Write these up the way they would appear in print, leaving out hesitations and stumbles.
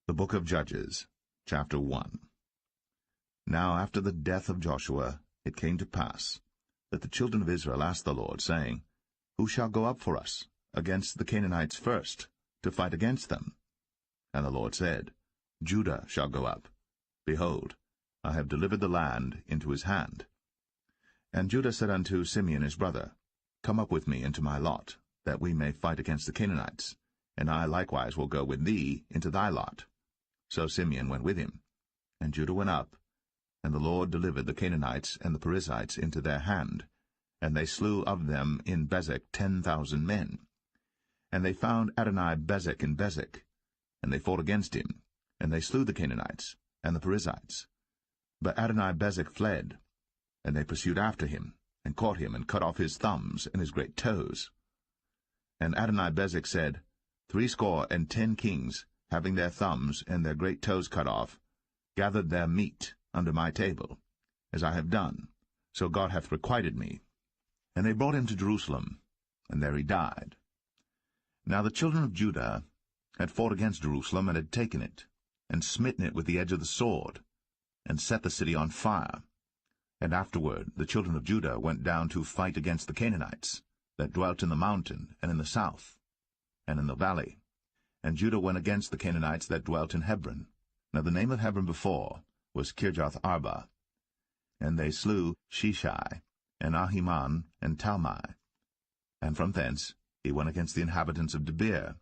The Book of Judges, chapter 1. Now after the death of Joshua it came to pass that the children of Israel asked the Lord, saying, Who shall go up for us against the Canaanites first, to fight against them? And the Lord said, Judah shall go up. Behold, I have delivered the land into his hand. And Judah said unto Simeon his brother, Come up with me into my lot, that we may fight against the Canaanites, and I likewise will go with thee into thy lot. So Simeon went with him, and Judah went up, and the Lord delivered the Canaanites and the Perizzites into their hand, and they slew of them in Bezek 10,000 men. And they found Adoni-Bezek in Bezek, and they fought against him, and they slew the Canaanites and the Perizzites. But Adoni-Bezek fled, and they pursued after him, and caught him, and cut off his thumbs and his great toes. And Adoni-Bezek said, 70 kings, having their thumbs and their great toes cut off, gathered their meat under my table, as I have done, so God hath requited me. And they brought him to Jerusalem, and there he died. Now the children of Judah had fought against Jerusalem, and had taken it, and smitten it with the edge of the sword, and set the city on fire. And afterward the children of Judah went down to fight against the Canaanites, that dwelt in the mountain, and in the south, and in the valley. And Judah went against the Canaanites that dwelt in Hebron. Now the name of Hebron before was Kirjath-Arba. And they slew Sheshai, and Ahiman, and Talmai. And from thence he went against the inhabitants of Debir.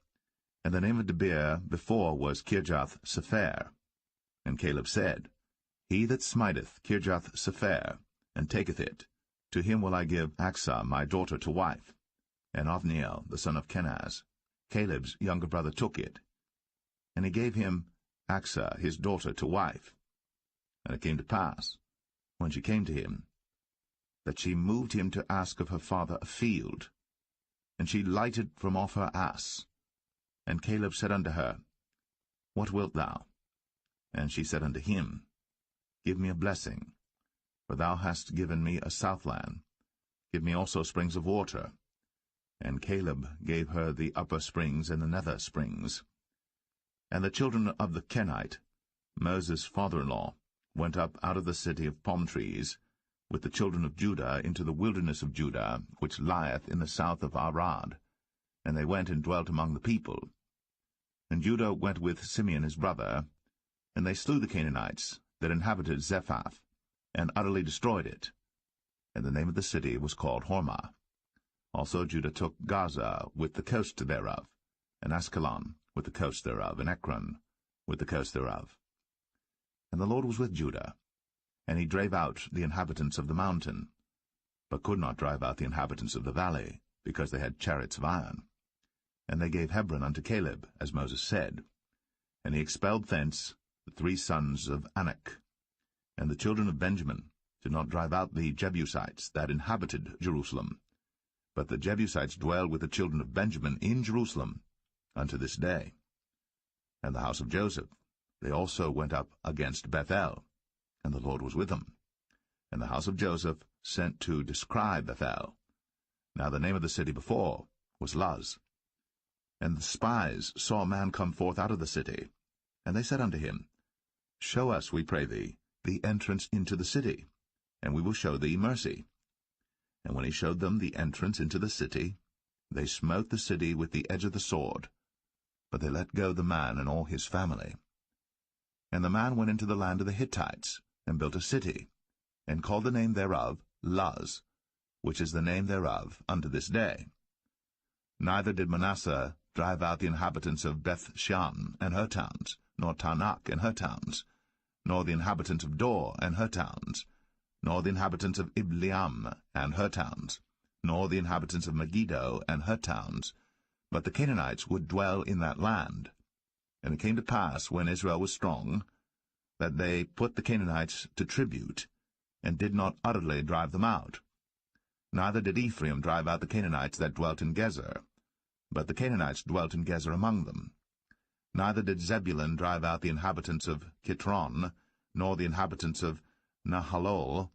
And the name of Debir before was Kirjath-Sepher. And Caleb said, He that smiteth Kirjath-Sepher, and taketh it, to him will I give Achsah my daughter to wife. And Othniel the son of Kenaz, Caleb's younger brother, took it. And he gave him Achsah his daughter to wife. And it came to pass, when she came to him, that she moved him to ask of her father a field. And she lighted from off her ass. And Caleb said unto her, What wilt thou? And she said unto him, Give me a blessing, for thou hast given me a southland. Give me also springs of water. And Caleb gave her the upper springs and the nether springs. And the children of the Kenite, Moses' father-in-law, went up out of the city of palm trees with the children of Judah into the wilderness of Judah, which lieth in the south of Arad. And they went and dwelt among the people. And Judah went with Simeon his brother, and they slew the Canaanites that inhabited Zephath, and utterly destroyed it. And the name of the city was called Hormah. Also Judah took Gaza with the coast thereof, and Askelon with the coast thereof, and Ekron with the coast thereof. And the Lord was with Judah, and he drave out the inhabitants of the mountain, but could not drive out the inhabitants of the valley, because they had chariots of iron. And they gave Hebron unto Caleb, as Moses said. And he expelled thence the 3 sons of Anak. And the children of Benjamin did not drive out the Jebusites that inhabited Jerusalem, but the Jebusites dwell with the children of Benjamin in Jerusalem unto this day. And the house of Joseph, they also went up against Bethel, and the Lord was with them. And the house of Joseph sent to descry Bethel. Now the name of the city before was Luz. And the spies saw a man come forth out of the city, and they said unto him, Show us, we pray thee, the entrance into the city, and we will show thee mercy. And when he showed them the entrance into the city, they smote the city with the edge of the sword, but they let go the man and all his family. And the man went into the land of the Hittites, and built a city, and called the name thereof Luz, which is the name thereof unto this day. Neither did Manasseh drive out the inhabitants of Beth-shan and her towns, nor Tanakh and her towns, nor the inhabitants of Dor and her towns, nor the inhabitants of Ibleam and her towns, nor the inhabitants of Megiddo and her towns, but the Canaanites would dwell in that land. And it came to pass, when Israel was strong, that they put the Canaanites to tribute, and did not utterly drive them out. Neither did Ephraim drive out the Canaanites that dwelt in Gezer, but the Canaanites dwelt in Gezer among them. Neither did Zebulun drive out the inhabitants of Kitron, nor the inhabitants of Nahalol,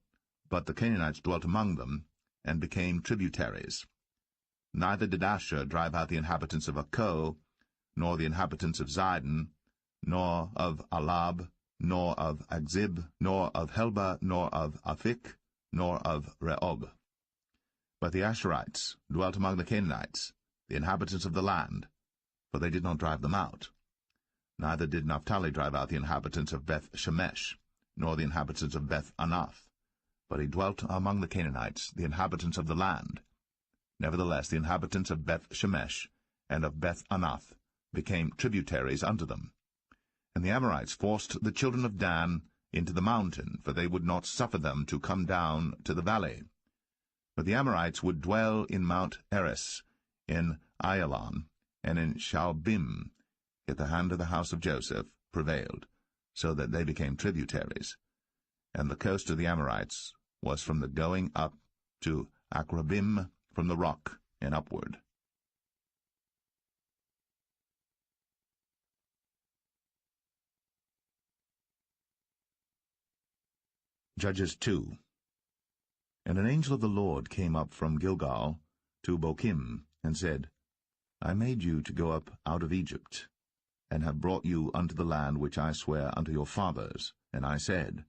but the Canaanites dwelt among them, and became tributaries. Neither did Asher drive out the inhabitants of Akko, nor the inhabitants of Zidon, nor of Alab, nor of Agzib, nor of Helba, nor of Aphik, nor of Rehob. But the Asherites dwelt among the Canaanites, the inhabitants of the land, for they did not drive them out. Neither did Naphtali drive out the inhabitants of Beth-Shemesh, nor the inhabitants of Beth-Anath, but he dwelt among the Canaanites, the inhabitants of the land. Nevertheless the inhabitants of Beth-Shemesh and of Beth-Anath became tributaries unto them. And the Amorites forced the children of Dan into the mountain, for they would not suffer them to come down to the valley. But the Amorites would dwell in Mount Eres, in Ayalon, and in Shaalbim. Yet the hand of the house of Joseph prevailed, so that they became tributaries. And the coast of the Amorites was from the going up to Akrabim, from the rock and upward. Judges 2. And an angel of the Lord came up from Gilgal to Bochim, and said, I made you to go up out of Egypt, and have brought you unto the land which I swear unto your fathers. And I said,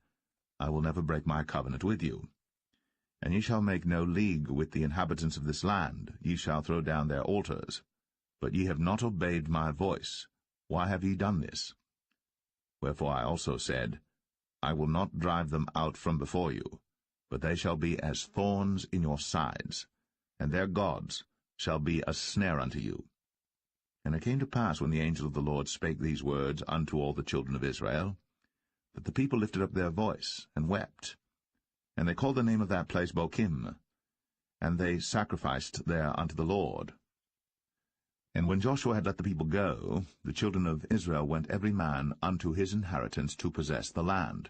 I will never break my covenant with you. And ye shall make no league with the inhabitants of this land, ye shall throw down their altars. But ye have not obeyed my voice. Why have ye done this? Wherefore I also said, I will not drive them out from before you, but they shall be as thorns in your sides, and their gods shall be a snare unto you. And it came to pass, when the angel of the Lord spake these words unto all the children of Israel, that the people lifted up their voice, and wept. And they called the name of that place Bochim, and they sacrificed there unto the Lord. And when Joshua had let the people go, the children of Israel went every man unto his inheritance to possess the land.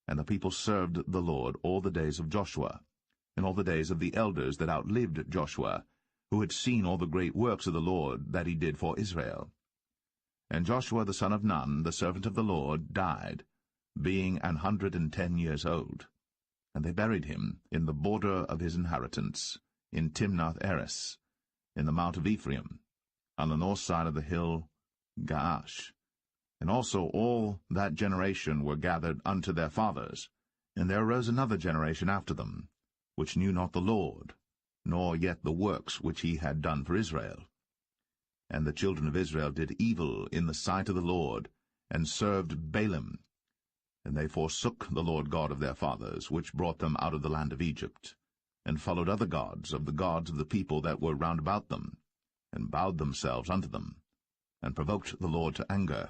And the people served the Lord all the days of Joshua, and all the days of the elders that outlived Joshua, who had seen all the great works of the Lord that he did for Israel. And Joshua the son of Nun, the servant of the Lord, died, being 110 years old. And they buried him in the border of his inheritance, in Timnath-Eres, in the mount of Ephraim, on the north side of the hill Gaash. And also all that generation were gathered unto their fathers. And there arose another generation after them, which knew not the Lord, nor yet the works which he had done for Israel. And the children of Israel did evil in the sight of the Lord, and served Baalim. And they forsook the Lord God of their fathers, which brought them out of the land of Egypt, and followed other gods of the people that were round about them, and bowed themselves unto them, and provoked the Lord to anger.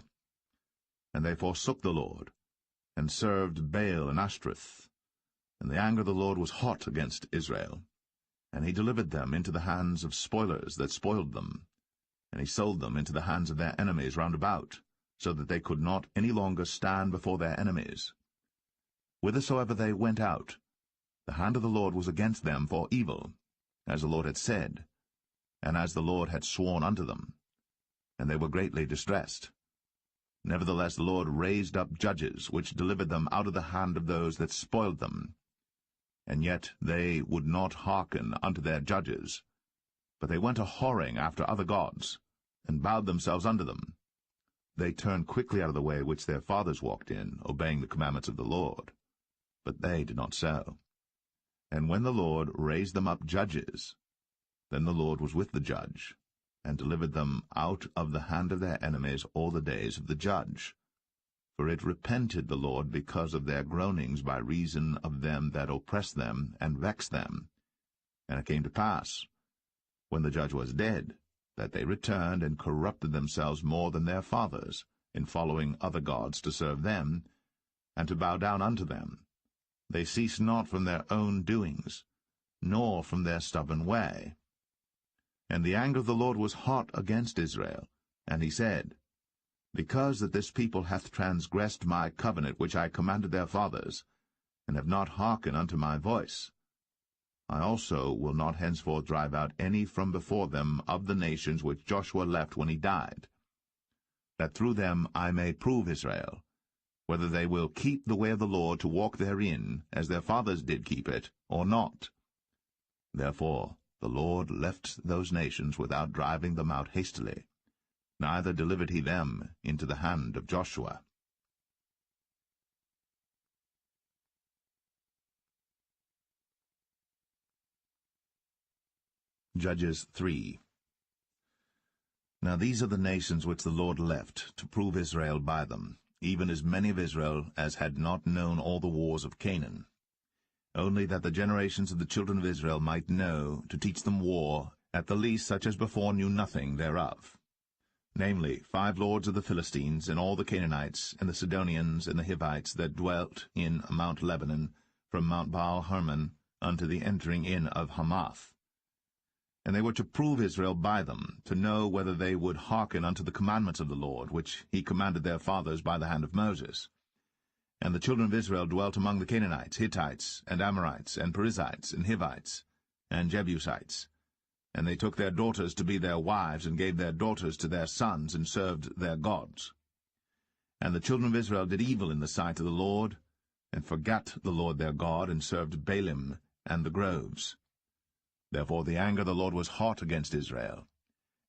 And they forsook the Lord, and served Baal and Ashtoreth. And the anger of the Lord was hot against Israel, and he delivered them into the hands of spoilers that spoiled them, and he sold them into the hands of their enemies round about, so that they could not any longer stand before their enemies. Whithersoever they went out, the hand of the Lord was against them for evil, as the Lord had said, and as the Lord had sworn unto them, and they were greatly distressed. Nevertheless the Lord raised up judges, which delivered them out of the hand of those that spoiled them. And yet they would not hearken unto their judges, but they went a-whoring after other gods, and bowed themselves unto them. They turned quickly out of the way which their fathers walked in, obeying the commandments of the Lord. But they did not so. And when the Lord raised them up judges, then the Lord was with the judge, and delivered them out of the hand of their enemies all the days of the judge. For it repented the Lord because of their groanings by reason of them that oppressed them and vexed them. And it came to pass, when the judge was dead, that they returned and corrupted themselves more than their fathers, in following other gods to serve them, and to bow down unto them. They ceased not from their own doings, nor from their stubborn way. And the anger of the Lord was hot against Israel, and he said, Because that this people hath transgressed my covenant which I commanded their fathers, and have not hearkened unto my voice, I also will not henceforth drive out any from before them of the nations which Joshua left when he died, that through them I may prove Israel, whether they will keep the way of the Lord to walk therein, as their fathers did keep it, or not. Therefore the Lord left those nations without driving them out hastily, neither delivered he them into the hand of Joshua. Judges 3. Now these are the nations which the Lord left, to prove Israel by them, even as many of Israel as had not known all the wars of Canaan. Only that the generations of the children of Israel might know, to teach them war, at the least such as before knew nothing thereof. Namely, 5 lords of the Philistines, and all the Canaanites, and the Sidonians, and the Hivites, that dwelt in Mount Lebanon, from Mount Baal-Hermon unto the entering in of Hamath. And they were to prove Israel by them, to know whether they would hearken unto the commandments of the Lord, which he commanded their fathers by the hand of Moses. And the children of Israel dwelt among the Canaanites, Hittites, and Amorites, and Perizzites, and Hivites, and Jebusites. And they took their daughters to be their wives, and gave their daughters to their sons, and served their gods. And the children of Israel did evil in the sight of the Lord, and forgat the Lord their God, and served Baalim and the groves. Therefore the anger of the Lord was hot against Israel,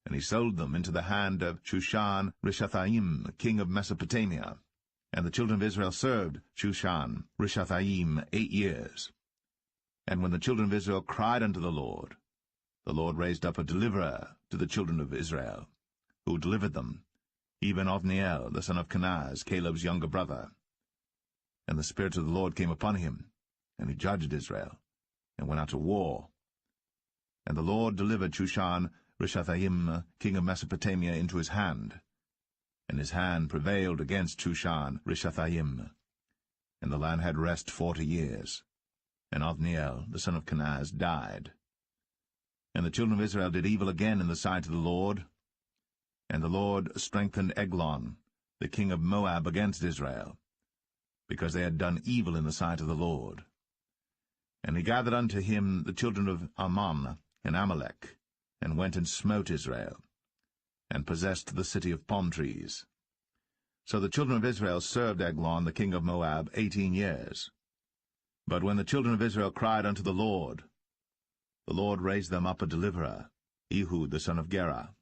and he sold them into the hand of Shushan-Rishathaim, king of Mesopotamia. And the children of Israel served Shushan-Rishathaim 8 years. And when the children of Israel cried unto the Lord raised up a deliverer to the children of Israel, who delivered them, even Othniel, the son of Kenaz, Caleb's younger brother. And the Spirit of the Lord came upon him, and he judged Israel, and went out to war. And the Lord delivered Shushan-Rishathaim, king of Mesopotamia, into his hand. And his hand prevailed against Shushan-Rishathaim. And the land had rest 40 years. And Othniel, the son of Kenaz, died. And the children of Israel did evil again in the sight of the Lord. And the Lord strengthened Eglon, the king of Moab, against Israel, because they had done evil in the sight of the Lord. And he gathered unto him the children of Ammon and Amalek, and went and smote Israel, and possessed the city of palm trees. So the children of Israel served Eglon the king of Moab 18 years. But when the children of Israel cried unto the Lord raised them up a deliverer, Ehud the son of Gera,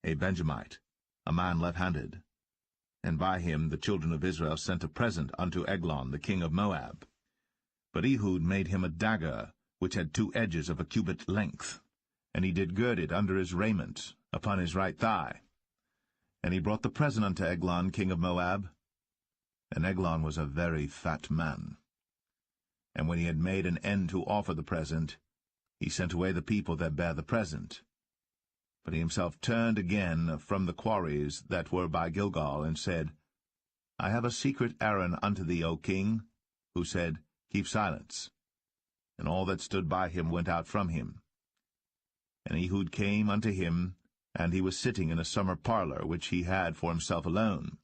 a Benjamite, a man left-handed. And by him the children of Israel sent a present unto Eglon the king of Moab. But Ehud made him a dagger, which had 2 edges of a cubit length, and he did gird it under his raiment, upon his right thigh. And he brought the present unto Eglon king of Moab. And Eglon was a very fat man. And when he had made an end to offer the present, he sent away the people that bare the present. But he himself turned again from the quarries that were by Gilgal, and said, I have a secret errand unto thee, O king. Who said, Keep silence. And all that stood by him went out from him. And Ehud came unto him, and he was sitting in a summer parlor, which he had for himself alone.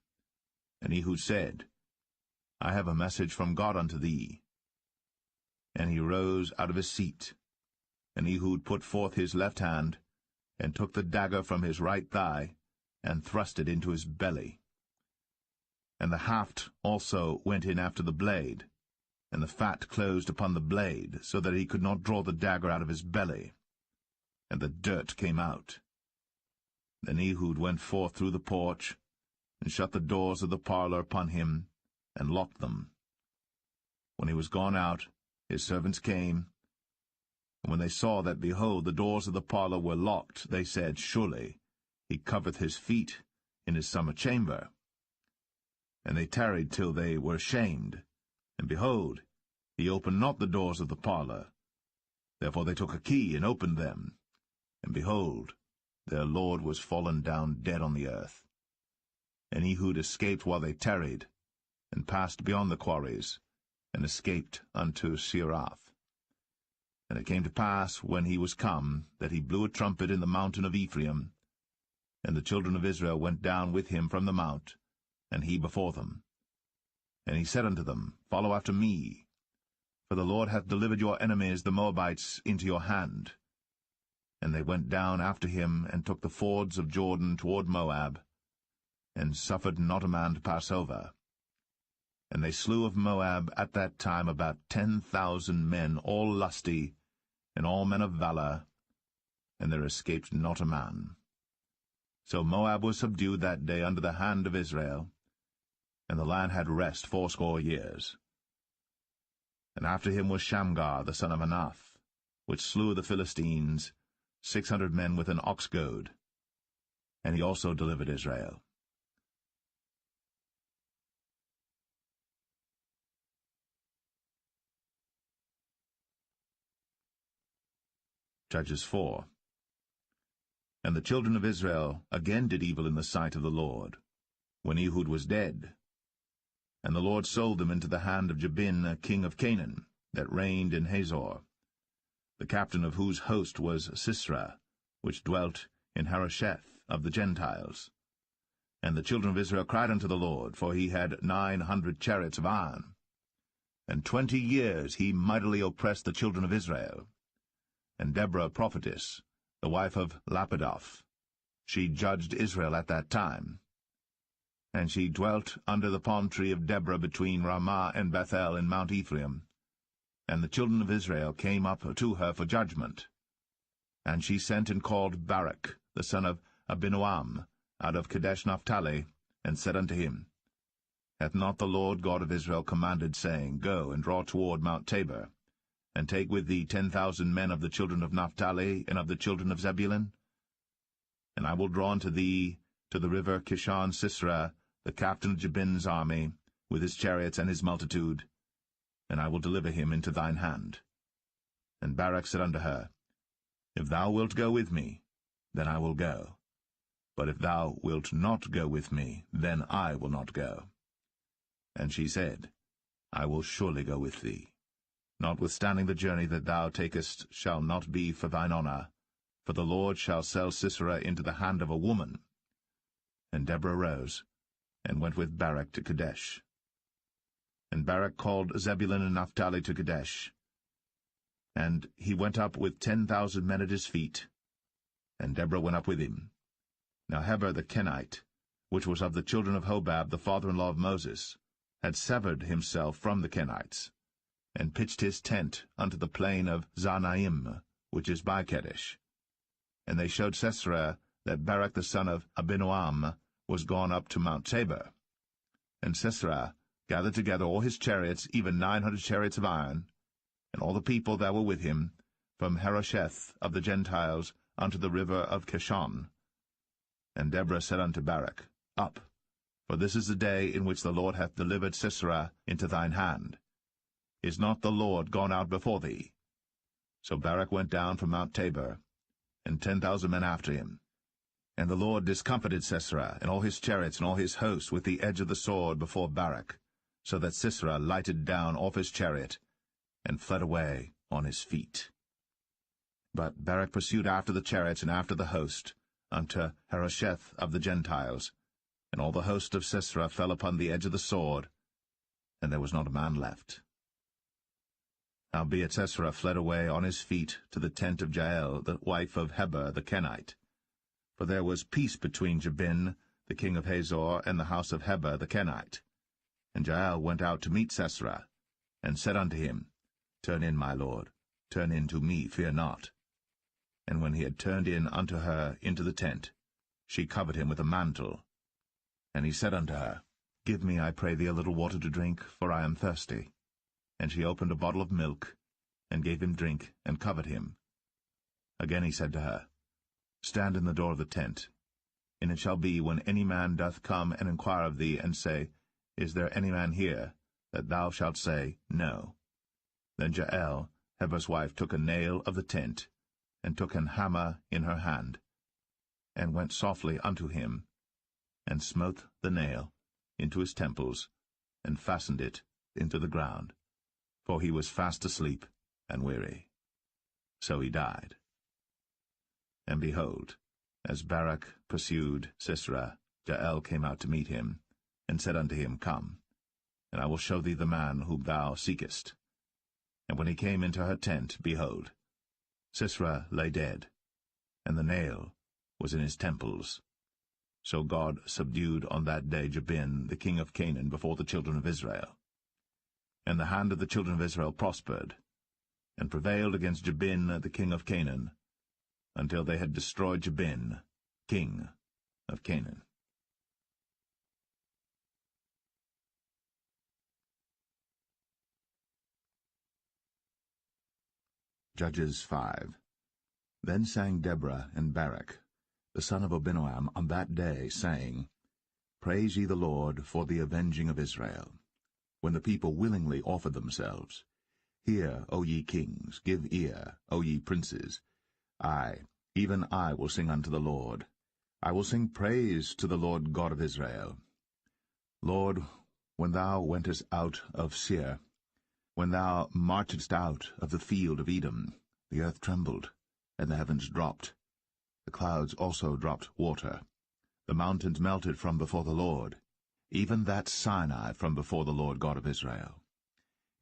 And Ehud said, I have a message from God unto thee. And he rose out of his seat. And Ehud put forth his left hand, and took the dagger from his right thigh, and thrust it into his belly. And the haft also went in after the blade, and the fat closed upon the blade, so that he could not draw the dagger out of his belly. And the dirt came out. Then Ehud went forth through the porch, and shut the doors of the parlor upon him, and locked them. When he was gone out, his servants came, and when they saw that, behold, the doors of the parlor were locked, they said, Surely he covereth his feet in his summer chamber. And they tarried till they were ashamed. And behold, he opened not the doors of the parlor. Therefore they took a key, and opened them. And behold, their lord was fallen down dead on the earth. And Ehud escaped while they tarried, and passed beyond the quarries, and escaped unto Seirath. And it came to pass, when he was come, that he blew a trumpet in the mountain of Ephraim. And the children of Israel went down with him from the mount, and he before them. And he said unto them, Follow after me, for the Lord hath delivered your enemies the Moabites into your hand. And they went down after him, and took the fords of Jordan toward Moab, and suffered not a man to pass over. And they slew of Moab at that time about 10,000 men, all lusty, and all men of valor, and there escaped not a man. So Moab was subdued that day under the hand of Israel, and the land had rest 80 years. And after him was Shamgar the son of Anath, which slew the Philistines, 600 men with an ox goad, and he also delivered Israel. Judges 4. And the children of Israel again did evil in the sight of the Lord, when Ehud was dead. And the Lord sold them into the hand of Jabin, king of Canaan, that reigned in Hazor, the captain of whose host was Sisera, which dwelt in Harosheth of the Gentiles. And the children of Israel cried unto the Lord, for he had 900 chariots of iron. And 20 years he mightily oppressed the children of Israel. And Deborah prophetess, the wife of Lapidoth, she judged Israel at that time. And she dwelt under the palm tree of Deborah between Ramah and Bethel in Mount Ephraim. And the children of Israel came up to her for judgment. And she sent and called Barak, the son of Abinoam, out of Kadesh Naphtali, and said unto him, Hath not the Lord God of Israel commanded, saying, Go and draw toward Mount Tabor, and take with thee 10,000 men of the children of Naphtali and of the children of Zebulun? And I will draw unto thee to the river Kishon Sisera, the captain of Jabin's army, with his chariots and his multitude, and I will deliver him into thine hand. And Barak said unto her, If thou wilt go with me, then I will go. But if thou wilt not go with me, then I will not go. And she said, I will surely go with thee. Notwithstanding the journey that thou takest shall not be for thine honour, for the Lord shall sell Sisera into the hand of a woman. And Deborah rose, and went with Barak to Kadesh. And Barak called Zebulun and Naphtali to Kadesh. And he went up with 10,000 men at his feet, and Deborah went up with him. Now Heber the Kenite, which was of the children of Hobab the father-in-law of Moses, had severed himself from the Kenites, and pitched his tent unto the plain of Zanaim, which is by Kadesh. And they showed Sisera that Barak the son of Abinoam was gone up to Mount Tabor. And Sisera gathered together all his chariots, even 900 chariots of iron, and all the people that were with him, from Harosheth of the Gentiles unto the river of Kishon. And Deborah said unto Barak, Up, for this is the day in which the Lord hath delivered Sisera into thine hand. Is not the Lord gone out before thee? So Barak went down from Mount Tabor, and 10,000 men after him. And the Lord discomfited Sisera, and all his chariots and all his hosts with the edge of the sword before Barak, so that Sisera lighted down off his chariot, and fled away on his feet. But Barak pursued after the chariots and after the host, unto Harosheth of the Gentiles, and all the host of Sisera fell upon the edge of the sword, and there was not a man left. Howbeit Sisera fled away on his feet to the tent of Jael, the wife of Heber the Kenite. For there was peace between Jabin, the king of Hazor, and the house of Heber the Kenite. And Jael went out to meet Sisera, and said unto him, Turn in, my lord, turn in to me, fear not. And when he had turned in unto her into the tent, she covered him with a mantle. And he said unto her, Give me, I pray thee, a little water to drink, for I am thirsty. And she opened a bottle of milk, and gave him drink, and covered him. Again he said to her, Stand in the door of the tent. And it shall be, when any man doth come and inquire of thee, and say, Is there any man here? That thou shalt say, No. Then Jael, Heber's wife, took a nail of the tent, and took an hammer in her hand, and went softly unto him, and smote the nail into his temples, and fastened it into the ground, for he was fast asleep and weary. So he died. And behold, as Barak pursued Sisera, Jael came out to meet him, and said unto him, Come, and I will show thee the man whom thou seekest. And when he came into her tent, behold, Sisera lay dead, and the nail was in his temples. So God subdued on that day Jabin, the king of Canaan, before the children of Israel. And the hand of the children of Israel prospered, and prevailed against Jabin, the king of Canaan, until they had destroyed Jabin, king of Canaan. Judges 5. Then sang Deborah and Barak, the son of Abinoam, on that day, saying, Praise ye the Lord for the avenging of Israel, when the people willingly offered themselves. Hear, O ye kings, give ear, O ye princes. I, even I, will sing unto the Lord. I will sing praise to the Lord God of Israel. Lord, when thou wentest out of Seir, when thou marchedst out of the field of Edom, the earth trembled, and the heavens dropped. The clouds also dropped water. The mountains melted from before the Lord, even that Sinai from before the Lord God of Israel.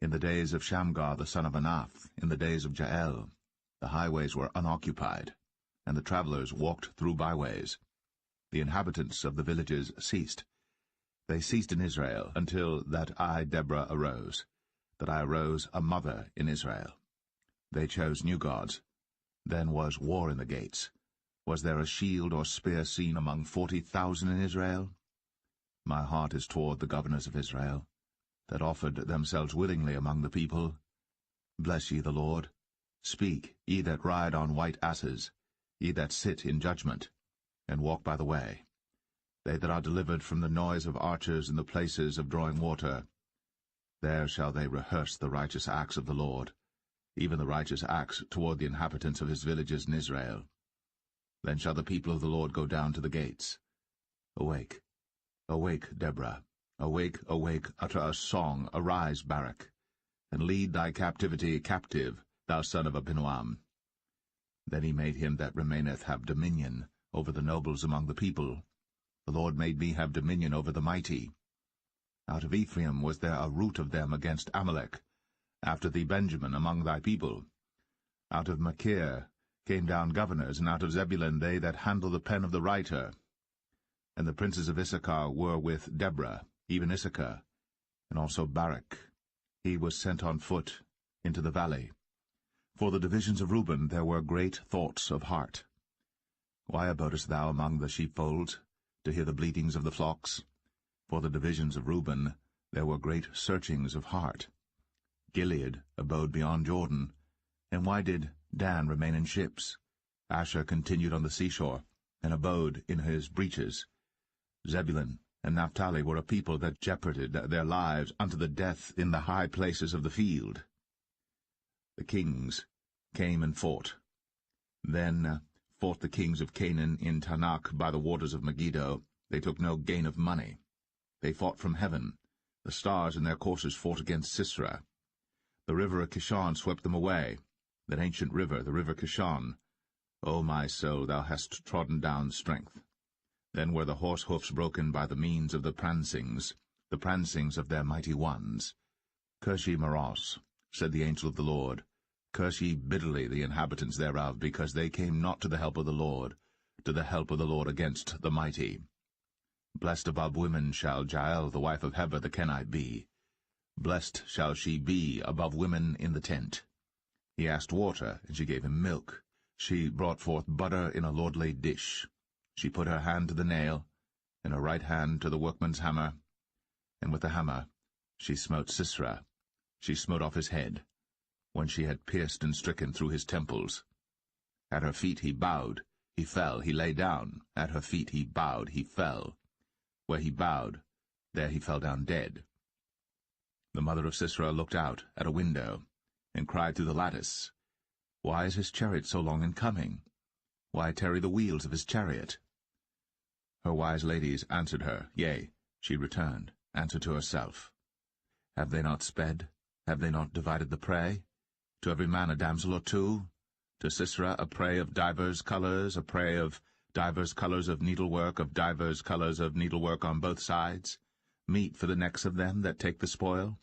In the days of Shamgar the son of Anath, in the days of Jael, the highways were unoccupied, and the travelers walked through byways. The inhabitants of the villages ceased. They ceased in Israel until that I, Deborah, arose, that I arose a mother in Israel. They chose new gods. Then was war in the gates. Was there a shield or spear seen among 40,000 in Israel? My heart is toward the governors of Israel, that offered themselves willingly among the people. Bless ye the Lord. Speak, ye that ride on white asses, ye that sit in judgment, and walk by the way. They that are delivered from the noise of archers in the places of drawing water, there shall they rehearse the righteous acts of the Lord, even the righteous acts toward the inhabitants of his villages in Israel. Then shall the people of the Lord go down to the gates. Awake, awake, Deborah. Awake, awake, utter a song. Arise, Barak, and lead thy captivity captive, thou son of Abinoam. Then he made him that remaineth have dominion over the nobles among the people. The Lord made me have dominion over the mighty. Out of Ephraim was there a root of them against Amalek, after thee Benjamin among thy people. Out of Machir came down governors, and out of Zebulun they that handle the pen of the writer. And the princes of Issachar were with Deborah, even Issachar, and also Barak. He was sent on foot into the valley. For the divisions of Reuben there were great thoughts of heart. Why abodest thou among the sheepfolds, to hear the bleatings of the flocks? For the divisions of Reuben there were great searchings of heart. Gilead abode beyond Jordan. And why did Dan remain in ships? Asher continued on the seashore, and abode in his breaches. Zebulun and Naphtali were a people that jeoparded their lives unto the death in the high places of the field. The kings came and fought. Then fought the kings of Canaan in Tanakh by the waters of Megiddo. They took no gain of money. They fought from heaven. The stars in their courses fought against Sisera. The river of Kishon swept them away, that ancient river, the river Kishon. O my soul, thou hast trodden down strength. Then were the horse hoofs broken by the means of the prancings of their mighty ones. Curse ye Maros, said the angel of the Lord. Curse ye bitterly the inhabitants thereof, because they came not to the help of the Lord, against the mighty. Blessed above women shall Jael the wife of Heber the Kenite be. Blessed shall she be above women in the tent. He asked water, and she gave him milk. She brought forth butter in a lordly dish. She put her hand to the nail, and her right hand to the workman's hammer, and with the hammer she smote Sisera. She smote off his head, when she had pierced and stricken through his temples. At her feet he bowed, he fell, he lay down. At her feet he bowed, he fell. Where he bowed, there he fell down dead. The mother of Sisera looked out at a window, and cried through the lattice, Why is his chariot so long in coming? Why tarry the wheels of his chariot? Her wise ladies answered her, yea, she returned, answered to herself. Have they not sped? Have they not divided the prey? To every man a damsel or two? To Sisera a prey of divers colours, a prey of divers colours of needlework, on both sides, meat for the necks of them that take the spoil?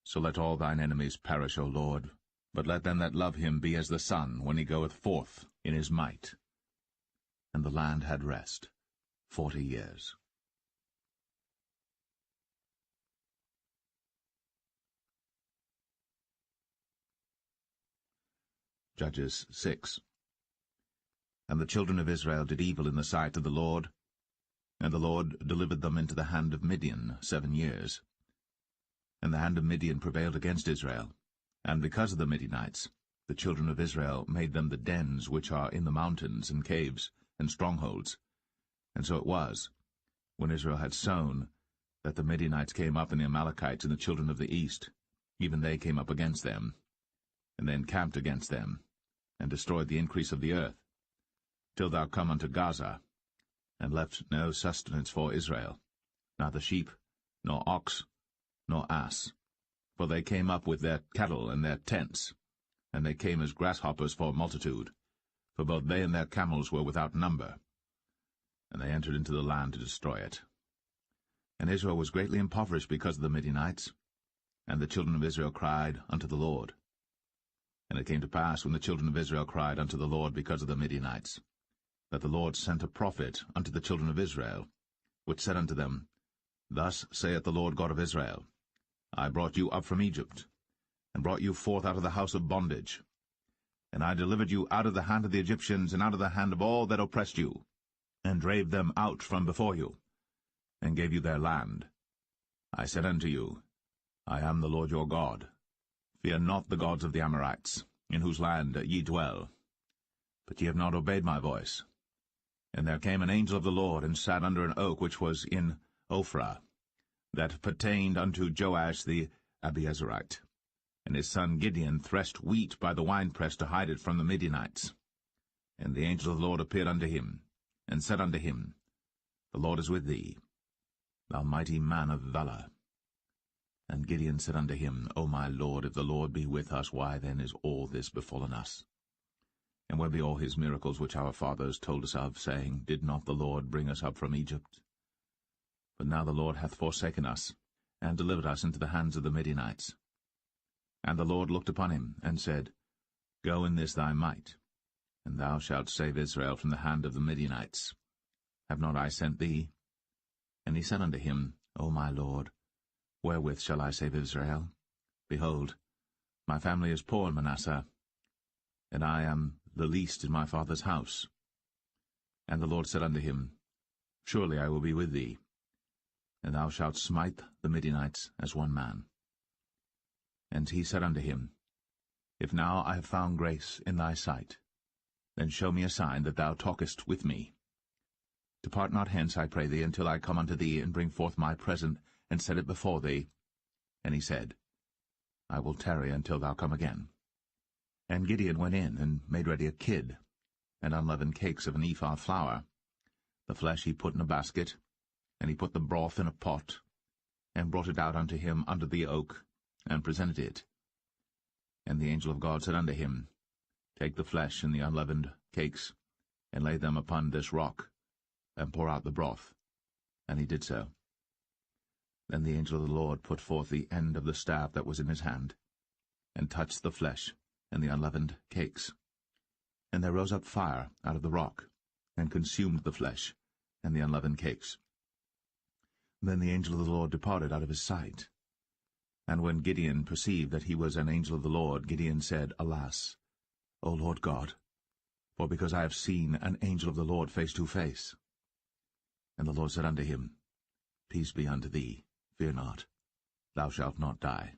So let all thine enemies perish, O Lord, but let them that love him be as the sun when he goeth forth in his might. And the land had rest 40 years. Judges 6. And the children of Israel did evil in the sight of the Lord, and the Lord delivered them into the hand of Midian 7 years. And the hand of Midian prevailed against Israel, and because of the Midianites, the children of Israel made them the dens which are in the mountains, and caves, and strongholds. And so it was, when Israel had sown, that the Midianites came up, and the Amalekites and the children of the east, even they came up against them, and they encamped against them, and destroyed the increase of the earth, till thou come unto Gaza, and left no sustenance for Israel, neither sheep, nor ox, nor ass. For they came up with their cattle and their tents, and they came as grasshoppers for multitude, for both they and their camels were without number. And they entered into the land to destroy it. And Israel was greatly impoverished because of the Midianites, and the children of Israel cried unto the Lord. And it came to pass, when the children of Israel cried unto the Lord because of the Midianites, that the Lord sent a prophet unto the children of Israel, which said unto them, Thus saith the Lord God of Israel, I brought you up from Egypt, and brought you forth out of the house of bondage. And I delivered you out of the hand of the Egyptians, and out of the hand of all that oppressed you, and drave them out from before you, and gave you their land. I said unto you, I am the Lord your God. Fear not the gods of the Amorites, in whose land ye dwell. But ye have not obeyed my voice. And there came an angel of the Lord, and sat under an oak which was in Ophrah, that pertained unto Joash the Abiezrite. And his son Gideon threshed wheat by the winepress to hide it from the Midianites. And the angel of the Lord appeared unto him, and said unto him, The Lord is with thee, thou mighty man of valour. And Gideon said unto him, O my Lord, if the Lord be with us, why then is all this befallen us? And where be all his miracles which our fathers told us of, saying, Did not the Lord bring us up from Egypt? But now the Lord hath forsaken us, and delivered us into the hands of the Midianites. And the Lord looked upon him, and said, Go in this thy might, and thou shalt save Israel from the hand of the Midianites. Have not I sent thee? And he said unto him, O my Lord, wherewith shall I save Israel? Behold, my family is poor in Manasseh, and I am the least in my father's house. And the Lord said unto him, Surely I will be with thee, and thou shalt smite the Midianites as one man. And he said unto him, If now I have found grace in thy sight, then show me a sign that thou talkest with me. Depart not hence, I pray thee, until I come unto thee, and bring forth my present, and set it before thee. And he said, I will tarry until thou come again. And Gideon went in, and made ready a kid, and unleavened cakes of an ephah flour. The flesh he put in a basket, and he put the broth in a pot, and brought it out unto him under the oak, and presented it. And the angel of God said unto him, Take the flesh and the unleavened cakes, and lay them upon this rock, and pour out the broth. And he did so. Then the angel of the Lord put forth the end of the staff that was in his hand, and touched the flesh and the unleavened cakes. And there rose up fire out of the rock, and consumed the flesh and the unleavened cakes. Then the angel of the Lord departed out of his sight. And when Gideon perceived that he was an angel of the Lord, Gideon said, Alas, O Lord God, for because I have seen an angel of the Lord face to face. And the Lord said unto him, Peace be unto thee, fear not, thou shalt not die.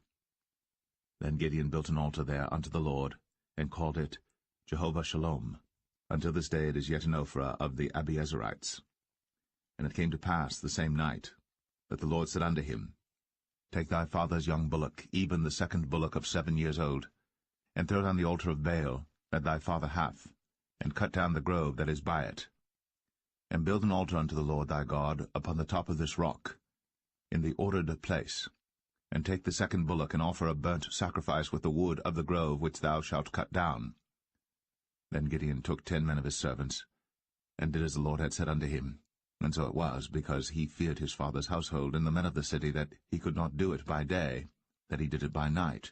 Then Gideon built an altar there unto the Lord, and called it Jehovah Shalom. Until this day it is yet in Ophrah of the Abiezrites. And it came to pass the same night, that the Lord said unto him, Take thy father's young bullock, even the second bullock of 7 years old, and throw down the altar of Baal that thy father hath, and cut down the grove that is by it. And build an altar unto the Lord thy God upon the top of this rock, in the ordered place, and take the second bullock, and offer a burnt sacrifice with the wood of the grove which thou shalt cut down. Then Gideon took 10 men of his servants, and did as the Lord had said unto him. And so it was, because he feared his father's household and the men of the city, that he could not do it by day, that he did it by night.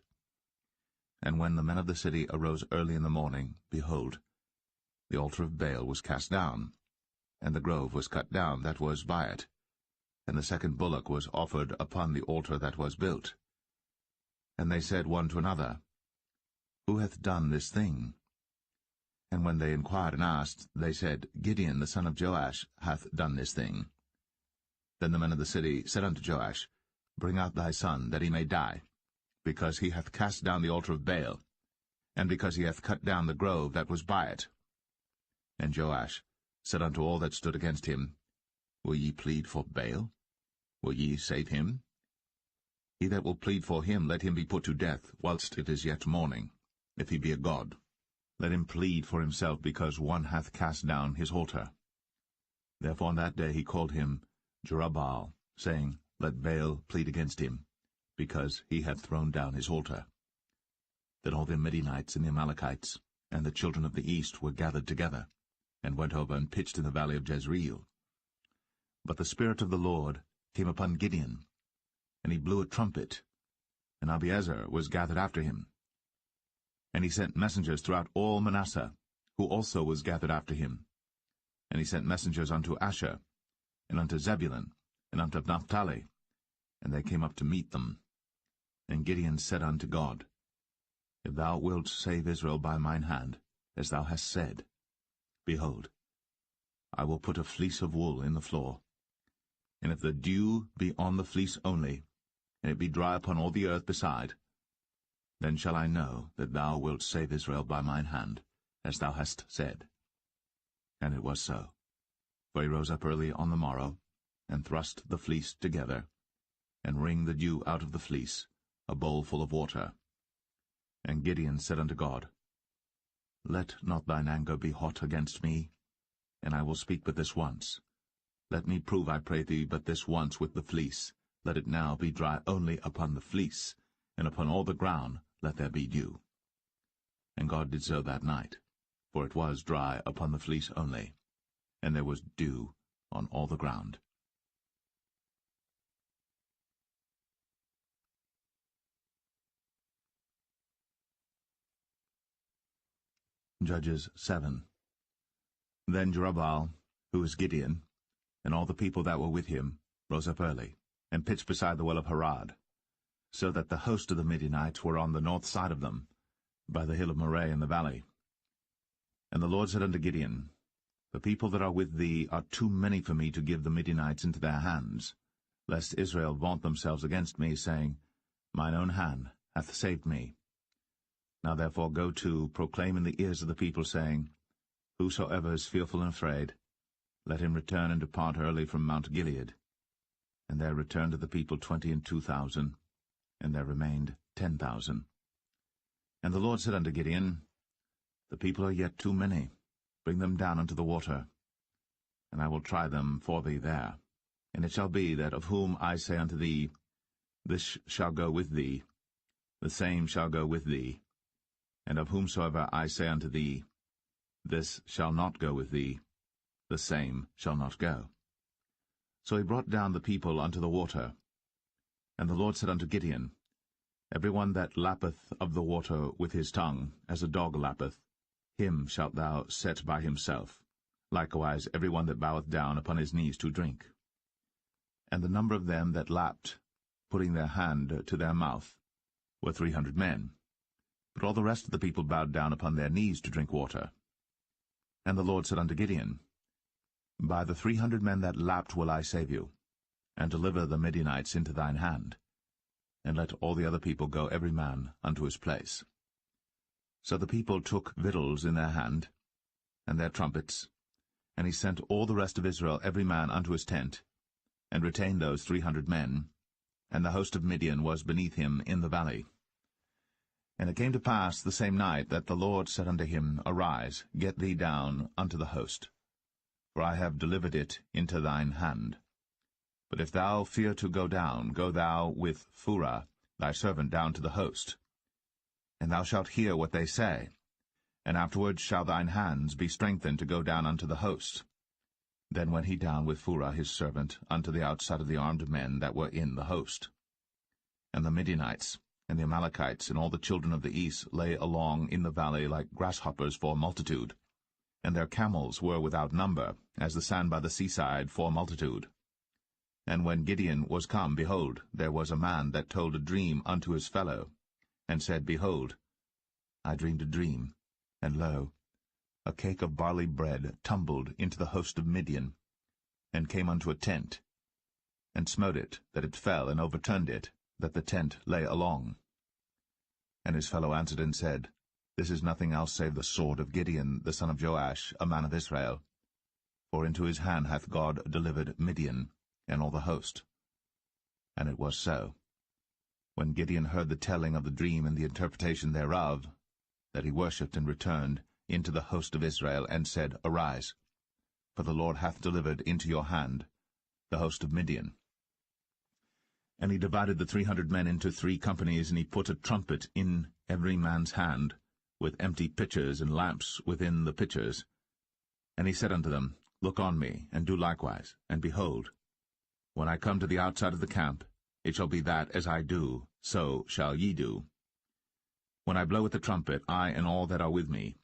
And when the men of the city arose early in the morning, behold, the altar of Baal was cast down, and the grove was cut down that was by it, and the second bullock was offered upon the altar that was built. And they said one to another, Who hath done this thing? And And when they inquired and asked, they said, Gideon the son of Joash hath done this thing. Then the men of the city said unto Joash, Bring out thy son, that he may die, because he hath cast down the altar of Baal, and because he hath cut down the grove that was by it. And Joash said unto all that stood against him, Will ye plead for Baal? Will ye save him? He that will plead for him, let him be put to death, whilst it is yet morning, if he be a god. Let him plead for himself, because one hath cast down his altar. Therefore on that day he called him Jerubbaal, saying, Let Baal plead against him, because he hath thrown down his altar. Then all the Midianites and the Amalekites and the children of the east were gathered together, and went over and pitched in the valley of Jezreel. But the Spirit of the Lord came upon Gideon, and he blew a trumpet, and Abiezer was gathered after him. And he sent messengers throughout all Manasseh, who also was gathered after him. And he sent messengers unto Asher, and unto Zebulun, and unto Naphtali, and they came up to meet them. And Gideon said unto God, If thou wilt save Israel by mine hand, as thou hast said, behold, I will put a fleece of wool in the floor. And if the dew be on the fleece only, and it be dry upon all the earth beside, then shall I know that thou wilt save Israel by mine hand, as thou hast said. And it was so. For he rose up early on the morrow, and thrust the fleece together, and wring the dew out of the fleece, a bowl full of water. And Gideon said unto God, Let not thine anger be hot against me, and I will speak but this once. Let me prove, I pray thee, but this once with the fleece. Let it now be dry only upon the fleece, and upon all the ground let there be dew. And God did so that night, for it was dry upon the fleece only, and there was dew on all the ground. Judges 7. Then Jerubbaal, who was Gideon, and all the people that were with him, rose up early, and pitched beside the well of Harod, so that the host of the Midianites were on the north side of them, by the hill of Moreh in the valley. And the Lord said unto Gideon, The people that are with thee are too many for me to give the Midianites into their hands, lest Israel vaunt themselves against me, saying, Mine own hand hath saved me. Now therefore go to, proclaim in the ears of the people, saying, Whosoever is fearful and afraid, let him return and depart early from Mount Gilead. And there returned to the people 22,000, and there remained 10,000. And the Lord said unto Gideon, The people are yet too many. Bring them down unto the water, and I will try them for thee there. And it shall be that of whom I say unto thee, This shall go with thee, the same shall go with thee. And of whomsoever I say unto thee, This shall not go with thee, the same shall not go. So he brought down the people unto the water. And the Lord said unto Gideon, Every one that lappeth of the water with his tongue, as a dog lappeth, him shalt thou set by himself, likewise every one that boweth down upon his knees to drink. And the number of them that lapped, putting their hand to their mouth, were 300 men. But all the rest of the people bowed down upon their knees to drink water. And the Lord said unto Gideon, By the 300 men that lapped will I save you, and deliver the Midianites into thine hand. And let all the other people go every man unto his place. So the people took victuals in their hand, and their trumpets, and he sent all the rest of Israel every man unto his tent, and retained those 300 men, and the host of Midian was beneath him in the valley. And it came to pass the same night that the Lord said unto him, Arise, get thee down unto the host, for I have delivered it into thine hand. But if thou fear to go down, go thou with Phurah thy servant down to the host. And thou shalt hear what they say, and afterward shall thine hands be strengthened to go down unto the host. Then went he down with Phurah his servant unto the outside of the armed men that were in the host. And the Midianites, and the Amalekites, and all the children of the east lay along in the valley like grasshoppers for multitude, and their camels were without number, as the sand by the seaside for multitude. And when Gideon was come, behold, there was a man that told a dream unto his fellow, and said, Behold, I dreamed a dream, and lo, a cake of barley bread tumbled into the host of Midian, and came unto a tent, and smote it, that it fell, and overturned it, that the tent lay along. And his fellow answered and said, This is nothing else save the sword of Gideon the son of Joash, a man of Israel. For into his hand hath God delivered Midian, and all the host. And it was so, when Gideon heard the telling of the dream and the interpretation thereof, that he worshipped and returned into the host of Israel, and said, Arise, for the Lord hath delivered into your hand the host of Midian. And he divided the 300 men into 3 companies, and he put a trumpet in every man's hand, with empty pitchers and lamps within the pitchers. And he said unto them, Look on me, and do likewise, and behold, when I come to the outside of the camp, it shall be that as I do, so shall ye do. When I blow with the trumpet, I and all that are with me,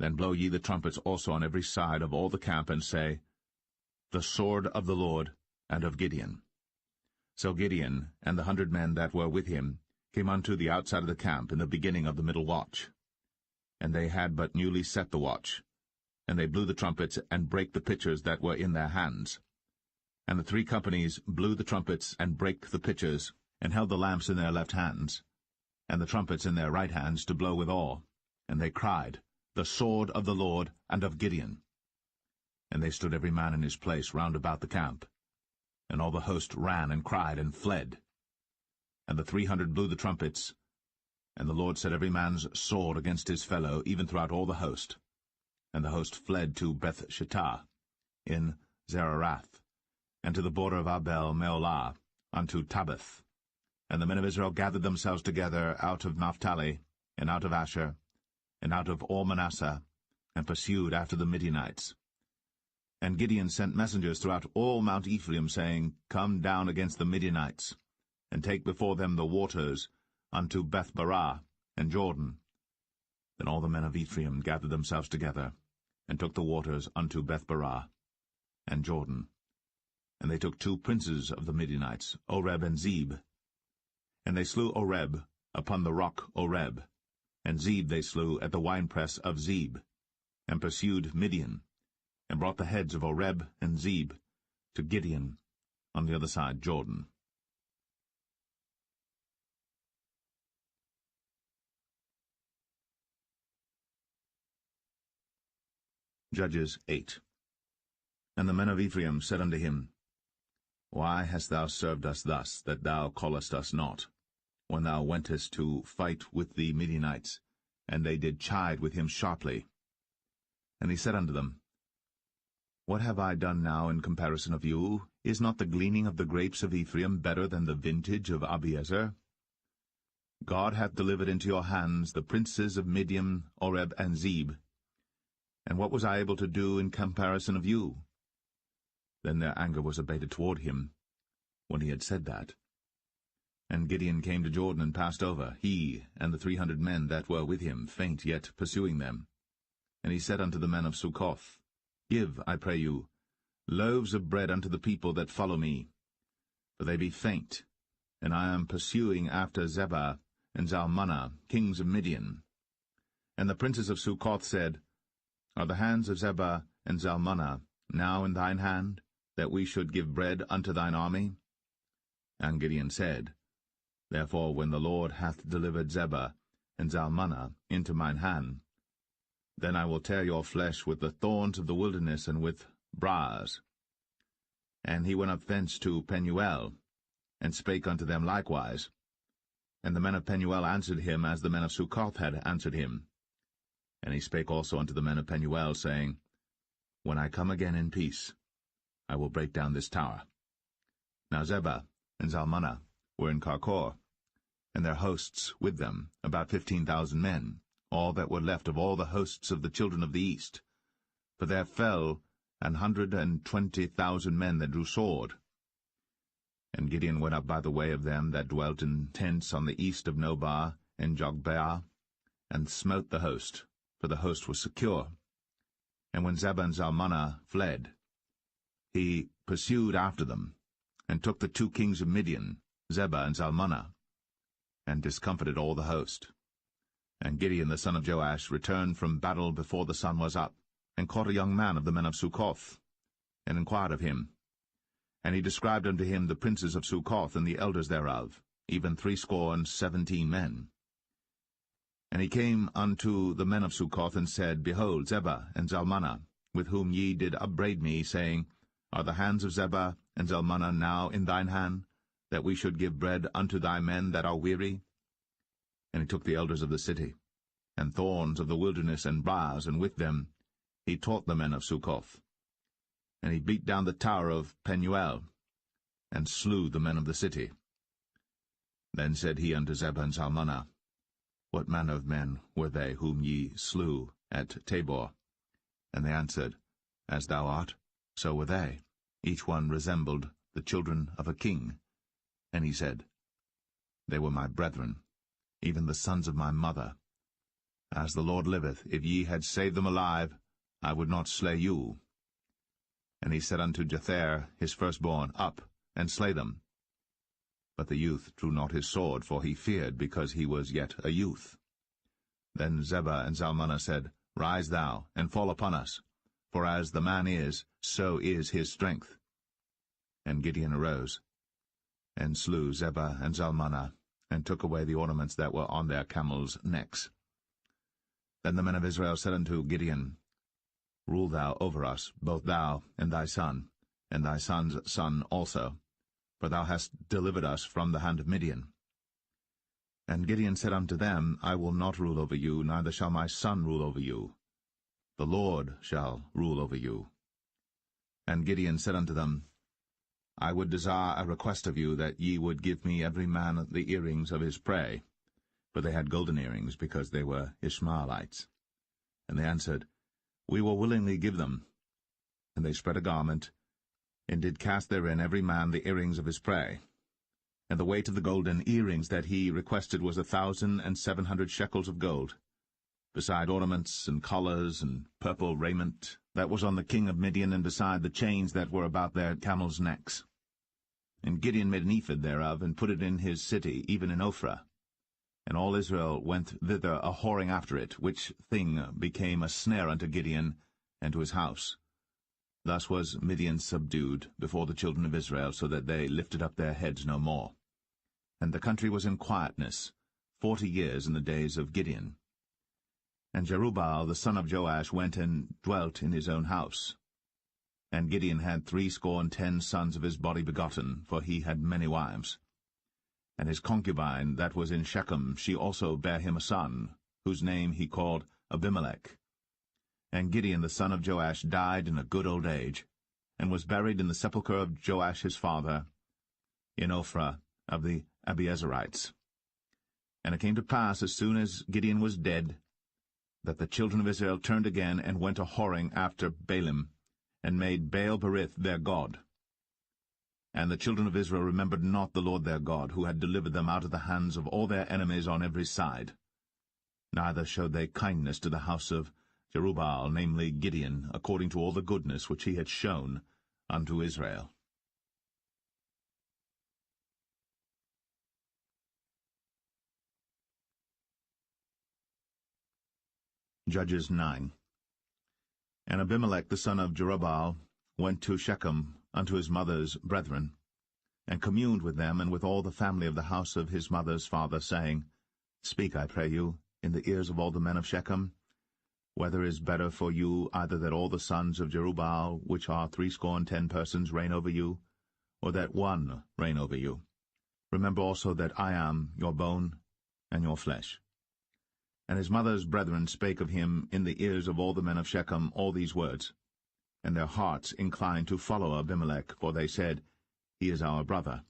then blow ye the trumpets also on every side of all the camp, and say, The sword of the Lord and of Gideon. So Gideon and the 100 men that were with him came unto the outside of the camp in the beginning of the middle watch. And they had but newly set the watch, and they blew the trumpets, and brake the pitchers that were in their hands. And the 3 companies blew the trumpets, and brake the pitchers, and held the lamps in their left hands, and the trumpets in their right hands, to blow withal. And they cried, The sword of the Lord and of Gideon. And they stood every man in his place round about the camp. And all the host ran and cried and fled. And the 300 blew the trumpets, and the Lord set every man's sword against his fellow, even throughout all the host. And the host fled to Beth-shittah in Zererath, and to the border of Abel-meholah, unto Tabbath. And the men of Israel gathered themselves together out of Naphtali, and out of Asher, and out of all Manasseh, and pursued after the Midianites. And Gideon sent messengers throughout all Mount Ephraim, saying, Come down against the Midianites, and take before them the waters unto Beth-barah and Jordan. Then all the men of Ephraim gathered themselves together, and took the waters unto Beth-barah and Jordan. And they took 2 princes of the Midianites, Oreb and Zeb. And they slew Oreb upon the rock Oreb, and Zeb they slew at the winepress of Zeb, and pursued Midian, and brought the heads of Oreb and Zeb to Gideon on the other side Jordan. Judges 8. And the men of Ephraim said unto him, Why hast thou served us thus, that thou callest us not, when thou wentest to fight with the Midianites? And they did chide with him sharply. And he said unto them, What have I done now in comparison of you? Is not the gleaning of the grapes of Ephraim better than the vintage of Abiezer? God hath delivered into your hands the princes of Midian, Oreb and Zeb. And what was I able to do in comparison of you? Then their anger was abated toward him, when he had said that. And Gideon came to Jordan and passed over, he and the 300 men that were with him, faint yet pursuing them. And he said unto the men of Succoth, Give, I pray you, loaves of bread unto the people that follow me, for they be faint, and I am pursuing after Zebah and Zalmunna, kings of Midian. And the princes of Succoth said, Are the hands of Zebah and Zalmunna now in thine hand, that we should give bread unto thine army? And Gideon said, Therefore when the Lord hath delivered Zebah and Zalmunna into mine hand, then I will tear your flesh with the thorns of the wilderness and with briars. And he went up thence to Penuel, and spake unto them likewise. And the men of Penuel answered him as the men of Succoth had answered him. And he spake also unto the men of Penuel, saying, When I come again in peace, I will break down this tower. Now Zebah and Zalmunna were in Karkor, and their hosts with them, about 15,000 men, all that were left of all the hosts of the children of the east. For there fell 120,000 men that drew sword. And Gideon went up by the way of them that dwelt in tents on the east of Nobah and Jogbeah, and smote the host, for the host was secure. And when Zebah and Zalmunna fled, he pursued after them, and took the 2 kings of Midian, Zebah and Zalmunna, and discomfited all the host. And Gideon the son of Joash returned from battle before the sun was up, and caught a young man of the men of Succoth, and inquired of him. And he described unto him the princes of Succoth and the elders thereof, even 70 men. And he came unto the men of Succoth, and said, Behold, Zebah and Zalmunna, with whom ye did upbraid me, saying, Are the hands of Zebah and Zalmunna now in thine hand, that we should give bread unto thy men that are weary? And he took the elders of the city, and thorns of the wilderness, and briars, and with them he taught the men of Succoth. And he beat down the tower of Penuel, and slew the men of the city. Then said he unto Zebah and Zalmunna, What manner of men were they whom ye slew at Tabor? And they answered, As thou art, so were they. Each one resembled the children of a king. And he said, They were my brethren, even the sons of my mother. As the Lord liveth, if ye had saved them alive, I would not slay you. And he said unto Jether his firstborn, Up, and slay them. But the youth drew not his sword, for he feared, because he was yet a youth. Then Zebah and Zalmunna said, Rise thou, and fall upon us, for as the man is, so is his strength. And Gideon arose, and slew Zebah and Zalmunna, and took away the ornaments that were on their camels' necks. Then the men of Israel said unto Gideon, Rule thou over us, both thou and thy son, and thy son's son also, for thou hast delivered us from the hand of Midian. And Gideon said unto them, I will not rule over you, neither shall my son rule over you. The Lord shall rule over you. And Gideon said unto them, I would desire a request of you, that ye would give me every man the earrings of his prey. For they had golden earrings, because they were Ishmaelites. And they answered, We will willingly give them. And they spread a garment, and did cast therein every man the earrings of his prey. And the weight of the golden earrings that he requested was 1,700 shekels of gold, beside ornaments and collars and purple raiment that was on the king of Midian, and beside the chains that were about their camels' necks. And Gideon made an ephod thereof, and put it in his city, even in Ophrah. And all Israel went thither a-whoring after it, which thing became a snare unto Gideon and to his house. Thus was Midian subdued before the children of Israel, so that they lifted up their heads no more. And the country was in quietness 40 years in the days of Gideon. And Jerubbaal the son of Joash went and dwelt in his own house. And Gideon had 70 sons of his body begotten, for he had many wives. And his concubine that was in Shechem, she also bare him a son, whose name he called Abimelech. And Gideon the son of Joash died in a good old age, and was buried in the sepulchre of Joash his father, in Ophrah of the Abiezerites. And it came to pass, as soon as Gideon was dead, that the children of Israel turned again, and went a-whoring after Baalim, and made Baal-berith their god. And the children of Israel remembered not the Lord their God, who had delivered them out of the hands of all their enemies on every side. Neither showed they kindness to the house of Jerubbaal, namely Gideon, according to all the goodness which he had shown unto Israel. Judges 9. And Abimelech the son of Jerubbaal went to Shechem unto his mother's brethren, and communed with them and with all the family of the house of his mother's father, saying, Speak, I pray you, in the ears of all the men of Shechem, whether is better for you either that all the sons of Jerubbaal, which are 70 persons, reign over you, or that one reign over you? Remember also that I am your bone and your flesh. And his mother's brethren spake of him in the ears of all the men of Shechem all these words. And their hearts inclined to follow Abimelech, for they said, He is our brother.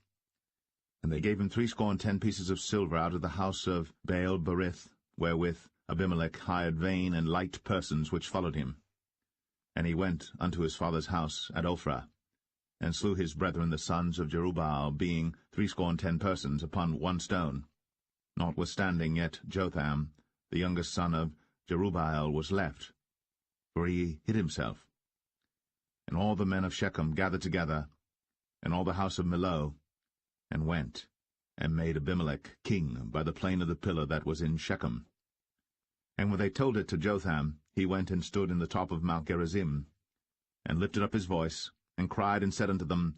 And they gave him 70 pieces of silver out of the house of Baal-berith, wherewith Abimelech hired vain and light persons which followed him. And he went unto his father's house at Ophrah, and slew his brethren the sons of Jerubbaal, being 70 persons, upon one stone. Notwithstanding yet Jotham, the youngest son of Jerubbaal, was left, for he hid himself. And all the men of Shechem gathered together, and all the house of Millo, and went, and made Abimelech king by the plain of the pillar that was in Shechem. And when they told it to Jotham, he went and stood in the top of Mount Gerizim, and lifted up his voice, and cried and said unto them,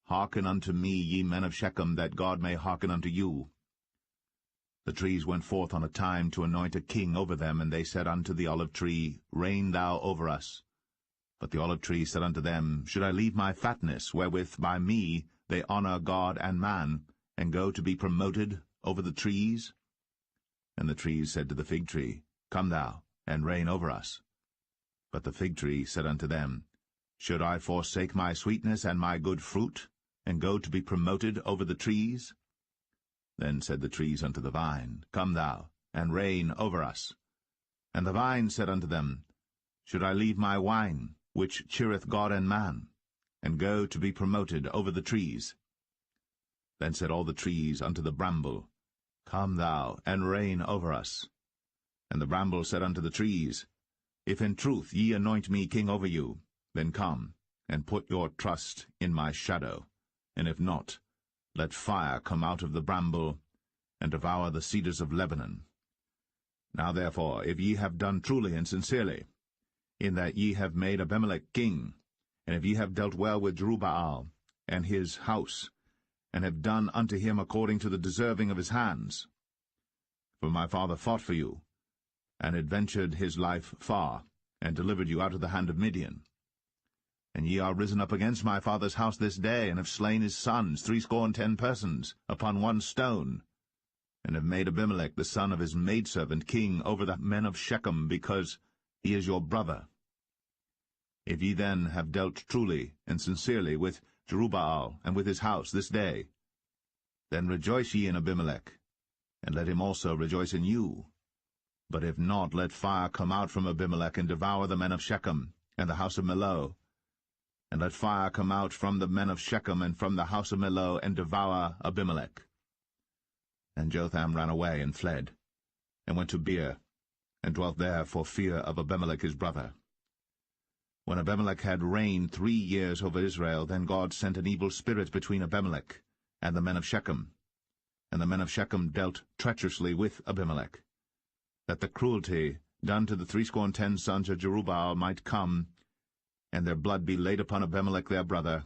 Hearken unto me, ye men of Shechem, that God may hearken unto you. The trees went forth on a time to anoint a king over them, and they said unto the olive tree, Reign thou over us. But the olive tree said unto them, Should I leave my fatness, wherewith by me they honour God and man, and go to be promoted over the trees? And the trees said to the fig tree, Come thou, and reign over us. But the fig tree said unto them, Should I forsake my sweetness and my good fruit, and go to be promoted over the trees? Then said the trees unto the vine, Come thou, and reign over us. And the vine said unto them, Should I leave my wine, which cheereth God and man, and go to be promoted over the trees? Then said all the trees unto the bramble, Come thou, and reign over us. And the bramble said unto the trees, If in truth ye anoint me king over you, then come, and put your trust in my shadow, and if not, let fire come out of the bramble, and devour the cedars of Lebanon. Now therefore, if ye have done truly and sincerely, in that ye have made Abimelech king, and if ye have dealt well with Jerubbaal and his house, and have done unto him according to the deserving of his hands, for my father fought for you, and adventured his life far, and delivered you out of the hand of Midian. And ye are risen up against my father's house this day, and have slain his sons, 70 persons, upon one stone, and have made Abimelech the son of his maidservant king over the men of Shechem, because he is your brother. If ye then have dealt truly and sincerely with Jerubbaal and with his house this day, then rejoice ye in Abimelech, and let him also rejoice in you. But if not, let fire come out from Abimelech, and devour the men of Shechem, and the house of Millo. And let fire come out from the men of Shechem, and from the house of Millo, and devour Abimelech. And Jotham ran away, and fled, and went to Beer, and dwelt there for fear of Abimelech his brother. When Abimelech had reigned 3 years over Israel, then God sent an evil spirit between Abimelech and the men of Shechem. And the men of Shechem dealt treacherously with Abimelech, that the cruelty done to the 70 sons of Jerubbaal might come, and their blood be laid upon Abimelech their brother,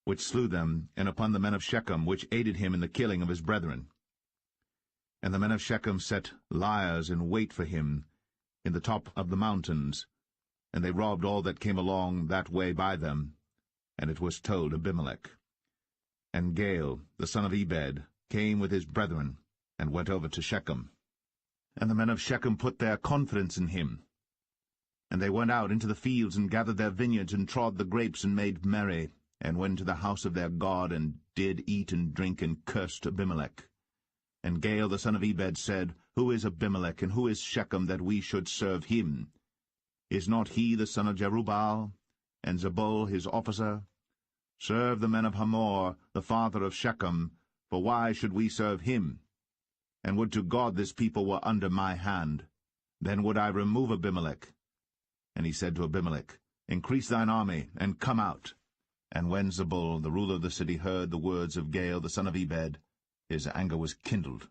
which slew them, and upon the men of Shechem, which aided him in the killing of his brethren. And the men of Shechem set liers in wait for him in the top of the mountains, and they robbed all that came along that way by them. And it was told Abimelech. And Gaal, the son of Ebed, came with his brethren, and went over to Shechem. And the men of Shechem put their confidence in him. And they went out into the fields, and gathered their vineyards, and trod the grapes, and made merry, and went to the house of their God, and did eat and drink, and cursed Abimelech. And Gaal the son of Ebed said, Who is Abimelech, and who is Shechem, that we should serve him? Is not he the son of Jerubbaal, and Zebul his officer? Serve the men of Hamor, the father of Shechem, for why should we serve him? And would to God this people were under my hand, then would I remove Abimelech. And he said to Abimelech, Increase thine army, and come out. And when Zebul, the ruler of the city, heard the words of Gaal the son of Ebed, his anger was kindled.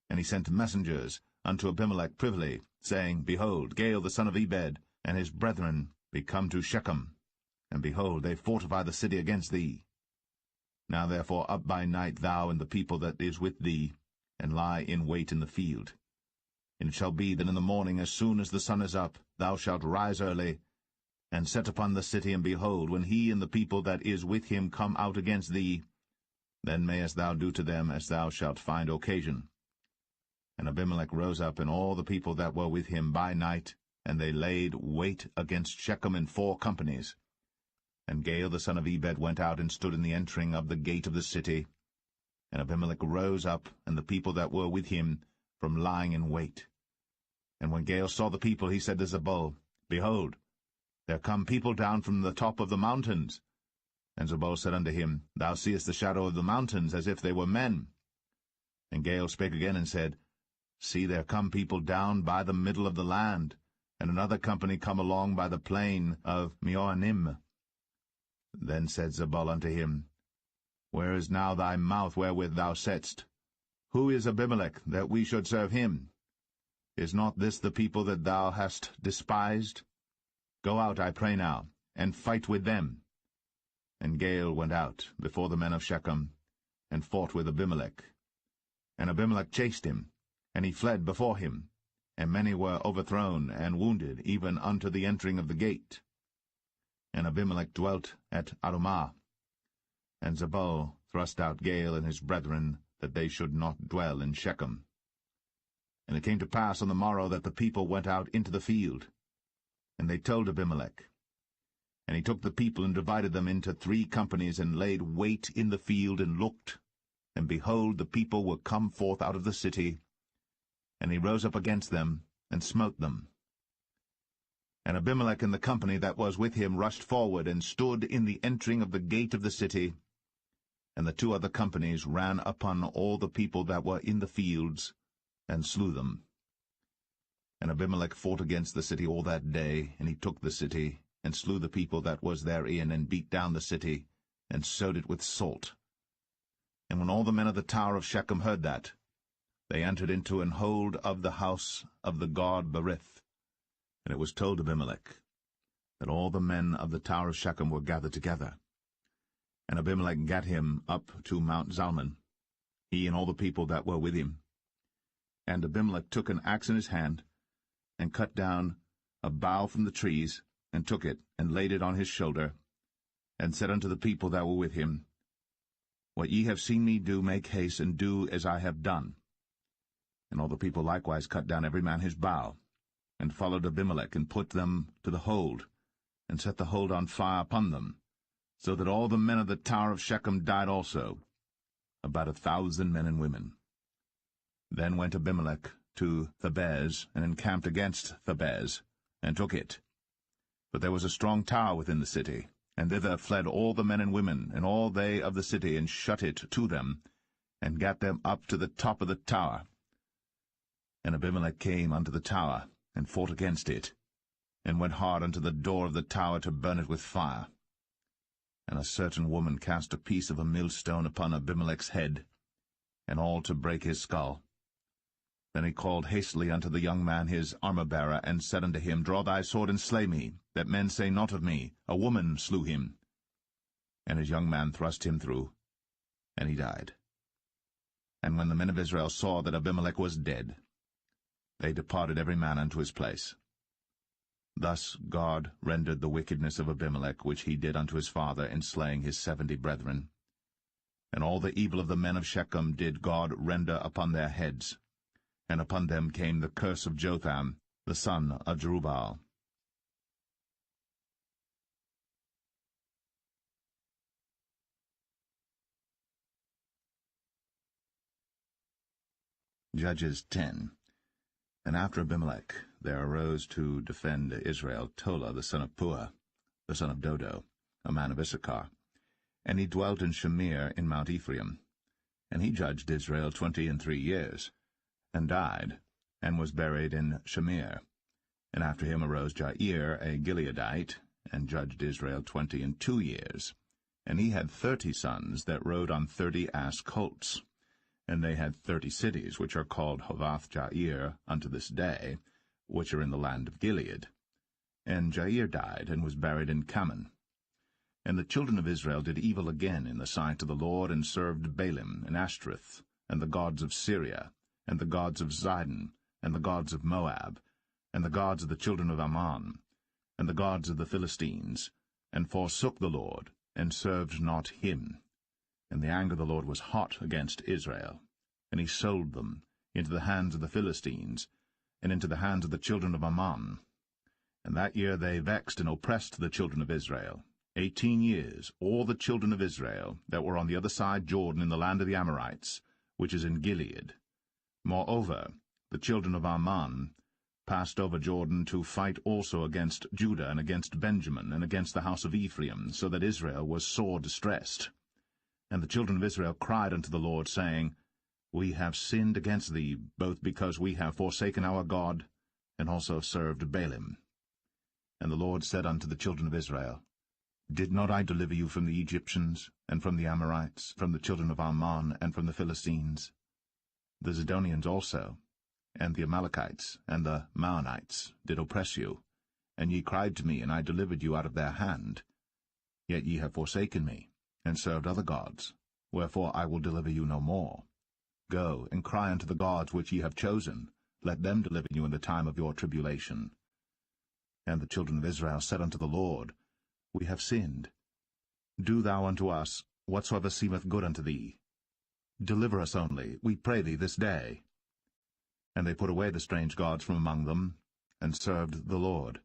And he sent messengers unto Abimelech privily, saying, Behold, Gaal the son of Ebed and his brethren be come to Shechem, and behold, they fortify the city against thee. Now therefore up by night thou and the people that is with thee, and lie in wait in the field. And it shall be that in the morning, as soon as the sun is up, thou shalt rise early, and set upon the city, and behold, when he and the people that is with him come out against thee, then mayest thou do to them as thou shalt find occasion. And Abimelech rose up, and all the people that were with him by night, and they laid wait against Shechem in 4 companies. And Gaal the son of Ebed went out, and stood in the entering of the gate of the city. And Abimelech rose up, and the people that were with him, from lying in wait. And when Gaal saw the people, he said to Zebul, Behold, there come people down from the top of the mountains. And Zebul said unto him, Thou seest the shadow of the mountains, as if they were men. And Gaal spake again, and said, See, there come people down by the middle of the land, and another company come along by the plain of Meonim. Then said Zebul unto him, Where is now thy mouth wherewith thou saidst, Who is Abimelech, that we should serve him? Is not this the people that thou hast despised? Go out, I pray now, and fight with them. And Gaal went out before the men of Shechem, and fought with Abimelech. And Abimelech chased him, and he fled before him, and many were overthrown and wounded, even unto the entering of the gate. And Abimelech dwelt at Arumah. And Zebul thrust out Gaal and his brethren, that they should not dwell in Shechem. And it came to pass on the morrow that the people went out into the field. And they told Abimelech. And he took the people and divided them into 3 companies, and laid wait in the field, and looked. And behold, the people were come forth out of the city. And he rose up against them, and smote them. And Abimelech and the company that was with him rushed forward, and stood in the entering of the gate of the city. And the 2 other companies ran upon all the people that were in the fields, and slew them. And Abimelech fought against the city all that day, and he took the city, and slew the people that was therein, and beat down the city, and sowed it with salt. And when all the men of the tower of Shechem heard that, they entered into an hold of the house of the god Berith. And it was told Abimelech that all the men of the tower of Shechem were gathered together. And Abimelech gat him up to Mount Zalmon, he and all the people that were with him. And Abimelech took an axe in his hand, and cut down a bough from the trees, and took it, and laid it on his shoulder, and said unto the people that were with him, What ye have seen me do, make haste, and do as I have done. And all the people likewise cut down every man his bough, and followed Abimelech, and put them to the hold, and set the hold on fire upon them, so that all the men of the tower of Shechem died also, about 1,000 men and women. Then went Abimelech to Thebez, and encamped against Thebez, and took it. But there was a strong tower within the city, and thither fled all the men and women, and all they of the city, and shut it to them, and gat them up to the top of the tower. And Abimelech came unto the tower, and fought against it, and went hard unto the door of the tower to burn it with fire. And a certain woman cast a piece of a millstone upon Abimelech's head, and all to break his skull. Then he called hastily unto the young man his armor-bearer, and said unto him, Draw thy sword, and slay me, that men say not of me, A woman slew him. And his young man thrust him through, and he died. And when the men of Israel saw that Abimelech was dead, they departed every man unto his place. Thus God rendered the wickedness of Abimelech, which he did unto his father, in slaying his 70 brethren. And all the evil of the men of Shechem did God render upon their heads. And upon them came the curse of Jotham, the son of Jerubbaal. Judges 10. And after Abimelech there arose to defend Israel Tola the son of Puah, the son of Dodo, a man of Issachar. And he dwelt in Shamir in Mount Ephraim. And he judged Israel 23 years. And died, and was buried in Shamir. And after him arose Jair, a Gileadite, and judged Israel 22 years. And he had 30 sons that rode on 30 ass colts. And they had 30 cities, which are called Hovath-Jair unto this day, which are in the land of Gilead. And Jair died, and was buried in Kaman. And the children of Israel did evil again in the sight of the Lord, and served Baalim, and Ashtoreth, and the gods of Syria, and the gods of Zidon, and the gods of Moab, and the gods of the children of Ammon, and the gods of the Philistines, and forsook the Lord, and served not him. And the anger of the Lord was hot against Israel, and he sold them into the hands of the Philistines, and into the hands of the children of Ammon. And that year they vexed and oppressed the children of Israel. 18 years, all the children of Israel that were on the other side Jordan in the land of the Amorites, which is in Gilead. Moreover, the children of Ammon passed over Jordan to fight also against Judah, and against Benjamin, and against the house of Ephraim, so that Israel was sore distressed. And the children of Israel cried unto the Lord, saying, We have sinned against thee, both because we have forsaken our God, and also served Baalim. And the Lord said unto the children of Israel, Did not I deliver you from the Egyptians, and from the Amorites, from the children of Ammon, and from the Philistines? The Zidonians also, and the Amalekites, and the Maonites did oppress you, and ye cried to me, and I delivered you out of their hand. Yet ye have forsaken me, and served other gods, wherefore I will deliver you no more. Go, and cry unto the gods which ye have chosen, let them deliver you in the time of your tribulation. And the children of Israel said unto the Lord, We have sinned. Do thou unto us whatsoever seemeth good unto thee. Deliver us only, we pray thee, this day. And they put away the strange gods from among them, and served the Lord.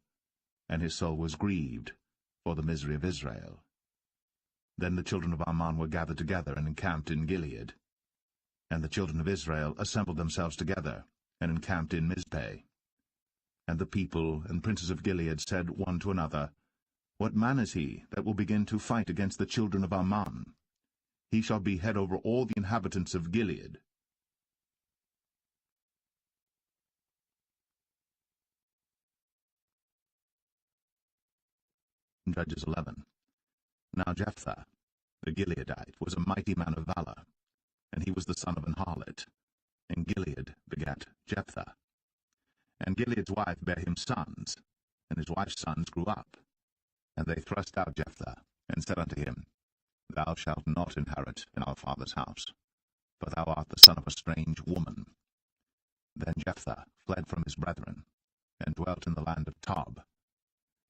And his soul was grieved for the misery of Israel. Then the children of Ammon were gathered together, and encamped in Gilead. And the children of Israel assembled themselves together, and encamped in Mizpeh. And the people and princes of Gilead said one to another, What man is he that will begin to fight against the children of Ammon? He shall be head over all the inhabitants of Gilead. Judges 11. Now Jephthah, the Gileadite, was a mighty man of valor, and he was the son of an harlot. And Gilead begat Jephthah. And Gilead's wife bare him sons, and his wife's sons grew up. And they thrust out Jephthah, and said unto him, Thou shalt not inherit in our father's house, for thou art the son of a strange woman. Then Jephthah fled from his brethren, and dwelt in the land of Tob.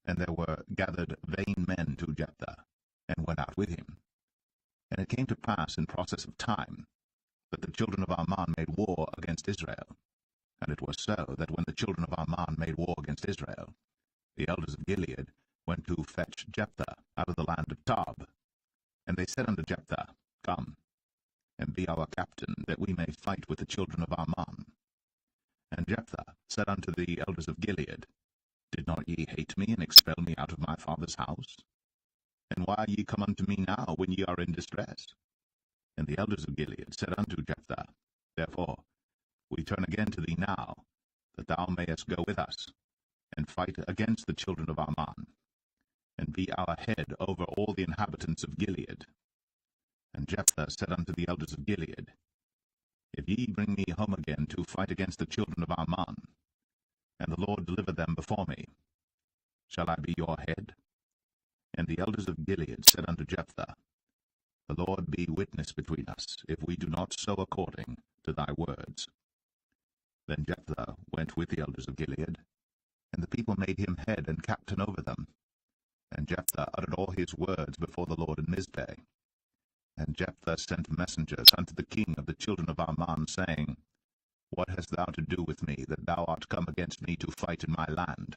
And there were gathered vain men to Jephthah, and went out with him. And it came to pass in process of time, that the children of Ammon made war against Israel. And it was so, that when the children of Ammon made war against Israel, the elders of Gilead went to fetch Jephthah out of the land of Tob. And they said unto Jephthah, Come, and be our captain, that we may fight with the children of Ammon. And Jephthah said unto the elders of Gilead, Did not ye hate me, and expel me out of my father's house? And why are ye come unto me now, when ye are in distress? And the elders of Gilead said unto Jephthah, Therefore we turn again to thee now, that thou mayest go with us, and fight against the children of Ammon, and be our head over all the inhabitants of Gilead. And Jephthah said unto the elders of Gilead, If ye bring me home again to fight against the children of Ammon, and the Lord deliver them before me, shall I be your head? And the elders of Gilead said unto Jephthah, The Lord be witness between us, if we do not so according to thy words. Then Jephthah went with the elders of Gilead, and the people made him head and captain over them. And Jephthah uttered all his words before the Lord in Mizpeh. And Jephthah sent messengers unto the king of the children of Ammon, saying, What hast thou to do with me, that thou art come against me to fight in my land?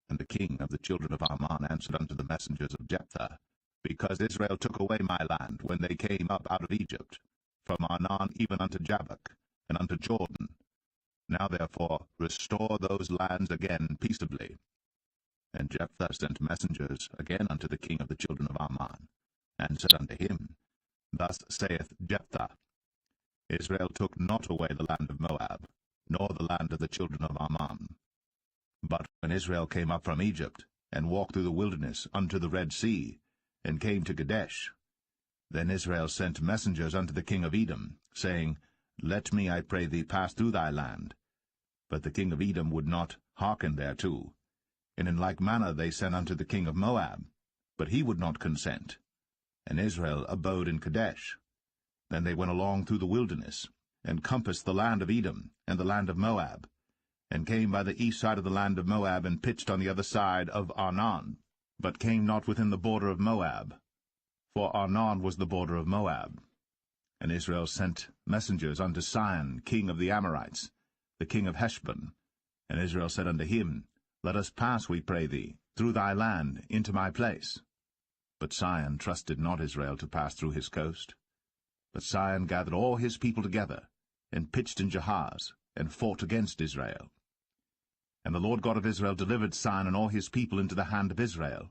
And the king of the children of Ammon answered unto the messengers of Jephthah, Because Israel took away my land when they came up out of Egypt, from Arnon even unto Jabbok, and unto Jordan. Now therefore restore those lands again peaceably. And Jephthah sent messengers again unto the king of the children of Ammon, and said unto him, Thus saith Jephthah, Israel took not away the land of Moab, nor the land of the children of Ammon. But when Israel came up from Egypt, and walked through the wilderness unto the Red Sea, and came to Kadesh, then Israel sent messengers unto the king of Edom, saying, Let me, I pray thee, pass through thy land. But the king of Edom would not hearken thereto. And in like manner they sent unto the king of Moab, but he would not consent. And Israel abode in Kadesh. Then they went along through the wilderness, and compassed the land of Edom, and the land of Moab, and came by the east side of the land of Moab, and pitched on the other side of Arnon, but came not within the border of Moab, for Arnon was the border of Moab. And Israel sent messengers unto Sihon, king of the Amorites, the king of Heshbon. And Israel said unto him, Let us pass, we pray thee, through thy land into my place. But Sihon trusted not Israel to pass through his coast. But Sihon gathered all his people together, and pitched in Jahaz, and fought against Israel. And the Lord God of Israel delivered Sihon and all his people into the hand of Israel,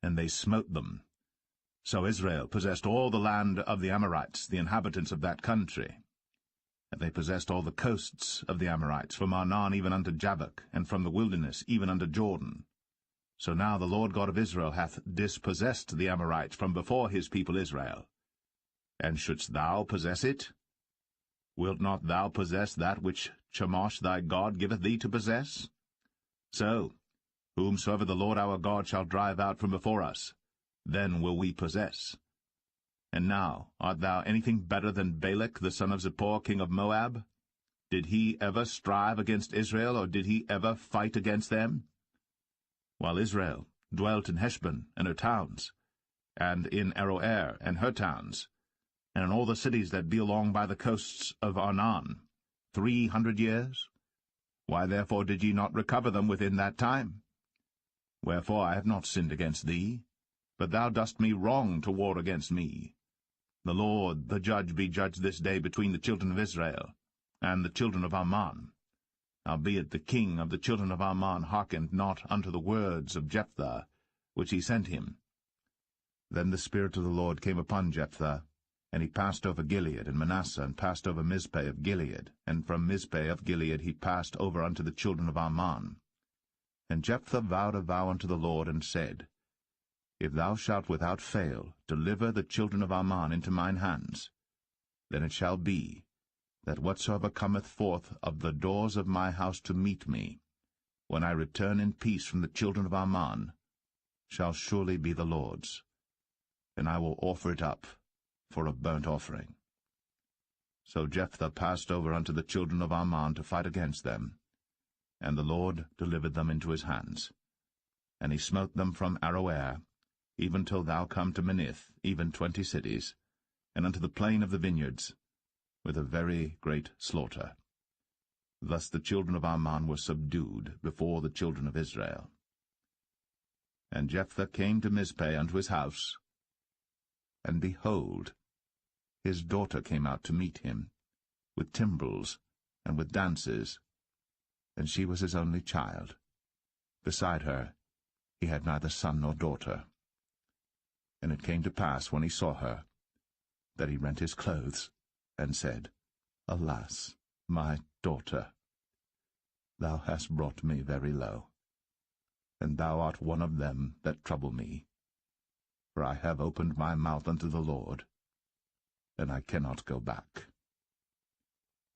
and they smote them. So Israel possessed all the land of the Amorites, the inhabitants of that country. And they possessed all the coasts of the Amorites, from Arnon even unto Jabbok, and from the wilderness even unto Jordan. So now the Lord God of Israel hath dispossessed the Amorites from before his people Israel. And shouldst thou possess it? Wilt not thou possess that which Chemosh thy God giveth thee to possess? So, whomsoever the Lord our God shall drive out from before us, then will we possess. And now, art thou anything better than Balak the son of Zippor, king of Moab? Did he ever strive against Israel, or did he ever fight against them? While Israel dwelt in Heshbon and her towns, and in Aroer and her towns, and in all the cities that be along by the coasts of Arnon, 300 years? Why therefore did ye not recover them within that time? Wherefore I have not sinned against thee, but thou dost me wrong to war against me. The Lord, the judge, be judged this day between the children of Israel and the children of Ammon. Howbeit the king of the children of Ammon hearkened not unto the words of Jephthah, which he sent him. Then the Spirit of the Lord came upon Jephthah, and he passed over Gilead and Manasseh, and passed over Mizpeh of Gilead, and from Mizpeh of Gilead he passed over unto the children of Ammon. And Jephthah vowed a vow unto the Lord, and said, If thou shalt without fail deliver the children of Ammon into mine hands, then it shall be, that whatsoever cometh forth of the doors of my house to meet me, when I return in peace from the children of Ammon, shall surely be the Lord's, and I will offer it up for a burnt offering. So Jephthah passed over unto the children of Ammon to fight against them, and the Lord delivered them into his hands. And he smote them from Aroer, even till thou come to Minnith, even 20 cities, and unto the plain of the vineyards, with a very great slaughter. Thus the children of Ammon were subdued before the children of Israel. And Jephthah came to Mizpeh unto his house, and behold, his daughter came out to meet him, with timbrels and with dances, and she was his only child. Beside her he had neither son nor daughter. And it came to pass, when he saw her, that he rent his clothes, and said, Alas, my daughter, thou hast brought me very low, and thou art one of them that trouble me. For I have opened my mouth unto the Lord, and I cannot go back.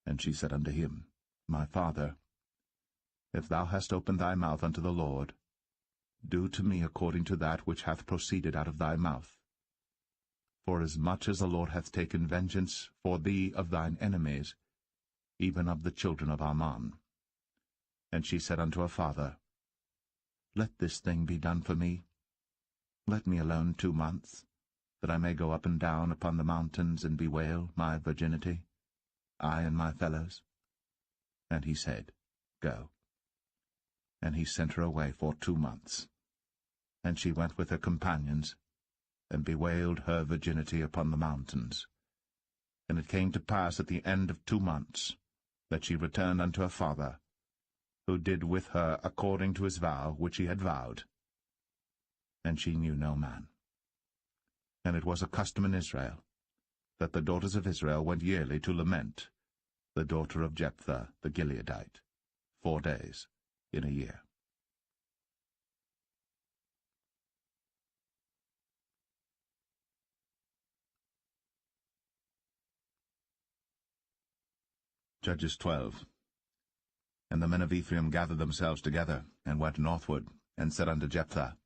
And she said unto him, My father, if thou hast opened thy mouth unto the Lord, do to me according to that which hath proceeded out of thy mouth. For as much as the Lord hath taken vengeance for thee of thine enemies, even of the children of Ammon. And she said unto her father, Let this thing be done for me. Let me alone 2 months, that I may go up and down upon the mountains and bewail my virginity, I and my fellows. And he said, Go. And he sent her away for 2 months. And she went with her companions, and bewailed her virginity upon the mountains. And it came to pass at the end of 2 months, that she returned unto her father, who did with her according to his vow which he had vowed. And she knew no man. And it was a custom in Israel, that the daughters of Israel went yearly to lament the daughter of Jephthah the Gileadite, 4 days in a year. Judges 12. And the men of Ephraim gathered themselves together, and went northward, and said unto Jephthah,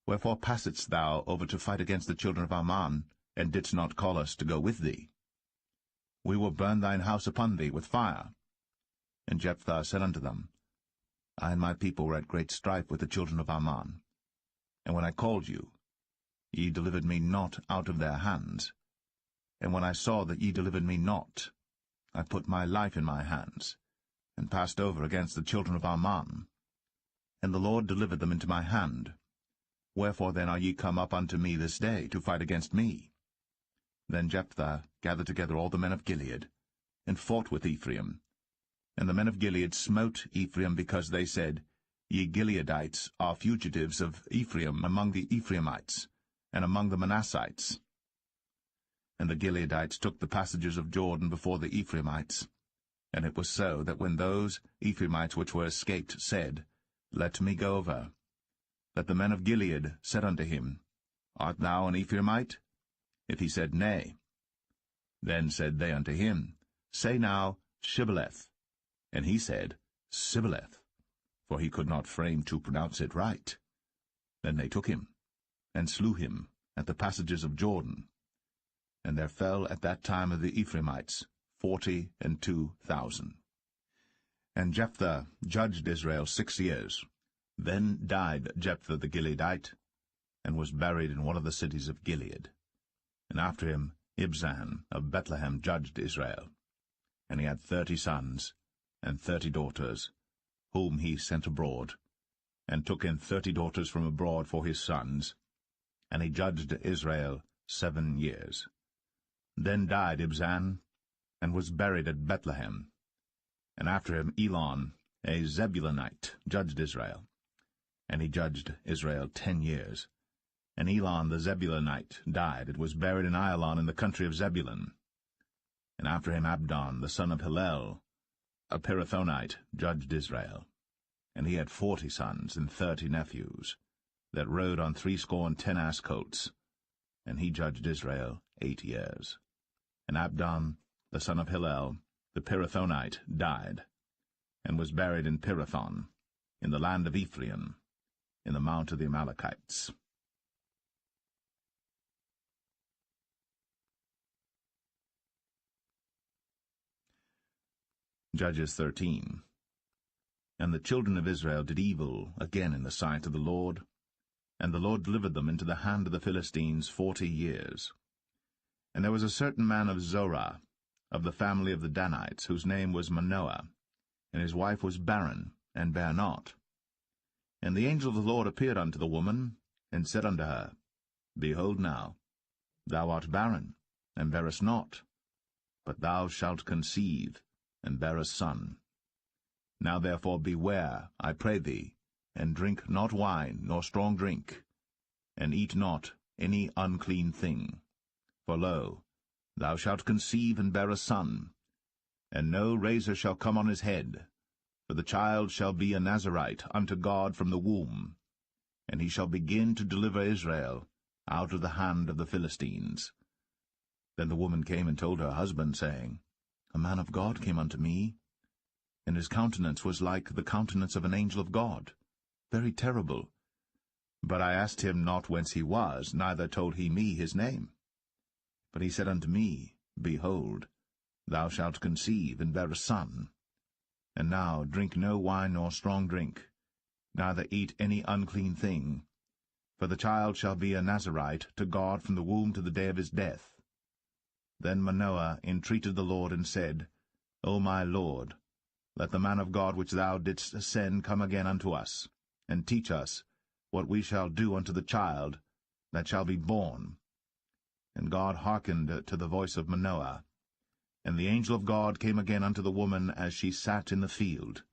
Wherefore passedst thou over to fight against the children of Ammon, and didst not call us to go with thee? We will burn thine house upon thee with fire. And Jephthah said unto them, I and my people were at great strife with the children of Ammon. And when I called you, ye delivered me not out of their hands. And when I saw that ye delivered me not, I put my life in my hands, and passed over against the children of Ammon. And the Lord delivered them into my hand. Wherefore then are ye come up unto me this day, to fight against me? Then Jephthah gathered together all the men of Gilead, and fought with Ephraim. And the men of Gilead smote Ephraim, because they said, Ye Gileadites are fugitives of Ephraim among the Ephraimites, and among the Manassites. And the Gileadites took the passages of Jordan before the Ephraimites. And it was so, that when those Ephraimites which were escaped said, Let me go over, that the men of Gilead said unto him, Art thou an Ephraimite? If he said, Nay, then said they unto him, Say now, Shibboleth. And he said, Sibboleth, for he could not frame to pronounce it right. Then they took him, and slew him at the passages of Jordan. And there fell at that time of the Ephraimites 42,000. And Jephthah judged Israel 6 years. Then died Jephthah the Gileadite, and was buried in one of the cities of Gilead. And after him Ibzan of Bethlehem judged Israel. And he had 30 sons and 30 daughters, whom he sent abroad, and took in 30 daughters from abroad for his sons. And he judged Israel 7 years. Then died Ibzan, and was buried at Bethlehem. And after him Elon, a Zebulunite, judged Israel. And he judged Israel 10 years. And Elon the Zebulunite died, and was buried in Ailon in the country of Zebulun. And after him Abdon, the son of Hillel, a Pirathonite, judged Israel. And he had 40 sons and 30 nephews, that rode on 70 ass colts. And he judged Israel 8 years. And Abdon, the son of Hillel, the Pirathonite, died, and was buried in Pirathon, in the land of Ephraim, in the mount of the Amalekites. Judges 13. And the children of Israel did evil again in the sight of the Lord, and the Lord delivered them into the hand of the Philistines 40 years. And there was a certain man of Zorah, of the family of the Danites, whose name was Manoah, and his wife was barren, and bare not. And the angel of the Lord appeared unto the woman, and said unto her, Behold now, thou art barren, and bearest not, but thou shalt conceive, and bear a son. Now therefore beware, I pray thee, and drink not wine, nor strong drink, and eat not any unclean thing. For lo, thou shalt conceive and bear a son, and no razor shall come on his head, for the child shall be a Nazarite unto God from the womb, and he shall begin to deliver Israel out of the hand of the Philistines. Then the woman came and told her husband, saying, A man of God came unto me, and his countenance was like the countenance of an angel of God, very terrible. But I asked him not whence he was, neither told he me his name. But he said unto me, Behold, thou shalt conceive, and bear a son. And now drink no wine nor strong drink, neither eat any unclean thing, for the child shall be a Nazarite to God from the womb to the day of his death. Then Manoah entreated the Lord, and said, O my Lord, let the man of God which thou didst send come again unto us, and teach us what we shall do unto the child that shall be born. And God hearkened to the voice of Manoah. And the angel of God came again unto the woman as she sat in the field.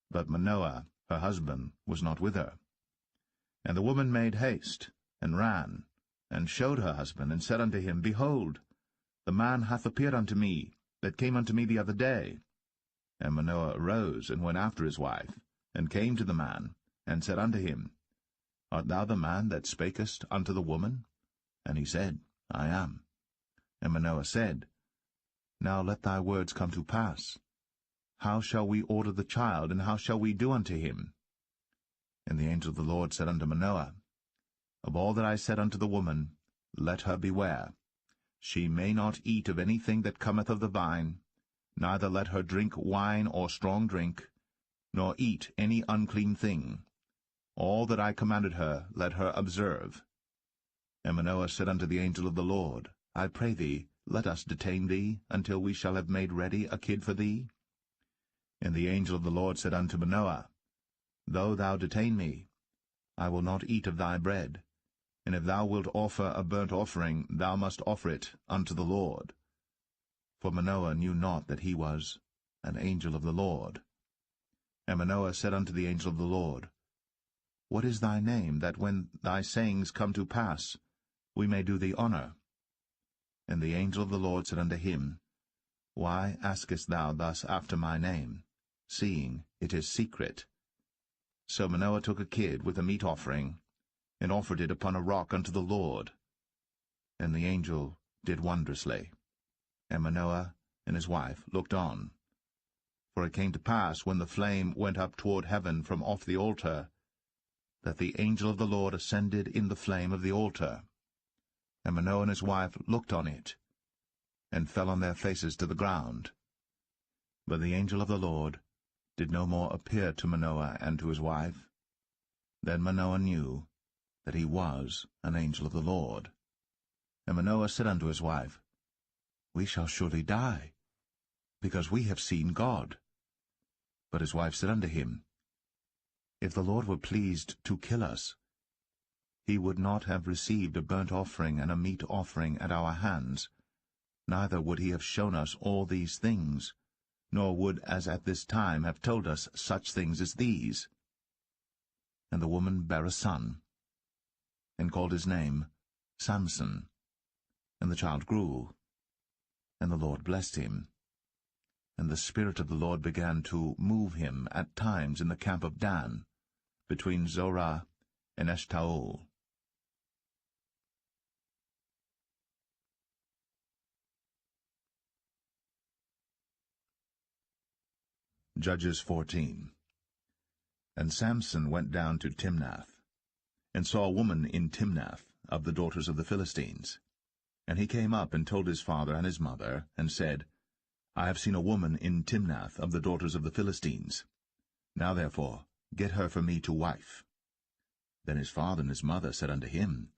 But Manoah, her husband, was not with her. And the woman made haste, and ran, and showed her husband, and said unto him, Behold, the man hath appeared unto me, that came unto me the other day. And Manoah arose, and went after his wife, and came to the man, and said unto him, Art thou the man that spakest unto the woman? And he said, I am. And Manoah said, Now let thy words come to pass. How shall we order the child, and how shall we do unto him? And the angel of the Lord said unto Manoah, Of all that I said unto the woman, let her beware. She may not eat of anything that cometh of the vine, neither let her drink wine or strong drink, nor eat any unclean thing. All that I commanded her let her observe. And Manoah said unto the angel of the Lord, I pray thee, let us detain thee, until we shall have made ready a kid for thee. And the angel of the Lord said unto Manoah, Though thou detain me, I will not eat of thy bread. And if thou wilt offer a burnt offering, thou must offer it unto the Lord. For Manoah knew not that he was an angel of the Lord. And Manoah said unto the angel of the Lord, What is thy name, that when thy sayings come to pass, we may do thee honor? And the angel of the Lord said unto him, Why askest thou thus after my name, seeing it is secret? So Manoah took a kid with a meat offering, and offered it upon a rock unto the Lord. And the angel did wondrously. And Manoah and his wife looked on. For it came to pass, when the flame went up toward heaven from off the altar, that the angel of the Lord ascended in the flame of the altar. And Manoah and his wife looked on it, and fell on their faces to the ground. But the angel of the Lord did no more appear to Manoah and to his wife. Then Manoah knew that he was an angel of the Lord. And Manoah said unto his wife, We shall surely die, because we have seen God. But his wife said unto him, If the Lord were pleased to kill us, he would not have received a burnt offering and a meat offering at our hands, neither would he have shown us all these things, nor would as at this time have told us such things as these. And the woman bare a son, and called his name Samson. And the child grew, and the Lord blessed him. And the Spirit of the Lord began to move him at times in the camp of Dan, between Zorah and Eshtaol. Judges 14. And Samson went down to Timnath, and saw a woman in Timnath of the daughters of the Philistines. And he came up and told his father and his mother, and said, I have seen a woman in Timnath of the daughters of the Philistines. Now therefore get her for me to wife. Then his father and his mother said unto him,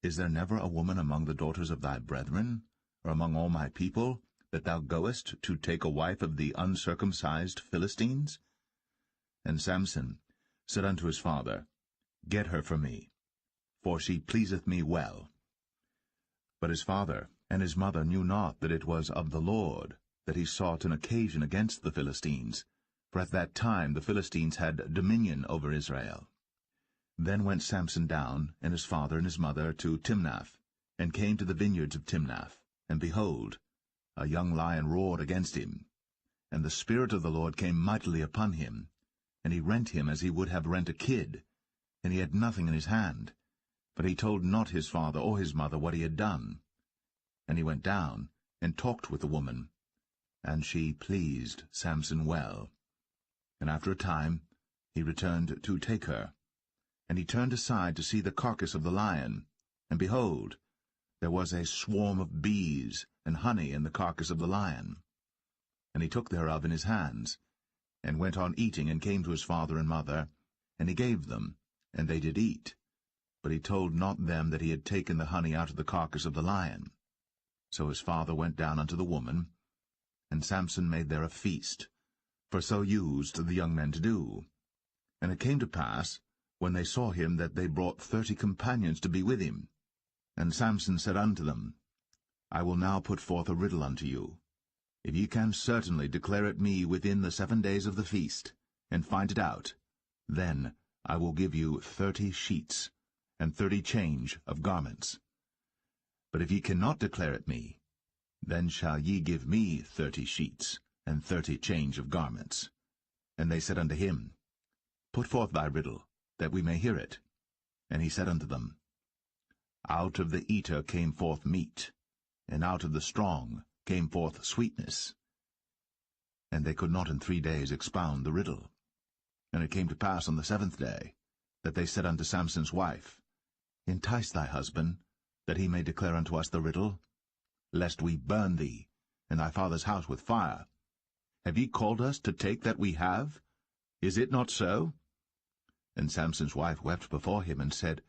Is there never a woman among the daughters of thy brethren, or among all my people, that thou goest to take a wife of the uncircumcised Philistines? And Samson said unto his father, Get her for me, for she pleaseth me well. But his father and his mother knew not that it was of the Lord that he sought an occasion against the Philistines, for at that time the Philistines had dominion over Israel. Then went Samson down, and his father and his mother, to Timnath, and came to the vineyards of Timnath. And behold, a young lion roared against him. And the Spirit of the Lord came mightily upon him, and he rent him as he would have rent a kid, and he had nothing in his hand. But he told not his father or his mother what he had done. And he went down, and talked with the woman, and she pleased Samson well. And after a time he returned to take her. And he turned aside to see the carcass of the lion, and behold, there was a swarm of bees and honey in the carcass of the lion. And he took thereof in his hands, and went on eating, and came to his father and mother, and he gave them, and they did eat. But he told not them that he had taken the honey out of the carcass of the lion. So his father went down unto the woman, and Samson made there a feast, for so used the young men to do. And it came to pass, when they saw him, that they brought 30 companions to be with him. And Samson said unto them, I will now put forth a riddle unto you. If ye can certainly declare it me within the 7 days of the feast, and find it out, then I will give you 30 sheets, and 30 change of garments. But if ye cannot declare it me, then shall ye give me 30 sheets, and 30 change of garments. And they said unto him, Put forth thy riddle, that we may hear it. And he said unto them, Out of the eater came forth meat, and out of the strong came forth sweetness. And they could not in 3 days expound the riddle. And it came to pass on the 7th day, that they said unto Samson's wife, Entice thy husband, that he may declare unto us the riddle, lest we burn thee, and thy father's house with fire. Have ye called us to take that we have? Is it not so? And Samson's wife wept before him, and said,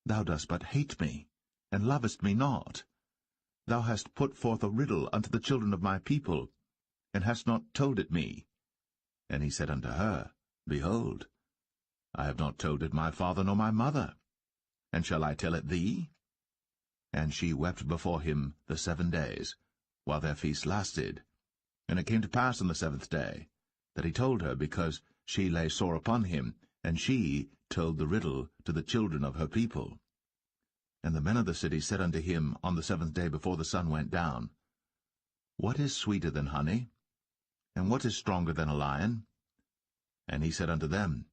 Thou dost but hate me, and lovest me not. Thou hast put forth a riddle unto the children of my people, and hast not told it me. And he said unto her, Behold, I have not told it my father nor my mother, and shall I tell it thee? And she wept before him the 7 days, while their feast lasted. And it came to pass on the 7th day, that he told her, because she lay sore upon him, and she told the riddle to the children of her people. And the men of the city said unto him on the 7th day before the sun went down, What is sweeter than honey? And what is stronger than a lion? And he said unto them,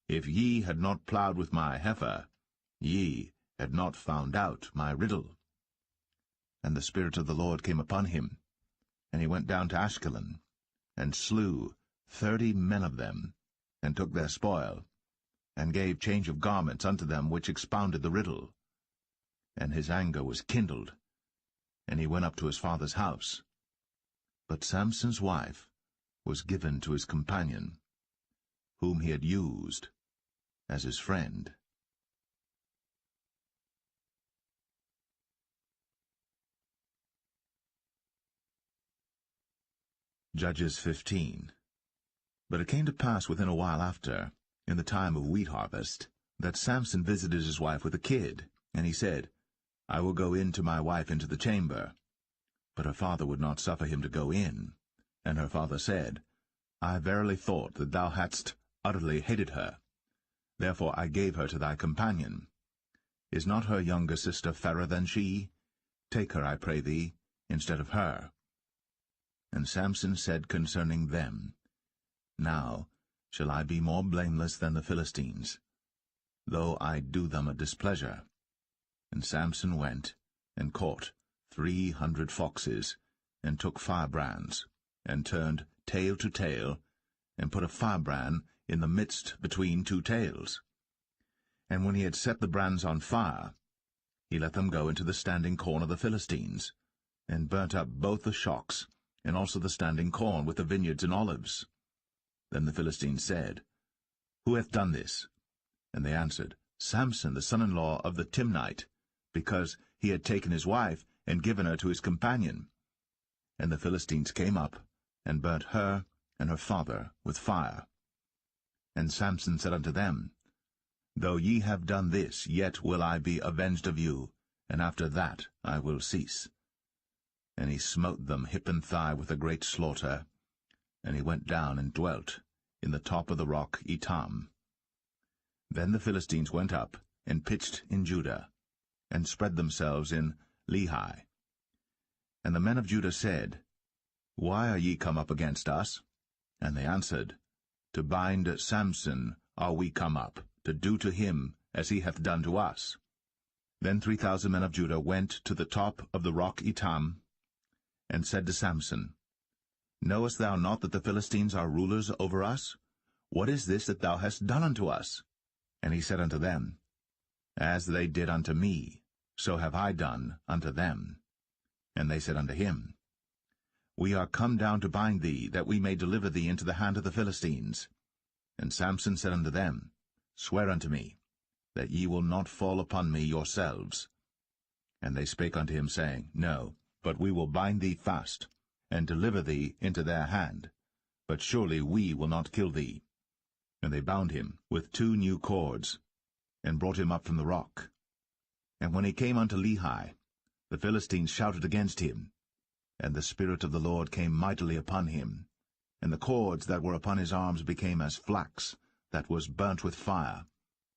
If ye had not plowed with my heifer, ye had not found out my riddle. And the Spirit of the Lord came upon him, And he went down to Ashkelon, and slew 30 men of them, and took their spoil, and gave change of garments unto them which expounded the riddle. And his anger was kindled, and he went up to his father's house. But Samson's wife was given to his companion, whom he had used as his friend. Judges 15. But it came to pass within a while after, in the time of wheat harvest, that Samson visited his wife with a kid, and he said, I will go in to my wife into the chamber. But her father would not suffer him to go in. And her father said, I verily thought that thou hadst utterly hated her. Therefore I gave her to thy companion. Is not her younger sister fairer than she? Take her, I pray thee, instead of her. And Samson said concerning them, Now shall I be more blameless than the Philistines, though I do them a displeasure. And Samson went, and caught 300 foxes, and took firebrands, and turned tail to tail, and put a firebrand in the midst between two tails. And when he had set the brands on fire, he let them go into the standing corn of the Philistines, and burnt up both the shocks, and also the standing corn with the vineyards and olives. Then the Philistines said, Who hath done this? And they answered, Samson, the son-in-law of the Timnite, because he had taken his wife, and given her to his companion. And the Philistines came up, and burnt her and her father with fire. And Samson said unto them, Though ye have done this, yet will I be avenged of you, and after that I will cease. And he smote them hip and thigh with a great slaughter, and he went down and dwelt in the top of the rock Etam. Then the Philistines went up, and pitched in Judah, and spread themselves in Lehi. And the men of Judah said, Why are ye come up against us? And they answered, To bind Samson are we come up, to do to him as he hath done to us. Then 3,000 men of Judah went to the top of the rock Etam, and said to Samson, Knowest thou not that the Philistines are rulers over us? What is this that thou hast done unto us? And he said unto them, As they did unto me, so have I done unto them. And they said unto him, We are come down to bind thee, that we may deliver thee into the hand of the Philistines. And Samson said unto them, Swear unto me, that ye will not fall upon me yourselves. And they spake unto him, saying, No, but we will bind thee fast, and deliver thee into their hand. But surely we will not kill thee. And they bound him with 2 new cords, and brought him up from the rock. And when he came unto Lehi, the Philistines shouted against him, and the Spirit of the Lord came mightily upon him, and the cords that were upon his arms became as flax that was burnt with fire,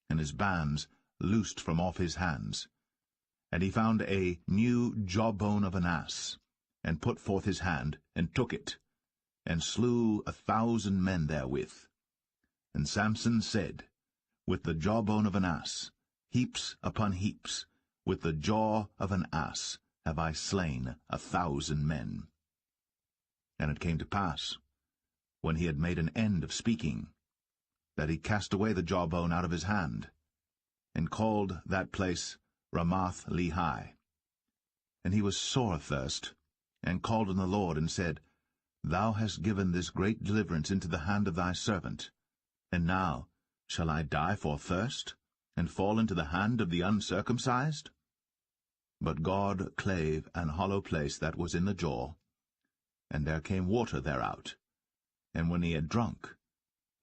and his bands loosed from off his hands. And he found a new jawbone of an ass, and put forth his hand, and took it, and slew 1,000 men therewith. And Samson said, With the jawbone of an ass, heaps upon heaps, with the jaw of an ass have I slain 1,000 men. And it came to pass, when he had made an end of speaking, that he cast away the jawbone out of his hand, and called that place Ramath Lehi. And he was sore athirst, and called on the Lord, and said, Thou hast given this great deliverance into the hand of thy servant, and now shall I die for thirst, and fall into the hand of the uncircumcised? But God clave an hollow place that was in the jaw, and there came water thereout. And when he had drunk,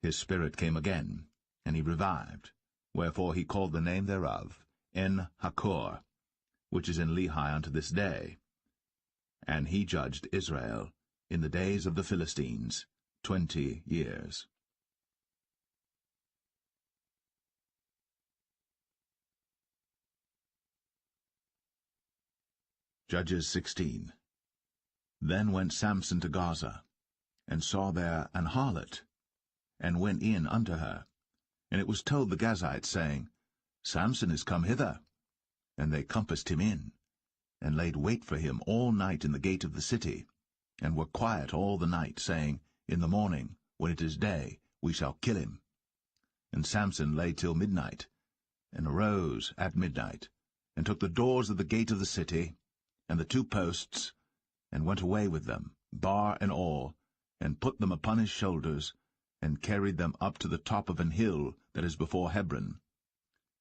his spirit came again, and he revived. Wherefore he called the name thereof En-Hakkore, which is in Lehi unto this day. And he judged Israel in the days of the Philistines 20 years. Judges 16. Then went Samson to Gaza, and saw there an harlot, and went in unto her. And it was told the Gazites, saying, Samson is come hither. And they compassed him in, and laid wait for him all night in the gate of the city, and were quiet all the night, saying, In the morning, when it is day, we shall kill him. And Samson lay till midnight, and arose at midnight, and took the doors of the gate of the city, and the 2 posts, and went away with them, bar and all, and put them upon his shoulders, and carried them up to the top of an hill that is before Hebron.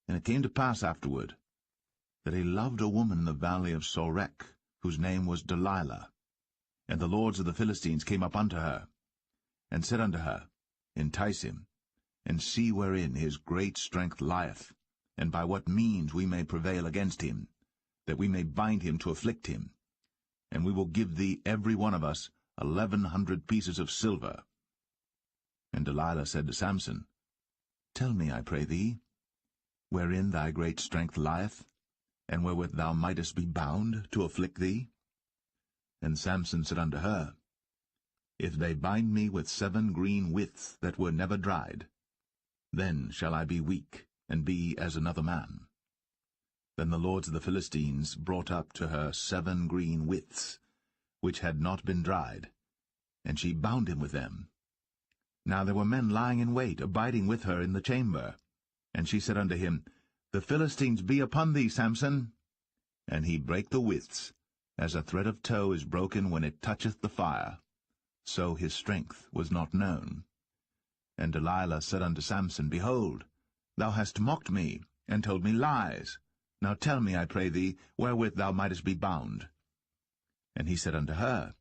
And it came to pass afterward, that he loved a woman in the valley of Sorek, whose name was Delilah. And the lords of the Philistines came up unto her, and said unto her, Entice him, and see wherein his great strength lieth, and by what means we may prevail against him, that we may bind him to afflict him. And we will give thee every one of us 1,100 pieces of silver. And Delilah said to Samson, Tell me, I pray thee, wherein thy great strength lieth, and wherewith thou mightest be bound to afflict thee? And Samson said unto her, If they bind me with 7 green withs that were never dried, then shall I be weak, and be as another man. Then the lords of the Philistines brought up to her 7 green withs, which had not been dried, and she bound him with them. Now there were men lying in wait, abiding with her in the chamber. And she said unto him, The Philistines be upon thee, Samson. And he brake the withs, as a thread of tow is broken when it toucheth the fire. So his strength was not known. And Delilah said unto Samson, Behold, thou hast mocked me, and told me lies. Now tell me, I pray thee, wherewith thou mightest be bound. And he said unto her,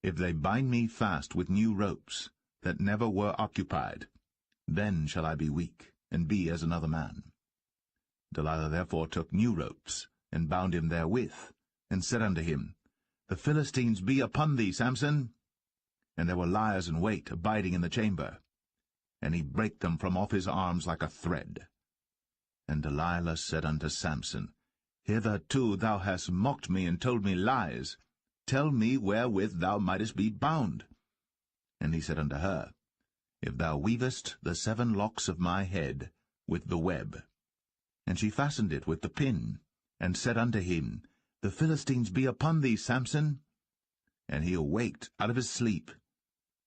If they bind me fast with new ropes, that never were occupied, then shall I be weak, and be as another man. Delilah therefore took new ropes, and bound him therewith, and said unto him, The Philistines be upon thee, Samson. And there were liers in wait, abiding in the chamber. And he brake them from off his arms like a thread. And Delilah said unto Samson, Hitherto thou hast mocked me, and told me lies. Tell me wherewith thou mightest be bound. And he said unto her, If thou weavest the 7 locks of my head with the web. And she fastened it with the pin, and said unto him, The Philistines be upon thee, Samson. And he awaked out of his sleep,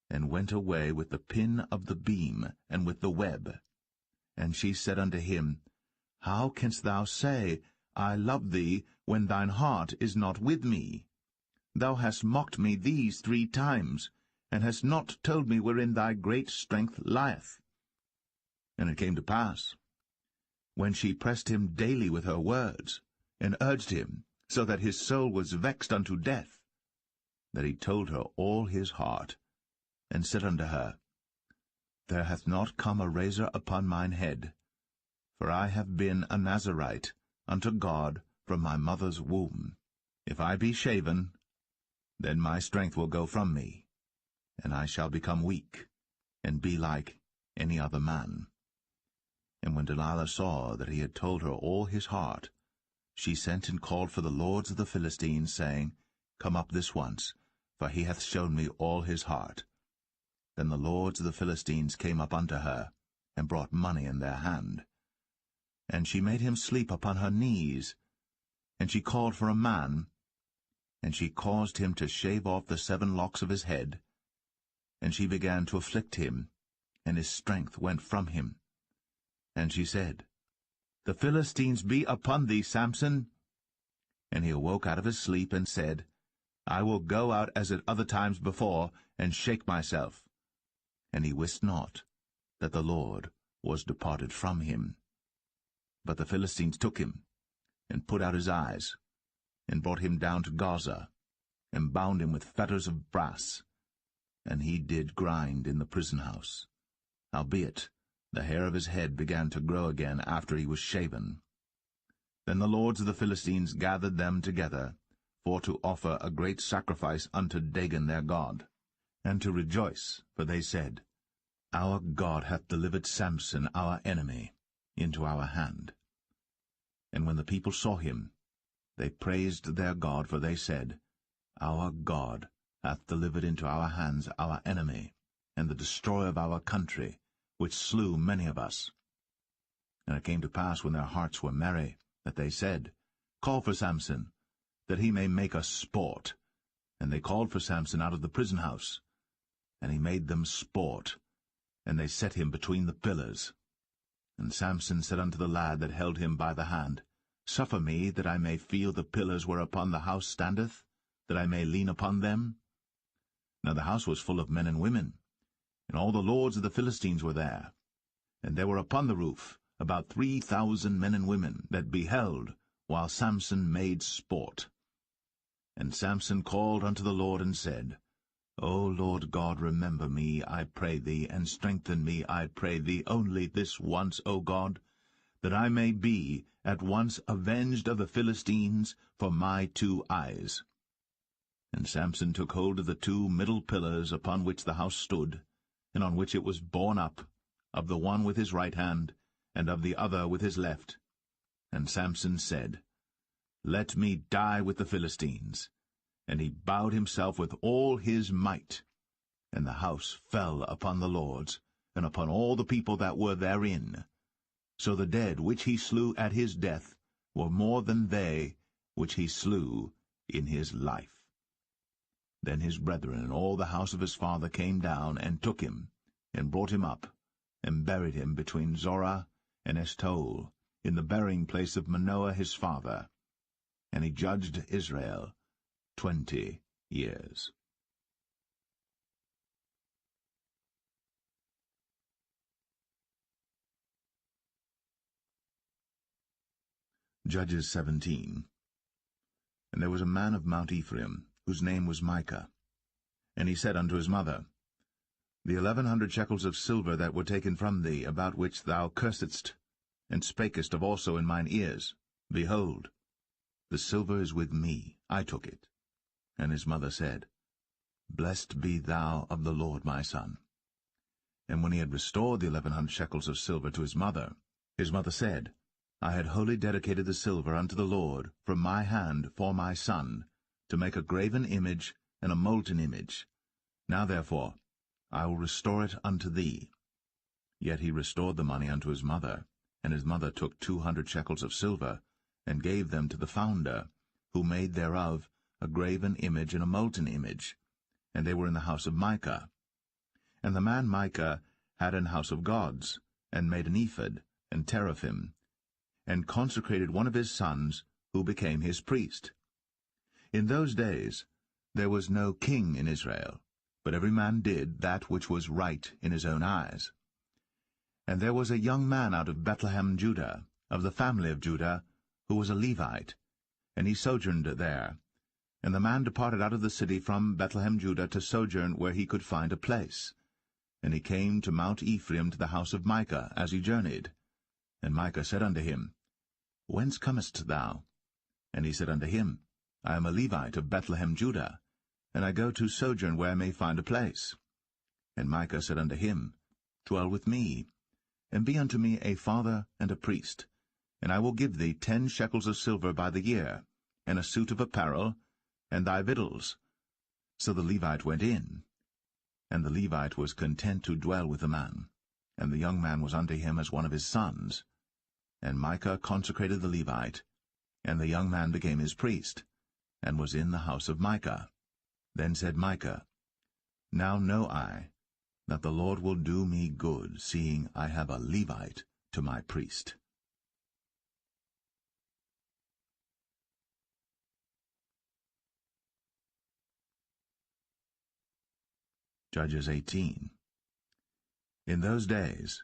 and went away with the pin of the beam, and with the web. And she said unto him, How canst thou say, I love thee, when thine heart is not with me? Thou hast mocked me these 3 times, and hast not told me wherein thy great strength lieth. And it came to pass, when she pressed him daily with her words, and urged him, so that his soul was vexed unto death, that he told her all his heart, and said unto her, There hath not come a razor upon mine head, for I have been a Nazarite unto God from my mother's womb. If I be shaven, then my strength will go from me, and I shall become weak, and be like any other man. And when Delilah saw that he had told her all his heart, she sent and called for the lords of the Philistines, saying, Come up this once, for he hath shown me all his heart. Then the lords of the Philistines came up unto her, and brought money in their hand. And she made him sleep upon her knees, and she called for a man, and she caused him to shave off the 7 locks of his head, and she began to afflict him, and his strength went from him. And she said, The Philistines be upon thee, Samson. And he awoke out of his sleep, and said, I will go out as at other times before, and shake myself. And he wist not that the Lord was departed from him. But the Philistines took him, and put out his eyes, and brought him down to Gaza, and bound him with fetters of brass. And he did grind in the prison house. Howbeit, the hair of his head began to grow again after he was shaven. Then the lords of the Philistines gathered them together, for to offer a great sacrifice unto Dagon their god, and to rejoice, for they said, Our God hath delivered Samson our enemy into our hand. And when the people saw him, they praised their God, for they said, Our God hath delivered into our hands our enemy, and the destroyer of our country, which slew many of us. And it came to pass, when their hearts were merry, that they said, Call for Samson, that he may make us sport. And they called for Samson out of the prison house. And he made them sport, and they set him between the pillars. And Samson said unto the lad that held him by the hand, Suffer me, that I may feel the pillars whereupon the house standeth, that I may lean upon them. Now the house was full of men and women, and all the lords of the Philistines were there. And there were upon the roof about 3,000 men and women that beheld, while Samson made sport. And Samson called unto the Lord, and said, O Lord God, remember me, I pray thee, and strengthen me, I pray thee, only this once, O God, that I may be at once avenged of the Philistines for my 2 eyes. And Samson took hold of the 2 middle pillars upon which the house stood, and on which it was borne up, of the one with his right hand, and of the other with his left. And Samson said, Let me die with the Philistines. And he bowed himself with all his might. And the house fell upon the lords, and upon all the people that were therein. So the dead which he slew at his death were more than they which he slew in his life. Then his brethren and all the house of his father came down, and took him, and brought him up, and buried him between Zorah and Eshtaol, in the burying place of Manoah his father. And he judged Israel 20 years. Judges 17. And there was a man of Mount Ephraim, whose name was Micah. And he said unto his mother, The 1,100 shekels of silver that were taken from thee, about which thou cursedst, and spakest of also in mine ears, behold, the silver is with me, I took it. And his mother said, Blessed be thou of the Lord, my son. And when he had restored the 1,100 shekels of silver to his mother said, I had wholly dedicated the silver unto the Lord from my hand for my son, to make a graven image and a molten image. Now therefore I will restore it unto thee. Yet he restored the money unto his mother, and his mother took 200 shekels of silver, and gave them to the founder, who made thereof a graven image and a molten image, and they were in the house of Micah. And the man Micah had an house of gods, and made an ephod, and teraphim, and consecrated one of his sons, who became his priest. In those days there was no king in Israel, but every man did that which was right in his own eyes. And there was a young man out of Bethlehem, Judah, of the family of Judah, who was a Levite, and he sojourned there. And the man departed out of the city from Bethlehem, Judah, to sojourn where he could find a place. And he came to Mount Ephraim, to the house of Micah, as he journeyed. And Micah said unto him, Whence comest thou? And he said unto him, I am a Levite of Bethlehem, Judah, and I go to sojourn where I may find a place. And Micah said unto him, Dwell with me, and be unto me a father and a priest, and I will give thee 10 shekels of silver by the year, and a suit of apparel, and thy victuals. So the Levite went in. And the Levite was content to dwell with the man, and the young man was unto him as one of his sons. And Micah consecrated the Levite, and the young man became his priest, and was in the house of Micah. Then said Micah, Now know I that the Lord will do me good, seeing I have a Levite to my priest. Judges 18. In those days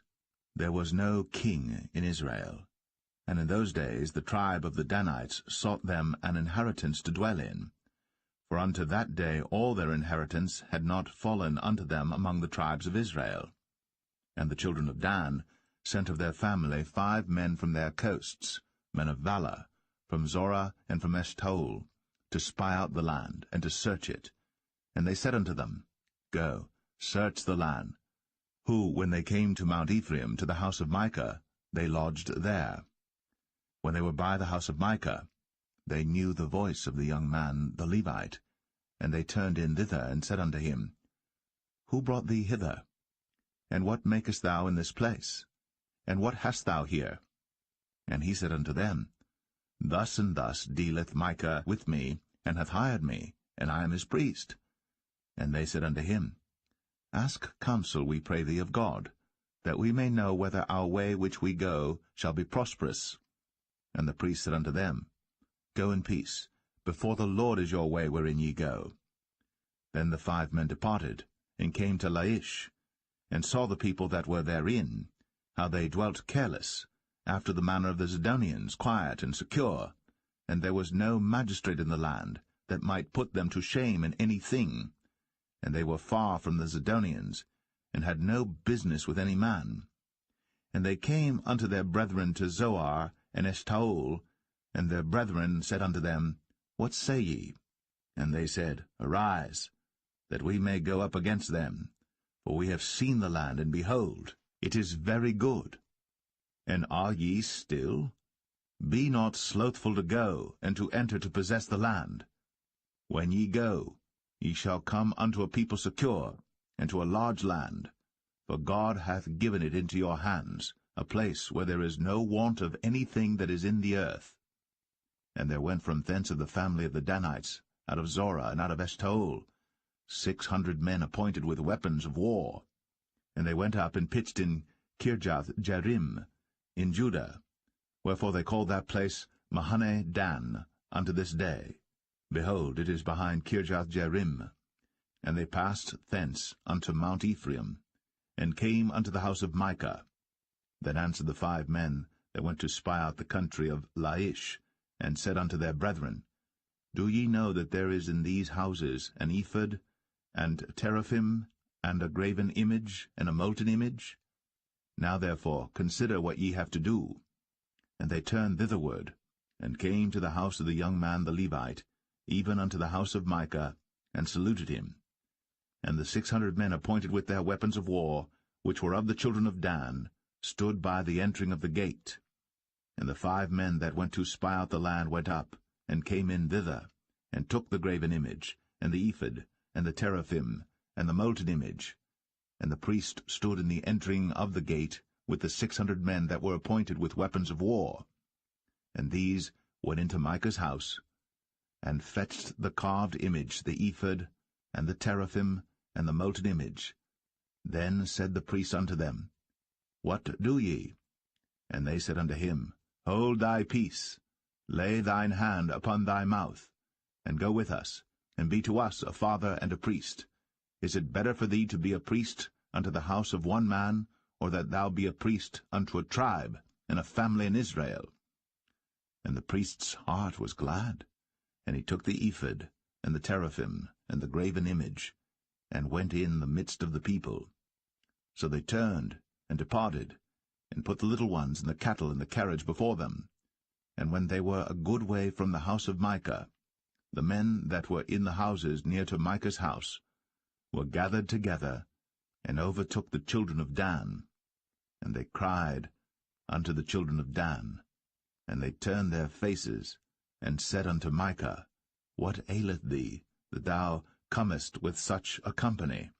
there was no king in Israel, and in those days the tribe of the Danites sought them an inheritance to dwell in. For unto that day all their inheritance had not fallen unto them among the tribes of Israel. And the children of Dan sent of their family 5 men from their coasts, men of valor, from Zorah and from Eshtaol, to spy out the land, and to search it. And they said unto them, Go, search the land. Who, when they came to Mount Ephraim, to the house of Micah, they lodged there. When they were by the house of Micah, they knew the voice of the young man, the Levite, and they turned in thither, and said unto him, Who brought thee hither? And what makest thou in this place? And what hast thou here? And he said unto them, Thus and thus dealeth Micah with me, and hath hired me, and I am his priest. And they said unto him, Ask counsel, we pray thee, of God, that we may know whether our way which we go shall be prosperous. And the priest said unto them, Go in peace. Before the Lord is your way wherein ye go. Then the 5 men departed, and came to Laish, and saw the people that were therein, how they dwelt careless, after the manner of the Zidonians, quiet and secure, and there was no magistrate in the land that might put them to shame in any thing, and they were far from the Zidonians, and had no business with any man. And they came unto their brethren to Zoar and Eshtaol, and their brethren said unto them, What say ye? And they said, Arise, that we may go up against them, for we have seen the land, and behold, it is very good. And are ye still? Be not slothful to go, and to enter to possess the land. When ye go, ye shall come unto a people secure, and to a large land, for God hath given it into your hands, a place where there is no want of anything that is in the earth. And there went from thence of the family of the Danites, out of Zorah and out of Eshtaol, 600 men appointed with weapons of war. And they went up and pitched in Kirjath-jearim, in Judah, wherefore they called that place Mahane Dan unto this day. Behold, it is behind Kirjath-jearim. And they passed thence unto Mount Ephraim, and came unto the house of Micah. Then answered the 5 men that went to spy out the country of Laish, and said unto their brethren, Do ye know that there is in these houses an ephod, and teraphim, and a graven image, and a molten image? Now therefore consider what ye have to do. And they turned thitherward, and came to the house of the young man the Levite, even unto the house of Micah, and saluted him. And the 600 men appointed with their weapons of war, which were of the children of Dan, stood by the entering of the gate. And the 5 men that went to spy out the land went up, and came in thither, and took the graven image, and the ephod, and the teraphim, and the molten image. And the priest stood in the entering of the gate with the 600 men that were appointed with weapons of war. And these went into Micah's house, and fetched the carved image, the ephod, and the teraphim, and the molten image. Then said the priest unto them, What do ye? And they said unto him, Hold thy peace, lay thine hand upon thy mouth, and go with us, and be to us a father and a priest. Is it better for thee to be a priest unto the house of one man, or that thou be a priest unto a tribe and a family in Israel? And the priest's heart was glad, and he took the ephod, and the teraphim, and the graven image, and went in the midst of the people. So they turned, and departed, and put the little ones and the cattle in the carriage before them. And when they were a good way from the house of Micah, the men that were in the houses near to Micah's house were gathered together, and overtook the children of Dan. And they cried unto the children of Dan, and they turned their faces, and said unto Micah, What aileth thee, that thou comest with such a company?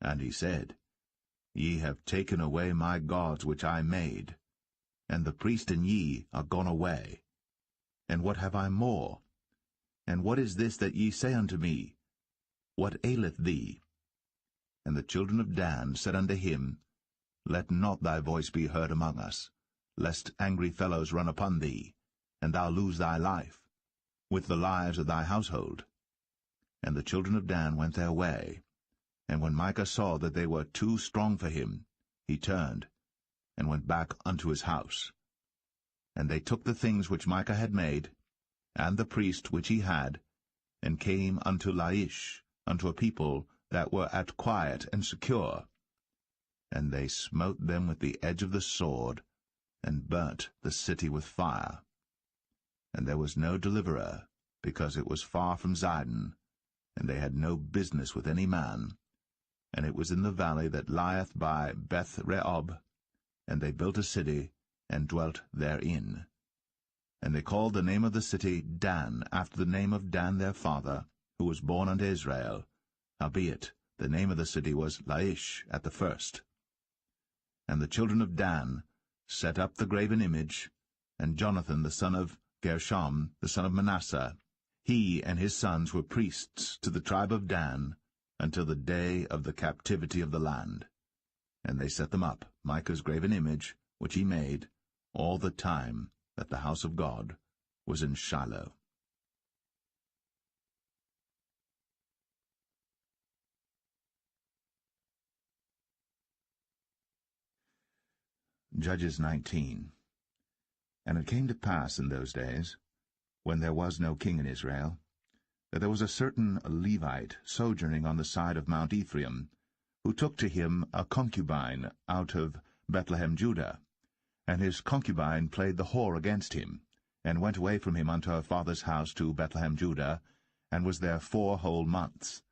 And he said, Ye have taken away my gods which I made, and the priest and ye are gone away. And what have I more? And what is this that ye say unto me? What aileth thee? And the children of Dan said unto him, Let not thy voice be heard among us, lest angry fellows run upon thee, and thou lose thy life, with the lives of thy household. And the children of Dan went their way. And when Micah saw that they were too strong for him, he turned, and went back unto his house. And they took the things which Micah had made, and the priest which he had, and came unto Laish, unto a people that were at quiet and secure. And they smote them with the edge of the sword, and burnt the city with fire. And there was no deliverer, because it was far from Zidon, and they had no business with any man. And it was in the valley that lieth by Beth-rehob, and they built a city, and dwelt therein. And they called the name of the city Dan, after the name of Dan their father, who was born unto Israel. Howbeit, the name of the city was Laish at the first. And the children of Dan set up the graven image, and Jonathan the son of Gershom, the son of Manasseh, He and his sons were priests to the tribe of Dan until the day of the captivity of the land. And they set them up, Micah's graven image, which he made, all the time that the house of God was in Shiloh. Judges 19. And it came to pass in those days, when there was no king in Israel, that there was a certain Levite sojourning on the side of Mount Ephraim, who took to him a concubine out of Bethlehem, Judah. And his concubine played the whore against him, and went away from him unto her father's house to Bethlehem, Judah, and was there 4 whole months.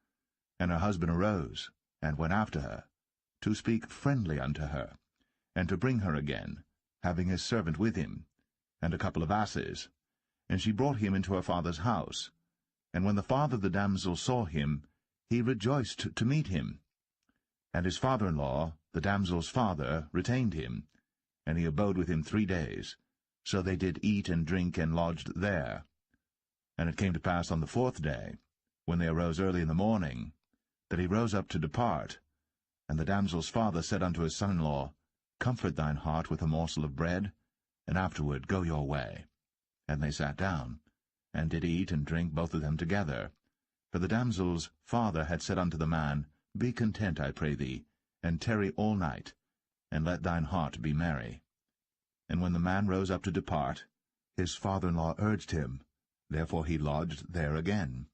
And her husband arose, and went after her, to speak friendly unto her, and to bring her again, having his servant with him, and a couple of asses. And she brought him into her father's house. And when the father of the damsel saw him, he rejoiced to meet him. And his father-in-law, the damsel's father, retained him, and he abode with him 3 days. So they did eat and drink, and lodged there. And it came to pass on the 4th day, when they arose early in the morning, that he rose up to depart. And the damsel's father said unto his son-in-law, Comfort thine heart with a morsel of bread, and afterward go your way. And they sat down, and did eat and drink both of them together. For the damsel's father had said unto the man, Be content, I pray thee, and tarry all night, and let thine heart be merry. And when the man rose up to depart, his father-in-law urged him, therefore he lodged there again.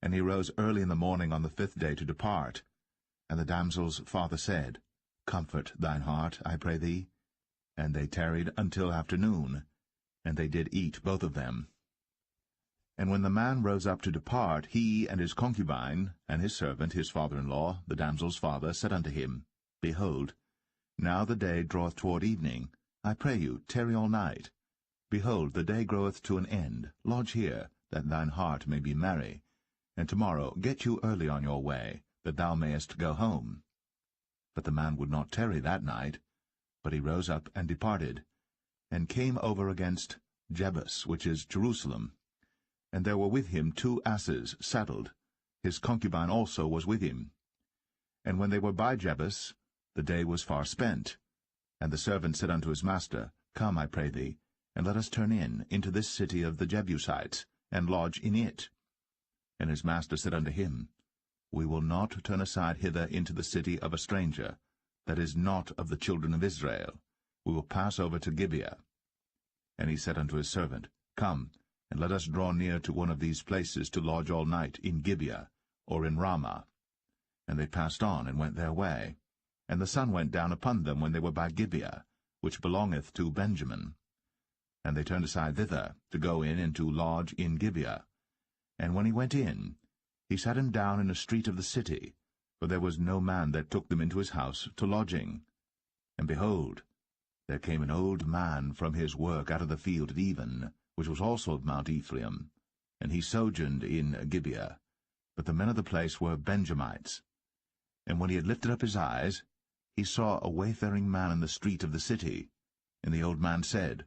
And he rose early in the morning on the 5th day to depart. And the damsel's father said, Comfort thine heart, I pray thee. And they tarried until afternoon, and they did eat both of them. And when the man rose up to depart, he and his concubine, and his servant, his father-in-law, the damsel's father, said unto him, Behold, now the day draweth toward evening. I pray you, tarry all night. Behold, the day groweth to an end. Lodge here, that thine heart may be merry. And tomorrow get you early on your way, that thou mayest go home. But the man would not tarry that night, but he rose up and departed, and came over against Jebus, which is Jerusalem. And there were with him 2 asses saddled. His concubine also was with him. And when they were by Jebus, the day was far spent. And the servant said unto his master, Come, I pray thee, and let us turn into this city of the Jebusites, and lodge in it. And his master said unto him, We will not turn aside hither into the city of a stranger, that is not of the children of Israel. We will pass over to Gibeah. And he said unto his servant, Come, and let us draw near to one of these places to lodge all night in Gibeah, or in Ramah. And they passed on, and went their way. And the sun went down upon them when they were by Gibeah, which belongeth to Benjamin. And they turned aside thither, to go in and to lodge in Gibeah. And when he went in, he sat him down in a street of the city, for there was no man that took them into his house to lodging. And behold, there came an old man from his work out of the field at even, which was also of Mount Ephraim, and he sojourned in Gibeah. But the men of the place were Benjamites. And when he had lifted up his eyes, he saw a wayfaring man in the street of the city. And the old man said,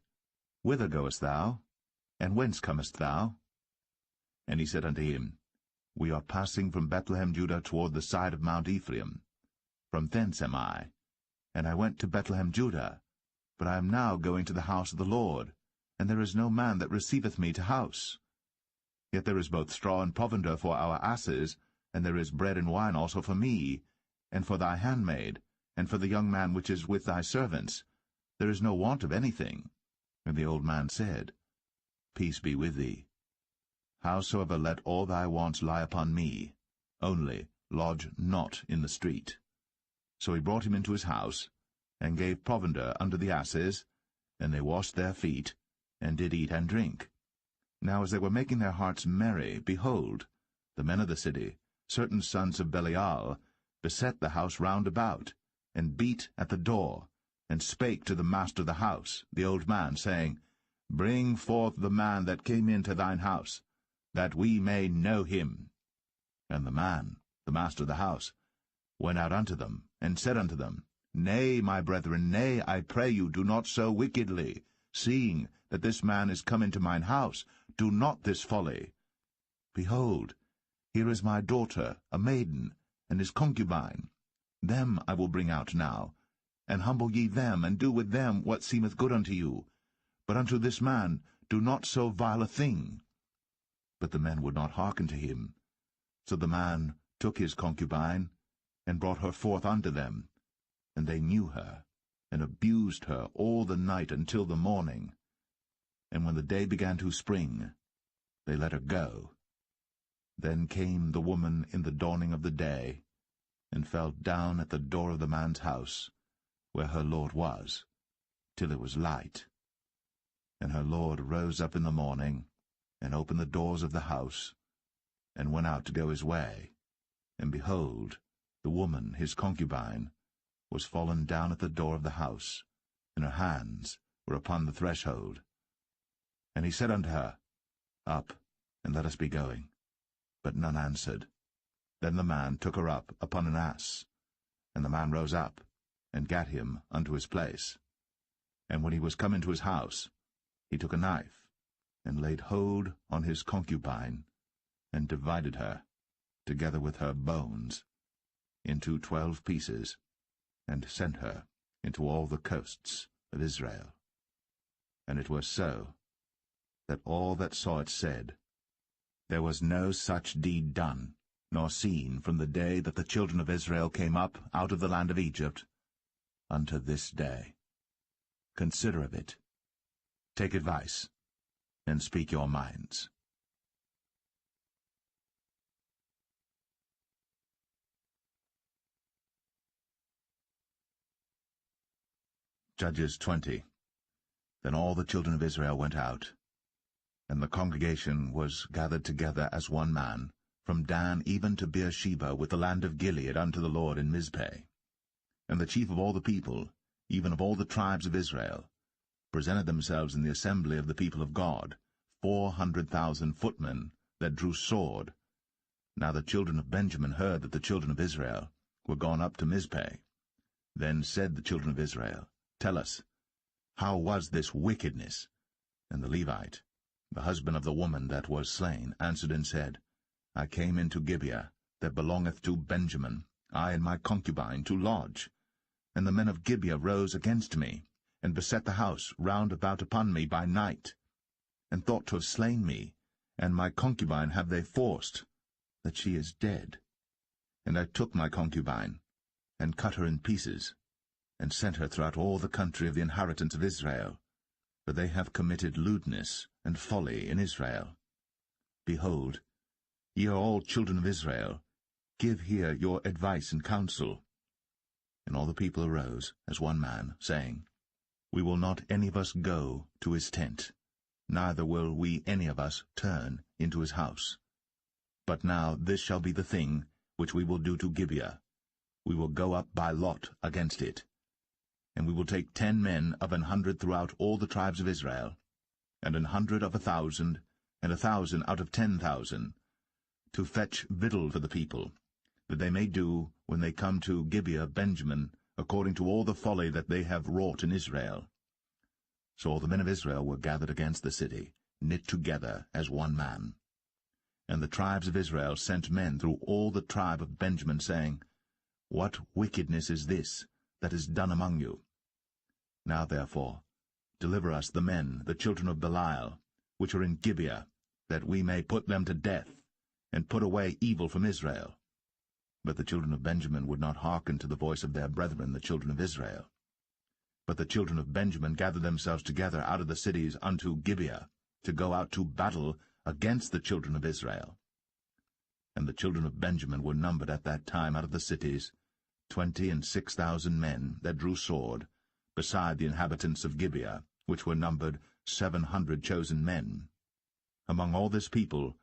Whither goest thou? And whence comest thou? And he said unto him, We are passing from Bethlehem, Judah, toward the side of Mount Ephraim. From thence am I. And I went to Bethlehem, Judah. But I am now going to the house of the Lord, and there is no man that receiveth me to house. Yet there is both straw and provender for our asses, and there is bread and wine also for me, and for thy handmaid, and for the young man which is with thy servants. There is no want of anything. And the old man said, Peace be with thee. Howsoever let all thy wants lie upon me, only lodge not in the street. So he brought him into his house, and gave provender unto the asses, and they washed their feet, and did eat and drink. Now as they were making their hearts merry, behold, the men of the city, certain sons of Belial, beset the house round about, and beat at the door, and spake to the master of the house, the old man, saying, Bring forth the man that came into thine house, that we may know him. And the man, the master of the house, went out unto them, and said unto them, Nay, my brethren, nay, I pray you, do not so wickedly. Seeing that this man is come into mine house, do not this folly. Behold, here is my daughter, a maiden, and his concubine. Them I will bring out now, and humble ye them, and do with them what seemeth good unto you. But unto this man do not so vile a thing. But the men would not hearken to him. So the man took his concubine, and brought her forth unto them. And they knew her, and abused her all the night until the morning. And when the day began to spring, they let her go. Then came the woman in the dawning of the day, and fell down at the door of the man's house, where her lord was, till it was light. And her lord rose up in the morning, and opened the doors of the house, and went out to go his way. And behold, the woman, his concubine, was fallen down at the door of the house, and her hands were upon the threshold. And he said unto her, Up, and let us be going. But none answered. Then the man took her up upon an ass. And the man rose up, and gat him unto his place. And when he was come into his house, he took a knife, and laid hold on his concubine, and divided her, together with her bones, into 12 pieces, and sent her into all the coasts of Israel. And it was so, that all that saw it said, There was no such deed done, nor seen from the day that the children of Israel came up out of the land of Egypt, unto this day. Consider of it, take advice, and speak your minds. Judges 20. Then all the children of Israel went out, and the congregation was gathered together as one man, from Dan even to Beersheba, with the land of Gilead, unto the Lord in Mizpeh. And the chief of all the people, even of all the tribes of Israel, presented themselves in the assembly of the people of God, 400,000 footmen that drew sword. Now the children of Benjamin heard that the children of Israel were gone up to Mizpeh. Then said the children of Israel, Tell us, how was this wickedness? And the Levite, the husband of the woman that was slain, answered and said, I came into Gibeah, that belongeth to Benjamin, I and my concubine, to lodge. And the men of Gibeah rose against me, and beset the house round about upon me by night, and thought to have slain me, and my concubine have they forced, that she is dead. And I took my concubine, and cut her in pieces, and sent her throughout all the country of the inheritance of Israel, for they have committed lewdness and folly in Israel. Behold, ye are all children of Israel, give here your advice and counsel. And all the people arose as one man, saying, We will not any of us go to his tent, neither will we any of us turn into his house. But now this shall be the thing which we will do to Gibeah. We will go up by lot against it. And we will take 10 men of 100 throughout all the tribes of Israel, and 100 of 1,000, and 1,000 out of 10,000, to fetch victual for the people, that they may do, when they come to Gibeah Benjamin, according to all the folly that they have wrought in Israel. So all the men of Israel were gathered against the city, knit together as one man. And the tribes of Israel sent men through all the tribe of Benjamin, saying, What wickedness is this that is done among you? Now therefore deliver us the men, the children of Belial, which are in Gibeah, that we may put them to death, and put away evil from Israel. But the children of Benjamin would not hearken to the voice of their brethren, the children of Israel. But the children of Benjamin gathered themselves together out of the cities unto Gibeah, to go out to battle against the children of Israel. And the children of Benjamin were numbered at that time out of the cities 26,000 men that drew sword, beside the inhabitants of Gibeah, which were numbered 700 chosen men. Among all this people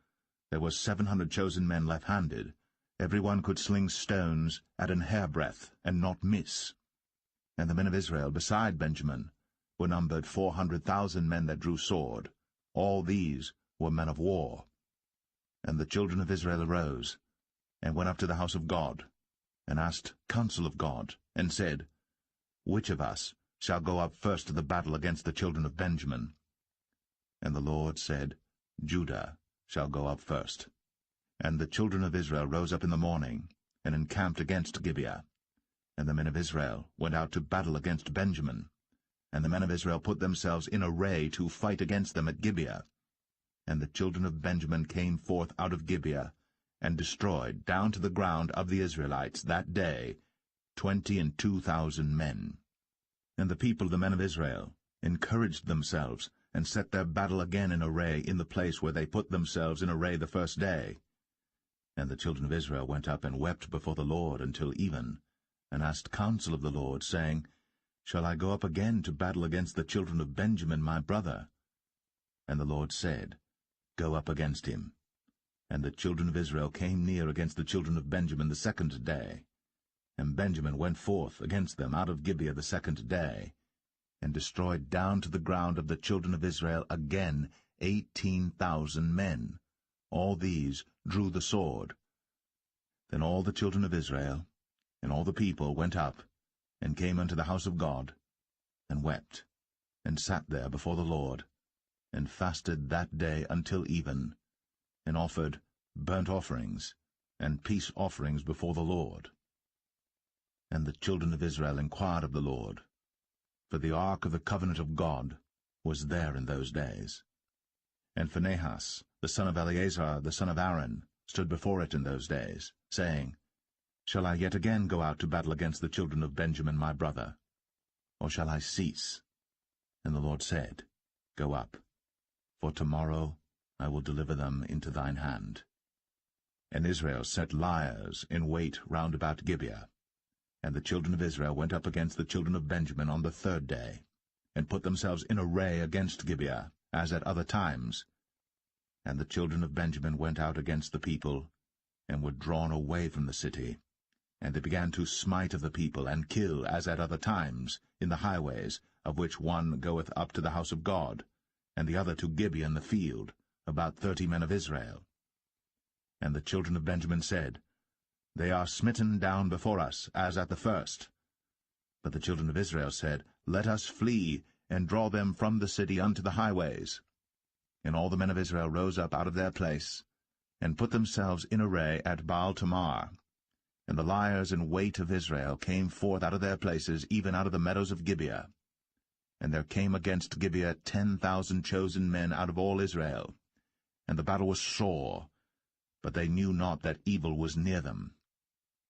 there was 700 chosen men left-handed. Every one could sling stones at an hairbreadth, and not miss. And the men of Israel beside Benjamin were numbered 400,000 men that drew sword. All these were men of war. And the children of Israel arose, and went up to the house of God, and asked counsel of God, and said, Which of us shall go up first to the battle against the children of Benjamin? And the Lord said, Judah shall go up first. And the children of Israel rose up in the morning, and encamped against Gibeah. And the men of Israel went out to battle against Benjamin. And the men of Israel put themselves in array to fight against them at Gibeah. And the children of Benjamin came forth out of Gibeah, and destroyed down to the ground of the Israelites that day 22,000 men. And the people, the men of Israel, encouraged themselves, and set their battle again in array in the place where they put themselves in array the first day. And the children of Israel went up and wept before the Lord until even, and asked counsel of the Lord, saying, Shall I go up again to battle against the children of Benjamin my brother? And the Lord said, Go up against him. And the children of Israel came near against the children of Benjamin the second day. And Benjamin went forth against them out of Gibeah the second day, and destroyed down to the ground of the children of Israel again 18,000 men. All these drew the sword. Then all the children of Israel and all the people went up, and came unto the house of God, and wept, and sat there before the Lord, and fasted that day until even, and offered burnt offerings and peace offerings before the Lord. And the children of Israel inquired of the Lord, for the ark of the covenant of God was there in those days. And Phinehas, the son of Eleazar, the son of Aaron, stood before it in those days, saying, Shall I yet again go out to battle against the children of Benjamin my brother? Or shall I cease? And the Lord said, Go up, for tomorrow I will deliver them into thine hand. And Israel set liers in wait round about Gibeah. And the children of Israel went up against the children of Benjamin on the third day, and put themselves in array against Gibeah, as at other times. And the children of Benjamin went out against the people, and were drawn away from the city. And they began to smite of the people, and kill, as at other times, in the highways, of which one goeth up to the house of God, and the other to Gibeah in the field, about 30 men of Israel. And the children of Benjamin said, They are smitten down before us, as at the first. But the children of Israel said, Let us flee, and draw them from the city unto the highways. And all the men of Israel rose up out of their place, and put themselves in array at Baal-Tamar. And the liers in wait of Israel came forth out of their places, even out of the meadows of Gibeah. And there came against Gibeah 10,000 chosen men out of all Israel. And the battle was sore, but they knew not that evil was near them.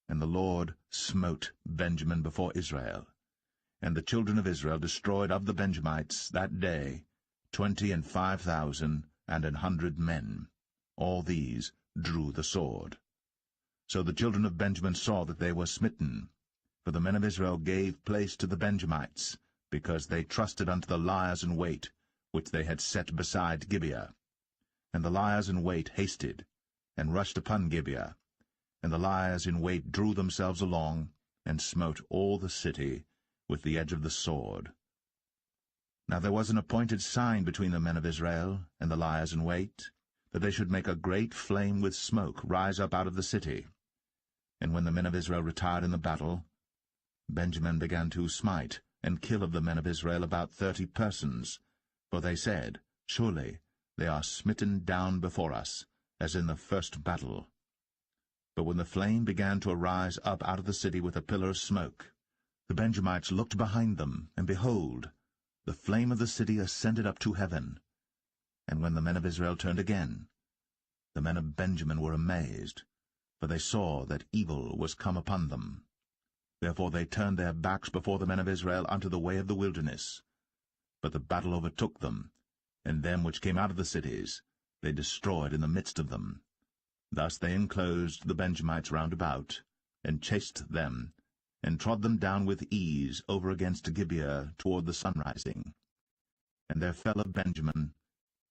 And the Lord smote Benjamin before Israel. And the children of Israel destroyed of the Benjamites that day 25,000 and 100 men. All these drew the sword. So the children of Benjamin saw that they were smitten, for the men of Israel gave place to the Benjamites, because they trusted unto the liers in wait, which they had set beside Gibeah. And the liers in wait hasted, and rushed upon Gibeah. And the liers in wait drew themselves along, and smote all the city with the edge of the sword. Now there was an appointed sign between the men of Israel and the liers in wait, that they should make a great flame with smoke rise up out of the city. And when the men of Israel retired in the battle, Benjamin began to smite and kill of the men of Israel about 30 persons. For they said, Surely they are smitten down before us, as in the first battle. But when the flame began to arise up out of the city with a pillar of smoke, the Benjamites looked behind them, and behold, the flame of the city ascended up to heaven. And when the men of Israel turned again, the men of Benjamin were amazed, for they saw that evil was come upon them. Therefore they turned their backs before the men of Israel unto the way of the wilderness. But the battle overtook them, and them which came out of the cities they destroyed in the midst of them. Thus they enclosed the Benjamites round about, and chased them, and trod them down with ease over against Gibeah toward the sunrising. And there fell of Benjamin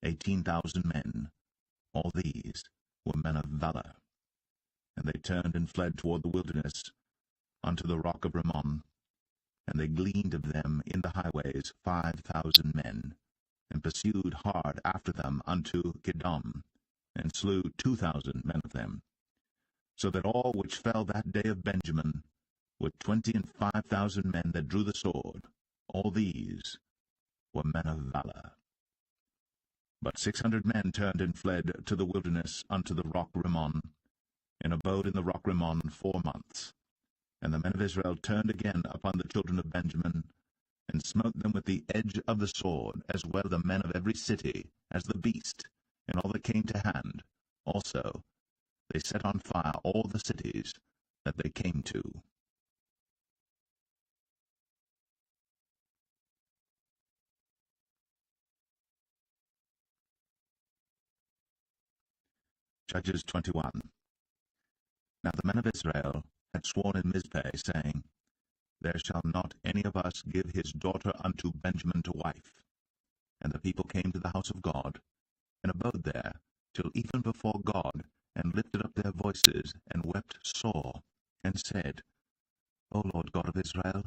18,000 men. All these were men of valor. And they turned and fled toward the wilderness, unto the rock of Rimmon. And they gleaned of them in the highways 5,000 men, and pursued hard after them unto Kidom, and slew 2,000 men of them. So that all which fell that day of Benjamin were 25,000 men that drew the sword. All these were men of valor. But 600 men turned and fled to the wilderness unto the rock Rimmon, and abode in the rock Rimmon 4 months. And the men of Israel turned again upon the children of Benjamin, and smote them with the edge of the sword, as well the men of every city as the beast, and all that came to hand. Also they set on fire all the cities that they came to. Judges 21. Now the men of Israel had sworn in Mizpeh, saying, There shall not any of us give his daughter unto Benjamin to wife. And the people came to the house of God, and abode there till even before God, and lifted up their voices, and wept sore, and said, O Lord God of Israel,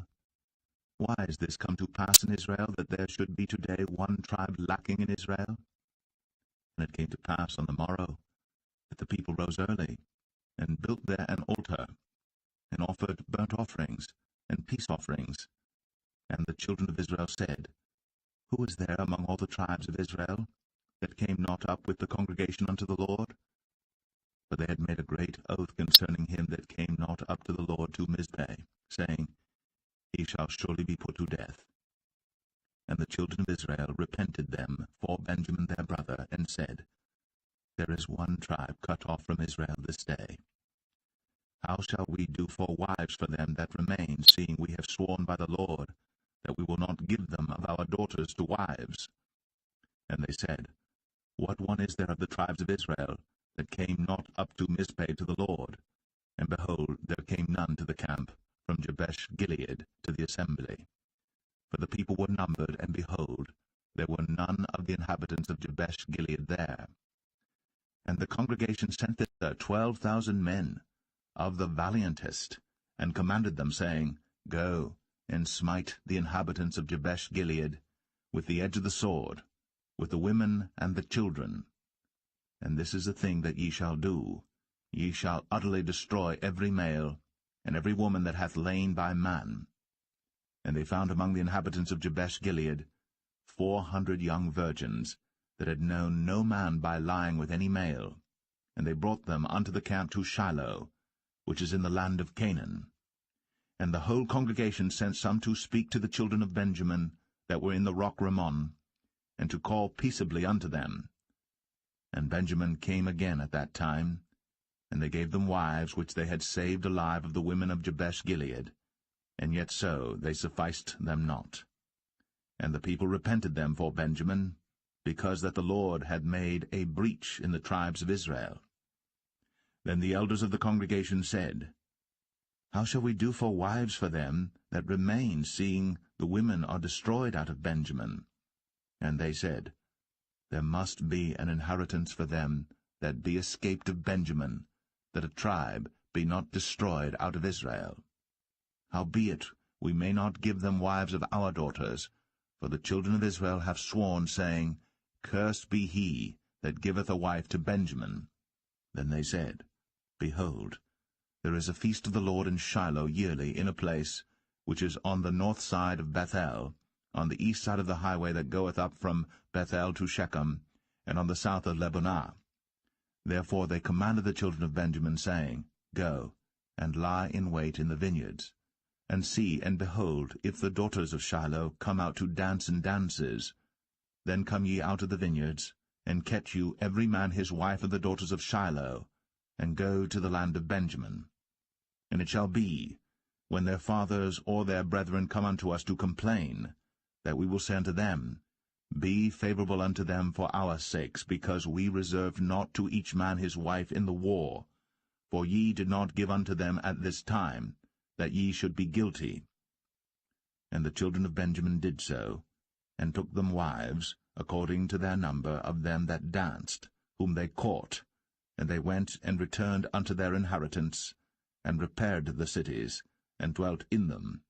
why is this come to pass in Israel, that there should be today one tribe lacking in Israel? And it came to pass on the morrow, that the people rose early, and built there an altar, and offered burnt offerings and peace offerings. And the children of Israel said, Who is there among all the tribes of Israel that came not up with the congregation unto the Lord? For they had made a great oath concerning him that came not up to the Lord to Mizpeh, saying, He shall surely be put to death. And the children of Israel repented them for Benjamin their brother, and said, There is one tribe cut off from Israel this day. How shall we do for wives for them that remain, seeing we have sworn by the Lord that we will not give them of our daughters to wives? And they said, What one is there of the tribes of Israel that came not up to Mizpeh to the Lord? And behold, there came none to the camp from Jabesh Gilead to the assembly. For the people were numbered, and behold, there were none of the inhabitants of Jabesh Gilead there. And the congregation sent thither 12,000 men, of the valiantest, and commanded them, saying, Go, and smite the inhabitants of Jabesh Gilead with the edge of the sword, with the women and the children. And this is the thing that ye shall do. Ye shall utterly destroy every male, and every woman that hath lain by man. And they found among the inhabitants of Jabesh Gilead 400 young virgins, that had known no man by lying with any male. And they brought them unto the camp to Shiloh, which is in the land of Canaan. And the whole congregation sent some to speak to the children of Benjamin that were in the rock Rimmon, and to call peaceably unto them. And Benjamin came again at that time, and they gave them wives which they had saved alive of the women of Jabesh Gilead, and yet so they sufficed them not. And the people repented them for Benjamin, because that the Lord had made a breach in the tribes of Israel. Then the elders of the congregation said, How shall we do for wives for them that remain, seeing the women are destroyed out of Benjamin? And they said, There must be an inheritance for them that be escaped of Benjamin, that a tribe be not destroyed out of Israel. Howbeit we may not give them wives of our daughters, for the children of Israel have sworn, saying, Cursed be he that giveth a wife to Benjamin. Then they said, Behold, there is a feast of the Lord in Shiloh yearly, in a place which is on the north side of Bethel, on the east side of the highway that goeth up from Bethel to Shechem, and on the south of Lebonah. Therefore they commanded the children of Benjamin, saying, Go, and lie in wait in the vineyards, and see, and behold, if the daughters of Shiloh come out to dance in dances, then come ye out of the vineyards, and catch you every man his wife of the daughters of Shiloh, and go to the land of Benjamin. And it shall be, when their fathers or their brethren come unto us to complain, that we will say unto them, Be favorable unto them for our sakes, because we reserved not to each man his wife in the war. For ye did not give unto them at this time, that ye should be guilty. And the children of Benjamin did so, and took them wives, according to their number of them that danced, whom they caught. And they went and returned unto their inheritance, and repaired the cities, and dwelt in them.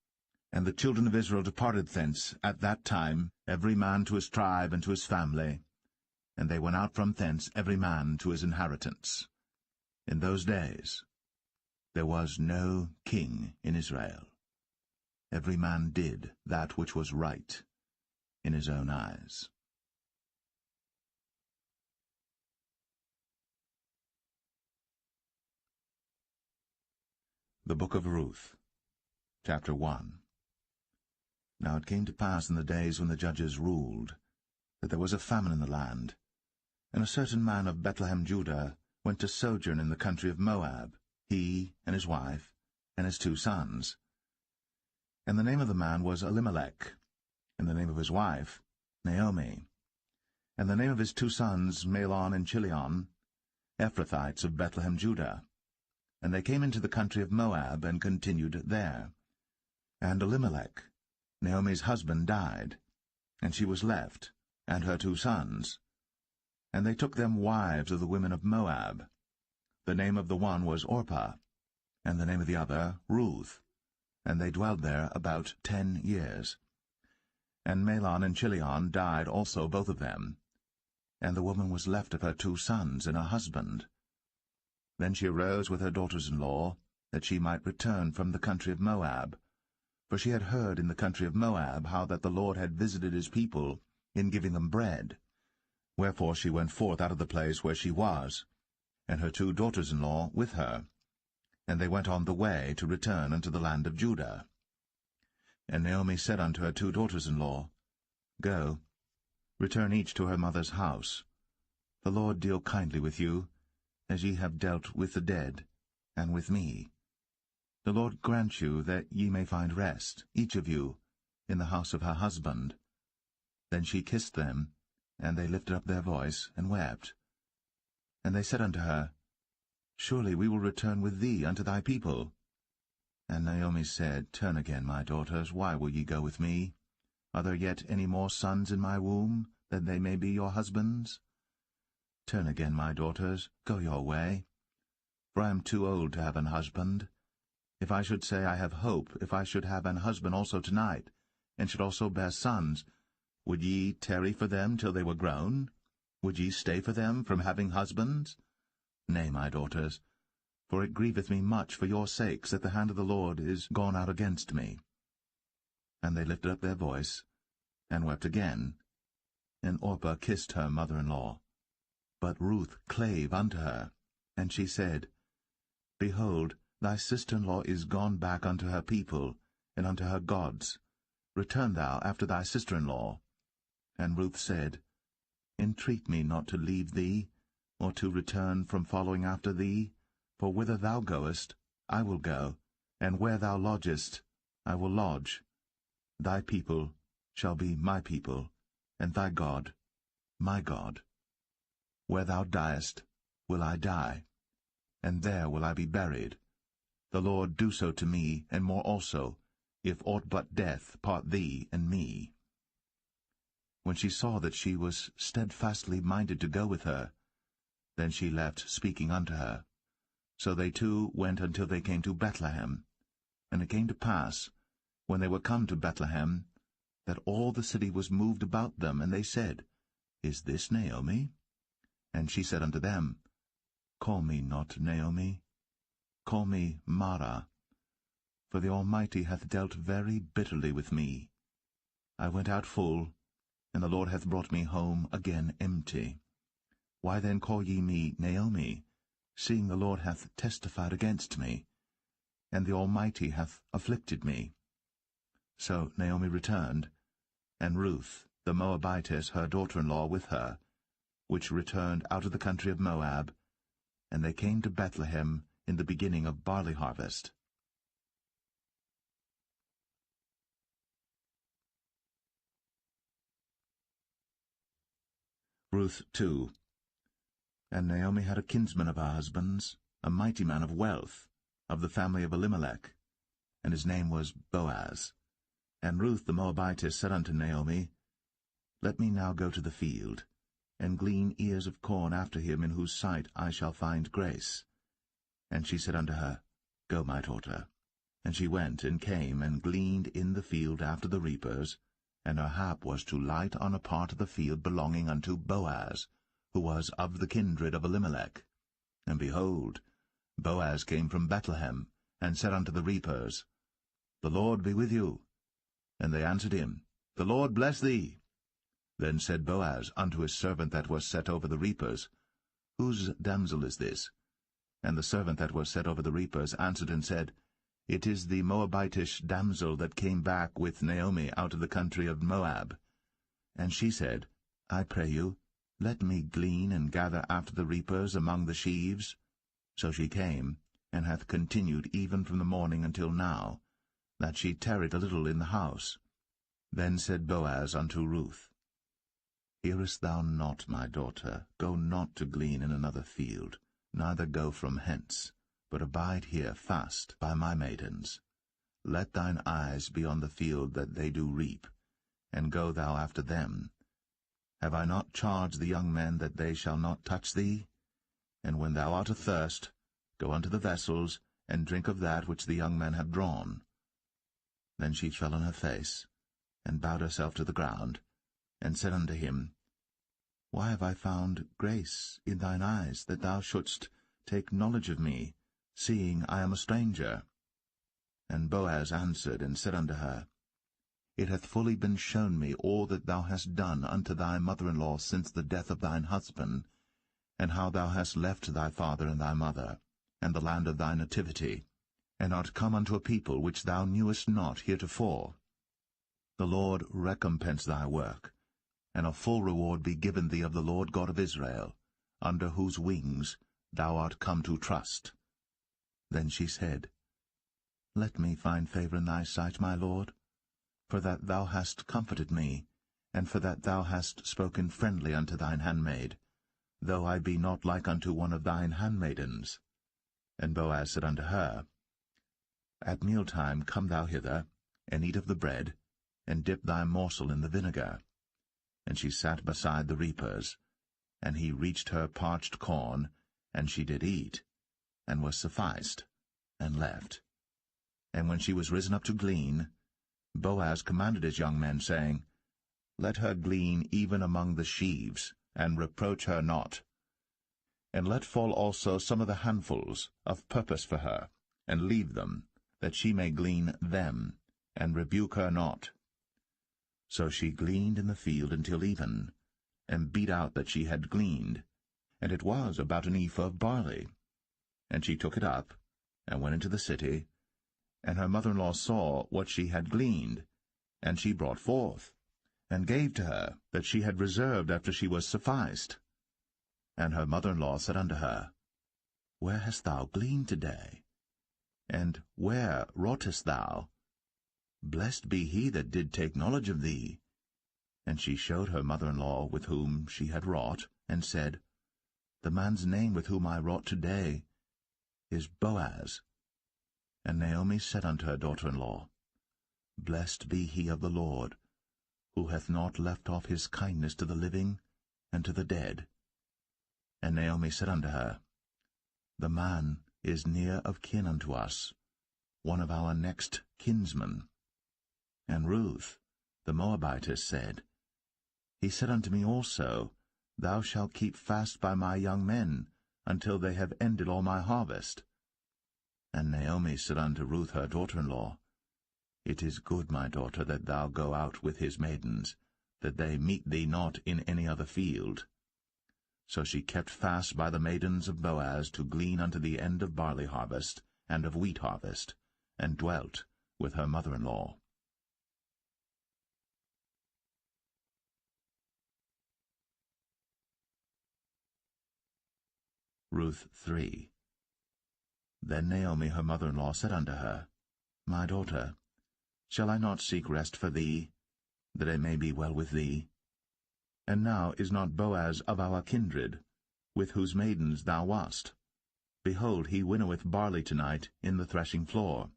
And the children of Israel departed thence at that time, every man to his tribe and to his family. And they went out from thence every man to his inheritance. In those days there was no king in Israel. Every man did that which was right in his own eyes. The Book of Ruth, Chapter 1. Now it came to pass in the days when the judges ruled, that there was a famine in the land, and a certain man of Bethlehem, Judah, went to sojourn in the country of Moab, he and his wife, and his 2 sons. And the name of the man was Elimelech, and the name of his wife Naomi, and the name of his 2 sons Mahlon and Chilion, Ephrathites of Bethlehem, Judah. And they came into the country of Moab, and continued there. And Elimelech, Naomi's husband, died, and she was left, and her 2 sons. And they took them wives of the women of Moab. The name of the one was Orpah, and the name of the other Ruth. And they dwelled there about 10 years. And Mahlon and Chilion died also, both of them. And the woman was left of her 2 sons and a husband. Then she arose with her daughters-in-law, that she might return from the country of Moab. For she had heard in the country of Moab how that the Lord had visited his people in giving them bread. Wherefore she went forth out of the place where she was, and her 2 daughters-in-law with her. And they went on the way to return unto the land of Judah. And Naomi said unto her 2 daughters-in-law, Go, return each to her mother's house. The Lord deal kindly with you, as ye have dealt with the dead, and with me. The Lord grant you that ye may find rest, each of you, in the house of her husband. Then she kissed them, and they lifted up their voice, and wept. And they said unto her, Surely we will return with thee unto thy people. And Naomi said, Turn again, my daughters, why will ye go with me? Are there yet any more sons in my womb, that they may be your husbands? Turn again, my daughters, go your way. For I am too old to have an husband. If I should say I have hope, if I should have an husband also tonight, and should also bear sons, would ye tarry for them till they were grown? Would ye stay for them from having husbands? Nay, my daughters, for it grieveth me much for your sakes that the hand of the Lord is gone out against me. And they lifted up their voice, and wept again. And Orpah kissed her mother-in-law. But Ruth clave unto her, and she said, Behold, thy sister-in-law is gone back unto her people, and unto her gods. Return thou after thy sister-in-law. And Ruth said, Entreat me not to leave thee, or to return from following after thee, for whither thou goest, I will go, and where thou lodgest, I will lodge. Thy people shall be my people, and thy God my God. Where thou diest will I die, and there will I be buried. The Lord do so to me, and more also, if aught but death part thee and me. When she saw that she was steadfastly minded to go with her, then she left speaking unto her. So they 2 went until they came to Bethlehem. And it came to pass, when they were come to Bethlehem, that all the city was moved about them, and they said, Is this Naomi? And she said unto them, Call me not Naomi, call me Mara, for the Almighty hath dealt very bitterly with me. I went out full, and the Lord hath brought me home again empty. Why then call ye me Naomi, seeing the Lord hath testified against me, and the Almighty hath afflicted me? So Naomi returned, and Ruth the Moabitess her daughter-in-law with her, which returned out of the country of Moab, and they came to Bethlehem in the beginning of barley harvest. Ruth 2. And Naomi had a kinsman of her husband's, a mighty man of wealth, of the family of Elimelech, and his name was Boaz. And Ruth the Moabitess said unto Naomi, Let me now go to the field, and glean ears of corn after him in whose sight I shall find grace. And she said unto her, Go, my daughter. And she went, and came, and gleaned in the field after the reapers, and her hap was to light on a part of the field belonging unto Boaz, who was of the kindred of Elimelech. And behold, Boaz came from Bethlehem, and said unto the reapers, The Lord be with you. And they answered him, The Lord bless thee. Then said Boaz unto his servant that was set over the reapers, Whose damsel is this? And the servant that was set over the reapers answered and said, It is the Moabitish damsel that came back with Naomi out of the country of Moab. And she said, I pray you, let me glean and gather after the reapers among the sheaves. So she came, and hath continued even from the morning until now, that she tarried a little in the house. Then said Boaz unto Ruth, Hearest thou not, my daughter? Go not to glean in another field, neither go from hence, but abide here fast by my maidens. Let thine eyes be on the field that they do reap, and go thou after them. Have I not charged the young men that they shall not touch thee? And when thou art athirst, go unto the vessels, and drink of that which the young men have drawn. Then she fell on her face, and bowed herself to the ground, and said unto him, Why have I found grace in thine eyes, that thou shouldst take knowledge of me, seeing I am a stranger? And Boaz answered and said unto her, It hath fully been shown me all that thou hast done unto thy mother-in-law since the death of thine husband, and how thou hast left thy father and thy mother, and the land of thy nativity, and art come unto a people which thou knewest not heretofore. The Lord recompense thy work, and a full reward be given thee of the Lord God of Israel, under whose wings thou art come to trust. Then she said, Let me find favor in thy sight, my Lord, for that thou hast comforted me, and for that thou hast spoken friendly unto thine handmaid, though I be not like unto one of thine handmaidens. And Boaz said unto her, At mealtime come thou hither, and eat of the bread, and dip thy morsel in the vinegar. And she sat beside the reapers, and he reached her parched corn, and she did eat, and was sufficed, and left. And when she was risen up to glean, Boaz commanded his young men, saying, Let her glean even among the sheaves, and reproach her not. And let fall also some of the handfuls of purpose for her, and leave them, that she may glean them, and rebuke her not. So she gleaned in the field until even, and beat out that she had gleaned, and it was about an ephah of barley. And she took it up, and went into the city, and her mother-in-law saw what she had gleaned, and she brought forth, and gave to her that she had reserved after she was sufficed. And her mother-in-law said unto her, Where hast thou gleaned today? And where wroughtest thou? Blessed be he that did take knowledge of thee. And she showed her mother-in-law with whom she had wrought, and said, The man's name with whom I wrought today is Boaz. And Naomi said unto her daughter-in-law, Blessed be he of the Lord, who hath not left off his kindness to the living and to the dead. And Naomi said unto her, The man is near of kin unto us, one of our next kinsmen. And Ruth, the Moabitess, said, He said unto me also, Thou shalt keep fast by my young men, until they have ended all my harvest. And Naomi said unto Ruth her daughter-in-law, It is good, my daughter, that thou go out with his maidens, that they meet thee not in any other field. So she kept fast by the maidens of Boaz to glean unto the end of barley harvest and of wheat harvest, and dwelt with her mother-in-law. Ruth 3. Then Naomi her mother-in-law said unto her, My daughter, shall I not seek rest for thee, that it may be well with thee? And now is not Boaz of our kindred, with whose maidens thou wast? Behold, he winnoweth barley tonight in the threshing floor.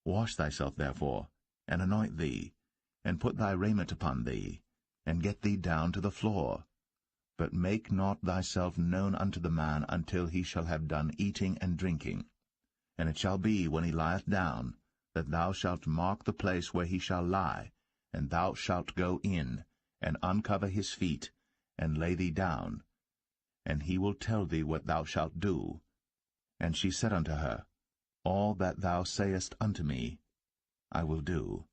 Wash thyself therefore, and anoint thee, and put thy raiment upon thee, and get thee down to the floor. But make not thyself known unto the man until he shall have done eating and drinking. And it shall be, when he lieth down, that thou shalt mark the place where he shall lie, and thou shalt go in, and uncover his feet, and lay thee down, and he will tell thee what thou shalt do. And she said unto her, All that thou sayest unto me, I will do.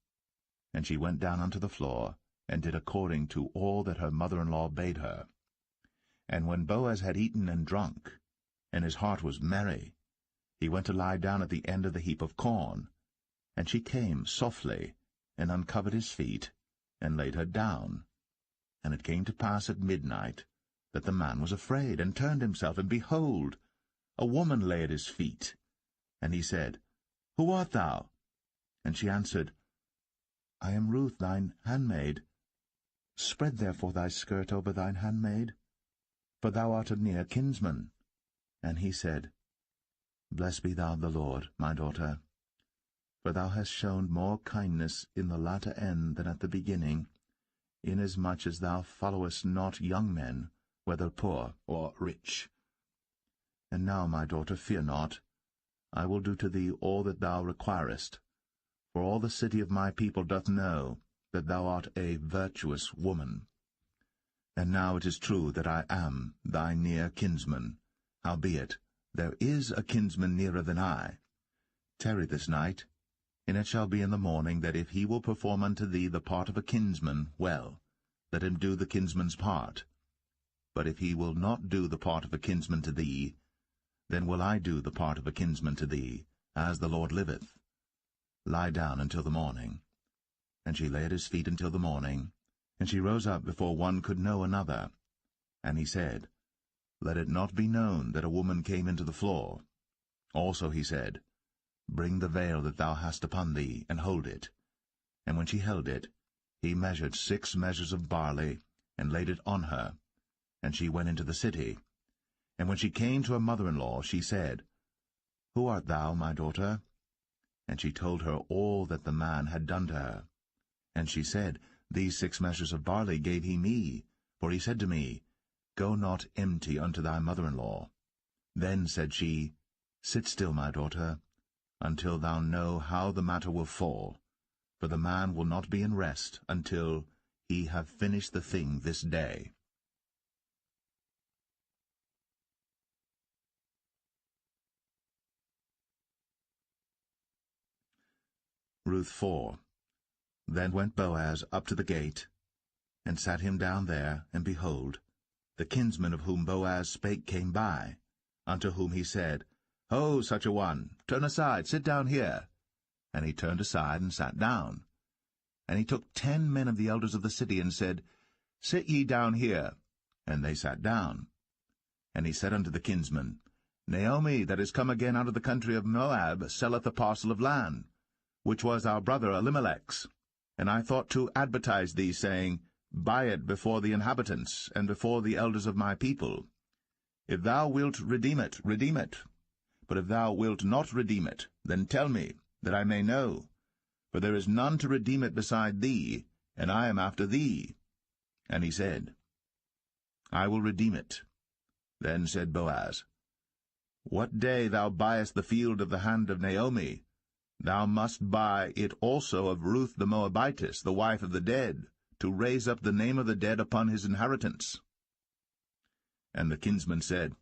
And she went down unto the floor, and did according to all that her mother-in-law bade her. And when Boaz had eaten and drunk, and his heart was merry, he went to lie down at the end of the heap of corn. And she came softly, and uncovered his feet, and laid her down. And it came to pass at midnight, that the man was afraid, and turned himself, and behold, a woman lay at his feet. And he said, Who art thou? And she answered, I am Ruth thine handmaid. Spread therefore thy skirt over thine handmaid, for thou art a near kinsman. And he said, Blessed be thou of the Lord, my daughter, for thou hast shown more kindness in the latter end than at the beginning, inasmuch as thou followest not young men, whether poor or rich. And now, my daughter, fear not. I will do to thee all that thou requirest, for all the city of my people doth know that thou art a virtuous woman. And now it is true that I am thy near kinsman. Howbeit, there is a kinsman nearer than I. Tarry this night, and it shall be in the morning that if he will perform unto thee the part of a kinsman, well, let him do the kinsman's part. But if he will not do the part of a kinsman to thee, then will I do the part of a kinsman to thee, as the Lord liveth. Lie down until the morning. And she lay at his feet until the morning, and she rose up before one could know another. And he said, Let it not be known that a woman came into the floor. Also he said, Bring the veil that thou hast upon thee, and hold it. And when she held it, he measured 6 measures of barley, and laid it on her. And she went into the city. And when she came to her mother-in-law, she said, Who art thou, my daughter? And she told her all that the man had done to her. And she said, These 6 measures of barley gave he me, for he said to me, Go not empty unto thy mother-in-law. Then said she, Sit still, my daughter, until thou know how the matter will fall, for the man will not be in rest until he have finished the thing this day. Ruth 4. Then went Boaz up to the gate, and sat him down there, and behold, the kinsman of whom Boaz spake came by, unto whom he said, Ho, such a one, turn aside, sit down here. And he turned aside and sat down. And he took 10 men of the elders of the city, and said, Sit ye down here. And they sat down. And he said unto the kinsman, Naomi, that is come again out of the country of Moab, selleth a parcel of land, which was our brother Elimelech's. And I thought to advertise thee, saying, Buy it before the inhabitants, and before the elders of my people. If thou wilt redeem it, redeem it. But if thou wilt not redeem it, then tell me, that I may know. For there is none to redeem it beside thee, and I am after thee. And he said, I will redeem it. Then said Boaz, What day thou buyest the field of the hand of Naomi, thou must buy it also of Ruth the Moabitess, the wife of the dead, to raise up the name of the dead upon his inheritance. And the kinsman said,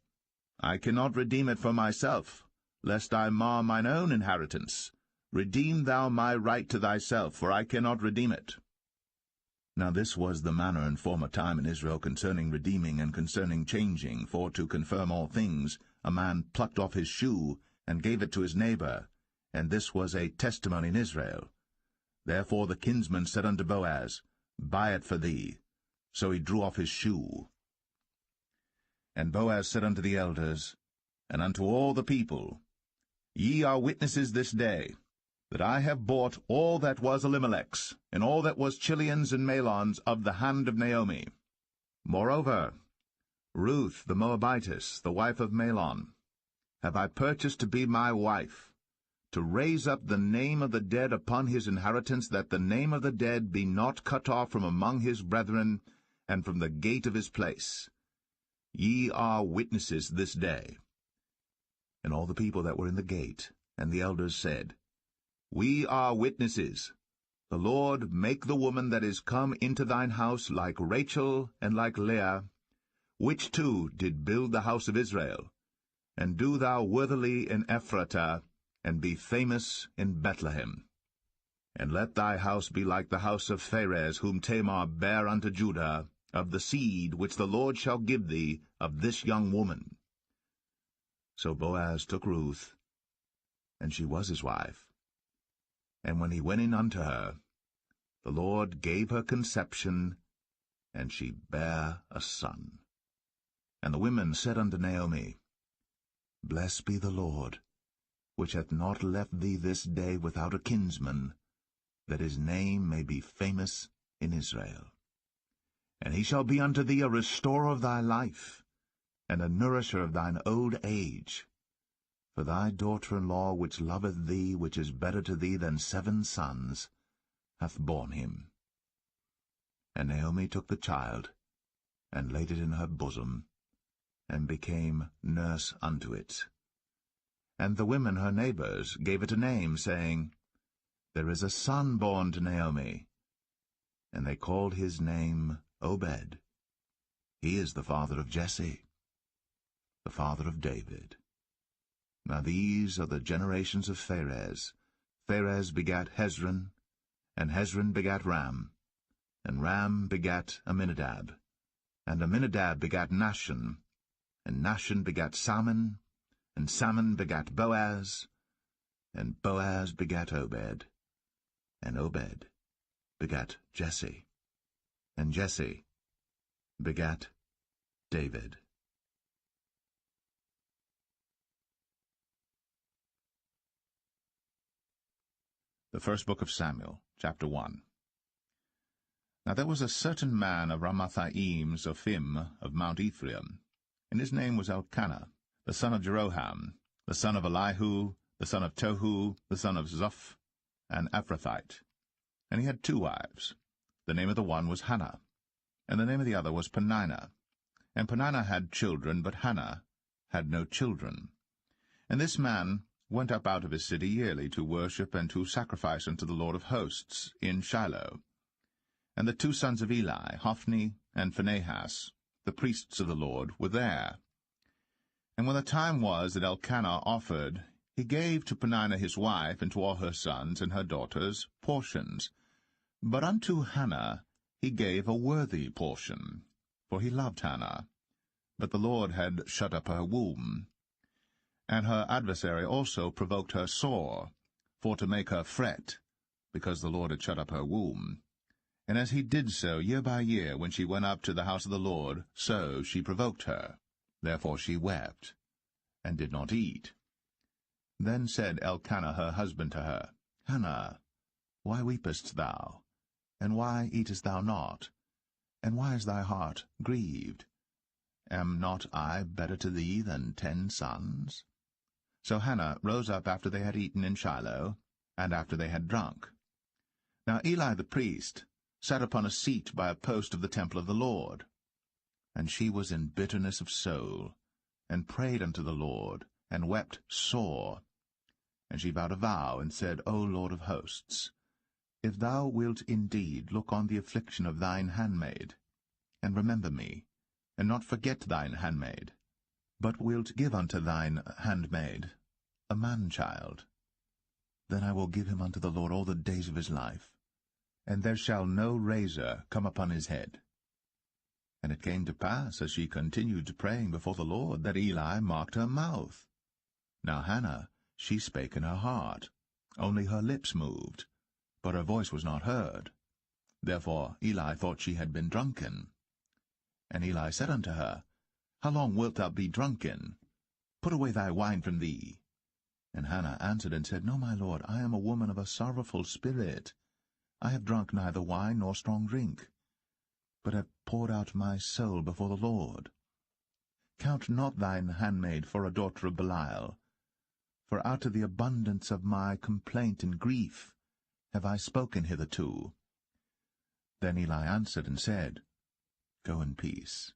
I cannot redeem it for myself, lest I mar mine own inheritance. Redeem thou my right to thyself, for I cannot redeem it. Now this was the manner in former time in Israel concerning redeeming and concerning changing, for to confirm all things, a man plucked off his shoe, and gave it to his neighbor, and this was a testimony in Israel. Therefore the kinsman said unto Boaz, Buy it for thee. So he drew off his shoe. And Boaz said unto the elders, and unto all the people, Ye are witnesses this day, that I have bought all that was Elimelech's, and all that was Chilion's and Mahlon's of the hand of Naomi. Moreover, Ruth the Moabitess, the wife of Mahlon, have I purchased to be my wife, to raise up the name of the dead upon his inheritance, that the name of the dead be not cut off from among his brethren, and from the gate of his place. Ye are witnesses this day. And all the people that were in the gate, and the elders said, We are witnesses. The Lord make the woman that is come into thine house like Rachel and like Leah, which two did build the house of Israel. And do thou worthily in Ephratah, and be famous in Bethlehem. And let thy house be like the house of Pharez, whom Tamar bare unto Judah, of the seed which the Lord shall give thee of this young woman. So Boaz took Ruth, and she was his wife. And when he went in unto her, the Lord gave her conception, and she bare a son. And the women said unto Naomi, Blessed be the Lord, which hath not left thee this day without a kinsman, that his name may be famous in Israel. And he shall be unto thee a restorer of thy life, and a nourisher of thine old age. For thy daughter-in-law, which loveth thee, which is better to thee than 7 sons, hath borne him. And Naomi took the child, and laid it in her bosom, and became nurse unto it. And the women her neighbors gave it a name, saying, There is a son born to Naomi. And they called his name Obed. He is the father of Jesse, the father of David. Now these are the generations of Pharez. Pharez begat Hezron, and Hezron begat Ram, and Ram begat Amminadab, and Amminadab begat Nahshon, and Nahshon begat Salmon, and Salmon begat Boaz, and Boaz begat Obed, and Obed begat Jesse, and Jesse begat David. The first book of Samuel, chapter 1. Now there was a certain man of Ramathaim Zophim of Mount Ephraim, and his name was Elkanah, the son of Jeroham, the son of Elihu, the son of Tohu, the son of Zoph, an Ephrathite. And he had 2 wives. The name of the one was Hannah, and the name of the other was Peninnah. And Peninnah had children, but Hannah had no children. And this man went up out of his city yearly to worship and to sacrifice unto the Lord of hosts in Shiloh. And the 2 sons of Eli, Hophni and Phinehas, the priests of the Lord, were there. And when the time was that Elkanah offered, he gave to Peninnah his wife and to all her sons and her daughters portions. But unto Hannah he gave a worthy portion, for he loved Hannah. But the Lord had shut up her womb. And her adversary also provoked her sore, for to make her fret, because the Lord had shut up her womb. And as he did so year by year, when she went up to the house of the Lord, so she provoked her. Therefore she wept, and did not eat. Then said Elkanah her husband to her, Hannah, why weepest thou? And why eatest thou not? And why is thy heart grieved? Am not I better to thee than 10 sons? So Hannah rose up after they had eaten in Shiloh, and after they had drunk. Now Eli the priest sat upon a seat by a post of the temple of the Lord. And she was in bitterness of soul, and prayed unto the Lord, and wept sore. And she vowed a vow, and said, O Lord of hosts, if thou wilt indeed look on the affliction of thine handmaid, and remember me, and not forget thine handmaid, but wilt give unto thine handmaid a man-child, then I will give him unto the Lord all the days of his life, and there shall no razor come upon his head. And it came to pass, as she continued praying before the Lord, that Eli marked her mouth. Now Hannah, she spake in her heart, only her lips moved, but her voice was not heard. Therefore Eli thought she had been drunken. And Eli said unto her, How long wilt thou be drunken? Put away thy wine from thee. And Hannah answered and said, No, my lord, I am a woman of a sorrowful spirit. I have drunk neither wine nor strong drink, but have poured out my soul before the Lord. Count not thine handmaid for a daughter of Belial, for out of the abundance of my complaint and grief have I spoken hitherto. Then Eli answered and said, Go in peace,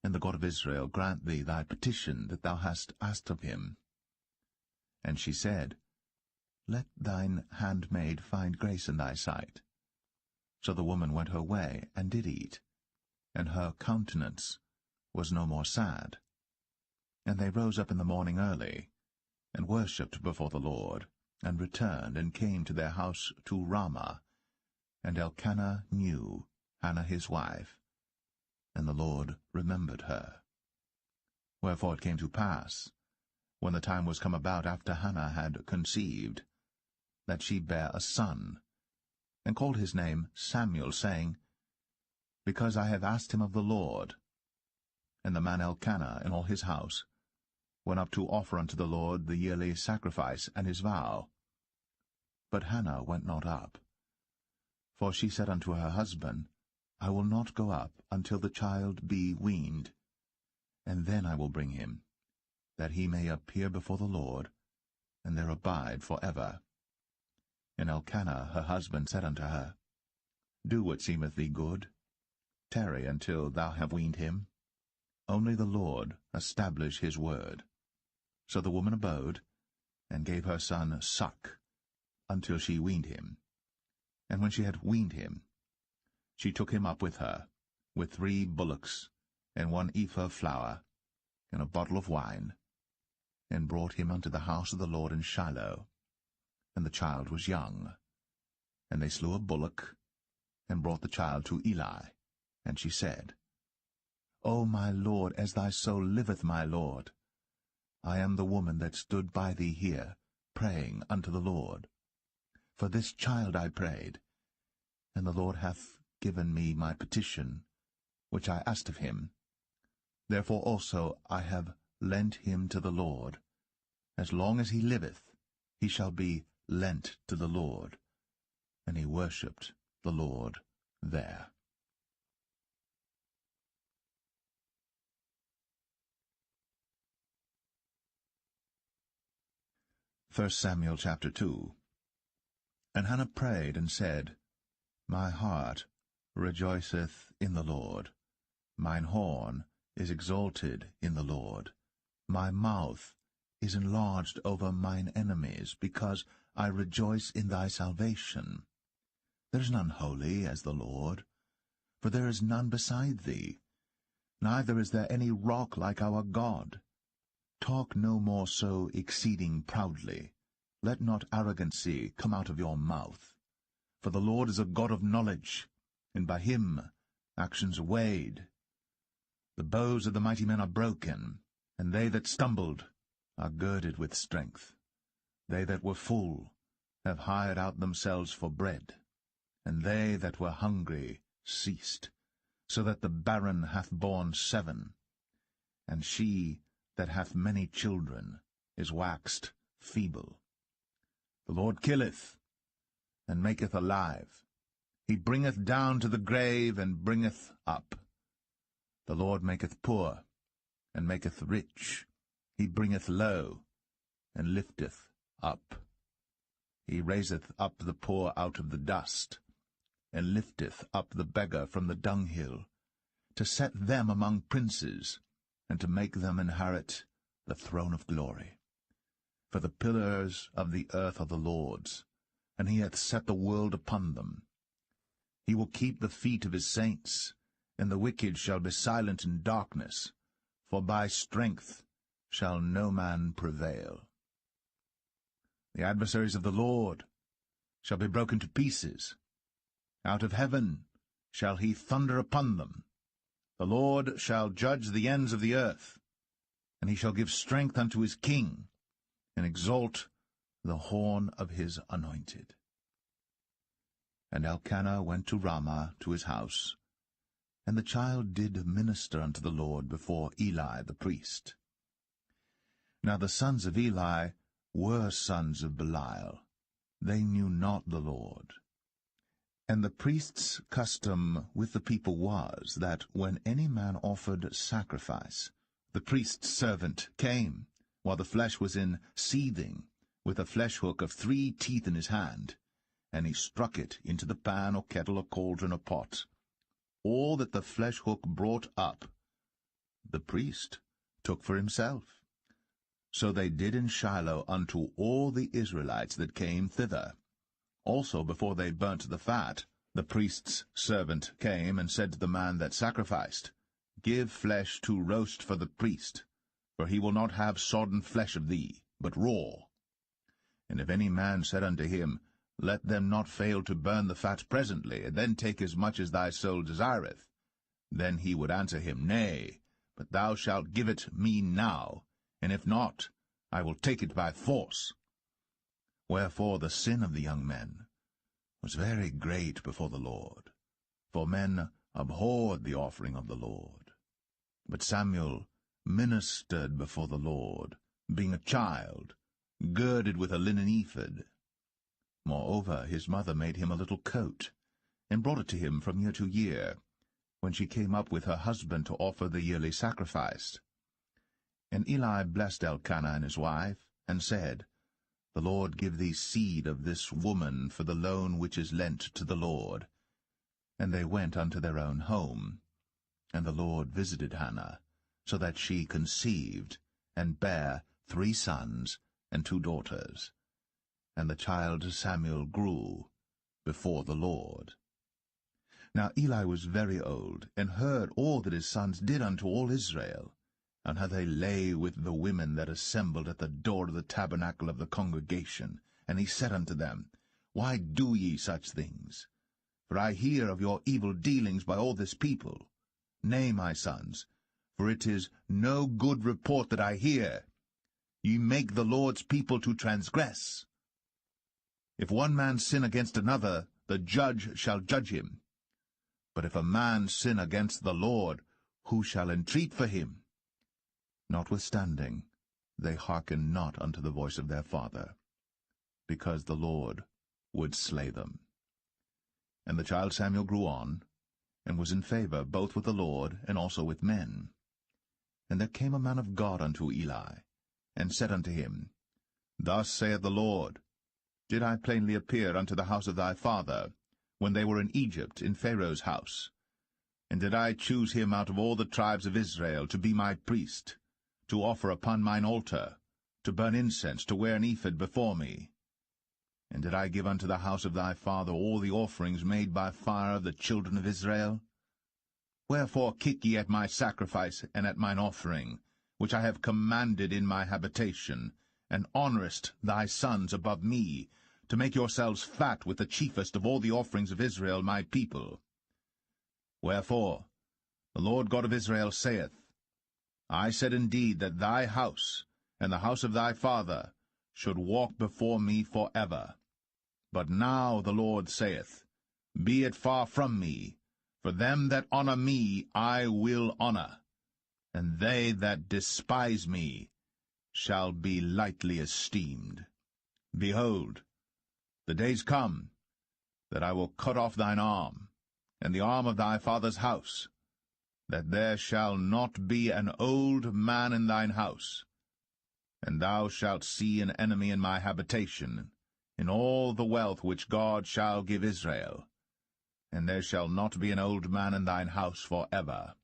and the God of Israel grant thee thy petition that thou hast asked of him. And she said, Let thine handmaid find grace in thy sight. So the woman went her way, and did eat, and her countenance was no more sad. And they rose up in the morning early, and worshipped before the Lord, and returned, and came to their house to Ramah. And Elkanah knew Hannah his wife, and the Lord remembered her. Wherefore it came to pass, when the time was come about after Hannah had conceived, that she bare a son, and called his name Samuel, saying, Because I have asked him of the Lord. And the man Elkanah and all his house went up to offer unto the Lord the yearly sacrifice and his vow. But Hannah went not up. For she said unto her husband, I will not go up until the child be weaned, and then I will bring him, that he may appear before the Lord, and there abide for ever. And Elkanah her husband said unto her, Do what seemeth thee good. Tarry until thou have weaned him. Only the Lord establish his word. So the woman abode, and gave her son suck, until she weaned him. And when she had weaned him, she took him up with her, with 3 bullocks, and 1 ephah of flour, and a bottle of wine, and brought him unto the house of the Lord in Shiloh. And the child was young. And they slew a bullock, and brought the child to Eli. And she said, O my Lord, as thy soul liveth, my Lord, I am the woman that stood by thee here, praying unto the Lord. For this child I prayed, and the Lord hath given me my petition, which I asked of him. Therefore also I have lent him to the Lord. As long as he liveth, he shall be lent to the Lord. And he worshipped the Lord there. 1 Samuel chapter 2. And Hannah prayed and said, My heart rejoiceth in the Lord. Mine horn is exalted in the Lord. My mouth is enlarged over mine enemies, because I rejoice in thy salvation. There is none holy as the Lord, for there is none beside thee, neither is there any rock like our God. Talk no more so exceeding proudly. Let not arrogancy come out of your mouth. For the Lord is a God of knowledge, and by him actions are weighed. The bows of the mighty men are broken, and they that stumbled are girded with strength. They that were full have hired out themselves for bread, and they that were hungry ceased, so that the barren hath borne 7, and she that hath many children is waxed feeble. The Lord killeth, and maketh alive. He bringeth down to the grave, and bringeth up. The Lord maketh poor, and maketh rich. He bringeth low, and lifteth up. He raiseth up the poor out of the dust, and lifteth up the beggar from the dunghill, to set them among princes, and to make them inherit the throne of glory. For the pillars of the earth are the Lord's, and he hath set the world upon them. He will keep the feet of his saints, and the wicked shall be silent in darkness, for by strength shall no man prevail. The adversaries of the Lord shall be broken to pieces. Out of heaven shall he thunder upon them. The Lord shall judge the ends of the earth, and he shall give strength unto his king, and exalt the horn of his anointed. And Elkanah went to Ramah to his house, and the child did minister unto the Lord before Eli the priest. Now the sons of Eli were sons of Belial. They knew not the Lord. And the priest's custom with the people was, that when any man offered sacrifice, the priest's servant came, while the flesh was in seething, with a flesh-hook of 3 teeth in his hand, and he struck it into the pan or kettle or cauldron or pot. All that the flesh-hook brought up, the priest took for himself. So they did in Shiloh unto all the Israelites that came thither. Also before they burnt the fat, the priest's servant came and said to the man that sacrificed, Give flesh to roast for the priest, for he will not have sodden flesh of thee, but raw. And if any man said unto him, Let them not fail to burn the fat presently, and then take as much as thy soul desireth, then he would answer him, Nay, but thou shalt give it me now, and if not, I will take it by force. Wherefore the sin of the young men was very great before the Lord, for men abhorred the offering of the Lord. But Samuel ministered before the Lord, being a child, girded with a linen ephod. Moreover, his mother made him a little coat, and brought it to him from year to year, when she came up with her husband to offer the yearly sacrifice. And Eli blessed Elkanah and his wife, and said, The Lord give thee seed of this woman for the loan which is lent to the Lord. And they went unto their own home. And the Lord visited Hannah, so that she conceived, and bare 3 sons and 2 daughters. And the child Samuel grew before the Lord. Now Eli was very old, and heard all that his sons did unto all Israel, and how they lay with the women that assembled at the door of the tabernacle of the congregation. And he said unto them, Why do ye such things? For I hear of your evil dealings by all this people. Nay, my sons, for it is no good report that I hear. Ye make the Lord's people to transgress. If one man sin against another, the judge shall judge him. But if a man sin against the Lord, who shall entreat for him? Notwithstanding, they hearkened not unto the voice of their father, because the Lord would slay them. And the child Samuel grew on, and was in favor both with the Lord and also with men. And there came a man of God unto Eli, and said unto him, Thus saith the Lord, Did I plainly appear unto the house of thy father, when they were in Egypt, in Pharaoh's house? And did I choose him out of all the tribes of Israel to be my priest, to offer upon mine altar, to burn incense, to wear an ephod before me? And did I give unto the house of thy father all the offerings made by fire of the children of Israel? Wherefore kick ye at my sacrifice and at mine offering, which I have commanded in my habitation, and honourest thy sons above me, to make yourselves fat with the chiefest of all the offerings of Israel my people? Wherefore the Lord God of Israel saith, I said indeed that thy house and the house of thy father should walk before me for ever. But now the Lord saith, Be it far from me, for them that honour me I will honour, and they that despise me shall be lightly esteemed. Behold, the days come that I will cut off thine arm, and the arm of thy father's house, that there shall not be an old man in thine house. And thou shalt see an enemy in my habitation, in all the wealth which God shall give Israel. And there shall not be an old man in thine house for ever.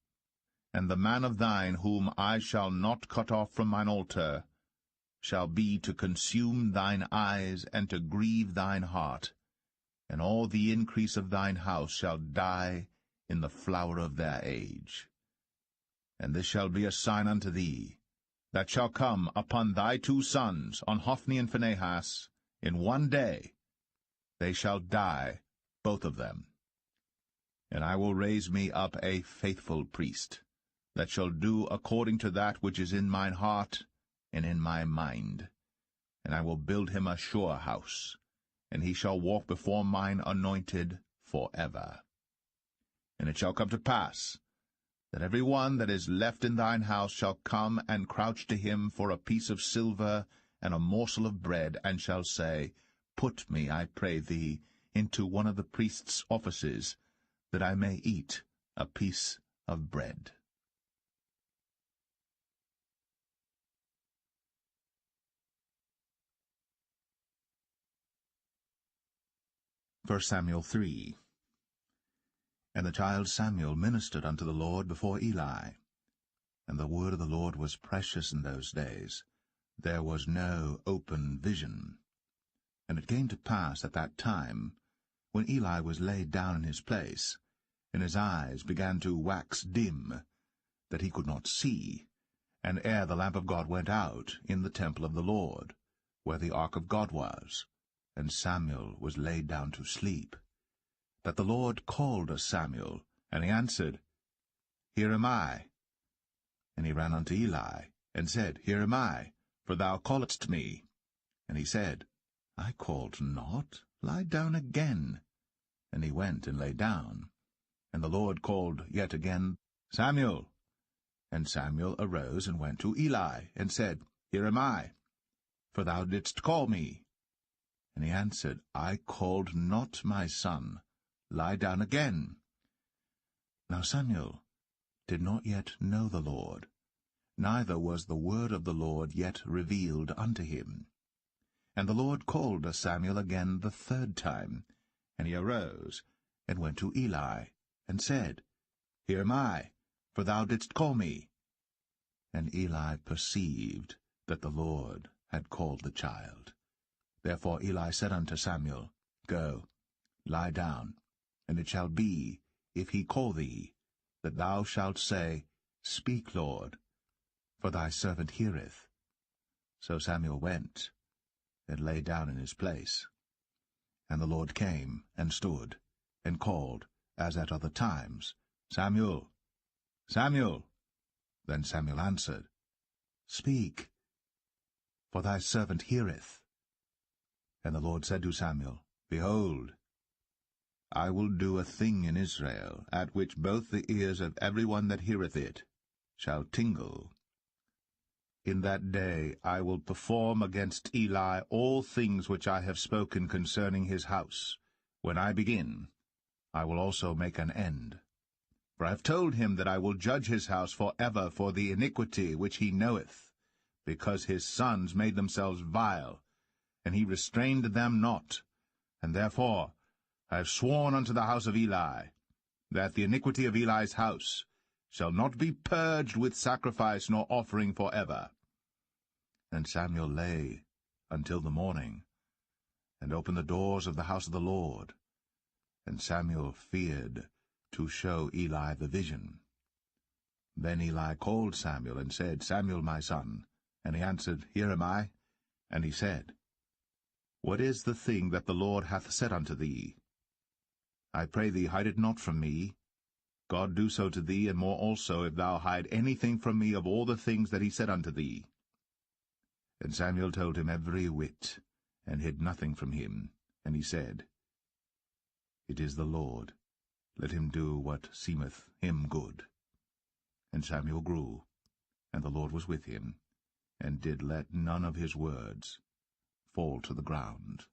And the man of thine whom I shall not cut off from mine altar shall be to consume thine eyes and to grieve thine heart, and all the increase of thine house shall die in the flower of their age. And this shall be a sign unto thee, that shall come upon thy 2 sons, on Hophni and Phinehas, in one day. They shall die, both of them. And I will raise me up a faithful priest, that shall do according to that which is in mine heart and in my mind. And I will build him a sure house, and he shall walk before mine anointed for ever. And it shall come to pass, that every one that is left in thine house shall come and crouch to him for a piece of silver and a morsel of bread, and shall say, Put me, I pray thee, into one of the priest's offices, that I may eat a piece of bread. 1 Samuel 3. And the child Samuel ministered unto the Lord before Eli. And the word of the Lord was precious in those days. There was no open vision. And it came to pass at that time, when Eli was laid down in his place, and his eyes began to wax dim, that he could not see, and ere the lamp of God went out in the temple of the Lord, where the ark of God was, and Samuel was laid down to sleep, that the Lord called Samuel, and he answered, Here am I. And he ran unto Eli, and said, Here am I, for thou calledst me. And he said, I called not. Lie down again. And he went and lay down. And the Lord called yet again, Samuel. And Samuel arose and went to Eli, and said, Here am I, for thou didst call me. And he answered, I called not, my son. Lie down again. Now Samuel did not yet know the Lord, neither was the word of the Lord yet revealed unto him. And the Lord called Samuel again the third time, and he arose, and went to Eli, and said, Here am I, for thou didst call me. And Eli perceived that the Lord had called the child. Therefore Eli said unto Samuel, Go, lie down, and it shall be, if he call thee, that thou shalt say, Speak, Lord, for thy servant heareth. So Samuel went, and lay down in his place. And the Lord came, and stood, and called, as at other times, Samuel, Samuel. Then Samuel answered, Speak, for thy servant heareth. And the Lord said to Samuel, Behold, I will do a thing in Israel, at which both the ears of every one that heareth it shall tingle. In that day I will perform against Eli all things which I have spoken concerning his house. When I begin, I will also make an end. For I have told him that I will judge his house for ever for the iniquity which he knoweth, because his sons made themselves vile, and he restrained them not. And therefore I have sworn unto the house of Eli, that the iniquity of Eli's house shall not be purged with sacrifice nor offering for ever. And Samuel lay until the morning, and opened the doors of the house of the Lord. And Samuel feared to show Eli the vision. Then Eli called Samuel, and said, Samuel, my son. And he answered, Here am I. And he said, What is the thing that the Lord hath said unto thee? I pray thee, hide it not from me. God do so to thee, and more also, if thou hide anything from me of all the things that he said unto thee. And Samuel told him every whit, and hid nothing from him. And he said, It is the Lord. Let him do what seemeth him good. And Samuel grew, and the Lord was with him, and did let none of his words fall to the ground.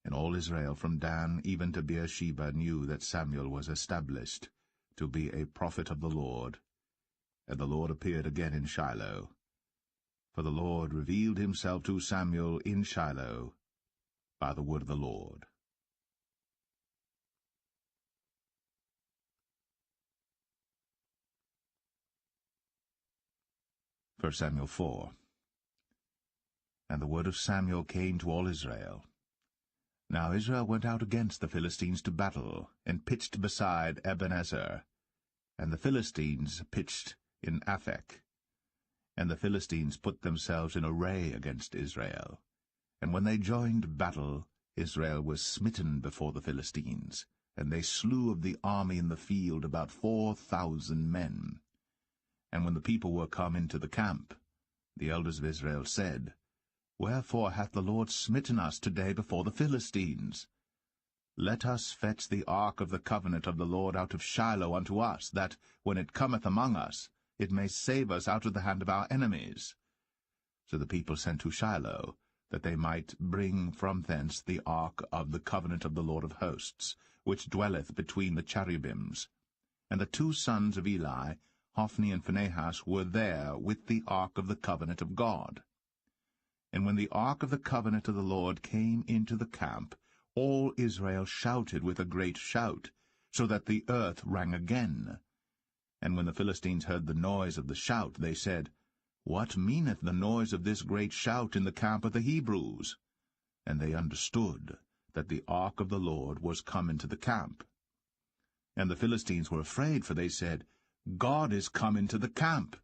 And all Israel from Dan even to Beersheba knew that Samuel was established to be a prophet of the Lord. And the Lord appeared again in Shiloh. For the Lord revealed himself to Samuel in Shiloh by the word of the Lord. 1 Samuel 4. And the word of Samuel came to all Israel. Now Israel went out against the Philistines to battle, and pitched beside Ebenezer. And the Philistines pitched in Aphek. And the Philistines put themselves in array against Israel. And when they joined battle, Israel was smitten before the Philistines, and they slew of the army in the field about 4,000 men. And when the people were come into the camp, the elders of Israel said, Wherefore hath the Lord smitten us today before the Philistines? Let us fetch the ark of the covenant of the Lord out of Shiloh unto us, that, when it cometh among us, it may save us out of the hand of our enemies. So the people sent to Shiloh, that they might bring from thence the ark of the covenant of the Lord of hosts, which dwelleth between the cherubims. And the two sons of Eli, Hophni and Phinehas, were there with the ark of the covenant of God. And when the ark of the covenant of the Lord came into the camp, all Israel shouted with a great shout, so that the earth rang again. And when the Philistines heard the noise of the shout, they said, What meaneth the noise of this great shout in the camp of the Hebrews? And they understood that the ark of the Lord was come into the camp. And the Philistines were afraid, for they said, God is come into the camp.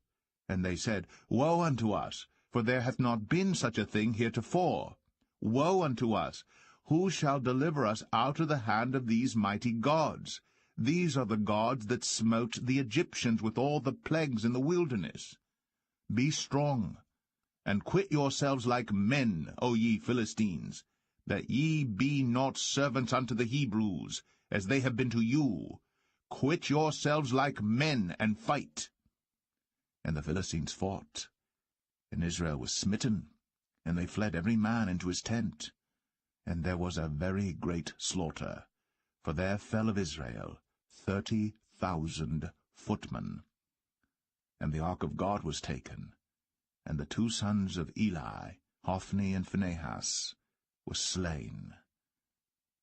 And they said, Woe unto us! For there hath not been such a thing heretofore. Woe unto us! Who shall deliver us out of the hand of these mighty gods? These are the gods that smote the Egyptians with all the plagues in the wilderness. Be strong, and quit yourselves like men, O ye Philistines, that ye be not servants unto the Hebrews, as they have been to you. Quit yourselves like men, and fight. And the Philistines fought, and Israel was smitten, and they fled every man into his tent. And there was a very great slaughter, for there fell of Israel 30,000 footmen. And the ark of God was taken, and the two sons of Eli, Hophni and Phinehas, were slain.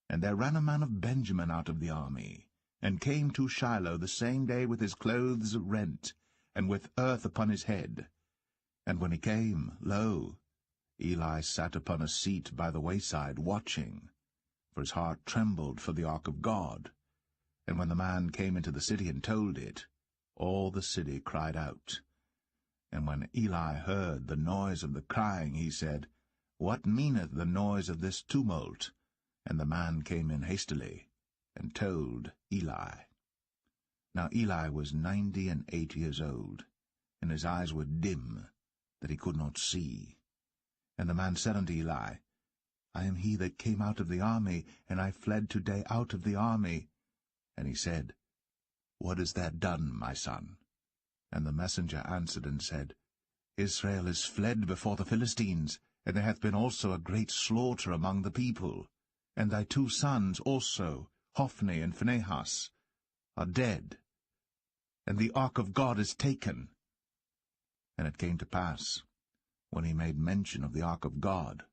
And there ran a man of Benjamin out of the army, and came to Shiloh the same day with his clothes rent, and with earth upon his head. And when he came, lo, Eli sat upon a seat by the wayside, watching, for his heart trembled for the ark of God. And when the man came into the city and told it, all the city cried out. And when Eli heard the noise of the crying, he said, What meaneth the noise of this tumult? And the man came in hastily, and told Eli. Now Eli was 98 years old, and his eyes were dim, that he could not see. And the man said unto Eli, I am he that came out of the army, and I fled today out of the army. And he said, What is that done, my son? And the messenger answered and said, Israel is fled before the Philistines, and there hath been also a great slaughter among the people. And thy two sons also, Hophni and Phinehas, are dead, and the ark of God is taken. And it came to pass, when he made mention of the ark of God,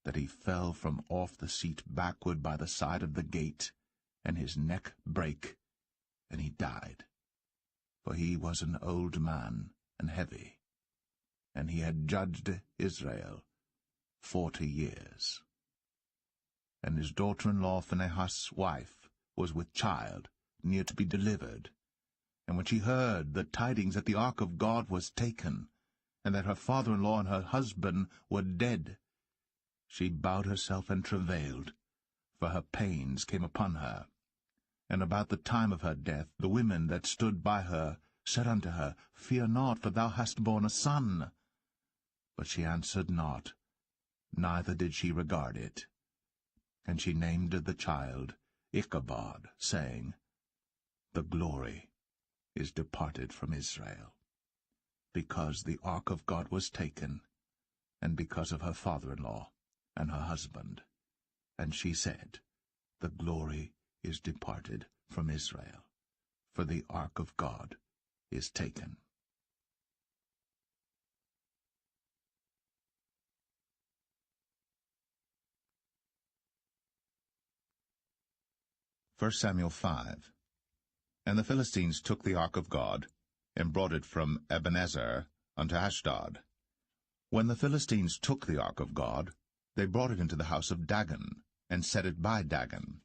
that he fell from off the seat backward by the side of the gate, and his neck brake, and he died. For he was an old man, and heavy, and he had judged Israel 40 years. And his daughter-in-law Phinehas' wife was with child, near to be delivered. And when she heard the tidings that the ark of God was taken, and that her father-in-law and her husband were dead, she bowed herself and travailed, for her pains came upon her. And about the time of her death the women that stood by her said unto her, Fear not, for thou hast borne a son. But she answered not, neither did she regard it. And she named the child Ichabod, saying, The glory is departed from Israel, because the ark of God was taken, and because of her father-in-law and her husband. And she said, The glory is departed from Israel, for the ark of God is taken. 1 Samuel 5. And the Philistines took the ark of God, and brought it from Ebenezer unto Ashdod. When the Philistines took the ark of God, they brought it into the house of Dagon, and set it by Dagon.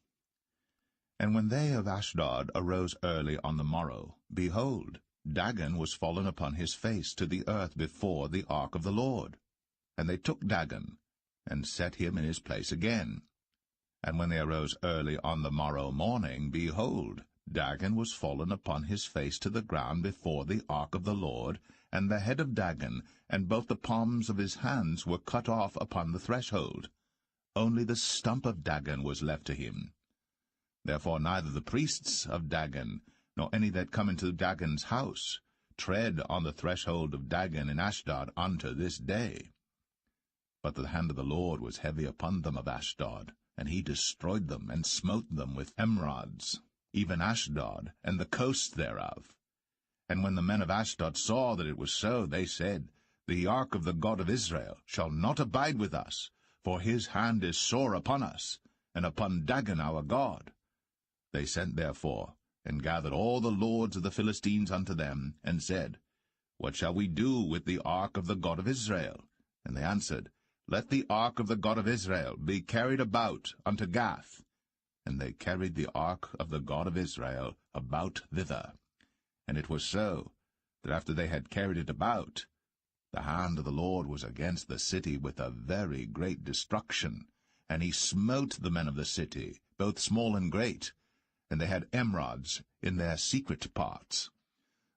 And when they of Ashdod arose early on the morrow, behold, Dagon was fallen upon his face to the earth before the ark of the Lord. And they took Dagon, and set him in his place again. And when they arose early on the morrow morning, behold, Dagon was fallen upon his face to the ground before the ark of the Lord, and the head of Dagon, and both the palms of his hands were cut off upon the threshold. Only the stump of Dagon was left to him. Therefore neither the priests of Dagon, nor any that come into Dagon's house, tread on the threshold of Dagon in Ashdod unto this day. But the hand of the Lord was heavy upon them of Ashdod, and he destroyed them, and smote them with emerods, even Ashdod, and the coast thereof. And when the men of Ashdod saw that it was so, they said, The ark of the God of Israel shall not abide with us, for his hand is sore upon us, and upon Dagon our God. They sent therefore, and gathered all the lords of the Philistines unto them, and said, What shall we do with the ark of the God of Israel? And they answered, Let the ark of the God of Israel be carried about unto Gath. And they carried the ark of the God of Israel about thither. And it was so, that after they had carried it about, the hand of the Lord was against the city with a very great destruction, and he smote the men of the city, both small and great, and they had emerods in their secret parts.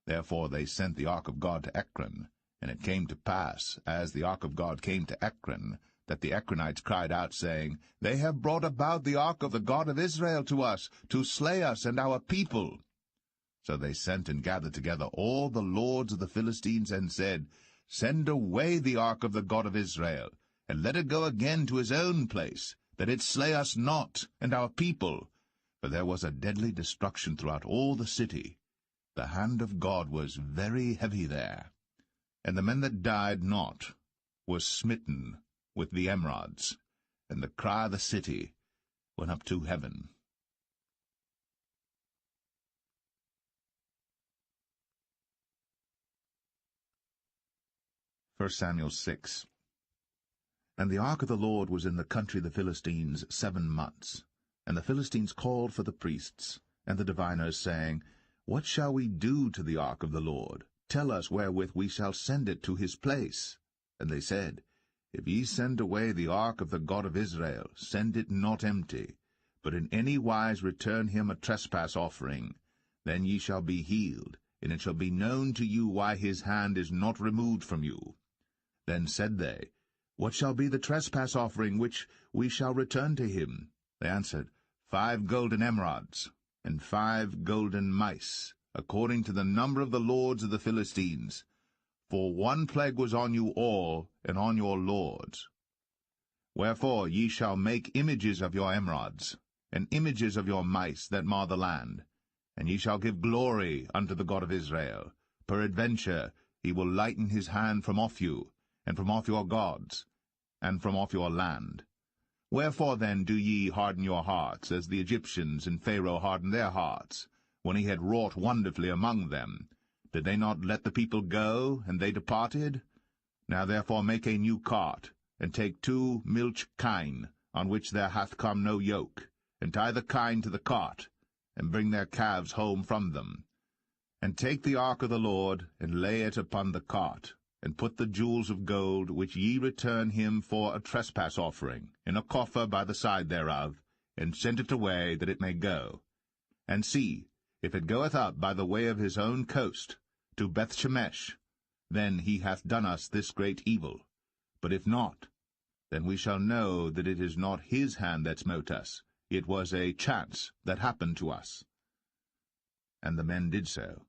Therefore they sent the ark of God to Ekron, And it came to pass, as the ark of God came to Ekron, that the Ekronites cried out, saying, They have brought about the ark of the God of Israel to us, to slay us and our people. So they sent and gathered together all the lords of the Philistines, and said, Send away the ark of the God of Israel, and let it go again to his own place, that it slay us not and our people. For there was a deadly destruction throughout all the city. The hand of God was very heavy there. And the men that died not were smitten with the emerods, and the cry of the city went up to heaven. 1 Samuel 6. And the ark of the Lord was in the country of the Philistines 7 months. And the Philistines called for the priests and the diviners, saying, What shall we do to the ark of the Lord? Tell us wherewith we shall send it to his place. And they said, If ye send away the ark of the God of Israel, send it not empty, but in any wise return him a trespass offering. Then ye shall be healed, and it shall be known to you why his hand is not removed from you. Then said they, What shall be the trespass offering which we shall return to him? They answered, 5 golden emerods, and 5 golden mice, according to the number of the lords of the Philistines. For 1 plague was on you all, and on your lords. Wherefore ye shall make images of your emerods, and images of your mice that mar the land, and ye shall give glory unto the God of Israel. Peradventure he will lighten his hand from off you, and from off your gods, and from off your land. Wherefore then do ye harden your hearts, as the Egyptians and Pharaoh hardened their hearts, when he had wrought wonderfully among them? Did they not let the people go, and they departed? Now therefore make a new cart, and take 2 milch kine, on which there hath come no yoke, and tie the kine to the cart, and bring their calves home from them. And take the ark of the Lord, and lay it upon the cart, and put the jewels of gold, which ye return him for a trespass offering, in a coffer by the side thereof, and send it away, that it may go. And see, if it goeth up by the way of his own coast, to Bethshemesh, then he hath done us this great evil. But if not, then we shall know that it is not his hand that smote us. It was a chance that happened to us. And the men did so,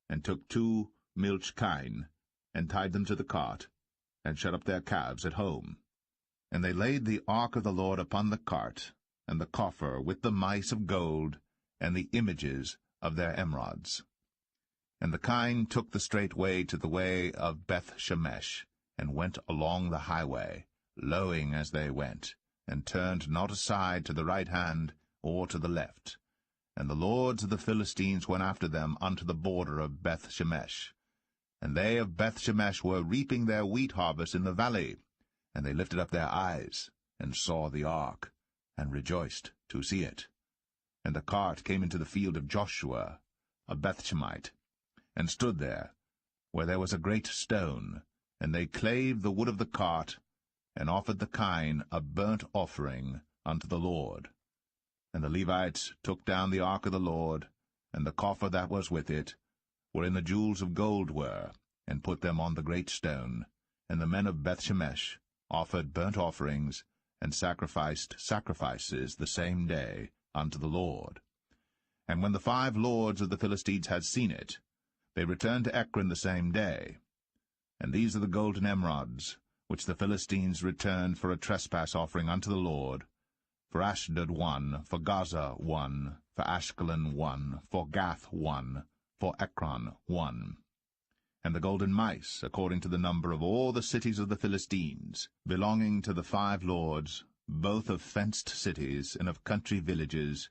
and took 2 milch kine, and tied them to the cart, and shut up their calves at home. And they laid the ark of the Lord upon the cart, and the coffer with the mice of gold, and the images of their emerods. And the kine took the straight way to the way of Bethshemesh, and went along the highway, lowing as they went, and turned not aside to the right hand or to the left. And the lords of the Philistines went after them unto the border of Bethshemesh. And they of Bethshemesh were reaping their wheat harvest in the valley. And they lifted up their eyes, and saw the ark, and rejoiced to see it. And the cart came into the field of Joshua, a Bethshemite, and stood there, where there was a great stone. And they clave the wood of the cart, and offered the kine a burnt offering unto the Lord. And the Levites took down the ark of the Lord, and the coffer that was with it, wherein the jewels of gold were, and put them on the great stone. And the men of Bethshemesh offered burnt offerings, and sacrificed sacrifices the same day unto the Lord. And when the 5 lords of the Philistines had seen it, they returned to Ekron the same day. And these are the golden emerods, which the Philistines returned for a trespass offering unto the Lord: for Ashdod 1, for Gaza 1, for Ashkelon 1, for Gath 1, for Ekron 1. And the golden mice, according to the number of all the cities of the Philistines, belonging to the 5 lords, both of fenced cities and of country villages,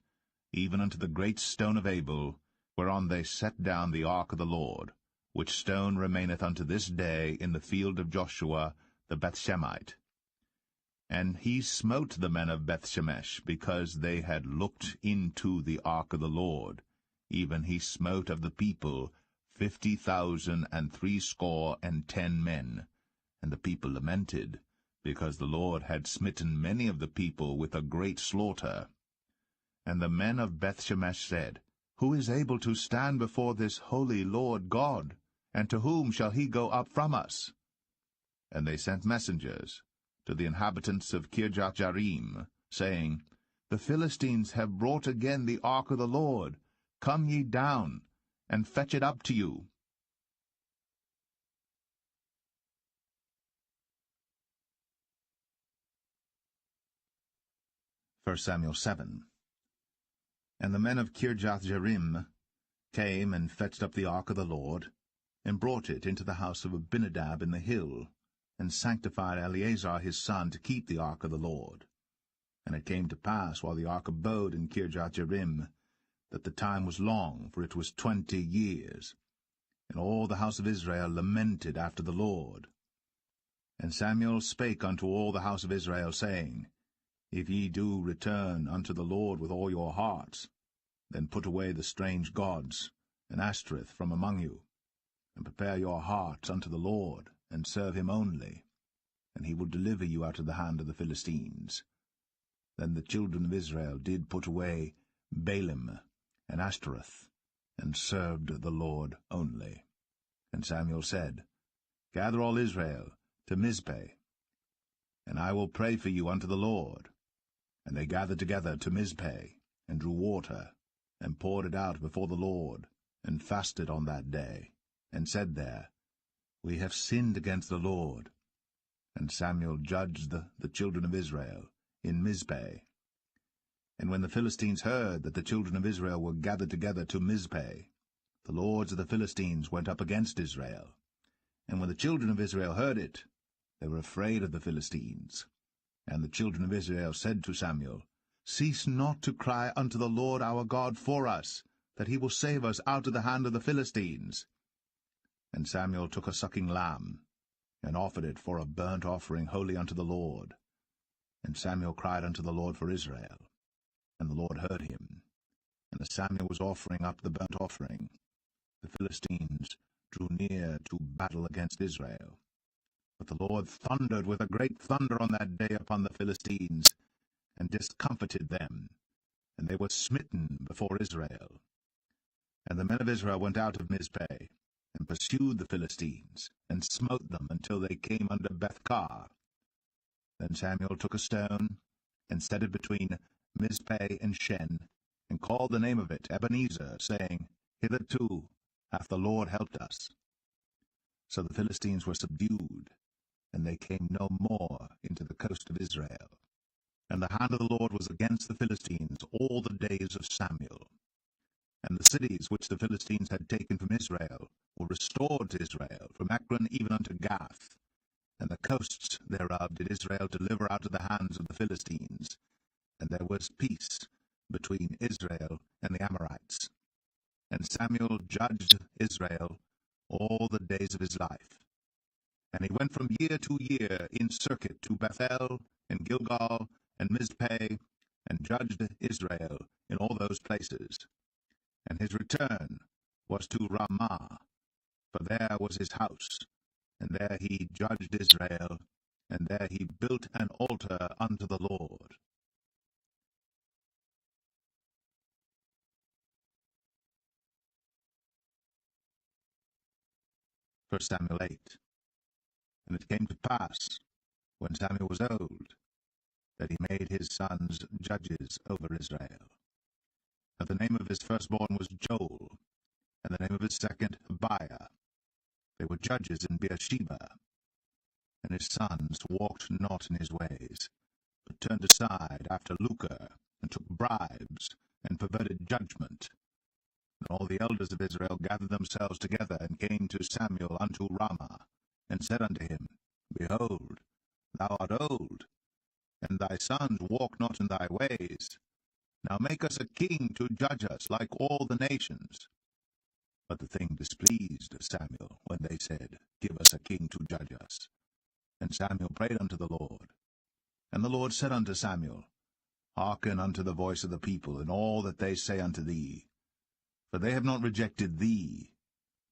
even unto the great stone of Abel, whereon they set down the ark of the Lord, which stone remaineth unto this day in the field of Joshua the Bethshemite. And he smote the men of Bethshemesh, because they had looked into the ark of the Lord. Even he smote of the people 50,060 men. And the people lamented, because the Lord had smitten many of the people with a great slaughter. And the men of Bethshemesh said, Who is able to stand before this holy Lord God? And to whom shall he go up from us? And they sent messengers to the inhabitants of Kirjath-jearim, saying, The Philistines have brought again the ark of the Lord. Come ye down, and fetch it up to you. 1 Samuel 7. And the men of Kirjath-jearim came and fetched up the ark of the Lord, and brought it into the house of Abinadab in the hill, and sanctified Eleazar his son to keep the ark of the Lord. And it came to pass, while the ark abode in Kirjath-jearim, that the time was long, for it was 20 years. And all the house of Israel lamented after the Lord. And Samuel spake unto all the house of Israel, saying, If ye do return unto the Lord with all your hearts, then put away the strange gods and Ashtoreth from among you, and prepare your hearts unto the Lord, and serve him only, and he will deliver you out of the hand of the Philistines. Then the children of Israel did put away Baalim and Ashtoreth, and served the Lord only. And Samuel said, Gather all Israel to Mizpeh, and I will pray for you unto the Lord. And they gathered together to Mizpeh, and drew water, and poured it out before the Lord, and fasted on that day, and said there, We have sinned against the Lord. And Samuel judged the children of Israel in Mizpeh. And when the Philistines heard that the children of Israel were gathered together to Mizpeh, the lords of the Philistines went up against Israel. And when the children of Israel heard it, they were afraid of the Philistines. And the children of Israel said to Samuel, Cease not to cry unto the Lord our God for us, that he will save us out of the hand of the Philistines. And Samuel took a sucking lamb, and offered it for a burnt offering holy unto the Lord. And Samuel cried unto the Lord for Israel, and the Lord heard him. And as Samuel was offering up the burnt offering, the Philistines drew near to battle against Israel. But the Lord thundered with a great thunder on that day upon the Philistines, and discomfited them, and they were smitten before Israel. And the men of Israel went out of Mizpeh, and pursued the Philistines, and smote them until they came unto Bethkar. Then Samuel took a stone, and set it between Mizpeh and Shen, and called the name of it Ebenezer, saying, Hitherto hath the Lord helped us. So the Philistines were subdued, and they came no more into the coast of Israel. And the hand of the Lord was against the Philistines all the days of Samuel. And the cities which the Philistines had taken from Israel were restored to Israel, from Ekron even unto Gath. And the coasts thereof did Israel deliver out of the hands of the Philistines. And there was peace between Israel and the Amorites. And Samuel judged Israel all the days of his life. And he went from year to year in circuit to Bethel, and Gilgal, and Mizpeh, and judged Israel in all those places. And his return was to Ramah, for there was his house, and there he judged Israel, and there he built an altar unto the Lord. 1 Samuel 8. And it came to pass, when Samuel was old, that he made his sons judges over Israel. And the name of his firstborn was Joel, and the name of his second Abiah. They were judges in Beersheba. And his sons walked not in his ways, but turned aside after lucre, and took bribes, and perverted judgment. And all the elders of Israel gathered themselves together, and came to Samuel unto Ramah, and said unto him, Behold, thou art old, and thy sons walk not in thy ways. Now make us a king to judge us like all the nations. But the thing displeased Samuel, when they said, Give us a king to judge us. And Samuel prayed unto the Lord. And the Lord said unto Samuel, Hearken unto the voice of the people, in all that they say unto thee. For they have not rejected thee,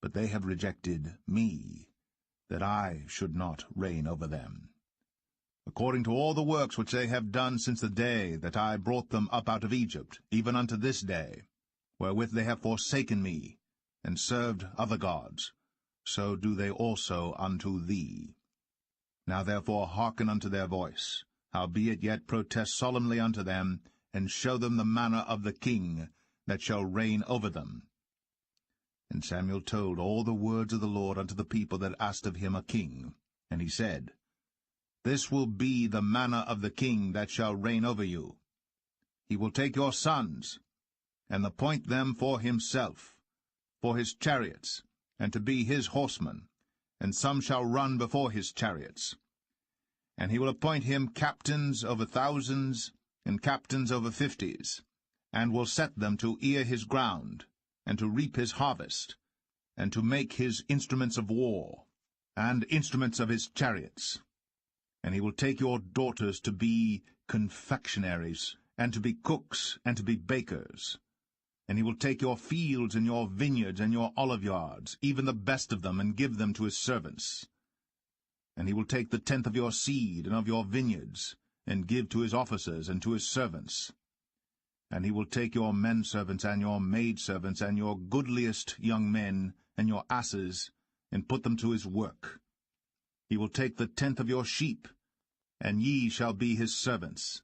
but they have rejected me, that I should not reign over them. According to all the works which they have done since the day that I brought them up out of Egypt, even unto this day, wherewith they have forsaken me, and served other gods, so do they also unto thee. Now therefore hearken unto their voice, howbeit yet protest solemnly unto them, and show them the manner of the king that shall reign over them. And Samuel told all the words of the Lord unto the people that asked of him a king. And he said, This will be the manner of the king that shall reign over you. He will take your sons, and appoint them for himself, for his chariots, and to be his horsemen, and some shall run before his chariots. And he will appoint him captains over thousands, and captains over 50s, and will set them to ear his ground, and to reap his harvest, and to make his instruments of war, and instruments of his chariots. And he will take your daughters to be confectionaries, and to be cooks, and to be bakers. And he will take your fields, and your vineyards, and your oliveyards, even the best of them, and give them to his servants. And he will take the tenth of your seed, and of your vineyards, and give to his officers, and to his servants. And he will take your menservants, and your maidservants, and your goodliest young men, and your asses, and put them to his work. He will take the tenth of your sheep, and ye shall be his servants.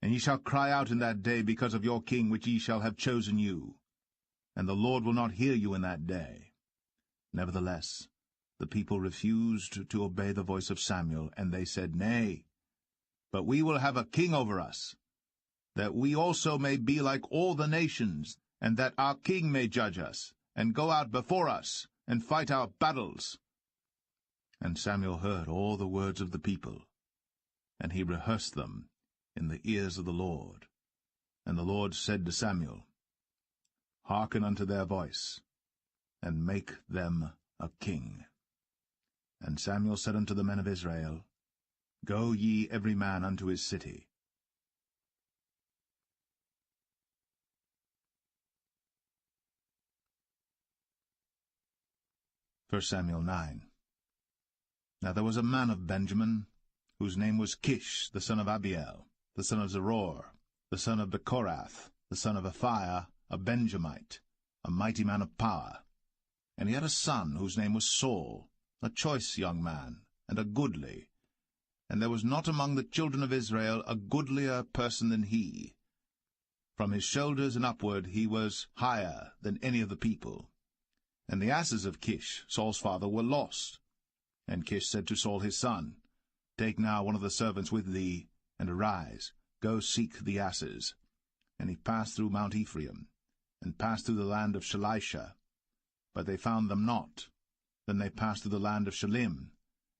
And ye shall cry out in that day because of your king which ye shall have chosen you. And the Lord will not hear you in that day. Nevertheless, the people refused to obey the voice of Samuel, and they said, Nay, but we will have a king over us, that we also may be like all the nations, and that our king may judge us, and go out before us, and fight our battles. And Samuel heard all the words of the people, and he rehearsed them in the ears of the Lord. And the Lord said to Samuel, Hearken unto their voice, and make them a king. And Samuel said unto the men of Israel, Go ye every man unto his city. 1 Samuel 9. Now there was a man of Benjamin, whose name was Kish, the son of Abiel, the son of Zeror, the son of Bechorath, the son of Aphiah, a Benjamite, a mighty man of power. And he had a son whose name was Saul, a choice young man, and a goodly. And there was not among the children of Israel a goodlier person than he. From his shoulders and upward he was higher than any of the people. And the asses of Kish, Saul's father, were lost. And Kish said to Saul his son, Take now one of the servants with thee, and arise, go seek the asses. And he passed through Mount Ephraim, and passed through the land of Shalisha. But they found them not. Then they passed through the land of Shalim,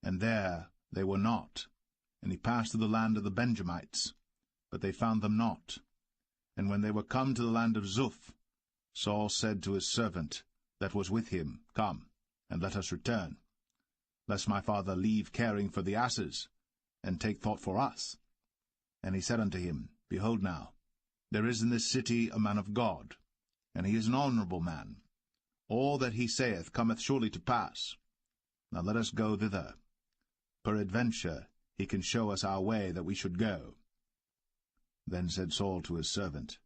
and there they were not. And he passed through the land of the Benjamites, but they found them not. And when they were come to the land of Zuph, Saul said to his servant that was with him, Come, and let us return, lest my father leave caring for the asses, and take thought for us. And he said unto him, Behold now, there is in this city a man of God, and he is an honorable man. All that he saith cometh surely to pass. Now let us go thither. Peradventure he can show us our way that we should go. Then said Saul to his servant,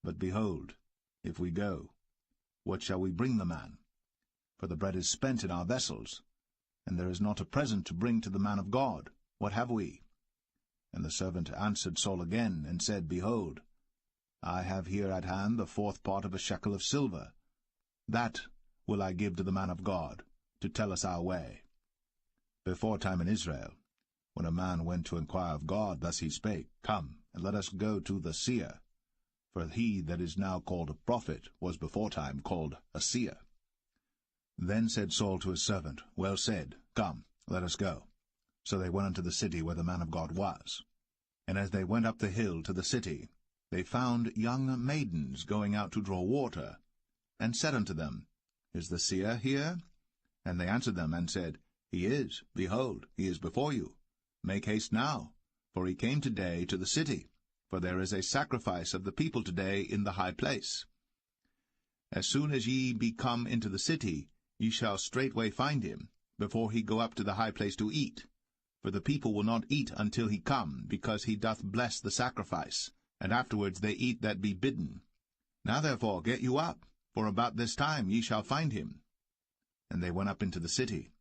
But behold, if we go, what shall we bring the man? For the bread is spent in our vessels, and there is not a present to bring to the man of God. What have we? And the servant answered Saul again, and said, Behold, I have here at hand the 4th part of a shekel of silver. That will I give to the man of God, to tell us our way. Before time in Israel, when a man went to inquire of God, thus he spake, Come, and let us go to the seer. For he that is now called a prophet was before time called a seer. Then said Saul to his servant, Well said, Come, let us go. So they went unto the city where the man of God was. And as they went up the hill to the city, they found young maidens going out to draw water, and said unto them, Is the seer here? And they answered them, and said, He is, behold, he is before you. Make haste now, for he came today to the city, for there is a sacrifice of the people today in the high place. As soon as ye be come into the city, ye shall straightway find him, before he go up to the high place to eat. For the people will not eat until he come, because he doth bless the sacrifice, and afterwards they eat that be bidden. Now therefore get you up, for about this time ye shall find him. And they went up into the city.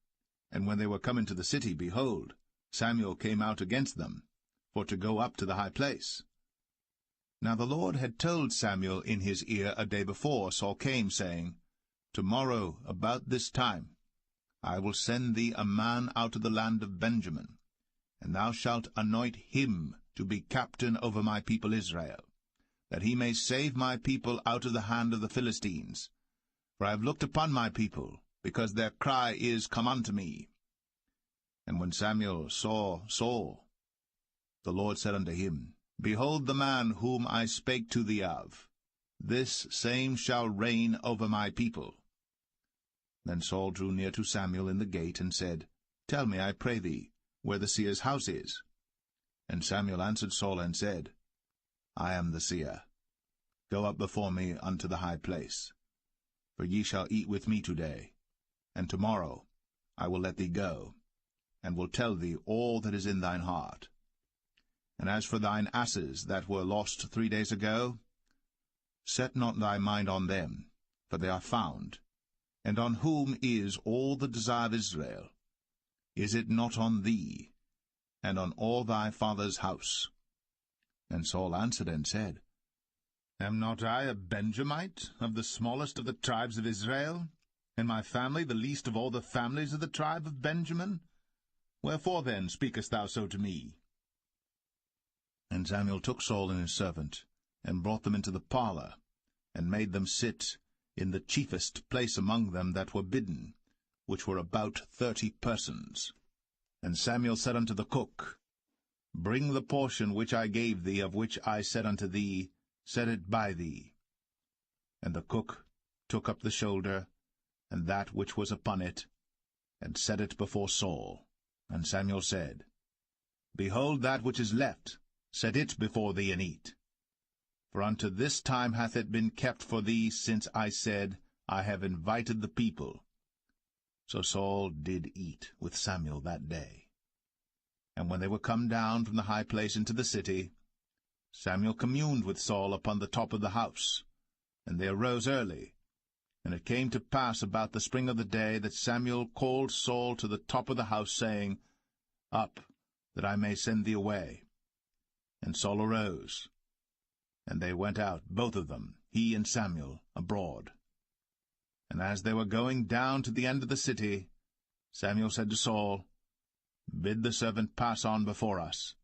And when they were come into the city, behold, Samuel came out against them, for to go up to the high place. Now the Lord had told Samuel in his ear a day before Saul came, saying, Tomorrow, about this time, I will send thee a man out of the land of Benjamin, and thou shalt anoint him to be captain over my people Israel, that he may save my people out of the hand of the Philistines. For I have looked upon my people, because their cry is, Come unto me. And when Samuel saw Saul, the Lord said unto him, Behold the man whom I spake to thee of. This same shall reign over my people. Then Saul drew near to Samuel in the gate, and said, Tell me, I pray thee, where the seer's house is. And Samuel answered Saul, and said, I am the seer. Go up before me unto the high place. For ye shall eat with me today, and tomorrow I will let thee go, and will tell thee all that is in thine heart. And as for thine asses that were lost 3 days ago, set not thy mind on them, for they are found. And on whom is all the desire of Israel? Is it not on thee, and on all thy father's house? And Saul answered and said, Am not I a Benjamite, of the smallest of the tribes of Israel, and my family the least of all the families of the tribe of Benjamin? Wherefore then speakest thou so to me? And Samuel took Saul and his servant, and brought them into the parlour, and made them sit in the chiefest place among them that were bidden, which were about 30 persons. And Samuel said unto the cook, Bring the portion which I gave thee, of which I said unto thee, Set it by thee. And the cook took up the shoulder, and that which was upon it, and set it before Saul. And Samuel said, Behold that which is left, set it before thee, and eat. For unto this time hath it been kept for thee, since I said, I have invited the people. So Saul did eat with Samuel that day. And when they were come down from the high place into the city, Samuel communed with Saul upon the top of the house. And they arose early. And it came to pass about the spring of the day that Samuel called Saul to the top of the house, saying, Up, that I may send thee away. And Saul arose. And they went out, both of them, he and Samuel, abroad. And as they were going down to the end of the city, Samuel said to Saul, Bid the servant pass on before us.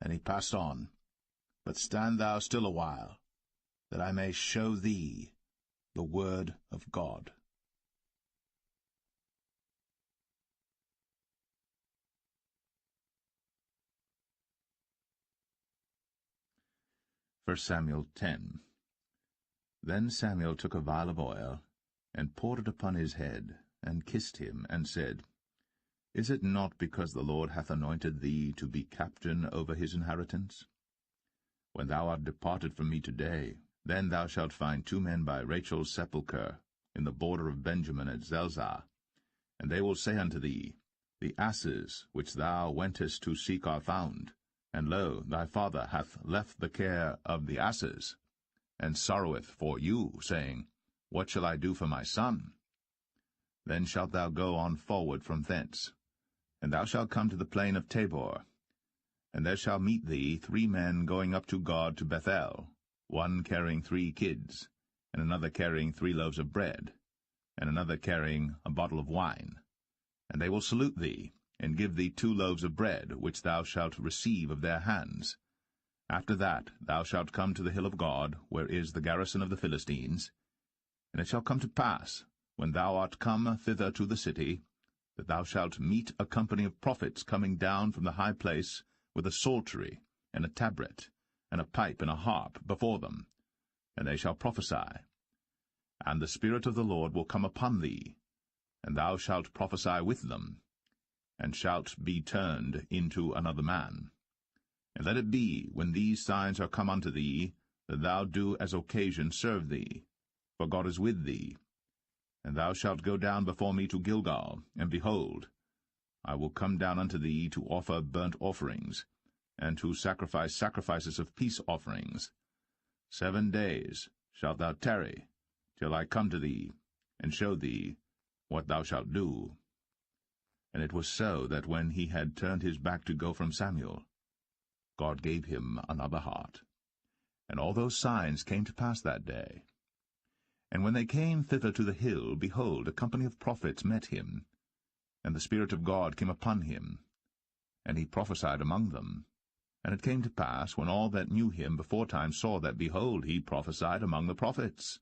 And he passed on. But stand thou still a while, that I may show thee the word of God. 1 Samuel 10. Then Samuel took a vial of oil, and poured it upon his head, and kissed him, and said, Is it not because the Lord hath anointed thee to be captain over his inheritance? When thou art departed from me today, then thou shalt find 2 men by Rachel's sepulchre, in the border of Benjamin at Zelzah. And they will say unto thee, The asses which thou wentest to seek are found. And lo, thy father hath left the care of the asses, and sorroweth for you, saying, What shall I do for my son? Then shalt thou go on forward from thence, and thou shalt come to the plain of Tabor. And there shall meet thee 3 men going up to God to Bethel, one carrying 3 kids, and another carrying 3 loaves of bread, and another carrying a bottle of wine. And they will salute thee, and give thee 2 loaves of bread, which thou shalt receive of their hands. After that thou shalt come to the hill of God, where is the garrison of the Philistines. And it shall come to pass, when thou art come thither to the city, that thou shalt meet a company of prophets coming down from the high place, with a psaltery, and a tabret, and a pipe, and a harp before them, and they shall prophesy. And the Spirit of the Lord will come upon thee, and thou shalt prophesy with them, and shalt be turned into another man. And let it be, when these signs are come unto thee, that thou do as occasion serve thee, for God is with thee. And thou shalt go down before me to Gilgal, and behold, I will come down unto thee to offer burnt offerings, and to sacrifice sacrifices of peace offerings. 7 days shalt thou tarry, till I come to thee, and show thee what thou shalt do. And it was so that when he had turned his back to go from Samuel, God gave him another heart. And all those signs came to pass that day. And when they came thither to the hill, behold, a company of prophets met him, and the Spirit of God came upon him, and he prophesied among them. And it came to pass, when all that knew him beforetime saw that, behold, he prophesied among the prophets,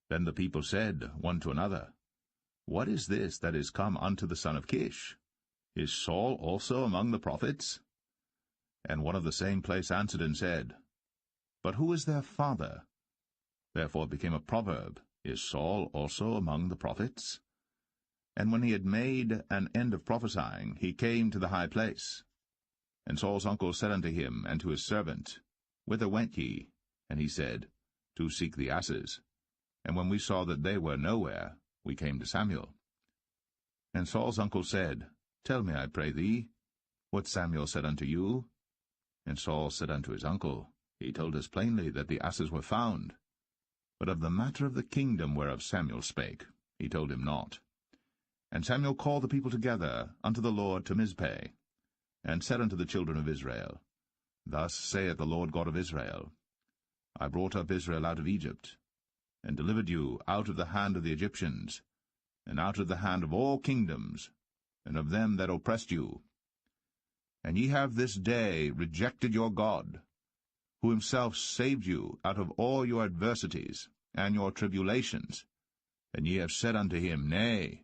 then the people said one to another, What is this that is come unto the son of Kish? Is Saul also among the prophets? And one of the same place answered and said, But who is their father? Therefore it became a proverb, Is Saul also among the prophets? And when he had made an end of prophesying, he came to the high place. And Saul's uncle said unto him and to his servant, Whither went ye? And he said, To seek the asses. And when we saw that they were nowhere, we came to Samuel. And Saul's uncle said, Tell me, I pray thee, what Samuel said unto you. And Saul said unto his uncle, He told us plainly that the asses were found. But of the matter of the kingdom whereof Samuel spake, he told him not. And Samuel called the people together unto the Lord to Mizpeh, and said unto the children of Israel, Thus saith the Lord God of Israel, I brought up Israel out of Egypt, and delivered you out of the hand of the Egyptians, and out of the hand of all kingdoms, and of them that oppressed you. And ye have this day rejected your God, who himself saved you out of all your adversities and your tribulations. And ye have said unto him, Nay,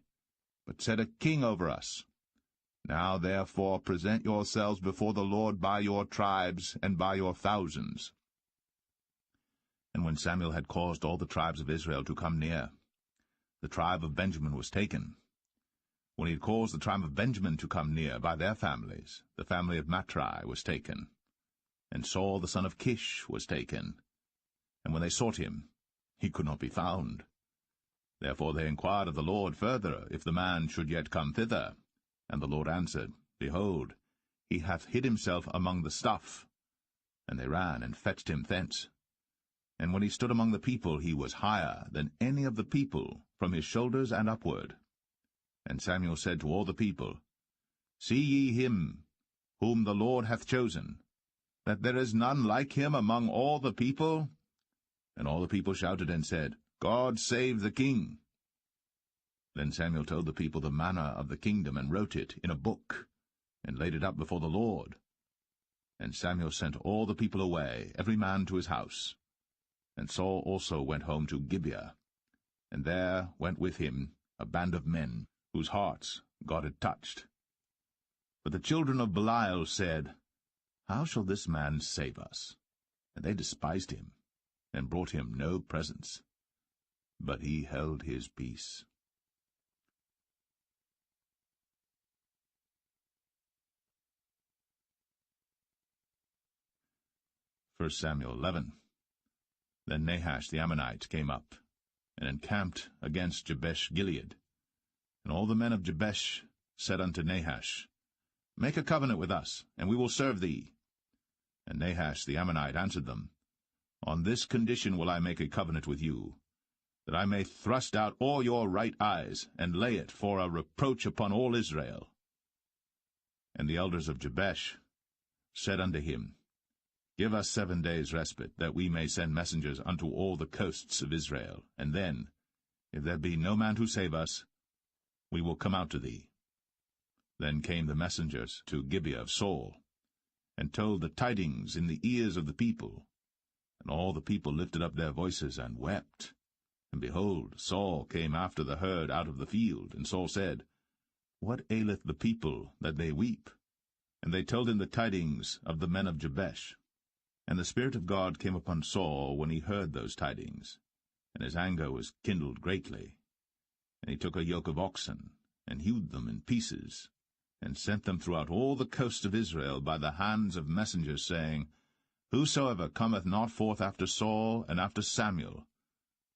but set a king over us. Now therefore present yourselves before the Lord by your tribes and by your thousands. And when Samuel had caused all the tribes of Israel to come near, the tribe of Benjamin was taken. When he had caused the tribe of Benjamin to come near by their families, the family of Matri was taken. And Saul the son of Kish was taken. And when they sought him, he could not be found. Therefore they inquired of the Lord further, if the man should yet come thither. And the Lord answered, Behold, he hath hid himself among the stuff. And they ran and fetched him thence. And when he stood among the people, he was higher than any of the people, from his shoulders and upward. And Samuel said to all the people, See ye him, whom the Lord hath chosen, that there is none like him among all the people? And all the people shouted and said, God save the king. Then Samuel told the people the manner of the kingdom, and wrote it in a book, and laid it up before the Lord. And Samuel sent all the people away, every man to his house. And Saul also went home to Gibeah, and there went with him a band of men, whose hearts God had touched. But the children of Belial said, How shall this man save us? And they despised him, and brought him no presents. But he held his peace. 1 Samuel 11. Then Nahash the Ammonite came up, and encamped against Jabesh-Gilead. And all the men of Jabesh said unto Nahash, Make a covenant with us, and we will serve thee. And Nahash the Ammonite answered them, On this condition will I make a covenant with you, that I may thrust out all your right eyes, and lay it for a reproach upon all Israel. And the elders of Jabesh said unto him, Give us 7 days' respite, that we may send messengers unto all the coasts of Israel, and then, if there be no man to save us, we will come out to thee. Then came the messengers to Gibeah of Saul, and told the tidings in the ears of the people. And all the people lifted up their voices and wept. And behold, Saul came after the herd out of the field. And Saul said, What aileth the people that they weep? And they told him the tidings of the men of Jabesh. And the Spirit of God came upon Saul when he heard those tidings, and his anger was kindled greatly. And he took a yoke of oxen, and hewed them in pieces, and sent them throughout all the coast of Israel by the hands of messengers, saying, Whosoever cometh not forth after Saul and after Samuel,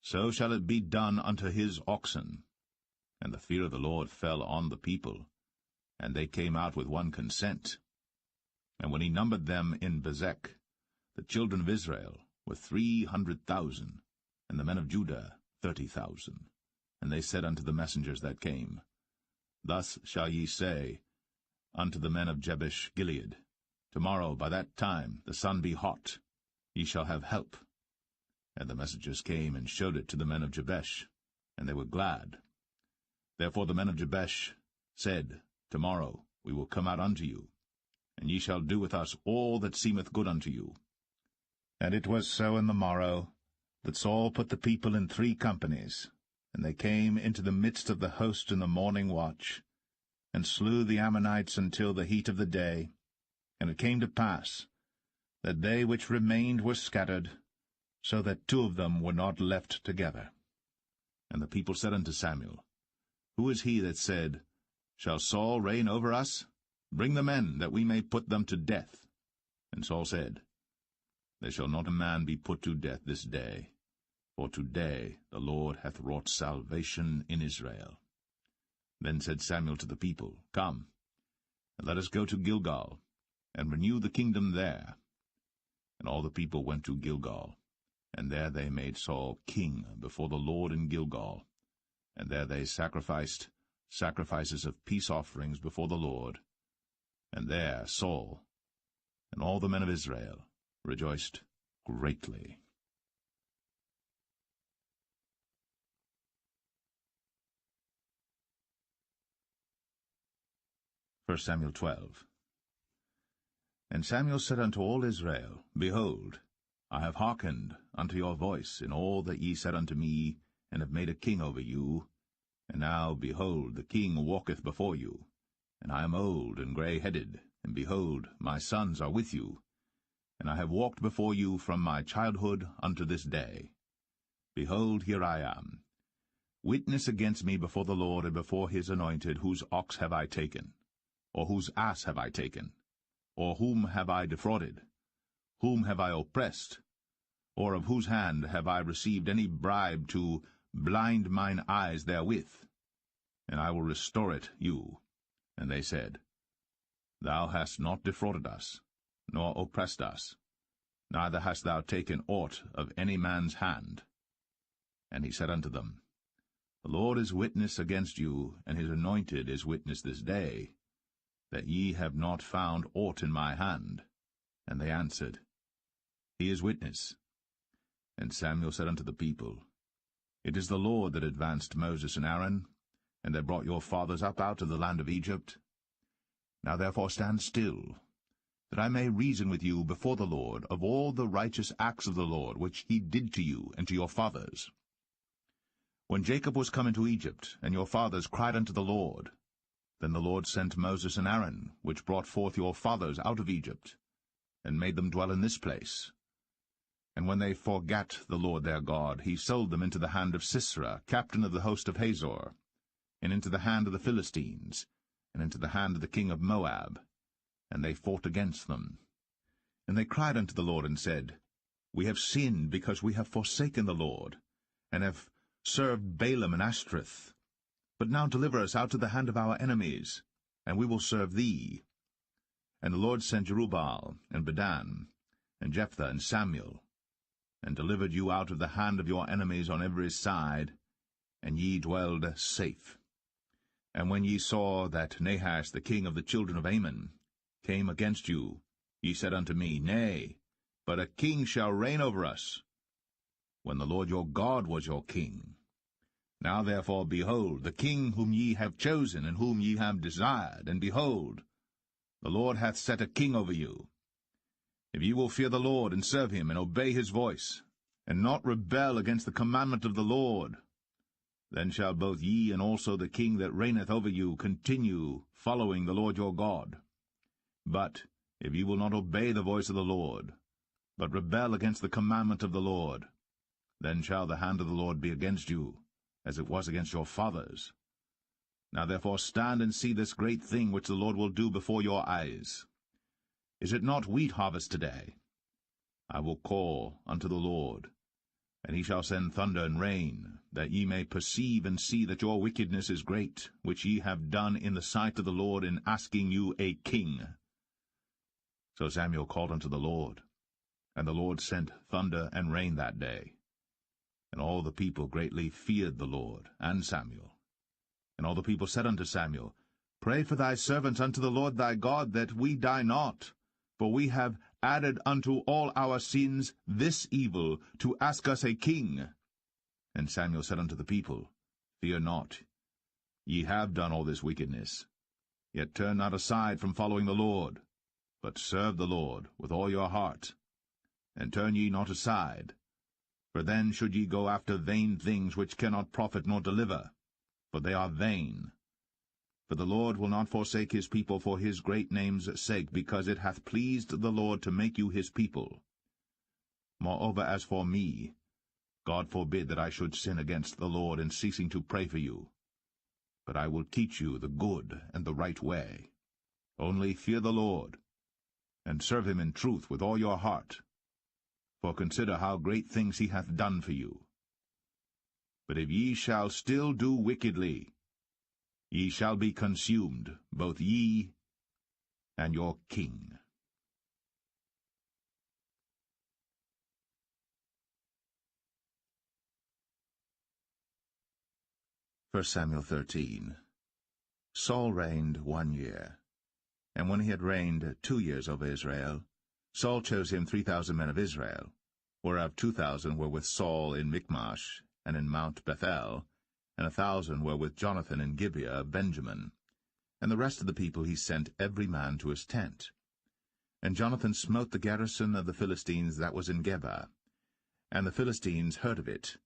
so shall it be done unto his oxen. And the fear of the Lord fell on the people, and they came out with one consent. And when he numbered them in Bezek, the children of Israel were 300,000, and the men of Judah 30,000. And they said unto the messengers that came, Thus shall ye say, unto the men of Jabesh Gilead, Tomorrow by that time the sun be hot, ye shall have help. And the messengers came and showed it to the men of Jabesh, and they were glad. Therefore the men of Jabesh said, Tomorrow we will come out unto you, and ye shall do with us all that seemeth good unto you. And it was so in the morrow, that Saul put the people in 3 companies, and they came into the midst of the host in the morning watch, and slew the Ammonites until the heat of the day. And it came to pass that they which remained were scattered, so that 2 of them were not left together. And the people said unto Samuel, Who is he that said, Shall Saul reign over us? Bring the men, that we may put them to death. And Saul said, There shall not a man be put to death this day, for today the Lord hath wrought salvation in Israel. Then said Samuel to the people, Come, and let us go to Gilgal, and renew the kingdom there. And all the people went to Gilgal, and there they made Saul king before the Lord in Gilgal, and there they sacrificed sacrifices of peace offerings before the Lord. And there Saul and all the men of Israel rejoiced greatly. 1 Samuel 12. And Samuel said unto all Israel, Behold, I have hearkened unto your voice in all that ye said unto me, and have made a king over you. And now, behold, the king walketh before you. And I am old and grey-headed, and behold, my sons are with you. And I have walked before you from my childhood unto this day. Behold, here I am. Witness against me before the Lord and before his anointed, whose ox have I taken? Or whose ass have I taken? Or whom have I defrauded? Whom have I oppressed? Or of whose hand have I received any bribe to blind mine eyes therewith? And I will restore it you. And they said, Thou hast not defrauded us, nor oppressed us, neither hast thou taken aught of any man's hand. And he said unto them, The Lord is witness against you, and his anointed is witness this day, that ye have not found aught in my hand. And they answered, He is witness. And Samuel said unto the people, It is the Lord that advanced Moses and Aaron, and that brought your fathers up out of the land of Egypt. Now therefore stand still, that I may reason with you before the Lord of all the righteous acts of the Lord, which he did to you and to your fathers. When Jacob was come into Egypt, and your fathers cried unto the Lord, then the Lord sent Moses and Aaron, which brought forth your fathers out of Egypt, and made them dwell in this place. And when they forgat the Lord their God, he sold them into the hand of Sisera, captain of the host of Hazor, and into the hand of the Philistines, and into the hand of the king of Moab. And they fought against them. And they cried unto the Lord, and said, We have sinned, because we have forsaken the Lord, and have served Balaam and Ashtoreth. But now deliver us out of the hand of our enemies, and we will serve thee. And the Lord sent Jerubbaal, and Bedan, and Jephthah, and Samuel, and delivered you out of the hand of your enemies on every side, and ye dwelled safe. And when ye saw that Nahash the king of the children of Ammon came against you, ye said unto me, Nay, but a king shall reign over us, when the Lord your God was your king. Now therefore, behold, the king whom ye have chosen, and whom ye have desired, and behold, the Lord hath set a king over you. If ye will fear the Lord, and serve him, and obey his voice, and not rebel against the commandment of the Lord, then shall both ye and also the king that reigneth over you continue following the Lord your God. But if ye will not obey the voice of the Lord, but rebel against the commandment of the Lord, then shall the hand of the Lord be against you, as it was against your fathers. Now therefore stand and see this great thing which the Lord will do before your eyes. Is it not wheat harvest today? I will call unto the Lord, and he shall send thunder and rain, that ye may perceive and see that your wickedness is great, which ye have done in the sight of the Lord in asking you a king. So Samuel called unto the Lord, and the Lord sent thunder and rain that day. And all the people greatly feared the Lord and Samuel. And all the people said unto Samuel, Pray for thy servants unto the Lord thy God, that we die not. For we have added unto all our sins this evil, to ask us a king. And Samuel said unto the people, Fear not, ye have done all this wickedness. Yet turn not aside from following the Lord, but serve the Lord with all your heart. And turn ye not aside, for then should ye go after vain things which cannot profit nor deliver, for they are vain. For the Lord will not forsake his people for his great name's sake, because it hath pleased the Lord to make you his people. Moreover, as for me, God forbid that I should sin against the Lord in ceasing to pray for you. But I will teach you the good and the right way. Only fear the Lord, and serve him in truth with all your heart. For consider how great things he hath done for you. But if ye shall still do wickedly, ye shall be consumed, both ye and your king. 1 Samuel 13. Saul reigned 1 year. And when he had reigned 2 years over Israel, Saul chose him 3,000 men of Israel, whereof 2,000 were with Saul in Michmash and in Mount Bethel, and 1,000 were with Jonathan in Gibeah of Benjamin. And the rest of the people he sent every man to his tent. And Jonathan smote the garrison of the Philistines that was in Geba. And the Philistines heard of it.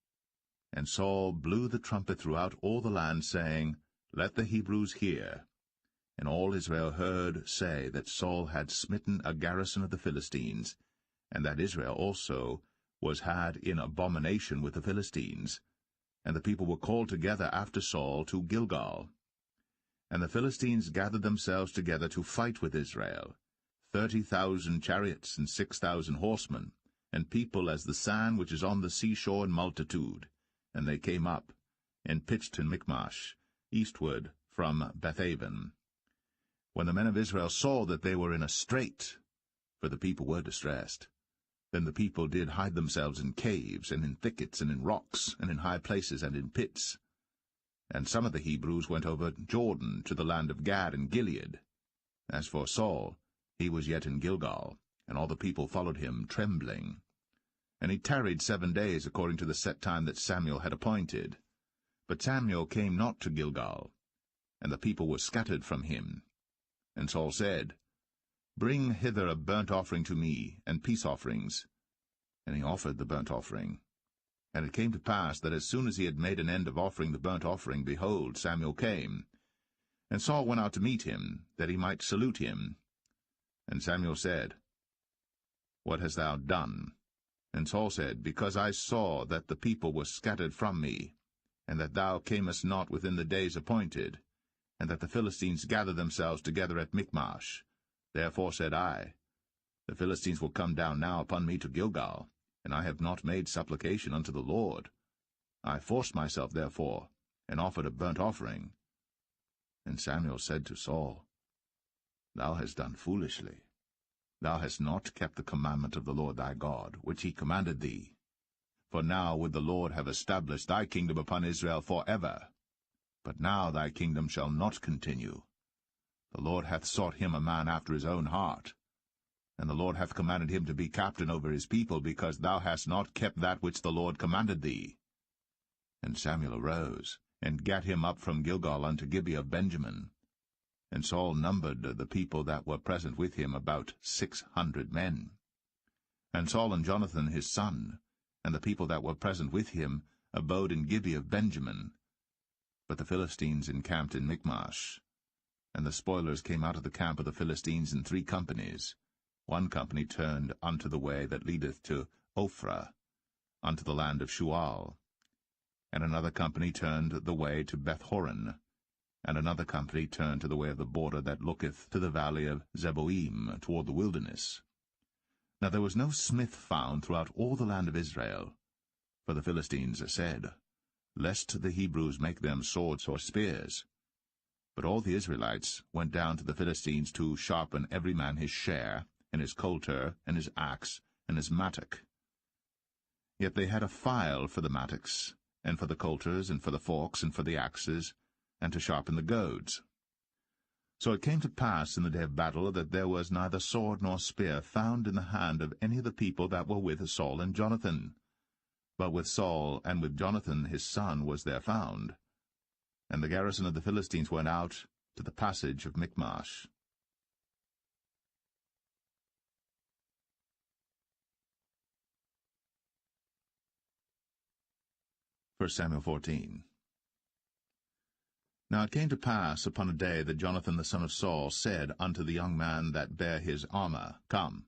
And Saul blew the trumpet throughout all the land, saying, Let the Hebrews hear. And all Israel heard say that Saul had smitten a garrison of the Philistines, and that Israel also was had in abomination with the Philistines. And the people were called together after Saul to Gilgal. And the Philistines gathered themselves together to fight with Israel, 30,000 chariots and 6,000 horsemen, and people as the sand which is on the seashore in multitude. And they came up, and pitched in Michmash, eastward from Bethaven. When the men of Israel saw that they were in a strait, for the people were distressed, then the people did hide themselves in caves, and in thickets, and in rocks, and in high places, and in pits. And some of the Hebrews went over Jordan to the land of Gad and Gilead. As for Saul, he was yet in Gilgal, and all the people followed him trembling. And he tarried 7 days according to the set time that Samuel had appointed. But Samuel came not to Gilgal, and the people were scattered from him. And Saul said, Bring hither a burnt offering to me, and peace offerings. And he offered the burnt offering. And it came to pass that as soon as he had made an end of offering the burnt offering, behold, Samuel came. And Saul went out to meet him, that he might salute him. And Samuel said, What hast thou done? And Saul said, Because I saw that the people were scattered from me, and that thou camest not within the days appointed, and that the Philistines gathered themselves together at Michmash. Therefore said I, The Philistines will come down now upon me to Gilgal, and I have not made supplication unto the Lord. I forced myself therefore, and offered a burnt offering. And Samuel said to Saul, Thou hast done foolishly. Thou hast not kept the commandment of the Lord thy God, which he commanded thee. For now would the Lord have established thy kingdom upon Israel for ever. But now thy kingdom shall not continue. The Lord hath sought him a man after his own heart. And the Lord hath commanded him to be captain over his people, because thou hast not kept that which the Lord commanded thee. And Samuel arose, and gat him up from Gilgal unto Gibeah of Benjamin. And Saul numbered the people that were present with him about 600 men. And Saul and Jonathan his son, and the people that were present with him, abode in Gibeah of Benjamin. But the Philistines encamped in Michmash. And the spoilers came out of the camp of the Philistines in 3 companies. 1 company turned unto the way that leadeth to Ophrah, unto the land of Shual. And another company turned the way to Bethhoron. And another company turned to the way of the border that looketh to the valley of Zeboim, toward the wilderness. Now there was no smith found throughout all the land of Israel. For the Philistines said, Lest the Hebrews make them swords or spears. But all the Israelites went down to the Philistines to sharpen every man his share, and his coulter, and his axe, and his mattock. Yet they had a file for the mattocks, and for the coulters, and for the forks, and for the axes, and to sharpen the goads. So it came to pass in the day of battle that there was neither sword nor spear found in the hand of any of the people that were with Saul and Jonathan. But with Saul and with Jonathan his son was there found. And the garrison of the Philistines went out to the passage of Michmash. 1 Samuel 14. Now it came to pass upon a day that Jonathan the son of Saul said unto the young man that bare his armor, Come,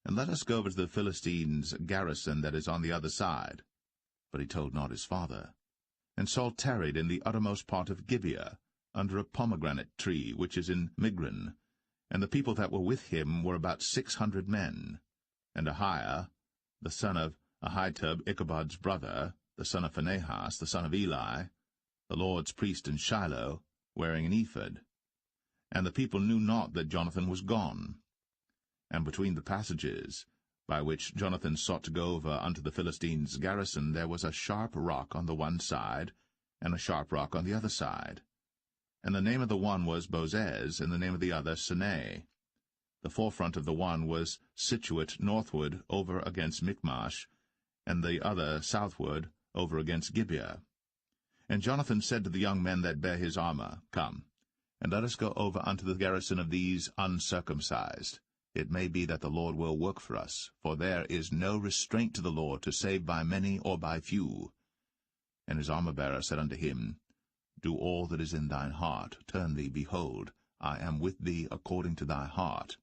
and let us go over to the Philistines' garrison that is on the other side. But he told not his father. And Saul tarried in the uttermost part of Gibeah, under a pomegranate tree which is in Migron. And the people that were with him were about 600 men. And Ahiah, the son of Ahitub, Ichabod's brother, the son of Phinehas, the son of Eli, the Lord's priest in Shiloh, wearing an ephod. And the people knew not that Jonathan was gone. And between the passages, by which Jonathan sought to go over unto the Philistines' garrison, there was a sharp rock on the one side, and a sharp rock on the other side. And the name of the one was Bozez, and the name of the other Sinai. The forefront of the one was situate northward over against Michmash, and the other southward over against Gibeah. And Jonathan said to the young men that bare his armor, Come, and let us go over unto the garrison of these uncircumcised. It may be that the Lord will work for us, for there is no restraint to the Lord to save by many or by few. And his armor-bearer said unto him, Do all that is in thine heart, turn thee, behold, I am with thee according to thy heart.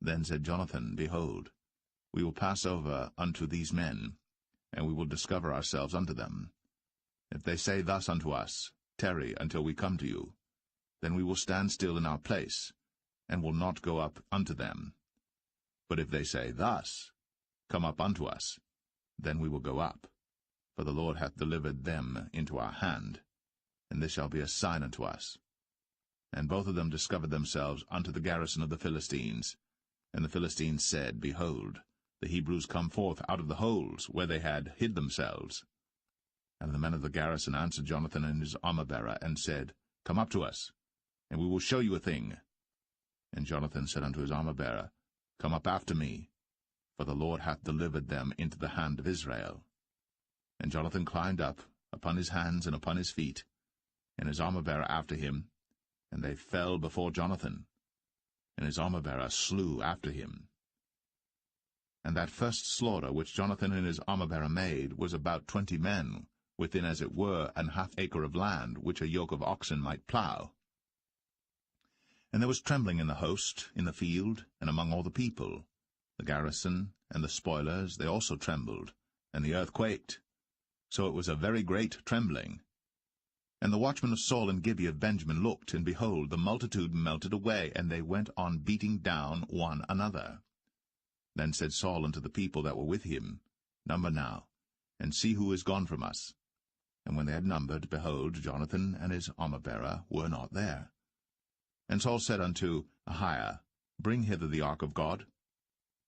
Then said Jonathan, Behold, we will pass over unto these men, and we will discover ourselves unto them. If they say thus unto us, Tarry until we come to you, then we will stand still in our place, and will not go up unto them. But if they say thus, Come up unto us, then we will go up, for the Lord hath delivered them into our hand, and this shall be a sign unto us. And both of them discovered themselves unto the garrison of the Philistines. And the Philistines said, Behold, the Hebrews come forth out of the holes where they had hid themselves. And the men of the garrison answered Jonathan and his armor-bearer, and said, Come up to us, and we will show you a thing. And Jonathan said unto his armor-bearer, Come up after me, for the Lord hath delivered them into the hand of Israel. And Jonathan climbed up upon his hands and upon his feet, and his armor-bearer after him, and they fell before Jonathan, and his armor-bearer slew after him. And that first slaughter which Jonathan and his armor-bearer made was about 20 men, within as it were an half acre of land, which a yoke of oxen might plough. And there was trembling in the host, in the field, and among all the people. The garrison and the spoilers, they also trembled, and the earth quaked. So it was a very great trembling. And the watchmen of Saul and Gibeah of Benjamin looked, and behold, the multitude melted away, and they went on beating down one another. Then said Saul unto the people that were with him, Number now, and see who is gone from us. And when they had numbered, behold, Jonathan and his armor-bearer were not there. And Saul said unto Ahiah, Bring hither the ark of God.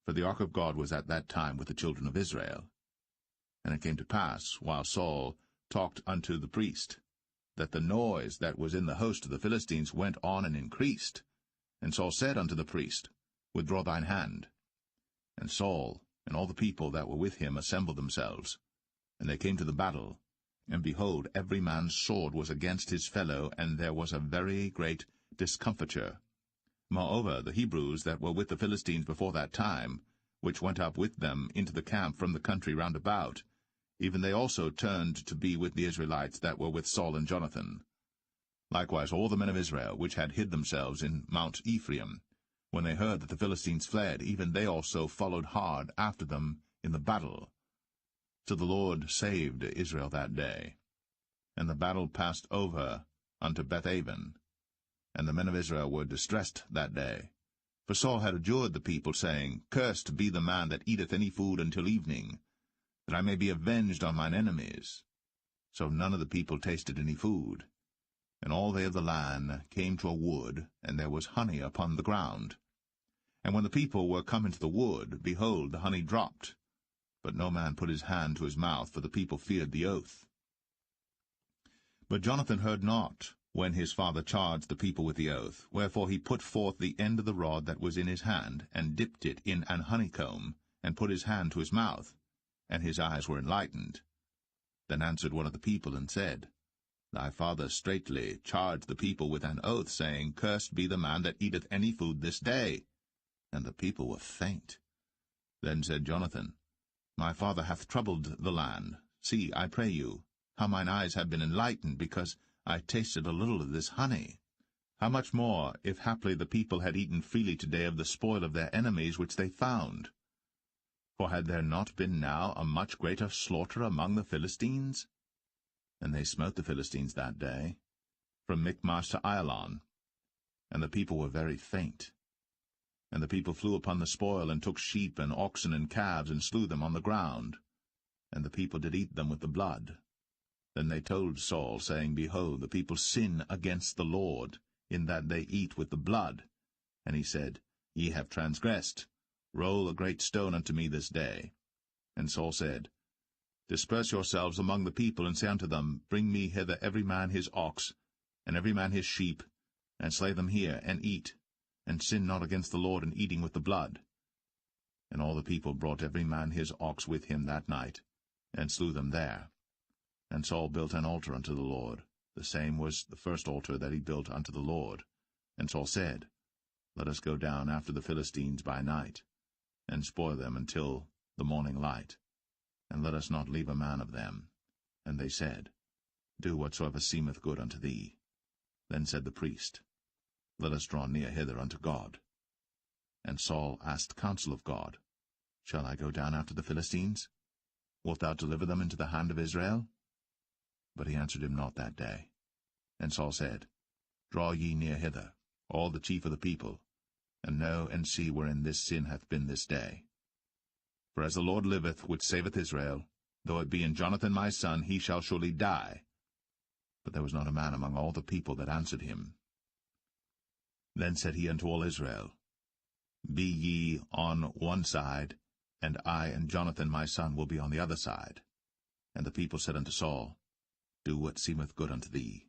For the ark of God was at that time with the children of Israel. And it came to pass, while Saul talked unto the priest, that the noise that was in the host of the Philistines went on and increased. And Saul said unto the priest, Withdraw thine hand. And Saul and all the people that were with him assembled themselves. And they came to the battle. And behold, every man's sword was against his fellow, and there was a very great discomfiture. Moreover, the Hebrews that were with the Philistines before that time, which went up with them into the camp from the country round about, even they also turned to be with the Israelites that were with Saul and Jonathan. Likewise all the men of Israel, which had hid themselves in Mount Ephraim, when they heard that the Philistines fled, even they also followed hard after them in the battle. So the Lord saved Israel that day. And the battle passed over unto Bethaven. And the men of Israel were distressed that day. For Saul had adjured the people, saying, Cursed be the man that eateth any food until evening, that I may be avenged on mine enemies. So none of the people tasted any food. And all they of the land came to a wood, and there was honey upon the ground. And when the people were come into the wood, behold, the honey dropped. But no man put his hand to his mouth, for the people feared the oath. But Jonathan heard not, when his father charged the people with the oath, wherefore he put forth the end of the rod that was in his hand, and dipped it in an honeycomb, and put his hand to his mouth, and his eyes were enlightened. Then answered one of the people, and said, Thy father straitly charged the people with an oath, saying, Cursed be the man that eateth any food this day. And the people were faint. Then said Jonathan, My father hath troubled the land. See, I pray you, how mine eyes have been enlightened, because I tasted a little of this honey. How much more, if haply the people had eaten freely today of the spoil of their enemies which they found? For had there not been now a much greater slaughter among the Philistines? And they smote the Philistines that day, from Michmash to Ailon. And the people were very faint. And the people flew upon the spoil, and took sheep and oxen and calves, and slew them on the ground. And the people did eat them with the blood. Then they told Saul, saying, Behold, the people sin against the Lord, in that they eat with the blood. And he said, Ye have transgressed. Roll a great stone unto me this day. And Saul said, Disperse yourselves among the people, and say unto them, Bring me hither every man his ox, and every man his sheep, and slay them here, and eat, and sin not against the Lord in eating with the blood. And all the people brought every man his ox with him that night, and slew them there. And Saul built an altar unto the Lord. The same was the first altar that he built unto the Lord. And Saul said, Let us go down after the Philistines by night, and spoil them until the morning light, and let us not leave a man of them. And they said, Do whatsoever seemeth good unto thee. Then said the priest, Let us draw near hither unto God. And Saul asked counsel of God, Shall I go down after the Philistines? Wilt thou deliver them into the hand of Israel? But he answered him not that day. And Saul said, Draw ye near hither, all the chief of the people, and know and see wherein this sin hath been this day. For as the Lord liveth, which saveth Israel, though it be in Jonathan my son, he shall surely die. But there was not a man among all the people that answered him. Then said he unto all Israel, Be ye on one side, and I and Jonathan my son will be on the other side. And the people said unto Saul, Do what seemeth good unto thee.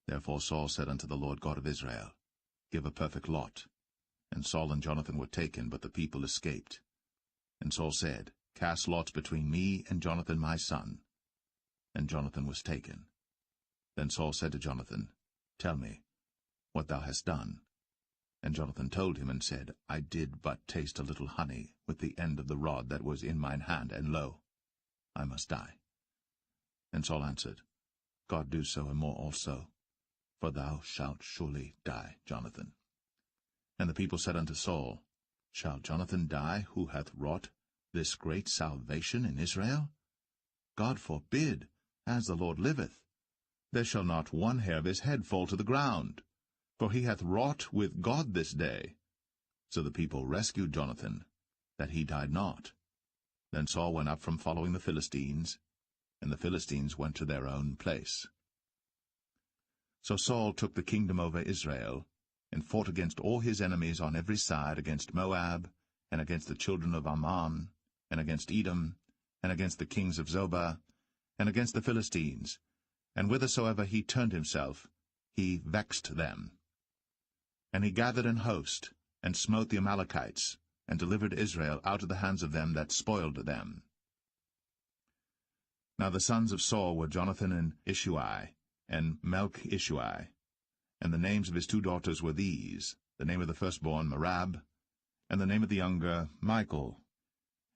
Therefore Saul said unto the Lord God of Israel, Give a perfect lot. And Saul and Jonathan were taken, but the people escaped. And Saul said, Cast lots between me and Jonathan my son. And Jonathan was taken. Then Saul said to Jonathan, Tell me what thou hast done. And Jonathan told him, and said, I did but taste a little honey with the end of the rod that was in mine hand, and lo, I must die. And Saul answered, God do so and more also, for thou shalt surely die, Jonathan. And the people said unto Saul, Shall Jonathan die, who hath wrought this great salvation in Israel? God forbid, as the Lord liveth. There shall not one hair of his head fall to the ground, for he hath wrought with God this day. So the people rescued Jonathan, that he died not. Then Saul went up from following the Philistines, and the Philistines went to their own place. So Saul took the kingdom over Israel, and fought against all his enemies on every side, against Moab, and against the children of Ammon, and against Edom, and against the kings of Zobah, and against the Philistines. And whithersoever he turned himself, he vexed them. And he gathered an host, and smote the Amalekites, and delivered Israel out of the hands of them that spoiled them. Now the sons of Saul were Jonathan and Ishui, and Melch-Ishui. And the names of his two daughters were these, the name of the firstborn Merab, and the name of the younger Michal.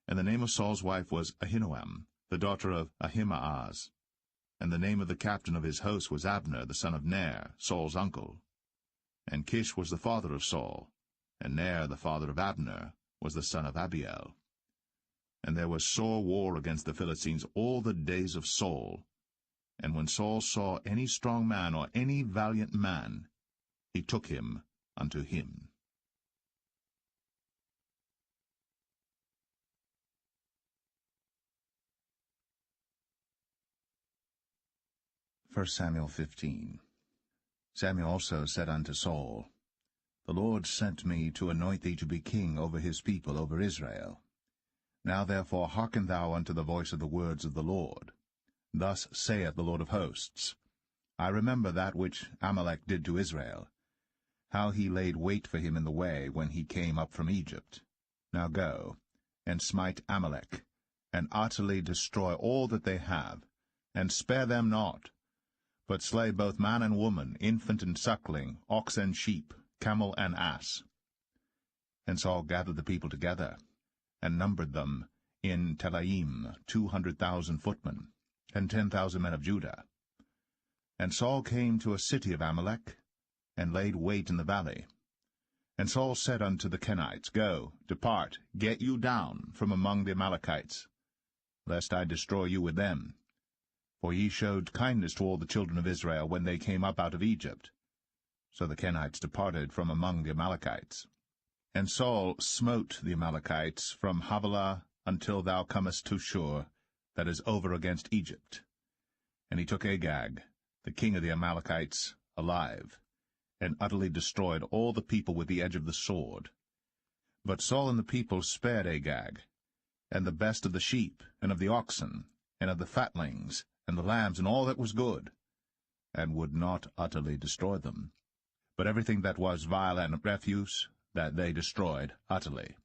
And the name of Saul's wife was Ahinoam, the daughter of Ahimaaz. And the name of the captain of his host was Abner, the son of Ner, Saul's uncle. And Kish was the father of Saul, and Ner, the father of Abner, was the son of Abiel. And there was sore war against the Philistines all the days of Saul. And when Saul saw any strong man or any valiant man, he took him unto him. 1 Samuel 15. Samuel also said unto Saul, The Lord sent me to anoint thee to be king over his people, over Israel. Now therefore hearken thou unto the voice of the words of the Lord. Thus saith the Lord of hosts, I remember that which Amalek did to Israel, how he laid wait for him in the way when he came up from Egypt. Now go, and smite Amalek, and utterly destroy all that they have, and spare them not, but slay both man and woman, infant and suckling, ox and sheep, camel and ass. And Saul gathered the people together, and numbered them in Telaim 200,000 footmen, and 10,000 men of Judah. And Saul came to a city of Amalek, and laid wait in the valley. And Saul said unto the Kenites, Go, depart, get you down from among the Amalekites, lest I destroy you with them. For ye showed kindness to all the children of Israel when they came up out of Egypt. So the Kenites departed from among the Amalekites. And Saul smote the Amalekites from Havilah until thou comest to Shur, that is over against Egypt. And he took Agag, the king of the Amalekites, alive, and utterly destroyed all the people with the edge of the sword. But Saul and the people spared Agag, and the best of the sheep, and of the oxen, and of the fatlings, and the lambs, and all that was good, and would not utterly destroy them. But everything that was vile and refuse, that they destroyed utterly.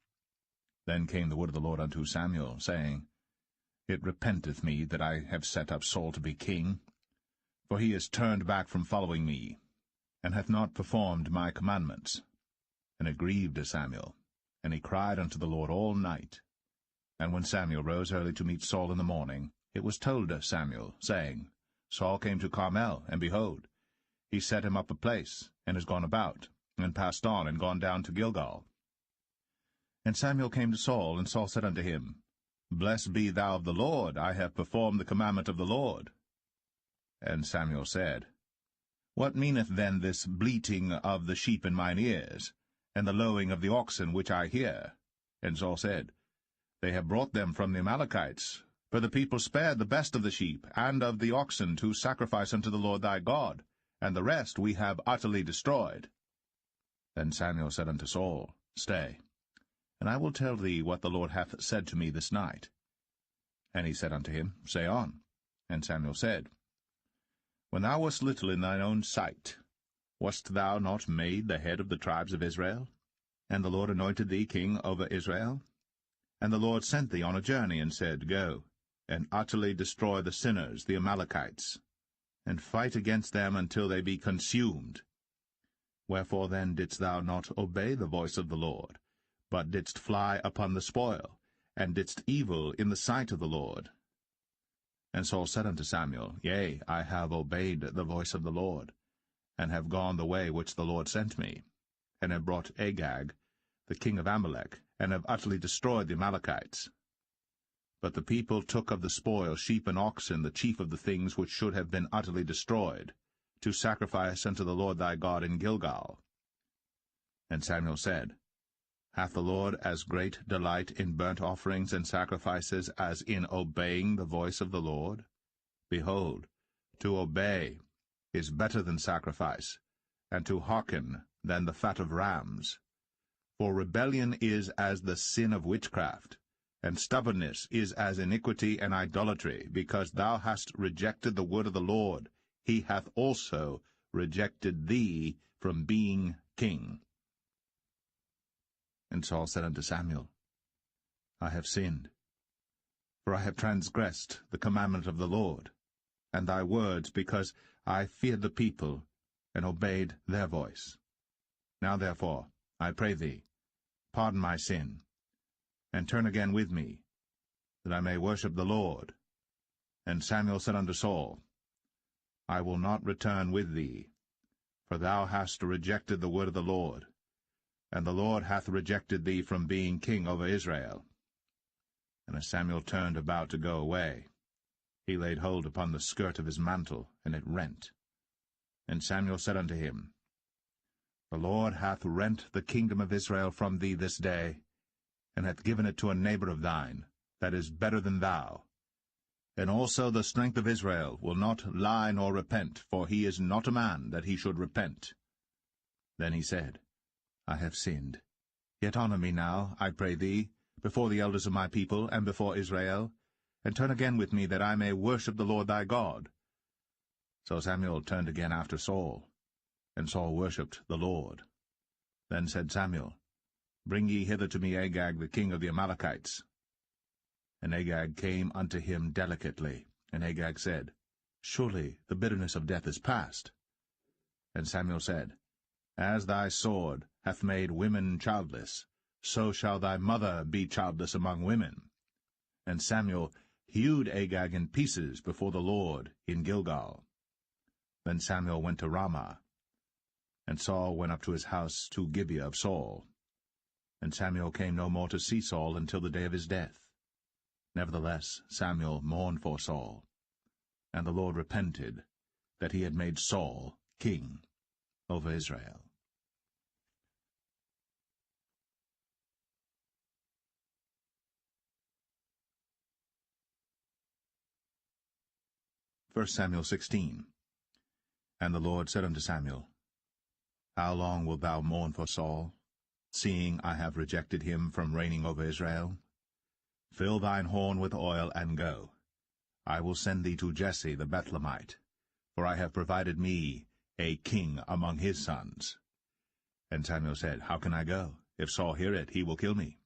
Then came the word of the Lord unto Samuel, saying, It repenteth me that I have set up Saul to be king, for he is turned back from following me, and hath not performed my commandments. And it grieved Samuel, and he cried unto the Lord all night. And when Samuel rose early to meet Saul in the morning, it was told Samuel, saying, Saul came to Carmel, and behold, he set him up a place, and is gone about, and passed on, and gone down to Gilgal. And Samuel came to Saul, and Saul said unto him, Blessed be thou of the Lord, I have performed the commandment of the Lord. And Samuel said, What meaneth then this bleating of the sheep in mine ears, and the lowing of the oxen which I hear? And Saul said, They have brought them from the Amalekites, for the people spared the best of the sheep and of the oxen to sacrifice unto the Lord thy God, and the rest we have utterly destroyed. Then Samuel said unto Saul, Stay, and I will tell thee what the Lord hath said to me this night. And he said unto him, Say on. And Samuel said, When thou wast little in thine own sight, wast thou not made the head of the tribes of Israel? And the Lord anointed thee king over Israel? And the Lord sent thee on a journey, and said, Go, and utterly destroy the sinners, the Amalekites, and fight against them until they be consumed. Wherefore then didst thou not obey the voice of the Lord, but didst fly upon the spoil, and didst evil in the sight of the Lord? And Saul said unto Samuel, Yea, I have obeyed the voice of the Lord, and have gone the way which the Lord sent me, and have brought Agag, the king of Amalek, and have utterly destroyed the Amalekites. But the people took of the spoil sheep and oxen, the chief of the things which should have been utterly destroyed, to sacrifice unto the Lord thy God in Gilgal. And Samuel said, Hath the Lord as great delight in burnt offerings and sacrifices as in obeying the voice of the Lord? Behold, to obey is better than sacrifice, and to hearken than the fat of rams. For rebellion is as the sin of witchcraft, and stubbornness is as iniquity and idolatry. Because thou hast rejected the word of the Lord, he hath also rejected thee from being king. And Saul said unto Samuel, I have sinned, for I have transgressed the commandment of the Lord, and thy words, because I feared the people, and obeyed their voice. Now therefore, I pray thee, pardon my sin, and turn again with me, that I may worship the Lord. And Samuel said unto Saul, I will not return with thee, for thou hast rejected the word of the Lord, and the Lord hath rejected thee from being king over Israel. And as Samuel turned about to go away, he laid hold upon the skirt of his mantle, and it rent. And Samuel said unto him, The Lord hath rent the kingdom of Israel from thee this day, and hath given it to a neighbor of thine, that is better than thou. And also the strength of Israel will not lie nor repent, for he is not a man that he should repent. Then he said, I have sinned. Yet honor me now, I pray thee, before the elders of my people, and before Israel, and turn again with me, that I may worship the Lord thy God. So Samuel turned again after Saul, and Saul worshipped the Lord. Then said Samuel, Bring ye hither to me Agag the king of the Amalekites. And Agag came unto him delicately. And Agag said, Surely the bitterness of death is past. And Samuel said, As thy sword hath made women childless, so shall thy mother be childless among women. And Samuel hewed Agag in pieces before the Lord in Gilgal. Then Samuel went to Ramah, and Saul went up to his house to Gibeah of Saul. And Samuel came no more to see Saul until the day of his death. Nevertheless Samuel mourned for Saul, and the Lord repented that he had made Saul king over Israel. 1 Samuel 16. And the Lord said unto Samuel, How long wilt thou mourn for Saul, seeing I have rejected him from reigning over Israel? Fill thine horn with oil, and go. I will send thee to Jesse the Bethlehemite, for I have provided me a king among his sons. And Samuel said, How can I go? If Saul hear it, he will kill me.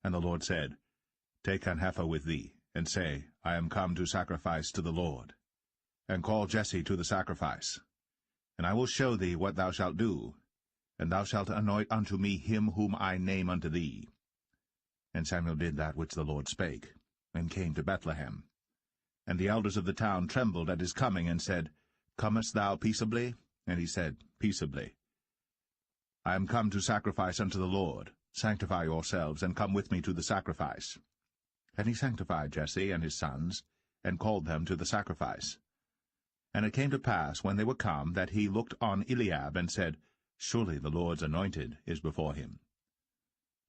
And the Lord said, Take an heifer with thee, and say, I am come to sacrifice to the Lord. And call Jesse to the sacrifice. And I will show thee what thou shalt do, and thou shalt anoint unto me him whom I name unto thee. And Samuel did that which the Lord spake, and came to Bethlehem. And the elders of the town trembled at his coming, and said, Comest thou peaceably? And he said, Peaceably. I am come to sacrifice unto the Lord. Sanctify yourselves, and come with me to the sacrifice. And he sanctified Jesse and his sons, and called them to the sacrifice. And it came to pass, when they were come, that he looked on Eliab, and said, Surely the Lord's anointed is before him.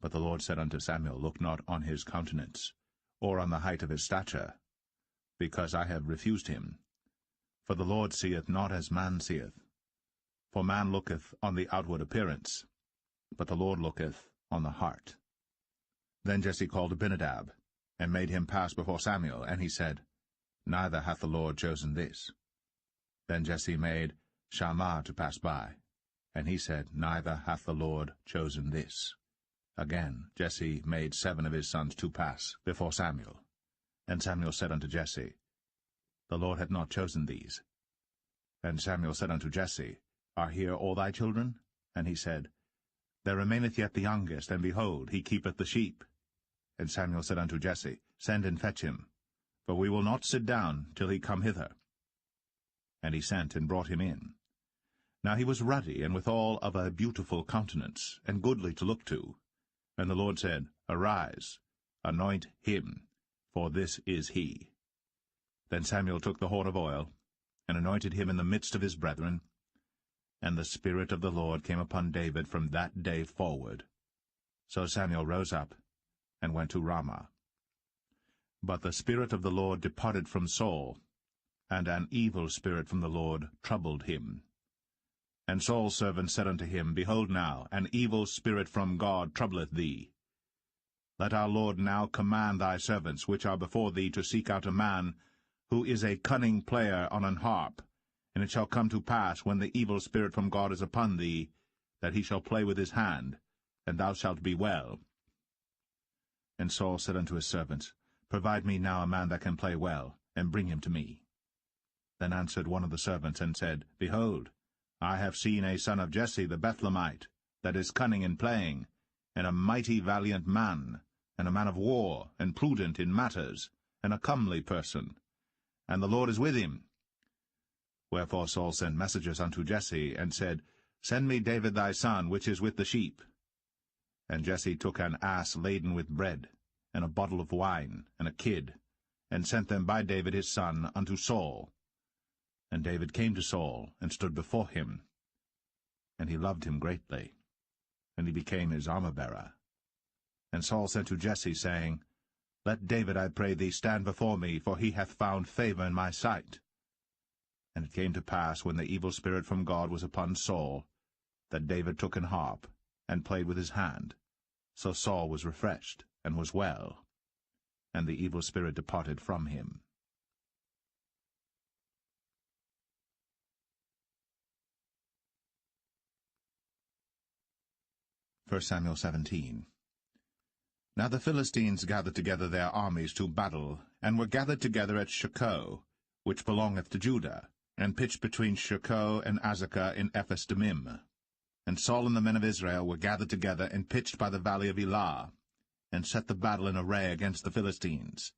But the Lord said unto Samuel, Look not on his countenance, or on the height of his stature, because I have refused him. For the Lord seeth not as man seeth. For man looketh on the outward appearance, but the Lord looketh on the heart. Then Jesse called Abinadab, and made him pass before Samuel, and he said, Neither hath the Lord chosen this. Then Jesse made Shammah to pass by, and he said, Neither hath the Lord chosen this. Again Jesse made 7 of his sons to pass before Samuel. And Samuel said unto Jesse, The Lord hath not chosen these. And Samuel said unto Jesse, Are here all thy children? And he said, There remaineth yet the youngest, and behold, he keepeth the sheep. And Samuel said unto Jesse, Send and fetch him, for we will not sit down till he come hither. And he sent and brought him in. Now he was ruddy, and withal of a beautiful countenance, and goodly to look to. And the Lord said, Arise, anoint him, for this is he. Then Samuel took the horn of oil, and anointed him in the midst of his brethren. And the Spirit of the Lord came upon David from that day forward. So Samuel rose up, and went to Ramah. But the Spirit of the Lord departed from Saul, and an evil spirit from the Lord troubled him. And Saul's servant said unto him, Behold now, an evil spirit from God troubleth thee. Let our Lord now command thy servants, which are before thee, to seek out a man who is a cunning player on an harp. And it shall come to pass, when the evil spirit from God is upon thee, that he shall play with his hand, and thou shalt be well. And Saul said unto his servants, Provide me now a man that can play well, and bring him to me. Then answered one of the servants, and said, Behold, I have seen a son of Jesse the Bethlehemite, that is cunning in playing, and a mighty valiant man, and a man of war, and prudent in matters, and a comely person. And the Lord is with him. Wherefore Saul sent messengers unto Jesse, and said, Send me David thy son, which is with the sheep. And Jesse took an ass laden with bread, and a bottle of wine, and a kid, and sent them by David his son unto Saul. And David came to Saul, and stood before him. And he loved him greatly, and he became his armor-bearer. And Saul sent to Jesse, saying, Let David, I pray thee, stand before me, for he hath found favor in my sight. And it came to pass, when the evil spirit from God was upon Saul, that David took an harp, and played with his hand. So Saul was refreshed, and was well, and the evil spirit departed from him. 1 Samuel 17. Now the Philistines gathered together their armies to battle, and were gathered together at Shochoh, which belongeth to Judah, and pitched between Shochoh and Azekah in Ephes-dammim. And Saul and the men of Israel were gathered together and pitched by the valley of Elah, and set the battle in array against the Philistines.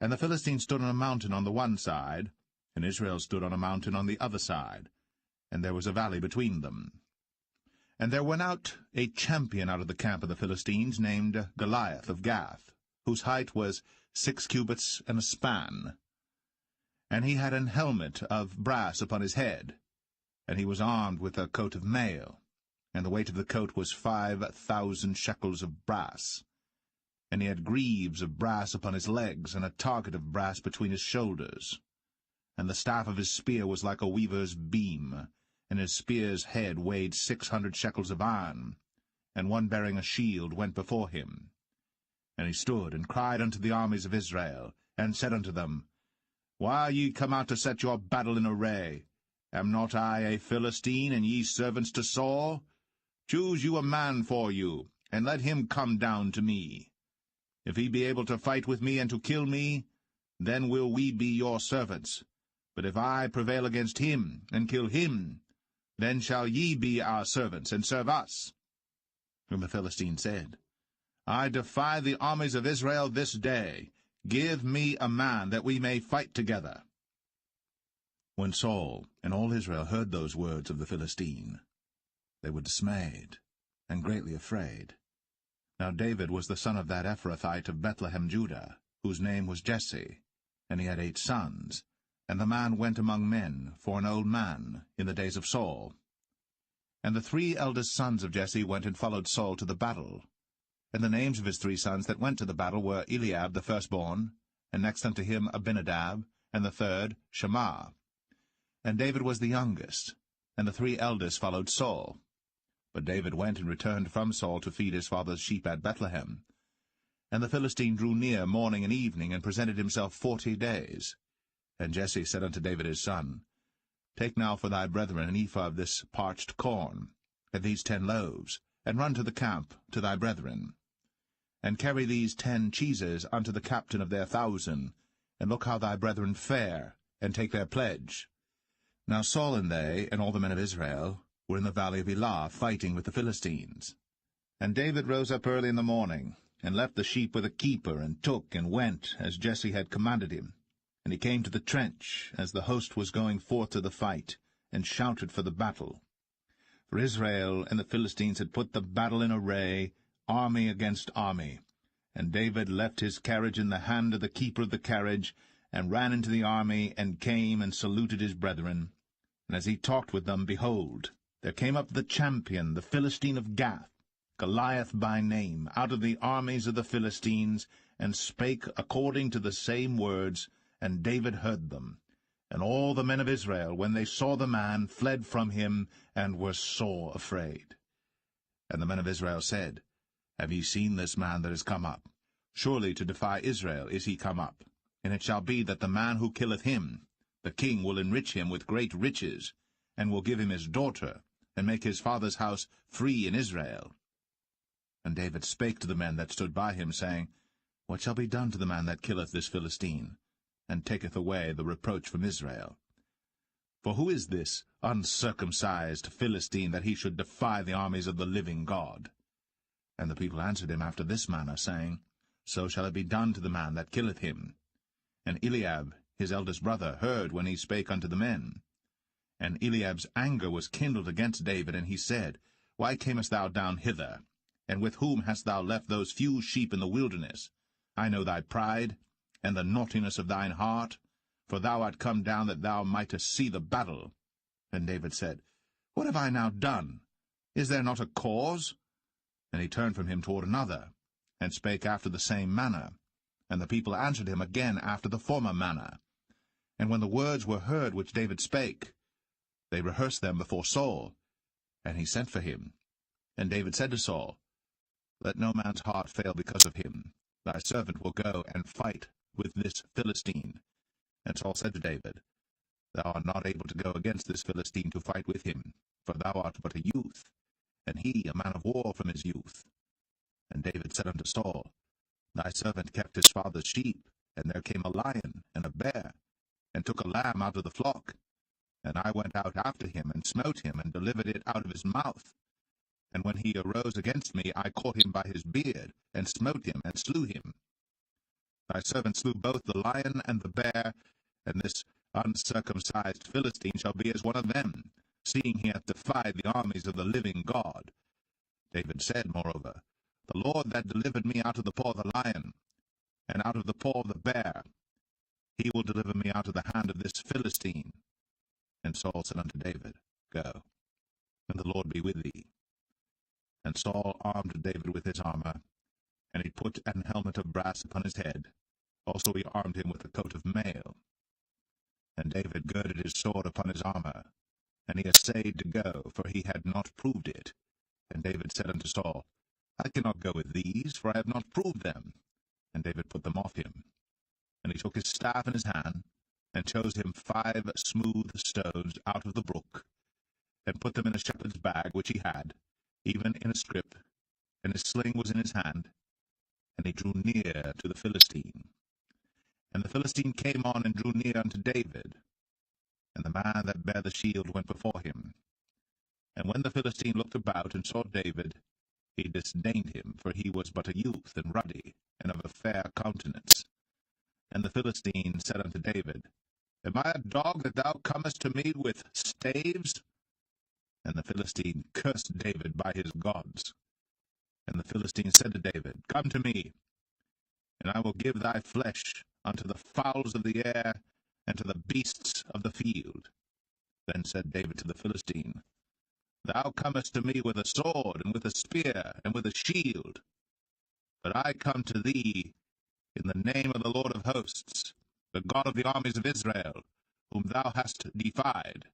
And the Philistines stood on a mountain on the one side, and Israel stood on a mountain on the other side, and there was a valley between them. And there went out a champion out of the camp of the Philistines, named Goliath of Gath, whose height was 6 cubits and a span. And he had an helmet of brass upon his head, and he was armed with a coat of mail, and the weight of the coat was 5,000 shekels of brass. And he had greaves of brass upon his legs, and a target of brass between his shoulders. And the staff of his spear was like a weaver's beam, and his spear's head weighed 600 shekels of iron, and one bearing a shield went before him. And he stood, and cried unto the armies of Israel, and said unto them, Why are ye come out to set your battle in array? Am not I a Philistine, and ye servants to Saul? Choose you a man for you, and let him come down to me. If he be able to fight with me and to kill me, then will we be your servants. But if I prevail against him, and kill him, then shall ye be our servants, and serve us. And the Philistine said, I defy the armies of Israel this day. Give me a man, that we may fight together. When Saul and all Israel heard those words of the Philistine, they were dismayed, and greatly afraid. Now David was the son of that Ephrathite of Bethlehem, Judah, whose name was Jesse, and he had 8 sons. And the man went among men, for an old man, in the days of Saul. And the 3 eldest sons of Jesse went and followed Saul to the battle. And the names of his 3 sons that went to the battle were Eliab the firstborn, and next unto him Abinadab, and the third Shammah. And David was the youngest, and the 3 eldest followed Saul. But David went and returned from Saul to feed his father's sheep at Bethlehem. And the Philistine drew near morning and evening, and presented himself 40 days. And Jesse said unto David his son, Take now for thy brethren an ephah of this parched corn, and these 10 loaves, and run to the camp to thy brethren. And carry these 10 cheeses unto the captain of their 1,000, and look how thy brethren fare, and take their pledge. Now Saul and they, and all the men of Israel, were in the valley of Elah, fighting with the Philistines. And David rose up early in the morning, and left the sheep with a keeper, and took and went, as Jesse had commanded him. And he came to the trench, as the host was going forth to the fight, and shouted for the battle. For Israel and the Philistines had put the battle in array, army against army. And David left his carriage in the hand of the keeper of the carriage, and ran into the army, and came and saluted his brethren. And as he talked with them, behold, there came up the champion, the Philistine of Gath, Goliath by name, out of the armies of the Philistines, and spake according to the same words, and David heard them. And all the men of Israel, when they saw the man, fled from him, and were sore afraid. And the men of Israel said, Have ye seen this man that is come up? Surely to defy Israel is he come up. And it shall be that the man who killeth him, the king will enrich him with great riches, and will give him his daughter, and make his father's house free in Israel. And David spake to the men that stood by him, saying, What shall be done to the man that killeth this Philistine, and taketh away the reproach from Israel? For who is this uncircumcised Philistine, that he should defy the armies of the living God? And the people answered him after this manner, saying, So shall it be done to the man that killeth him. And Eliab, his eldest brother, heard when he spake unto the men. And Eliab's anger was kindled against David, and he said, Why camest thou down hither? And with whom hast thou left those few sheep in the wilderness? I know thy pride, and the naughtiness of thine heart, for thou art come down that thou mightest see the battle. And David said, What have I now done? Is there not a cause? And he turned from him toward another, and spake after the same manner. And the people answered him again after the former manner. And when the words were heard which David spake, they rehearsed them before Saul, and he sent for him. And David said to Saul, Let no man's heart fail because of him. Thy servant will go and fight with this Philistine. And Saul said to David, Thou art not able to go against this Philistine to fight with him, for thou art but a youth, and he a man of war from his youth. And David said unto Saul, Thy servant kept his father's sheep, and there came a lion and a bear, and took a lamb out of the flock. And I went out after him, and smote him, and delivered it out of his mouth. And when he arose against me, I caught him by his beard, and smote him, and slew him. Thy servant slew both the lion and the bear, and this uncircumcised Philistine shall be as one of them, seeing he hath defied the armies of the living God. David said, moreover, The Lord that delivered me out of the paw of the lion, and out of the paw of the bear, he will deliver me out of the hand of this Philistine. And Saul said unto David, Go, and the Lord be with thee. And Saul armed David with his armor, and he put an helmet of brass upon his head. Also he armed him with a coat of mail. And David girded his sword upon his armor, and he essayed to go, for he had not proved it. And David said unto Saul, I cannot go with these, for I have not proved them. And David put them off him. And he took his staff in his hand, and chose him 5 smooth stones out of the brook, and put them in a shepherd's bag which he had, even in a scrip, and his sling was in his hand. And he drew near to the Philistine. And the Philistine came on and drew near unto David, and the man that bare the shield went before him. And when the Philistine looked about and saw David, he disdained him, for he was but a youth, and ruddy, and of a fair countenance. And the Philistine said unto David, Am I a dog that thou comest to me with staves? And the Philistine cursed David by his gods. And the Philistine said to David, Come to me, and I will give thy flesh unto the fowls of the air, and to the beasts of the field. Then said David to the Philistine, Thou comest to me with a sword, and with a spear, and with a shield. But I come to thee in the name of the Lord of hosts, the God of the armies of Israel, whom thou hast defied.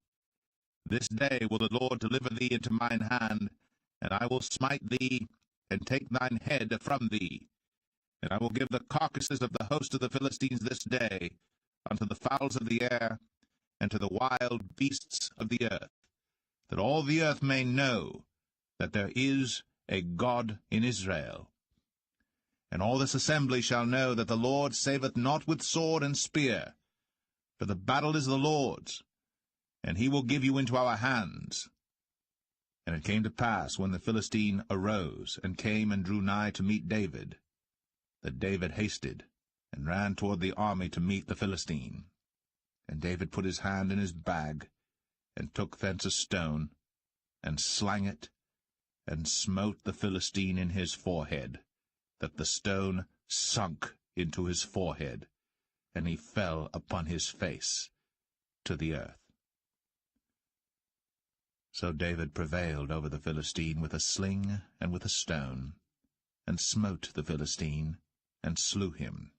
This day will the Lord deliver thee into mine hand, and I will smite thee, and take thine head from thee. And I will give the carcasses of the host of the Philistines this day unto the fowls of the air, and to the wild beasts of the earth, that all the earth may know that there is a God in Israel. And all this assembly shall know that the Lord saveth not with sword and spear, for the battle is the Lord's, and he will give you into our hands. And it came to pass, when the Philistine arose, and came and drew nigh to meet David, that David hasted, and ran toward the army to meet the Philistine. And David put his hand in his bag, and took thence a stone, and slang it, and smote the Philistine in his forehead, that the stone sunk into his forehead, and he fell upon his face to the earth. So David prevailed over the Philistine with a sling and with a stone, and smote the Philistine, and slew him.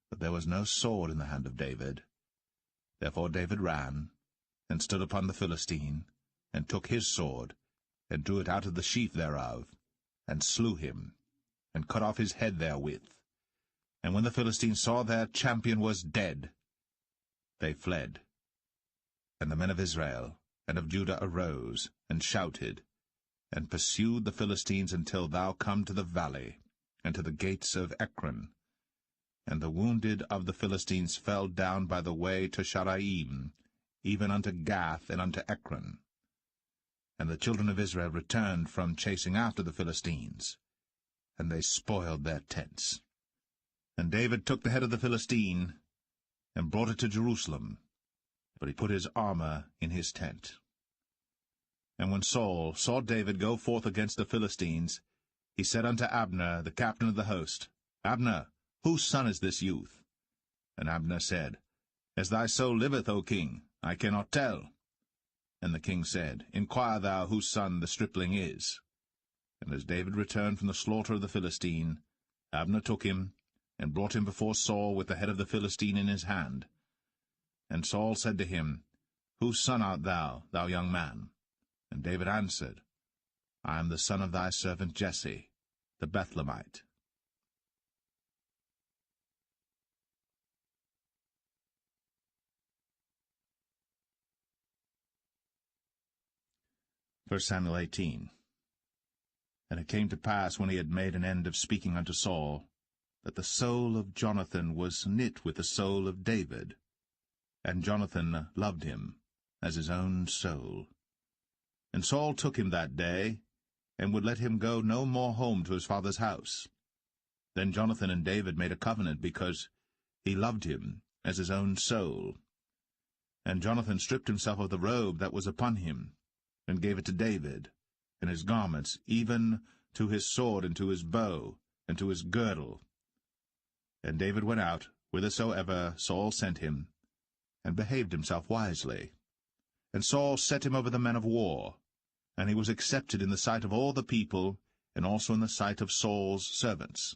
But there was no sword in the hand of David. Therefore David ran, and stood upon the Philistine, and took his sword, and drew it out of the sheath thereof, and slew him, and cut off his head therewith. And when the Philistines saw their champion was dead, they fled. And the men of Israel and of Judah arose, and shouted, and pursued the Philistines until thou come to the valley, and to the gates of Ekron. And the wounded of the Philistines fell down by the way to Sharaim, even unto Gath and unto Ekron. And the children of Israel returned from chasing after the Philistines, and they spoiled their tents. And David took the head of the Philistine, and brought it to Jerusalem, but he put his armor in his tent. And when Saul saw David go forth against the Philistines, he said unto Abner, the captain of the host, Abner, whose son is this youth? And Abner said, As thy soul liveth, O king, I cannot tell. And the king said, Inquire thou whose son the stripling is. And as David returned from the slaughter of the Philistine, Abner took him, and brought him before Saul with the head of the Philistine in his hand. And Saul said to him, Whose son art thou, thou young man? And David answered, I am the son of thy servant Jesse, the Bethlehemite. 1 Samuel 18. And it came to pass, when he had made an end of speaking unto Saul, that the soul of Jonathan was knit with the soul of David, and Jonathan loved him as his own soul. And Saul took him that day, and would let him go no more home to his father's house. Then Jonathan and David made a covenant, because he loved him as his own soul. And Jonathan stripped himself of the robe that was upon him, and gave it to David, and his garments, even to his sword, and to his bow, and to his girdle. And David went out whithersoever Saul sent him, and behaved himself wisely. And Saul set him over the men of war, and he was accepted in the sight of all the people, and also in the sight of Saul's servants.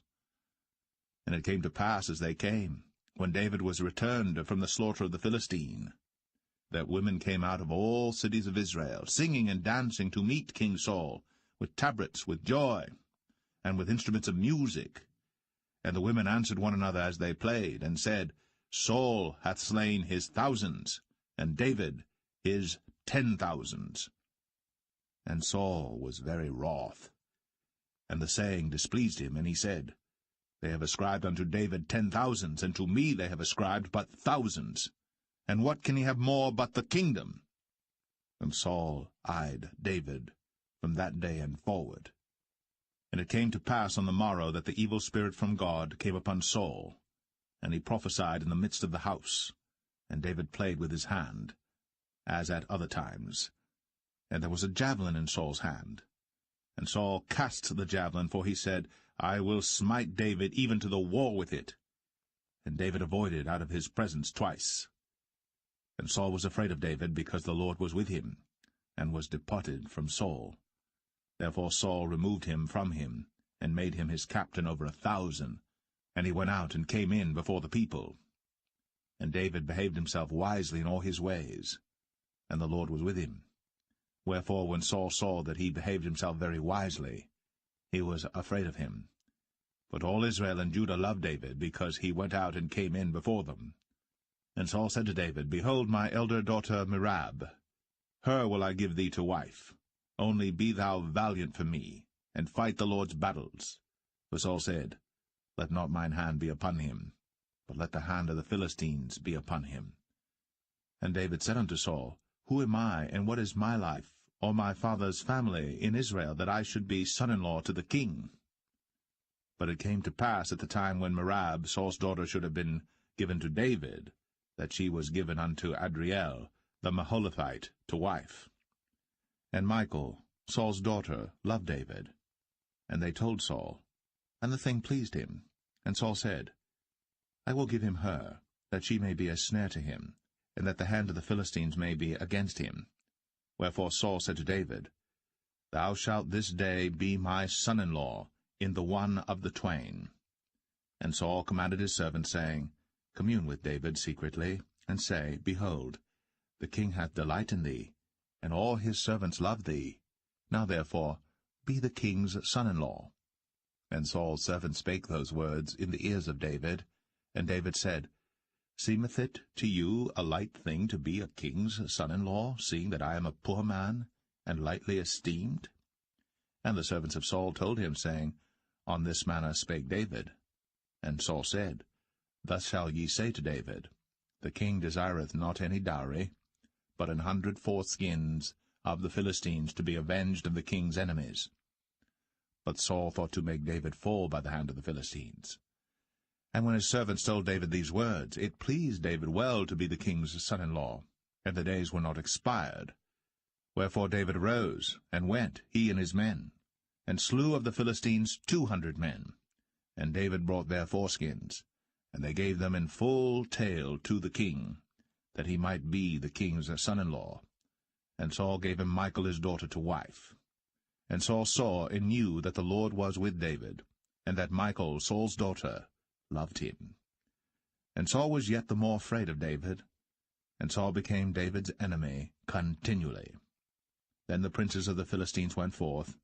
And it came to pass, as they came, when David was returned from the slaughter of the Philistine, that women came out of all cities of Israel, singing and dancing to meet King Saul, with tabrets, with joy, and with instruments of music. And the women answered one another as they played, and said, Saul hath slain his thousands, and David his 10,000s. And Saul was very wroth, and the saying displeased him, and he said, They have ascribed unto David 10,000s, and to me they have ascribed but thousands. And what can he have more but the kingdom? And Saul eyed David from that day and forward. And it came to pass on the morrow that the evil spirit from God came upon Saul, and he prophesied in the midst of the house. And David played with his hand, as at other times. And there was a javelin in Saul's hand. And Saul cast the javelin, for he said, I will smite David even to the wall with it. And David avoided out of his presence twice. And Saul was afraid of David, because the Lord was with him, and was departed from Saul. Therefore Saul removed him from him, and made him his captain over 1,000. And he went out and came in before the people. And David behaved himself wisely in all his ways, and the Lord was with him. Wherefore when Saul saw that he behaved himself very wisely, he was afraid of him. But all Israel and Judah loved David, because he went out and came in before them. And Saul said to David, Behold my elder daughter Merab, her will I give thee to wife. Only be thou valiant for me, and fight the Lord's battles. For Saul said, Let not mine hand be upon him, but let the hand of the Philistines be upon him. And David said unto Saul, Who am I, and what is my life, or my father's family in Israel, that I should be son-in-law to the king? But it came to pass at the time when Merab, Saul's daughter, should have been given to David, that she was given unto Adriel, the Maholathite, to wife. And Michal, Saul's daughter, loved David. And they told Saul, and the thing pleased him. And Saul said, I will give him her, that she may be a snare to him, and that the hand of the Philistines may be against him. Wherefore Saul said to David, Thou shalt this day be my son-in-law in the one of the twain. And Saul commanded his servants, saying, Commune with David secretly, and say, Behold, the king hath delight in thee, and all his servants love thee. Now therefore be the king's son-in-law. And Saul's servant spake those words in the ears of David. And David said, Seemeth it to you a light thing to be a king's son-in-law, seeing that I am a poor man, and lightly esteemed? And the servants of Saul told him, saying, On this manner spake David. And Saul said, Thus shall ye say to David, The king desireth not any dowry, but 100 foreskins of the Philistines, to be avenged of the king's enemies. But Saul thought to make David fall by the hand of the Philistines. And when his servants told David these words, it pleased David well to be the king's son-in-law, and the days were not expired. Wherefore David arose, and went, he and his men, and slew of the Philistines 200 men. And David brought their foreskins, and they gave them in full tale to the king, that he might be the king's son-in-law. And Saul gave him Michal his daughter to wife. And Saul saw and knew that the Lord was with David, and that Michal, Saul's daughter, loved him. And Saul was yet the more afraid of David, and Saul became David's enemy continually. Then the princes of the Philistines went forth,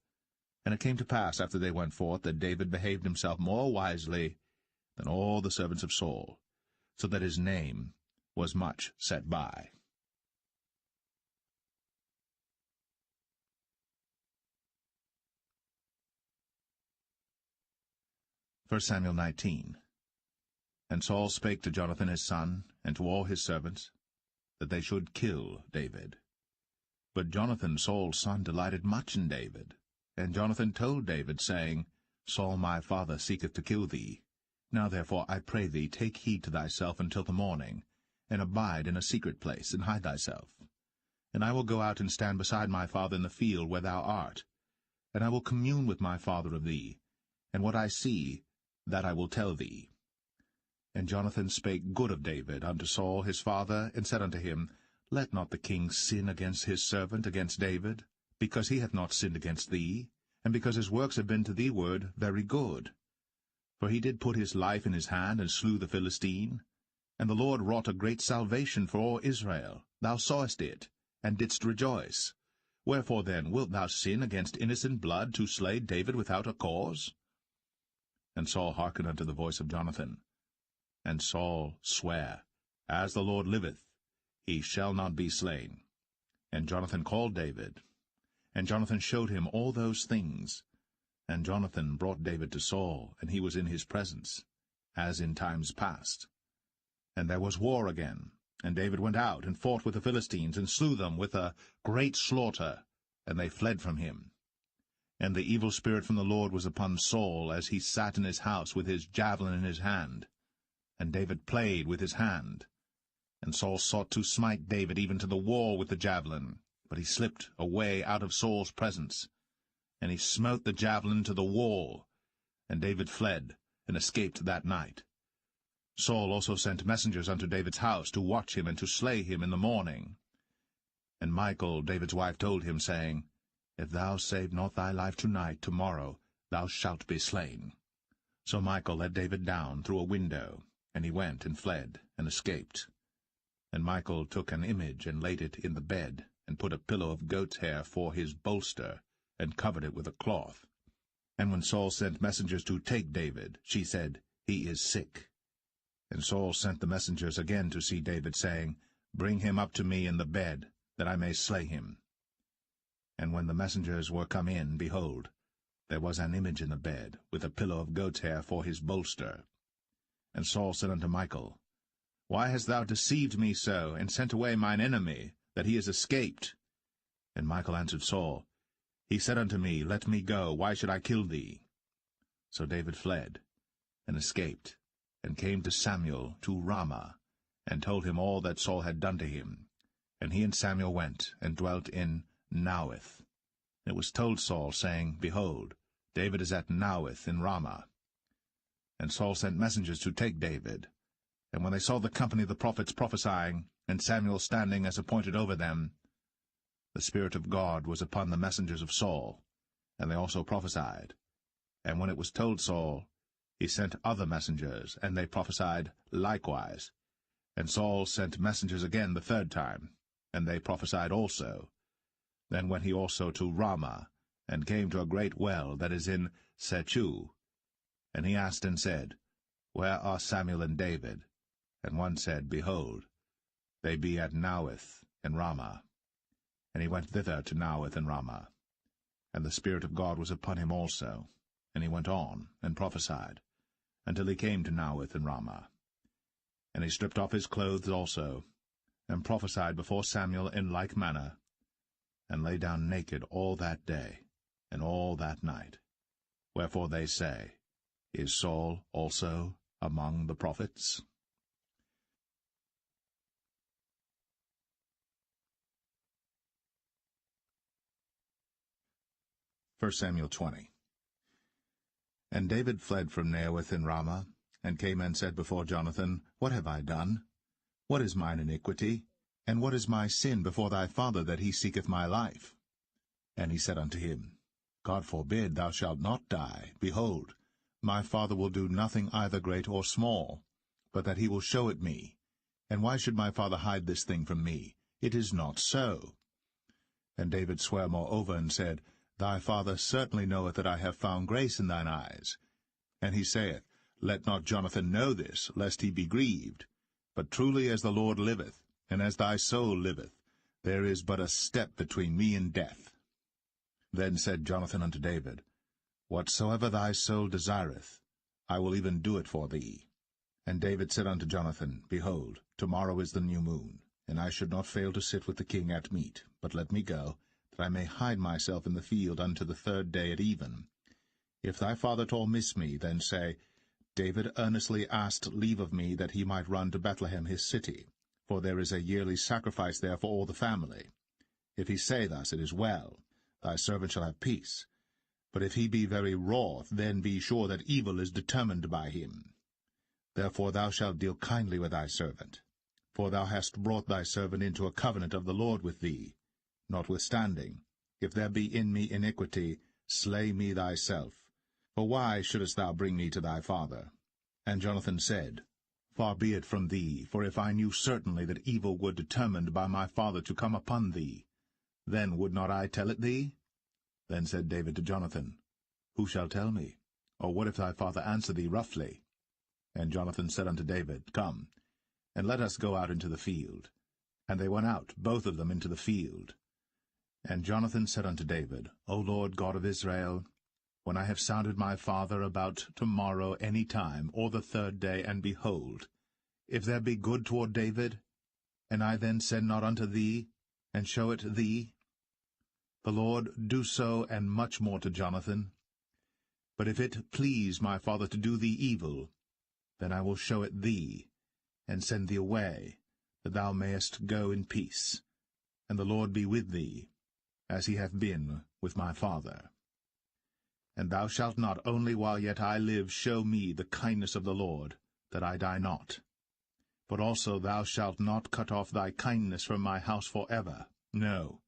and it came to pass after they went forth that David behaved himself more wisely than all the servants of Saul, so that his name was much set by. 1 Samuel 19. And Saul spake to Jonathan his son, and to all his servants, that they should kill David. But Jonathan Saul's son delighted much in David. And Jonathan told David, saying, Saul my father seeketh to kill thee. Now therefore, I pray thee, take heed to thyself until the morning, and abide in a secret place, and hide thyself. And I will go out and stand beside my father in the field where thou art. And I will commune with my father of thee, and what I see, that I will tell thee. And Jonathan spake good of David unto Saul his father, and said unto him, Let not the king sin against his servant, against David, because he hath not sinned against thee, and because his works have been to thee ward very good. For he did put his life in his hand, and slew the Philistine. And the Lord wrought a great salvation for all Israel. Thou sawest it, and didst rejoice. Wherefore then wilt thou sin against innocent blood, to slay David without a cause? And Saul hearkened unto the voice of Jonathan. And Saul sware, As the Lord liveth, he shall not be slain. And Jonathan called David. And Jonathan showed him all those things. And Jonathan brought David to Saul, and he was in his presence, as in times past. And there was war again. And David went out, and fought with the Philistines, and slew them with a great slaughter, and they fled from him. And the evil spirit from the Lord was upon Saul, as he sat in his house with his javelin in his hand. And David played with his hand. And Saul sought to smite David even to the wall with the javelin, but he slipped away out of Saul's presence. And he smote the javelin to the wall, and David fled, and escaped that night. Saul also sent messengers unto David's house, to watch him and to slay him in the morning. And Michal, David's wife, told him, saying, If thou save not thy life tonight, tomorrow thou shalt be slain. So Michal let David down through a window, and he went and fled, and escaped. And Michal took an image, and laid it in the bed, and put a pillow of goat's hair for his bolster, and covered it with a cloth. And when Saul sent messengers to take David, she said, He is sick. And Saul sent the messengers again to see David, saying, Bring him up to me in the bed, that I may slay him. And when the messengers were come in, behold, there was an image in the bed, with a pillow of goat's hair for his bolster. And Saul said unto Michal, Why hast thou deceived me so, and sent away mine enemy, that he is escaped? And Michal answered Saul, He said unto me, Let me go, why should I kill thee? So David fled, and escaped, and came to Samuel to Ramah, and told him all that Saul had done to him. And he and Samuel went, and dwelt in Naueth. And it was told Saul, saying, Behold, David is at Naueth in Ramah. And Saul sent messengers to take David. And when they saw the company of the prophets prophesying, and Samuel standing as appointed over them, the Spirit of God was upon the messengers of Saul, and they also prophesied. And when it was told Saul, he sent other messengers, and they prophesied likewise. And Saul sent messengers again the third time, and they prophesied also. Then went he also to Ramah, and came to a great well that is in Sechu. And he asked and said, Where are Samuel and David? And one said, Behold, they be at Naueth in Ramah. And he went thither to Naueth in Ramah. And the Spirit of God was upon him also. And he went on, and prophesied, until he came to Naueth in Ramah. And he stripped off his clothes also, and prophesied before Samuel in like manner, and lay down naked all that day, and all that night. Wherefore they say, Is Saul also among the prophets? First Samuel 20. And David fled from Naueth in Ramah, and came and said before Jonathan, What have I done? What is mine iniquity? And what is my sin before thy father, that he seeketh my life? And he said unto him, God forbid, thou shalt not die. Behold, my father will do nothing either great or small, but that he will show it me. And why should my father hide this thing from me? It is not so. And David sware moreover, and said, Thy father certainly knoweth that I have found grace in thine eyes. And he saith, Let not Jonathan know this, lest he be grieved. But truly as the Lord liveth, and as thy soul liveth, there is but a step between me and death. Then said Jonathan unto David, Whatsoever thy soul desireth, I will even do it for thee. And David said unto Jonathan, Behold, tomorrow is the new moon, and I should not fail to sit with the king at meat, but let me go, that I may hide myself in the field unto the 3rd day at even. If thy father-in-law miss me, then say, David earnestly asked leave of me that he might run to Bethlehem his city, for there is a yearly sacrifice there for all the family. If he say thus, it is well, thy servant shall have peace. But if he be very wroth, then be sure that evil is determined by him. Therefore thou shalt deal kindly with thy servant, for thou hast brought thy servant into a covenant of the Lord with thee. Notwithstanding, if there be in me iniquity, slay me thyself. For why shouldest thou bring me to thy father? And Jonathan said, Far be it from thee, for if I knew certainly that evil were determined by my father to come upon thee, then would not I tell it thee? Then said David to Jonathan, Who shall tell me? Or what if thy father answer thee roughly? And Jonathan said unto David, Come, and let us go out into the field. And they went out, both of them, into the field. And Jonathan said unto David, O Lord God of Israel, when I have sounded my father about tomorrow any time, or the 3rd day, and behold, if there be good toward David, and I then send not unto thee, and show it thee, the Lord do so, and much more to Jonathan. But if it please my father to do thee evil, then I will show it thee, and send thee away, that thou mayest go in peace, and the Lord be with thee, as he hath been with my father. And thou shalt not only while yet I live show me the kindness of the Lord, that I die not, but also thou shalt not cut off thy kindness from my house for ever, no,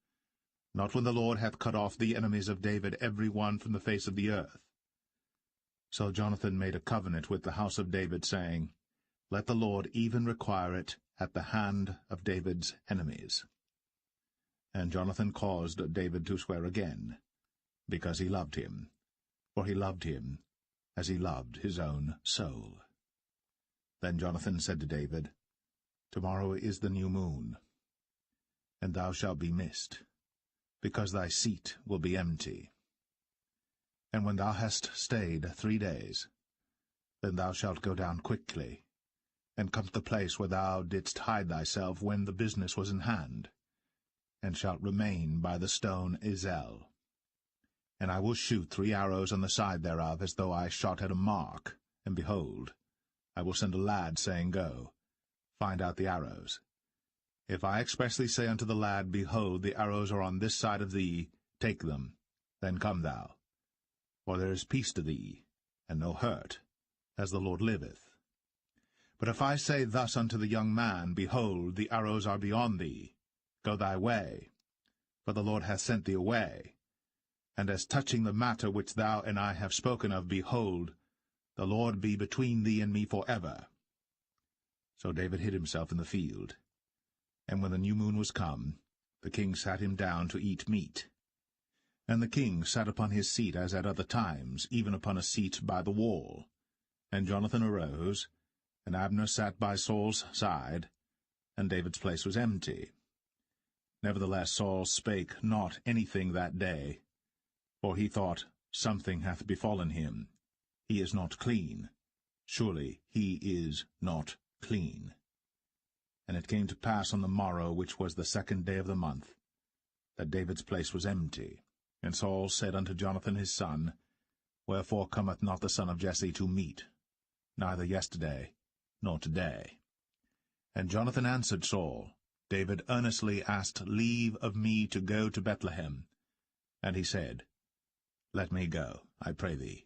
not when the Lord hath cut off the enemies of David every one from the face of the earth. So Jonathan made a covenant with the house of David, saying, Let the Lord even require it at the hand of David's enemies. And Jonathan caused David to swear again, because he loved him, for he loved him as he loved his own soul. Then Jonathan said to David, Tomorrow is the new moon, and thou shalt be missed, because thy seat will be empty. And when thou hast stayed 3 days, then thou shalt go down quickly, and come to the place where thou didst hide thyself when the business was in hand, and shalt remain by the stone Zelle. And I will shoot 3 arrows on the side thereof, as though I shot at a mark, and behold, I will send a lad, saying, Go, find out the arrows. If I expressly say unto the lad, Behold, the arrows are on this side of thee, take them, then come thou. For there is peace to thee, and no hurt, as the Lord liveth. But if I say thus unto the young man, Behold, the arrows are beyond thee, go thy way, for the Lord hath sent thee away. And as touching the matter which thou and I have spoken of, behold, the Lord be between thee and me for ever. So David hid himself in the field. And when the new moon was come, the king sat him down to eat meat. And the king sat upon his seat as at other times, even upon a seat by the wall. And Jonathan arose, and Abner sat by Saul's side, and David's place was empty. Nevertheless Saul spake not anything that day, for he thought, Something hath befallen him. He is not clean. Surely he is not clean. And it came to pass on the morrow, which was the 2nd day of the month, that David's place was empty. And Saul said unto Jonathan his son, Wherefore cometh not the son of Jesse to meat, neither yesterday nor today? And Jonathan answered Saul, David earnestly asked leave of me to go to Bethlehem. And he said, Let me go, I pray thee.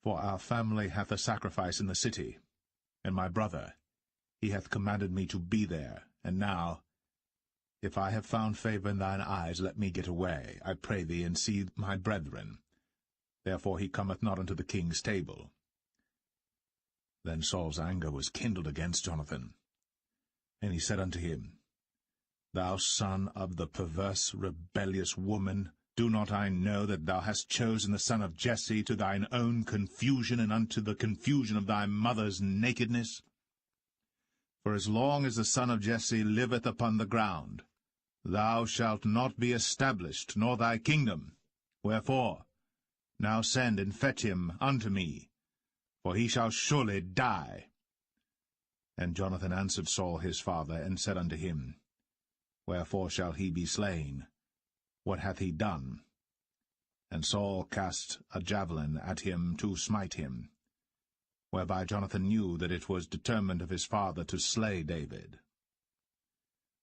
For our family hath a sacrifice in the city, and my brother, he hath commanded me to be there. And now, if I have found favor in thine eyes, let me get away, I pray thee, and see my brethren. Therefore he cometh not unto the king's table. Then Saul's anger was kindled against Jonathan. And he said unto him, Thou son of the perverse, rebellious woman, do not I know that thou hast chosen the son of Jesse to thine own confusion, and unto the confusion of thy mother's nakedness? For as long as the son of Jesse liveth upon the ground, thou shalt not be established, nor thy kingdom. Wherefore, now send and fetch him unto me, for he shall surely die. And Jonathan answered Saul his father, and said unto him, Wherefore shall he be slain? What hath he done? And Saul cast a javelin at him to smite him, whereby Jonathan knew that it was determined of his father to slay David.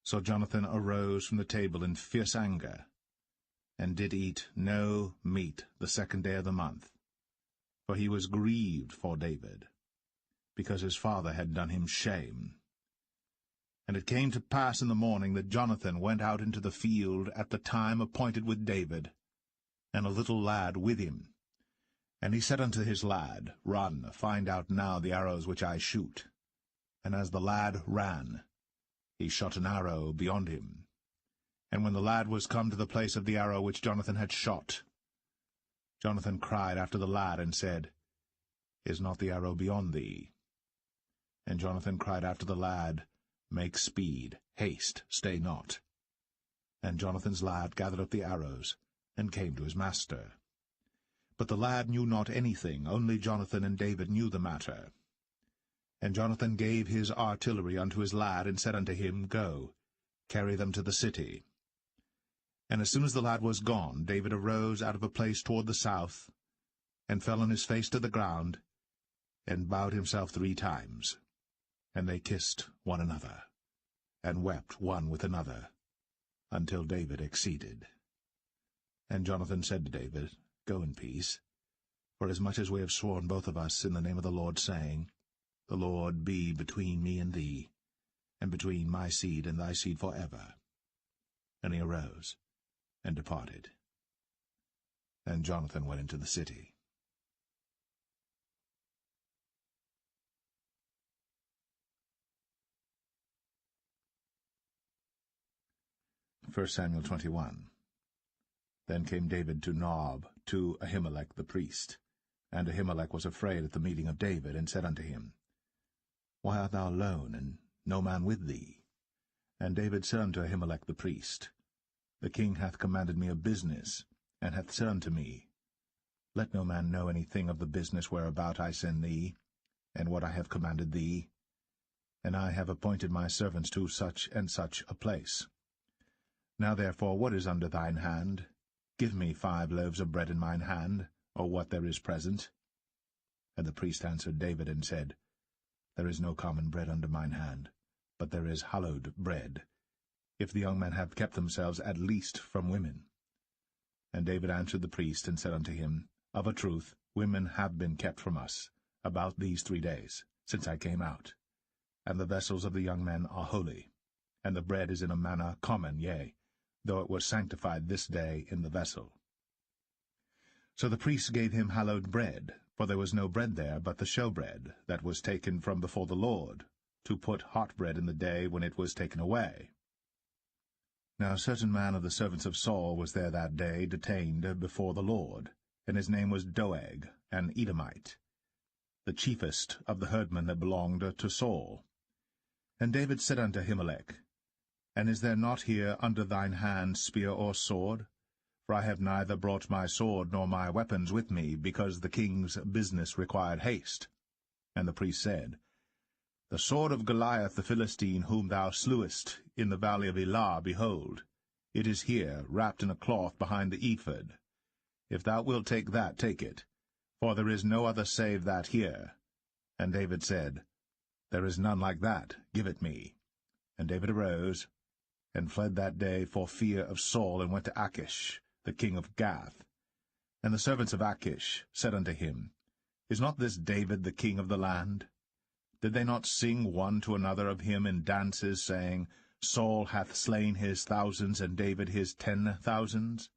So Jonathan arose from the table in fierce anger, and did eat no meat the 2nd day of the month, for he was grieved for David, because his father had done him shame. And it came to pass in the morning that Jonathan went out into the field at the time appointed with David, and a little lad with him. And he said unto his lad, Run, find out now the arrows which I shoot. And as the lad ran, he shot an arrow beyond him. And when the lad was come to the place of the arrow which Jonathan had shot, Jonathan cried after the lad, and said, Is not the arrow beyond thee? And Jonathan cried after the lad, Make speed, haste, stay not. And Jonathan's lad gathered up the arrows, and came to his master. But the lad knew not anything, only Jonathan and David knew the matter. And Jonathan gave his artillery unto his lad, and said unto him, Go, carry them to the city. And as soon as the lad was gone, David arose out of a place toward the south, and fell on his face to the ground, and bowed himself 3 times. And they kissed one another, and wept one with another, until David exceeded. And Jonathan said to David, Go in peace, forasmuch as we have sworn both of us in the name of the Lord, saying, The Lord be between me and thee, and between my seed and thy seed forever. And he arose, and departed. And Jonathan went into the city. 1 Samuel 21. Then came David to Nob, to Ahimelech the priest. And Ahimelech was afraid at the meeting of David, and said unto him, Why art thou alone, and no man with thee? And David said unto Ahimelech the priest, The king hath commanded me a business, and hath said unto me, Let no man know anything of the business whereabout I send thee, and what I have commanded thee. And I have appointed my servants to such and such a place. Now therefore, what is under thine hand? Give me 5 loaves of bread in mine hand, or what there is present. And the priest answered David, and said, There is no common bread under mine hand, but there is hallowed bread, if the young men have kept themselves at least from women. And David answered the priest, and said unto him, Of a truth, women have been kept from us, about these 3 days, since I came out. And the vessels of the young men are holy, and the bread is in a manner common, yea, though it was sanctified this day in the vessel. So the priests gave him hallowed bread, for there was no bread there but the showbread, that was taken from before the Lord, to put hot bread in the day when it was taken away. Now a certain man of the servants of Saul was there that day, detained before the Lord, and his name was Doeg, an Edomite, the chiefest of the herdmen that belonged to Saul. And David said unto Ahimelech, And is there not here under thine hand spear or sword? For I have neither brought my sword nor my weapons with me, because the king's business required haste. And the priest said, The sword of Goliath the Philistine, whom thou slewest in the valley of Elah, behold, it is here, wrapped in a cloth behind the ephod. If thou wilt take that, take it, for there is no other save that here. And David said, There is none like that, give it me. And David arose, and fled that day for fear of Saul, and went to Achish, the king of Gath. And the servants of Achish said unto him, Is not this David the king of the land? Did they not sing one to another of him in dances, saying, Saul hath slain his thousands, and David his 10,000s?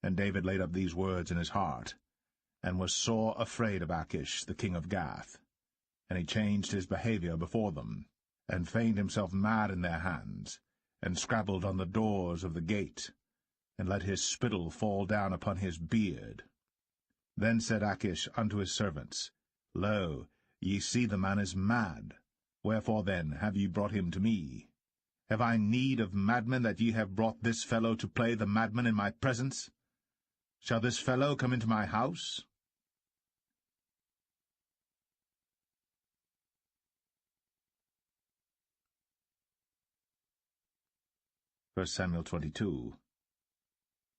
And David laid up these words in his heart, and was sore afraid of Achish, the king of Gath. And he changed his behavior before them, and feigned himself mad in their hands, and scrabbled on the doors of the gate, and let his spittle fall down upon his beard. Then said Achish unto his servants, Lo, ye see the man is mad. Wherefore then have ye brought him to me? Have I need of madmen, that ye have brought this fellow to play the madman in my presence? Shall this fellow come into my house? 1 Samuel 22.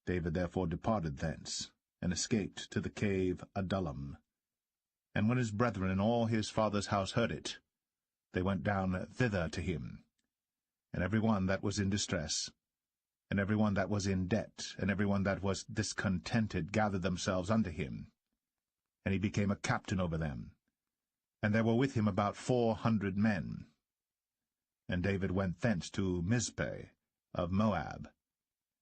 David therefore departed thence, and escaped to the cave Adullam. And when his brethren and all his father's house heard it, they went down thither to him. And every one that was in distress, and every one that was in debt, and every one that was discontented gathered themselves unto him. And he became a captain over them. And there were with him about 400 men. And David went thence to Mizpeh of Moab.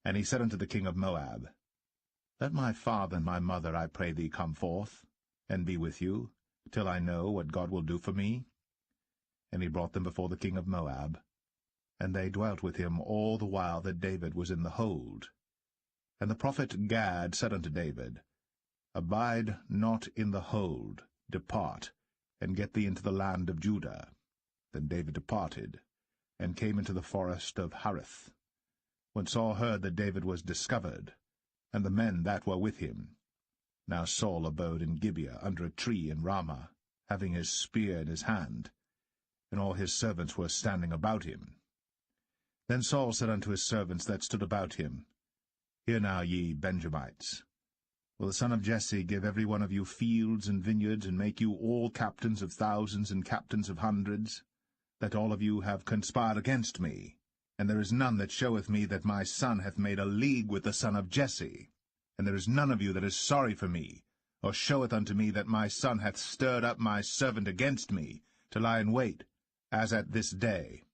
And he said unto the king of Moab, Let my father and my mother, I pray thee, come forth, and be with you, till I know what God will do for me. And he brought them before the king of Moab, and they dwelt with him all the while that David was in the hold. And the prophet Gad said unto David, Abide not in the hold, depart, and get thee into the land of Judah. Then David departed, and came into the forest of Hareth. When Saul heard that David was discovered, and the men that were with him. Now Saul abode in Gibeah under a tree in Ramah, having his spear in his hand, and all his servants were standing about him. Then Saul said unto his servants that stood about him, Hear now, ye Benjamites, will the son of Jesse give every one of you fields and vineyards, and make you all captains of thousands and captains of hundreds, that all of you have conspired against me? And there is none that showeth me that my son hath made a league with the son of Jesse. And there is none of you that is sorry for me, or showeth unto me that my son hath stirred up my servant against me, to lie in wait, as at this day.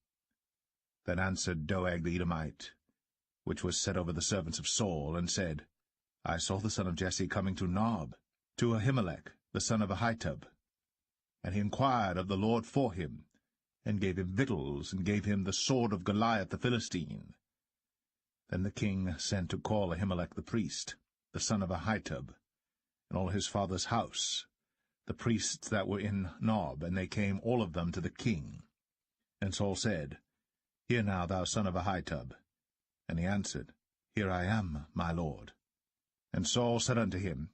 Then answered Doeg the Edomite, which was set over the servants of Saul, and said, I saw the son of Jesse coming to Nob, to Ahimelech, the son of Ahitub. And he inquired of the Lord for him, and gave him victuals, and gave him the sword of Goliath the Philistine. Then the king sent to call Ahimelech the priest, the son of Ahitub, and all his father's house, the priests that were in Nob, and they came all of them to the king. And Saul said, Hear now, thou son of Ahitub. And he answered, Here I am, my lord. And Saul said unto him,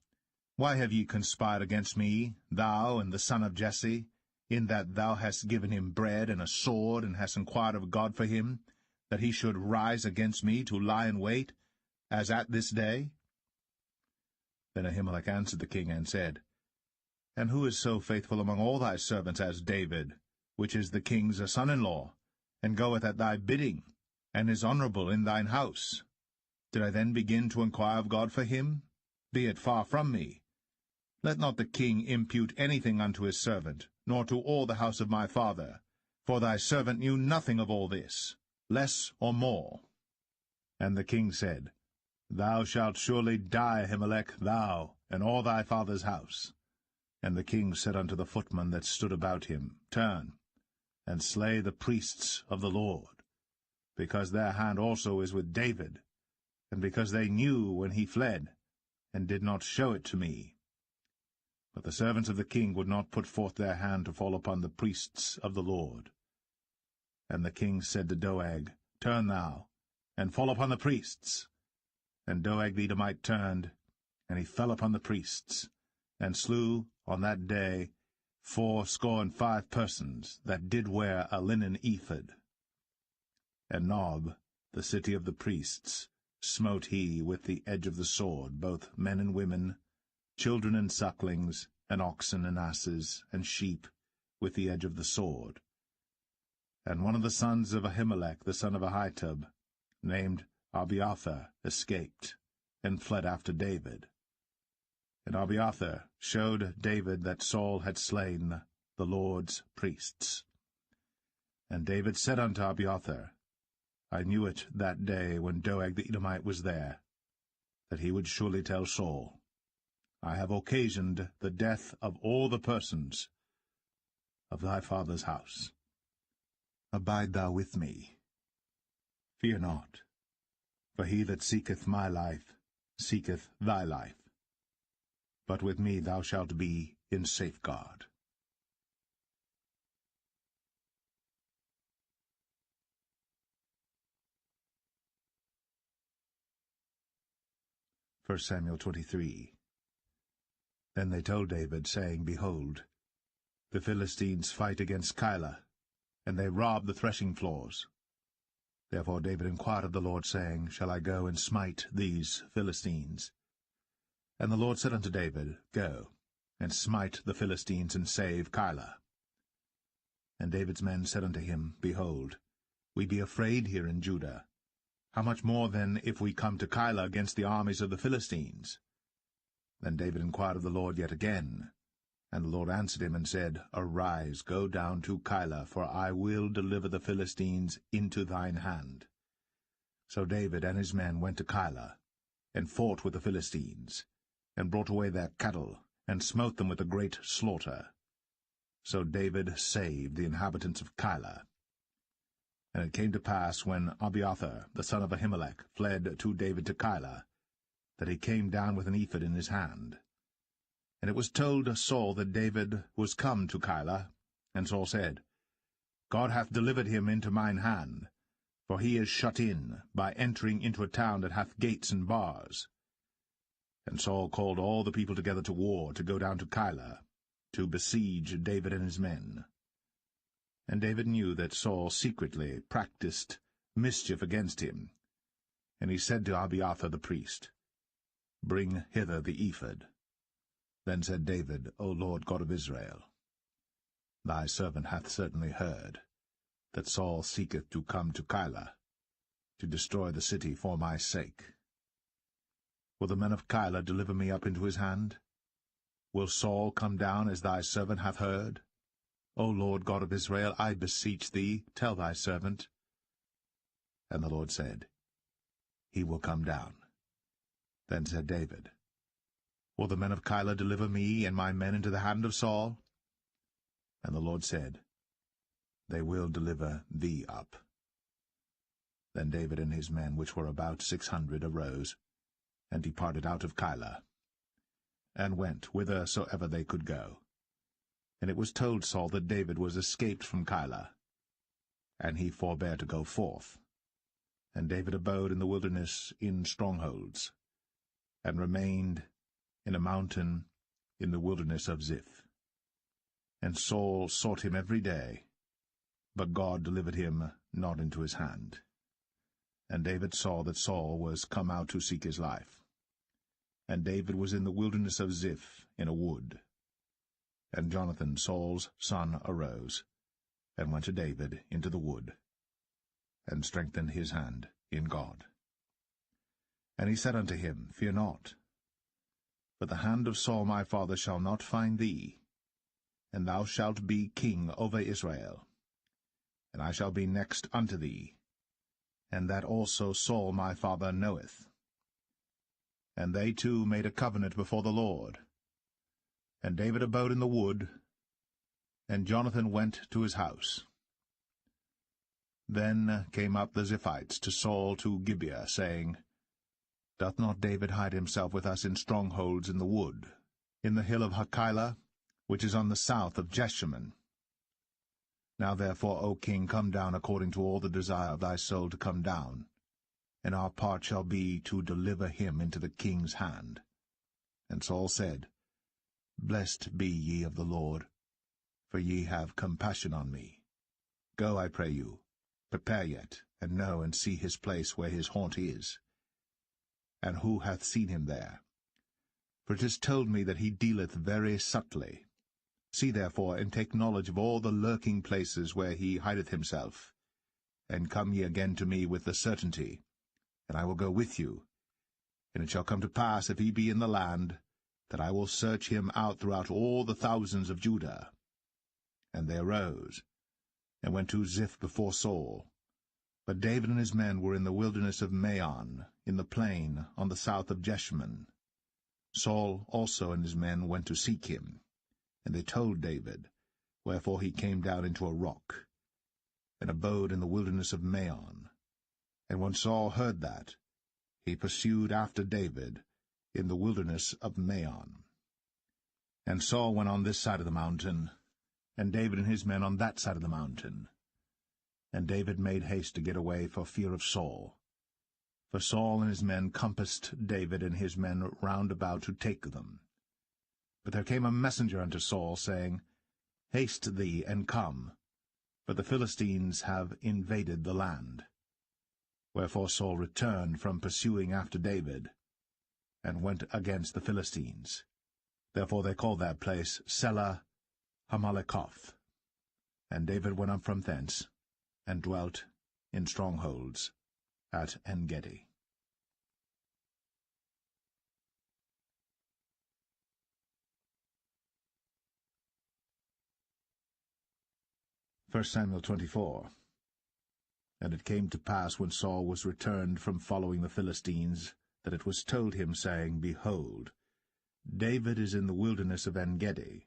Why have ye conspired against me, thou and the son of Jesse, in that thou hast given him bread and a sword, and hast inquired of God for him, that he should rise against me to lie in wait, as at this day? Then Ahimelech answered the king, and said, And who is so faithful among all thy servants as David, which is the king's son-in-law, and goeth at thy bidding, and is honorable in thine house? Did I then begin to inquire of God for him? Be it far from me. Let not the king impute anything unto his servant, nor to all the house of my father, for thy servant knew nothing of all this, less or more. And the king said, Thou shalt surely die, Ahimelech, thou, and all thy father's house. And the king said unto the footmen that stood about him, Turn, and slay the priests of the Lord, because their hand also is with David, and because they knew when he fled, and did not show it to me. But the servants of the king would not put forth their hand to fall upon the priests of the Lord. And the king said to Doeg, Turn thou, and fall upon the priests. And Doeg the Edomite turned, and he fell upon the priests, and slew on that day 75 persons that did wear a linen ephod. And Nob, the city of the priests, smote he with the edge of the sword both men and women, children and sucklings, and oxen and asses, and sheep, with the edge of the sword. And one of the sons of Ahimelech, the son of Ahitub, named Abiathar, escaped, and fled after David. And Abiathar showed David that Saul had slain the Lord's priests. And David said unto Abiathar, I knew it that day when Doeg the Edomite was there, that he would surely tell Saul, I have occasioned the death of all the persons of thy father's house. Abide thou with me. Fear not, for he that seeketh my life seeketh thy life. But with me thou shalt be in safeguard. 1 Samuel 23. Then they told David, saying, Behold, the Philistines fight against Keilah, and they rob the threshing floors. Therefore David inquired of the Lord, saying, Shall I go and smite these Philistines? And the Lord said unto David, Go, and smite the Philistines, and save Keilah. And David's men said unto him, Behold, we be afraid here in Judah. How much more then if we come to Keilah against the armies of the Philistines? Then David inquired of the Lord yet again. And the Lord answered him and said, Arise, go down to Keilah, for I will deliver the Philistines into thine hand. So David and his men went to Keilah, and fought with the Philistines, and brought away their cattle, and smote them with a great slaughter. So David saved the inhabitants of Keilah. And it came to pass, when Abiathar the son of Ahimelech fled to David to Keilah, that he came down with an ephod in his hand. And it was told Saul that David was come to Keilah, and Saul said, God hath delivered him into mine hand, for he is shut in, by entering into a town that hath gates and bars. And Saul called all the people together to war, to go down to Keilah, to besiege David and his men. And David knew that Saul secretly practiced mischief against him. And he said to Abiathar the priest, Bring hither the ephod. Then said David, O Lord God of Israel, Thy servant hath certainly heard that Saul seeketh to come to Keilah, to destroy the city for my sake. Will the men of Keilah deliver me up into his hand? Will Saul come down as thy servant hath heard? O Lord God of Israel, I beseech thee, tell thy servant. And the Lord said, He will come down. Then said David, Will the men of Keilah deliver me and my men into the hand of Saul? And the Lord said, They will deliver thee up. Then David and his men, which were about 600, arose, and departed out of Keilah, and went whithersoever they could go. And it was told Saul that David was escaped from Keilah, and he forbare to go forth. And David abode in the wilderness in strongholds, and remained in a mountain in the wilderness of Ziph. And Saul sought him every day, but God delivered him not into his hand. And David saw that Saul was come out to seek his life. And David was in the wilderness of Ziph in a wood. And Jonathan Saul's son arose, and went to David into the wood, and strengthened his hand in God. And he said unto him, Fear not, but the hand of Saul my father shall not find thee, and thou shalt be king over Israel, and I shall be next unto thee, and that also Saul my father knoweth. And they two made a covenant before the Lord. And David abode in the wood, and Jonathan went to his house. Then came up the Ziphites to Saul to Gibeah, saying, Doth not David hide himself with us in strongholds in the wood, in the hill of Hachilah, which is on the south of Jeshimon? Now therefore, O king, come down according to all the desire of thy soul to come down, and our part shall be to deliver him into the king's hand. And Saul said, Blessed be ye of the Lord, for ye have compassion on me. Go, I pray you, prepare yet, and know and see his place where his haunt is, and who hath seen him there? For it is told me that he dealeth very subtly. See therefore, and take knowledge of all the lurking places where he hideth himself, and come ye again to me with the certainty, and I will go with you. And it shall come to pass, if he be in the land, that I will search him out throughout all the thousands of Judah. And they arose, and went to Ziph before Saul. But David and his men were in the wilderness of Maon, in the plain on the south of Jeshimon. Saul also and his men went to seek him, and they told David, wherefore he came down into a rock, and abode in the wilderness of Maon. And when Saul heard that, he pursued after David in the wilderness of Maon. And Saul went on this side of the mountain, and David and his men on that side of the mountain. And David made haste to get away for fear of Saul. For Saul and his men compassed David and his men round about to take them. But there came a messenger unto Saul, saying, Haste thee, and come, for the Philistines have invaded the land. Wherefore Saul returned from pursuing after David, and went against the Philistines. Therefore they called that place Selah Hamalekoth. And David went up from thence, and dwelt in strongholds at En-gedi. 1 Samuel 24. And it came to pass, when Saul was returned from following the Philistines, that it was told him, saying, Behold, David is in the wilderness of En-gedi.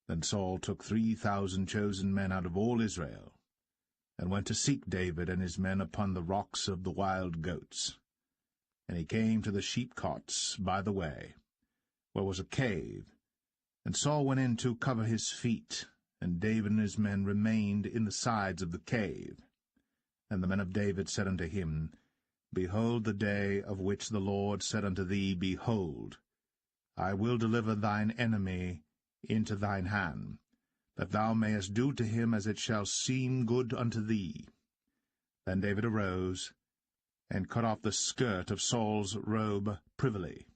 Then Saul took 3,000 chosen men out of all Israel, and went to seek David and his men upon the rocks of the wild goats. And he came to the sheepcotes by the way, where was a cave, and Saul went in to cover his feet, and David and his men remained in the sides of the cave. And the men of David said unto him, Behold the day of which the Lord said unto thee, Behold, I will deliver thine enemy into thine hand, that thou mayest do to him as it shall seem good unto thee. Then David arose, and cut off the skirt of Saul's robe privily.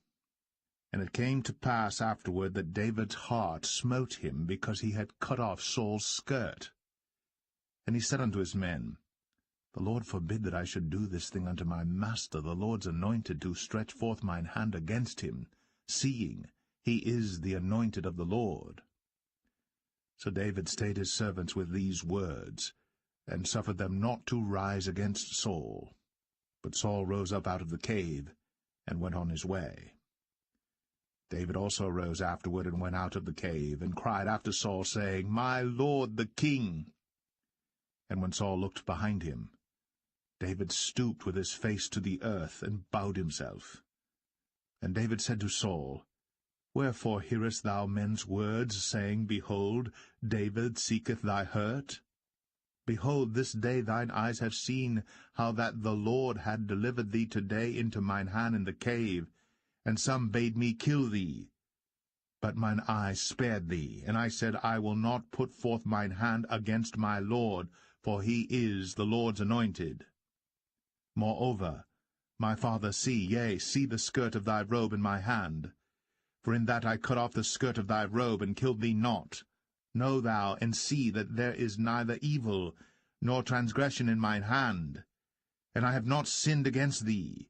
And it came to pass afterward that David's heart smote him, because he had cut off Saul's skirt. And he said unto his men, The Lord forbid that I should do this thing unto my master, the Lord's anointed, to stretch forth mine hand against him, seeing he is the anointed of the Lord. So David stayed his servants with these words, and suffered them not to rise against Saul. But Saul rose up out of the cave, and went on his way. David also arose afterward, and went out of the cave, and cried after Saul, saying, My lord the king. And when Saul looked behind him, David stooped with his face to the earth, and bowed himself. And David said to Saul, Wherefore hearest thou men's words, saying, Behold, David seeketh thy hurt? Behold, this day thine eyes have seen how that the Lord had delivered thee today into mine hand in the cave, and some bade me kill thee. But mine eyes spared thee, and I said, I will not put forth mine hand against my Lord, for he is the Lord's anointed. Moreover, my father, see the skirt of thy robe in my hand. For in that I cut off the skirt of thy robe, and killed thee not. Know thou, and see that there is neither evil nor transgression in mine hand, and I have not sinned against thee.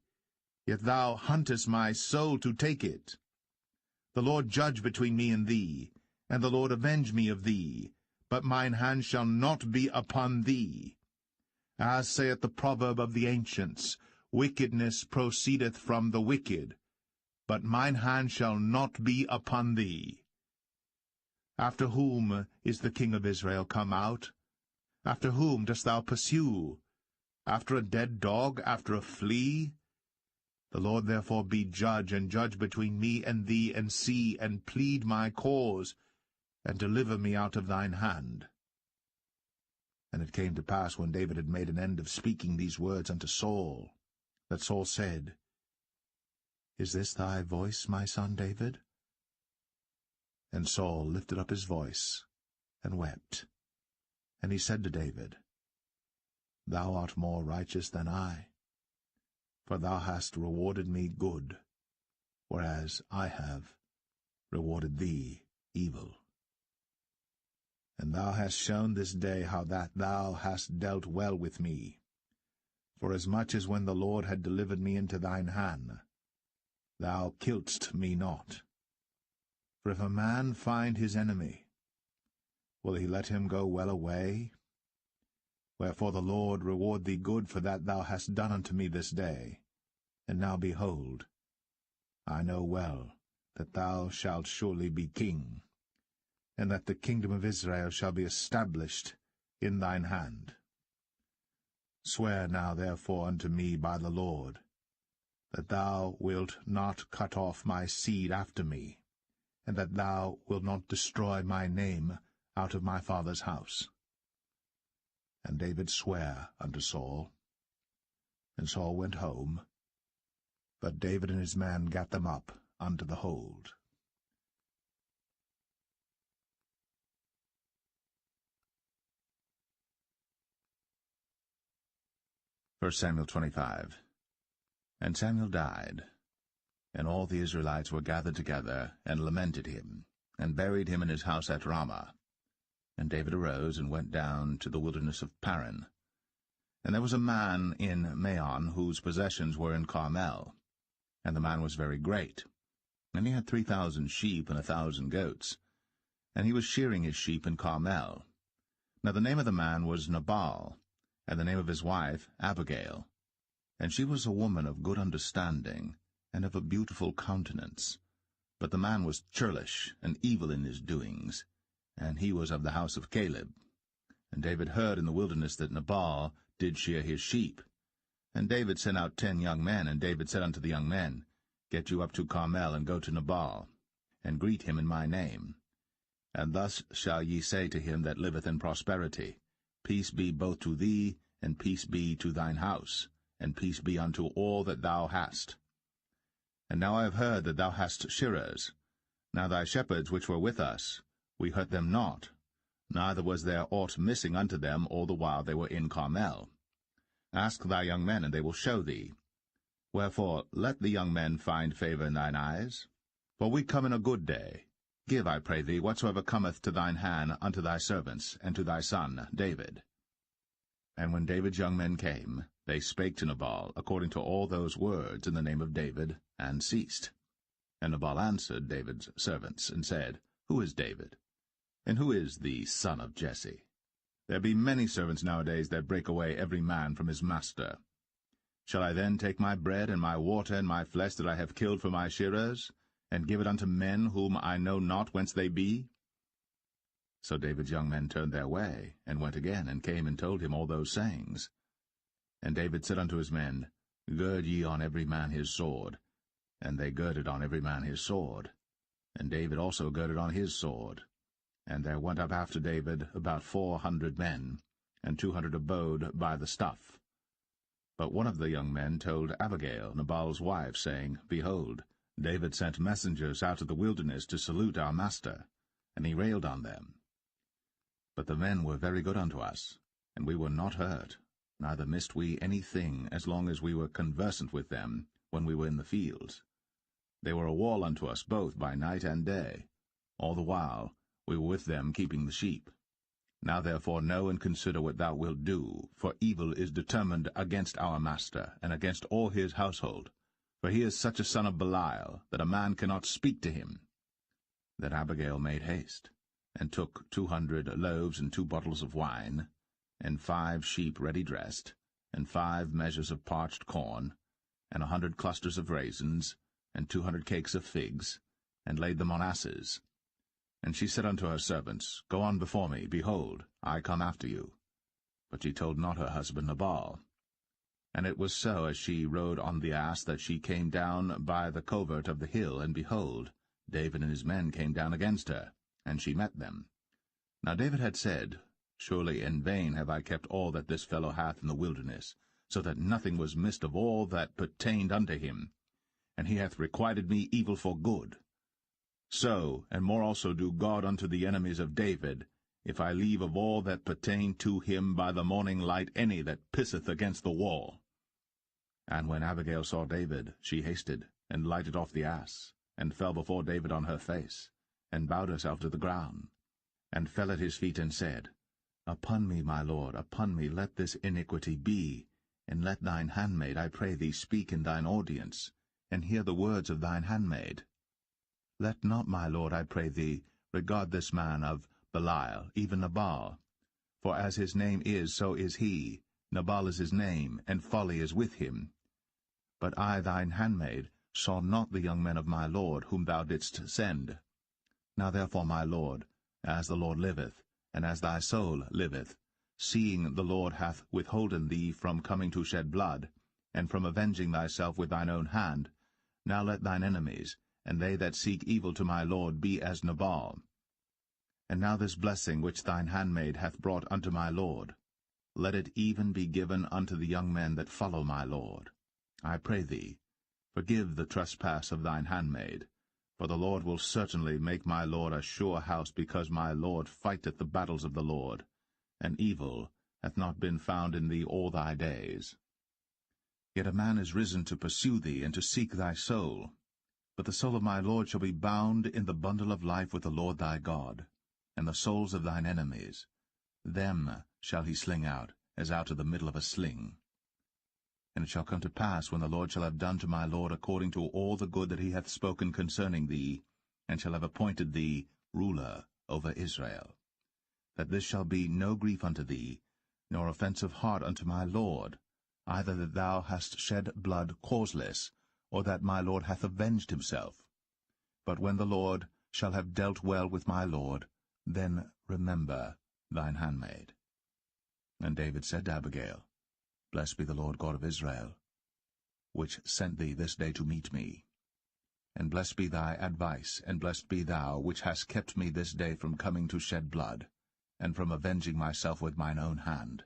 Yet thou huntest my soul to take it. The Lord judge between me and thee, and the Lord avenge me of thee, but mine hand shall not be upon thee. As saith the proverb of the ancients, Wickedness proceedeth from the wicked, but mine hand shall not be upon thee. After whom is the king of Israel come out? After whom dost thou pursue? After a dead dog, after a flea? The Lord therefore be judge, and judge between me and thee, and see, and plead my cause, and deliver me out of thine hand. And it came to pass, when David had made an end of speaking these words unto Saul, that Saul said, Is this thy voice, my son David? And Saul lifted up his voice, and wept. And he said to David, Thou art more righteous than I, for thou hast rewarded me good, whereas I have rewarded thee evil. And thou hast shown this day how that thou hast dealt well with me, forasmuch as when the Lord had delivered me into thine hand, thou killedst me not. For if a man find his enemy, will he let him go well away? Wherefore the Lord reward thee good for that thou hast done unto me this day. And now behold, I know well that thou shalt surely be king, and that the kingdom of Israel shall be established in thine hand. Swear now therefore unto me by the Lord, that thou wilt not cut off my seed after me, and that thou wilt not destroy my name out of my father's house. And David sware unto Saul. And Saul went home, but David and his men gat them up unto the hold. 1 Samuel 25. And Samuel died, and all the Israelites were gathered together, and lamented him, and buried him in his house at Ramah. And David arose, and went down to the wilderness of Paran. And there was a man in Maon, whose possessions were in Carmel. And the man was very great, and he had 3,000 sheep and 1,000 goats. And he was shearing his sheep in Carmel. Now the name of the man was Nabal, and the name of his wife Abigail. And she was a woman of good understanding, and of a beautiful countenance. But the man was churlish, and evil in his doings, and he was of the house of Caleb. And David heard in the wilderness that Nabal did shear his sheep. And David sent out 10 young men, and David said unto the young men, Get you up to Carmel, and go to Nabal, and greet him in my name. And thus shall ye say to him that liveth in prosperity, Peace be both to thee, and peace be to thine house, and peace be unto all that thou hast. And now I have heard that thou hast shearers. Now thy shepherds which were with us, we hurt them not, neither was there aught missing unto them all the while they were in Carmel. Ask thy young men, and they will show thee. Wherefore let the young men find favor in thine eyes. For we come in a good day. Give, I pray thee, whatsoever cometh to thine hand unto thy servants, and to thy son David. And when David's young men came, they spake to Nabal according to all those words in the name of David, and ceased. And Nabal answered David's servants, and said, Who is David? And who is the son of Jesse? There be many servants nowadays that break away every man from his master. Shall I then take my bread and my water and my flesh that I have killed for my shearers, and give it unto men whom I know not whence they be? So David's young men turned their way, and went again, and came and told him all those sayings. And David said unto his men, Gird ye on every man his sword. And they girded on every man his sword. And David also girded on his sword. And there went up after David about 400 men, and 200 abode by the stuff. But one of the young men told Abigail, Nabal's wife, saying, Behold, David sent messengers out of the wilderness to salute our master, and he railed on them. But the men were very good unto us, and we were not hurt, neither missed we any thing as long as we were conversant with them when we were in the fields. They were a wall unto us both by night and day. All the while we were with them keeping the sheep. Now therefore know and consider what thou wilt do, for evil is determined against our master, and against all his household. For he is such a son of Belial, that a man cannot speak to him. Then Abigail made haste, and took 200 loaves and 2 bottles of wine, and 5 sheep ready dressed, and 5 measures of parched corn, and 100 clusters of raisins, and 200 cakes of figs, and laid them on asses. And she said unto her servants, Go on before me, behold, I come after you. But she told not her husband Nabal. And it was so, as she rode on the ass, that she came down by the covert of the hill, and behold, David and his men came down against her, and she met them. Now David had said, Surely in vain have I kept all that this fellow hath in the wilderness, so that nothing was missed of all that pertained unto him. And he hath requited me evil for good. So, and more also do God unto the enemies of David, if I leave of all that pertain to him by the morning light any that pisseth against the wall. And when Abigail saw David, she hasted, and lighted off the ass, and fell before David on her face, and bowed herself to the ground, and fell at his feet, and said, Upon me, my lord, upon me let this iniquity be, and let thine handmaid, I pray thee, speak in thine audience, and hear the words of thine handmaid. Let not, my lord, I pray thee, regard this man of Belial, even Nabal. For as his name is, so is he. Nabal is his name, and folly is with him. But I, thine handmaid, saw not the young men of my lord, whom thou didst send. Now therefore, my lord, as the Lord liveth, and as thy soul liveth, seeing the Lord hath withholden thee from coming to shed blood, and from avenging thyself with thine own hand, now let thine enemies, and they that seek evil to my lord, be as Nabal. And now this blessing which thine handmaid hath brought unto my lord, let it even be given unto the young men that follow my lord. I pray thee, forgive the trespass of thine handmaid, for the Lord will certainly make my lord a sure house, because my lord fighteth the battles of the Lord, and evil hath not been found in thee all thy days. Yet a man is risen to pursue thee, and to seek thy soul. But the soul of my Lord shall be bound in the bundle of life with the Lord thy God, and the souls of thine enemies. Them shall he sling out, as out of the middle of a sling. And it shall come to pass, when the Lord shall have done to my Lord according to all the good that he hath spoken concerning thee, and shall have appointed thee ruler over Israel, that this shall be no grief unto thee, nor offense of heart unto my Lord, either that thou hast shed blood causeless, or that my Lord hath avenged himself. But when the Lord shall have dealt well with my Lord, then remember thine handmaid. And David said to Abigail, Blessed be the Lord God of Israel, which sent thee this day to meet me. And blessed be thy advice, and blessed be thou, which hast kept me this day from coming to shed blood, and from avenging myself with mine own hand.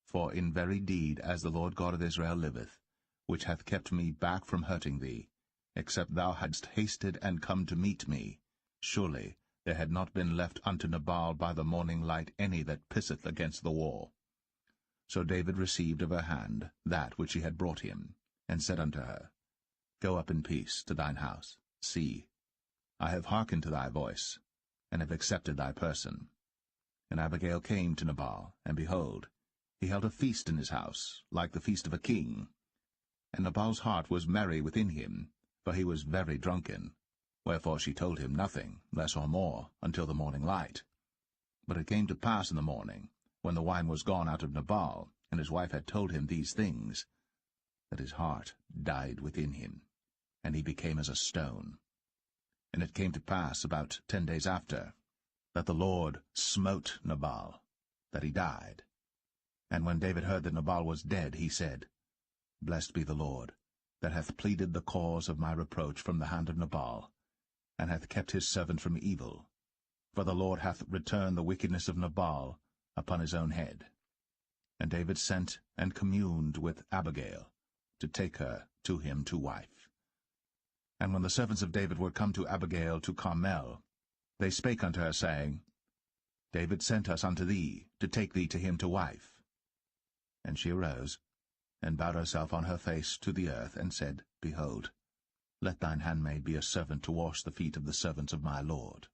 For in very deed, as the Lord God of Israel liveth, which hath kept me back from hurting thee, except thou hadst hasted and come to meet me, surely there had not been left unto Nabal by the morning light any that pisseth against the wall. So David received of her hand that which she had brought him, and said unto her, Go up in peace to thine house. See, I have hearkened to thy voice, and have accepted thy person. And Abigail came to Nabal, and behold, he held a feast in his house, like the feast of a king. And Nabal's heart was merry within him, for he was very drunken. Wherefore she told him nothing, less or more, until the morning light. But it came to pass in the morning, when the wine was gone out of Nabal, and his wife had told him these things, that his heart died within him, and he became as a stone. And it came to pass about 10 days after, that the Lord smote Nabal, that he died. And when David heard that Nabal was dead, he said, Blessed be the Lord, that hath pleaded the cause of my reproach from the hand of Nabal, and hath kept his servant from evil. For the Lord hath returned the wickedness of Nabal upon his own head. And David sent and communed with Abigail, to take her to him to wife. And when the servants of David were come to Abigail to Carmel, they spake unto her, saying, David sent us unto thee, to take thee to him to wife. And she arose, and bowed herself on her face to the earth, and said, Behold, let thine handmaid be a servant to wash the feet of the servants of my Lord.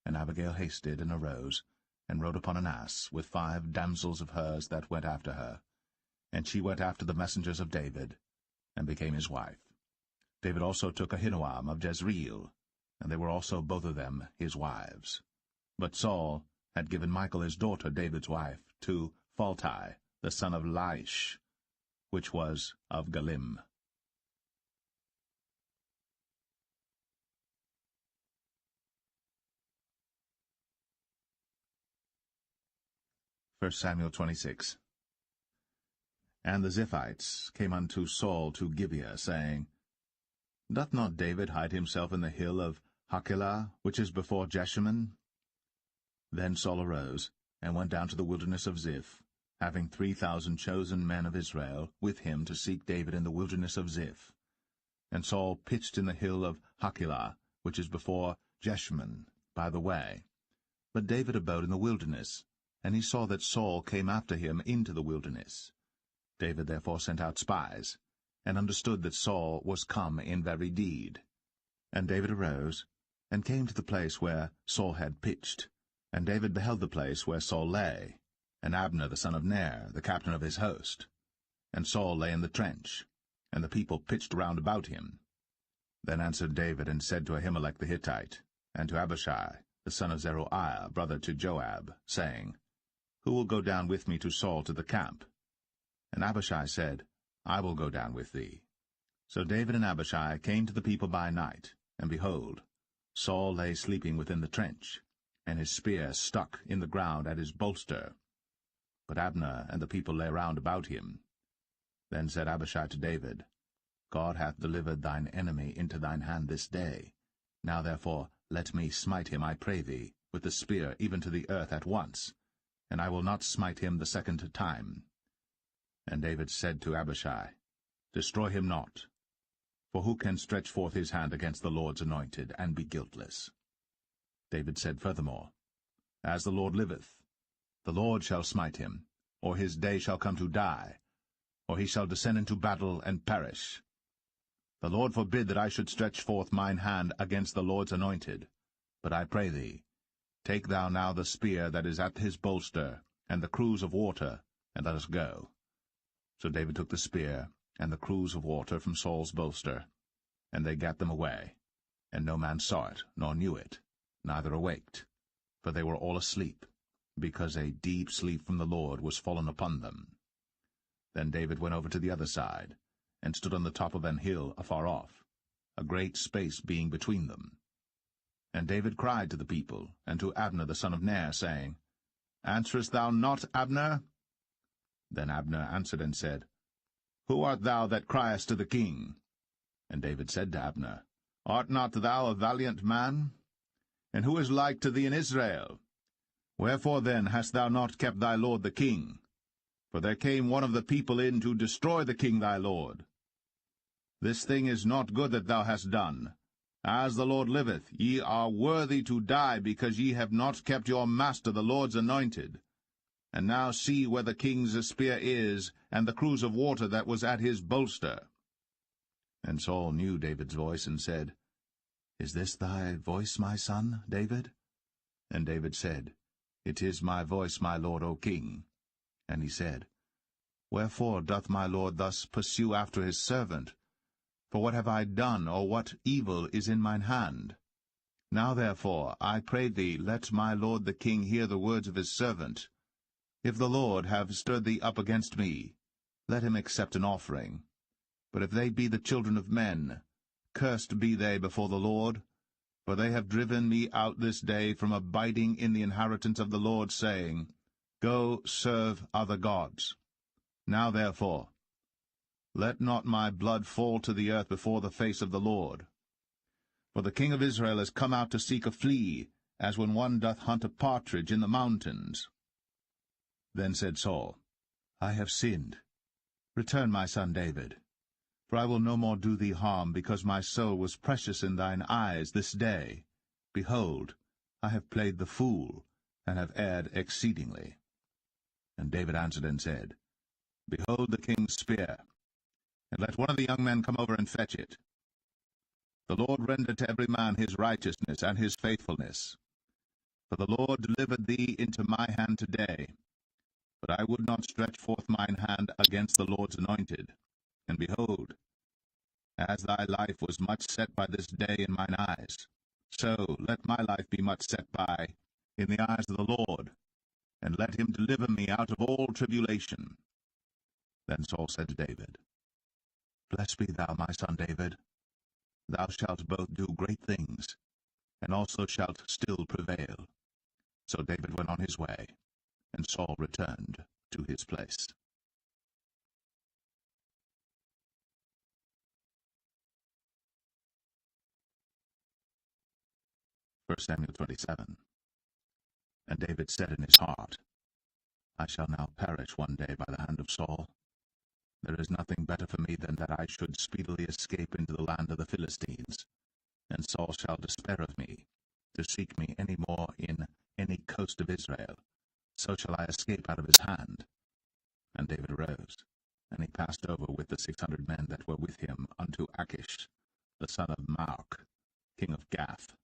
And Abigail hasted, and arose, and rode upon an ass, with 5 damsels of hers that went after her. And she went after the messengers of David, and became his wife. David also took Ahinoam of Jezreel, and they were also both of them his wives. But Saul had given Michal his daughter, David's wife, to Phalti, the son of Laish, which was of Galim. 1 Samuel 26. And the Ziphites came unto Saul to Gibeah, saying, Doth not David hide himself in the hill of Hachilah, which is before Jeshimon? Then Saul arose, and went down to the wilderness of Ziph, having 3,000 chosen men of Israel with him to seek David in the wilderness of Ziph. And Saul pitched in the hill of Hachilah, which is before Jeshimon, by the way. But David abode in the wilderness, and he saw that Saul came after him into the wilderness. David therefore sent out spies, and understood that Saul was come in very deed. And David arose, and came to the place where Saul had pitched. And David beheld the place where Saul lay, and Abner the son of Ner, the captain of his host. And Saul lay in the trench, and the people pitched round about him. Then answered David, and said to Ahimelech the Hittite, and to Abishai, the son of Zeruiah, brother to Joab, saying, Who will go down with me to Saul to the camp? And Abishai said, I will go down with thee. So David and Abishai came to the people by night, and behold, Saul lay sleeping within the trench, and his spear stuck in the ground at his bolster. But Abner and the people lay round about him. Then said Abishai to David, God hath delivered thine enemy into thine hand this day. Now therefore let me smite him, I pray thee, with the spear even to the earth at once, and I will not smite him the second time. And David said to Abishai, Destroy him not, for who can stretch forth his hand against the Lord's anointed, and be guiltless? David said furthermore, As the Lord liveth, the Lord shall smite him, or his day shall come to die, or he shall descend into battle and perish. The Lord forbid that I should stretch forth mine hand against the Lord's anointed. But I pray thee, take thou now the spear that is at his bolster, and the cruse of water, and let us go. So David took the spear and the cruse of water from Saul's bolster, and they gat them away. And no man saw it, nor knew it, neither awaked, for they were all asleep, because a deep sleep from the Lord was fallen upon them. Then David went over to the other side, and stood on the top of an hill afar off, a great space being between them. And David cried to the people, and to Abner the son of Ner, saying, Answerest thou not, Abner? Then Abner answered and said, Who art thou that criest to the king? And David said to Abner, Art not thou a valiant man? And who is like to thee in Israel? Wherefore then hast thou not kept thy lord the king? For there came one of the people in to destroy the king thy lord. This thing is not good that thou hast done. As the Lord liveth, ye are worthy to die, because ye have not kept your master the Lord's anointed. And now see where the king's spear is, and the cruse of water that was at his bolster. And Saul knew David's voice, and said, Is this thy voice, my son, David? And David said, It is my voice, my lord, O king. And he said, Wherefore doth my lord thus pursue after his servant? For what have I done, or what evil is in mine hand? Now therefore, I pray thee, let my lord the king hear the words of his servant. If the Lord have stirred thee up against me, let him accept an offering. But if they be the children of men, cursed be they before the Lord, for they have driven me out this day from abiding in the inheritance of the Lord, saying, Go serve other gods. Now therefore, let not my blood fall to the earth before the face of the Lord. For the king of Israel is come out to seek a flea, as when one doth hunt a partridge in the mountains. Then said Saul, I have sinned. Return, my son David. For I will no more do thee harm, because my soul was precious in thine eyes this day. Behold, I have played the fool, and have erred exceedingly. And David answered and said, Behold the king's spear, and let one of the young men come over and fetch it. The Lord render to every man his righteousness and his faithfulness. For the Lord delivered thee into my hand today. But I would not stretch forth mine hand against the Lord's anointed. And behold, as thy life was much set by this day in mine eyes, so let my life be much set by in the eyes of the Lord, and let him deliver me out of all tribulation. Then Saul said to David, Blessed be thou, my son David. Thou shalt both do great things, and also shalt still prevail. So David went on his way, and Saul returned to his place. 1 Samuel 27. And David said in his heart, I shall now perish one day by the hand of Saul. There is nothing better for me than that I should speedily escape into the land of the Philistines, and Saul shall despair of me, to seek me any more in any coast of Israel. So shall I escape out of his hand. And David arose, and he passed over with the 600 men that were with him unto Achish, the son of Maoch, king of Gath.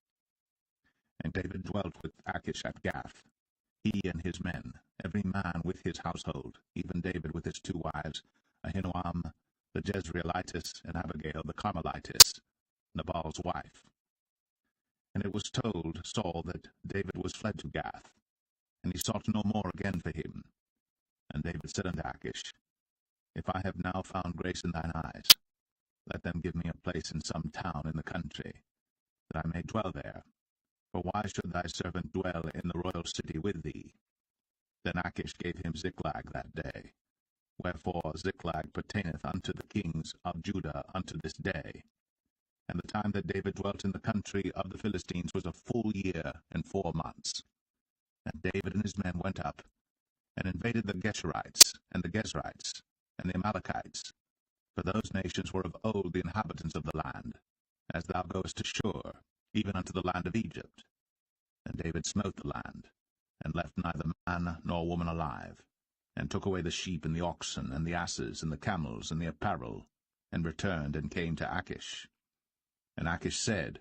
And David dwelt with Achish at Gath, he and his men, every man with his household, even David with his 2 wives, Ahinoam the Jezreelitess, and Abigail the Carmelitess, Nabal's wife. And it was told Saul that David was fled to Gath, and he sought no more again for him. And David said unto Achish, If I have now found grace in thine eyes, let them give me a place in some town in the country, that I may dwell there. For why should thy servant dwell in the royal city with thee? Then Achish gave him Ziklag that day. Wherefore Ziklag pertaineth unto the kings of Judah unto this day. And the time that David dwelt in the country of the Philistines was a full year and 4 months. And David and his men went up, and invaded the Geshurites, and the Gezrites, and the Amalekites. For those nations were of old the inhabitants of the land, as thou goest to Shur, even unto the land of Egypt. And David smote the land, and left neither man nor woman alive. and took away the sheep and the oxen, and the asses, and the camels, and the apparel, and returned and came to Achish. And Achish said,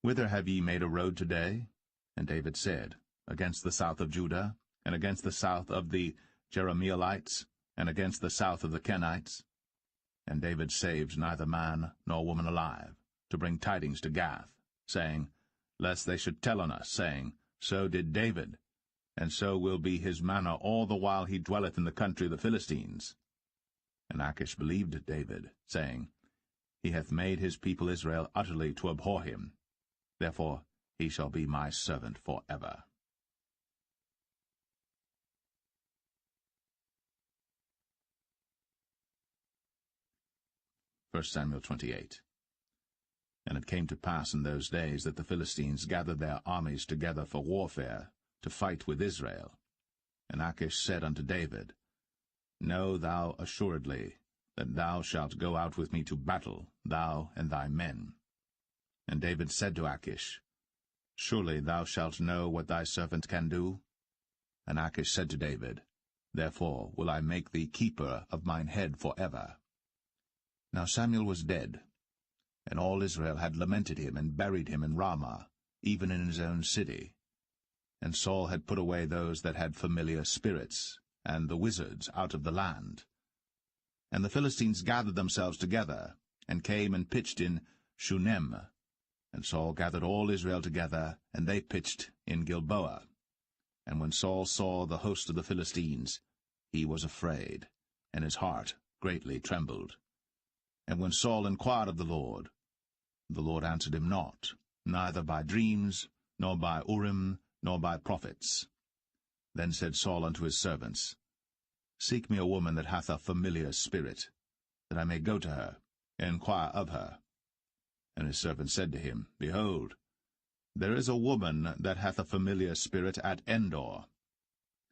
Whither have ye made a road today? And David said, Against the south of Judah, and against the south of the Jerahmeelites, and against the south of the Kenites. And David saved neither man nor woman alive, to bring tidings to Gath, saying, Lest they should tell on us, saying, So did David, and so will be his manner all the while he dwelleth in the country of the Philistines. And Achish believed David, saying, He hath made his people Israel utterly to abhor him. Therefore he shall be my servant for ever. 1 Samuel 28. And it came to pass in those days that the Philistines gathered their armies together for warfare, to fight with Israel. And Achish said unto David, Know thou assuredly that thou shalt go out with me to battle, thou and thy men. And David said to Achish, Surely thou shalt know what thy servant can do? And Achish said to David, Therefore will I make thee keeper of mine head for ever. Now Samuel was dead, and all Israel had lamented him, and buried him in Ramah, even in his own city. And Saul had put away those that had familiar spirits, and the wizards out of the land. And the Philistines gathered themselves together, and came and pitched in Shunem. And Saul gathered all Israel together, and they pitched in Gilboa. And when Saul saw the host of the Philistines, he was afraid, and his heart greatly trembled. And when Saul inquired of the Lord answered him not, neither by dreams, nor by Urim, nor by prophets. Then said Saul unto his servants, Seek me a woman that hath a familiar spirit, that I may go to her, and inquire of her. And his servants said to him, Behold, there is a woman that hath a familiar spirit at Endor.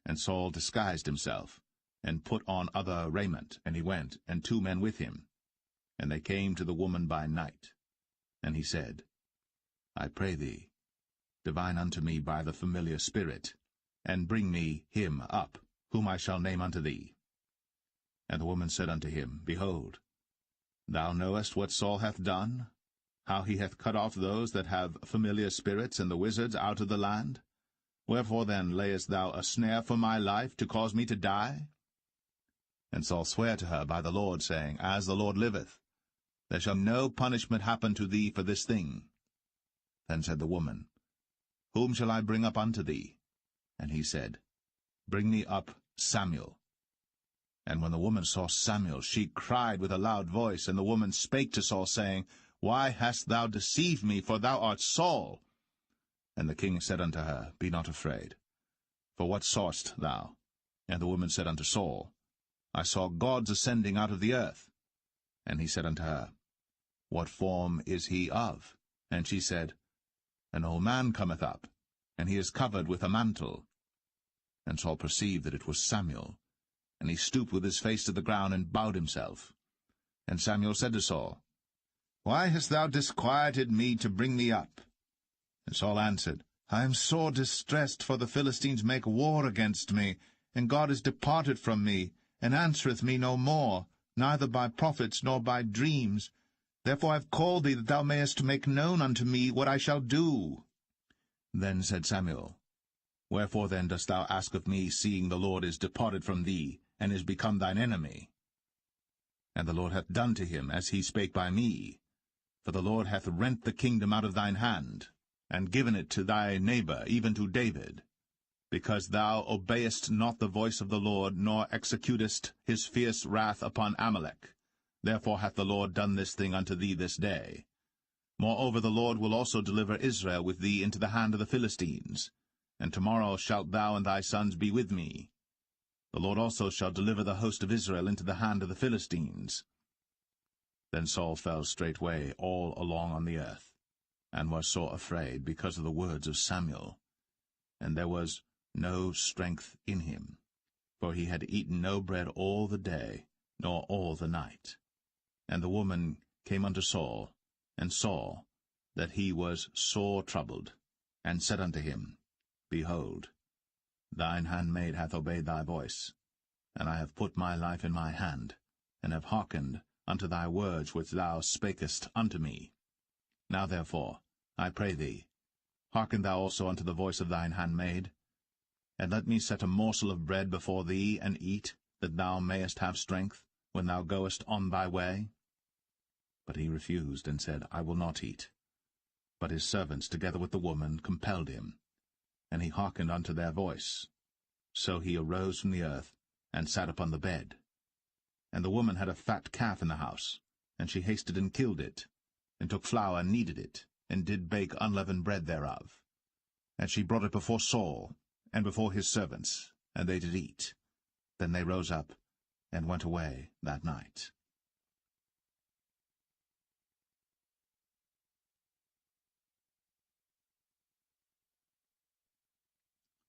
And Saul disguised himself, and put on other raiment, and he went, and 2 men with him. And they came to the woman by night. And he said, I pray thee, divine unto me by the familiar spirit, and bring me him up, whom I shall name unto thee. And the woman said unto him, Behold, thou knowest what Saul hath done, how he hath cut off those that have familiar spirits and the wizards out of the land? Wherefore then layest thou a snare for my life, to cause me to die? And Saul sware to her by the Lord, saying, As the Lord liveth, there shall no punishment happen to thee for this thing. Then said the woman, Whom shall I bring up unto thee? And he said, Bring me up Samuel. And when the woman saw Samuel, she cried with a loud voice. And the woman spake to Saul, saying, Why hast thou deceived me? For thou art Saul. And the king said unto her, Be not afraid. For what sawest thou? And the woman said unto Saul, I saw gods ascending out of the earth. And he said unto her, What form is he of? And she said, An old man cometh up, and he is covered with a mantle. And Saul perceived that it was Samuel, and he stooped with his face to the ground, and bowed himself. And Samuel said to Saul, Why hast thou disquieted me to bring me up? And Saul answered, I am sore distressed, for the Philistines make war against me, and God is departed from me, and answereth me no more, neither by prophets nor by dreams. Therefore I have called thee, that thou mayest make known unto me what I shall do. Then said Samuel, Wherefore then dost thou ask of me, seeing the Lord is departed from thee, and is become thine enemy? And the Lord hath done to him as he spake by me. For the Lord hath rent the kingdom out of thine hand, and given it to thy neighbor, even to David, because thou obeyest not the voice of the Lord, nor executest his fierce wrath upon Amalek. Therefore hath the Lord done this thing unto thee this day. Moreover the Lord will also deliver Israel with thee into the hand of the Philistines, and tomorrow shalt thou and thy sons be with me. The Lord also shall deliver the host of Israel into the hand of the Philistines. Then Saul fell straightway all along on the earth, and was sore afraid because of the words of Samuel. And there was no strength in him, for he had eaten no bread all the day, nor all the night. And the woman came unto Saul, and saw that he was sore troubled, and said unto him, Behold, thine handmaid hath obeyed thy voice. and I have put my life in my hand, and have hearkened unto thy words which thou spakest unto me. Now therefore, I pray thee, hearken thou also unto the voice of thine handmaid, and let me set a morsel of bread before thee, and eat, that thou mayest have strength, when thou goest on thy way. But he refused, and said, I will not eat. But his servants, together with the woman, compelled him, and he hearkened unto their voice. So he arose from the earth, and sat upon the bed. And the woman had a fat calf in the house, and she hasted and killed it, and took flour and kneaded it, and did bake unleavened bread thereof. And she brought it before Saul, and before his servants, and they did eat. Then they rose up, and went away that night.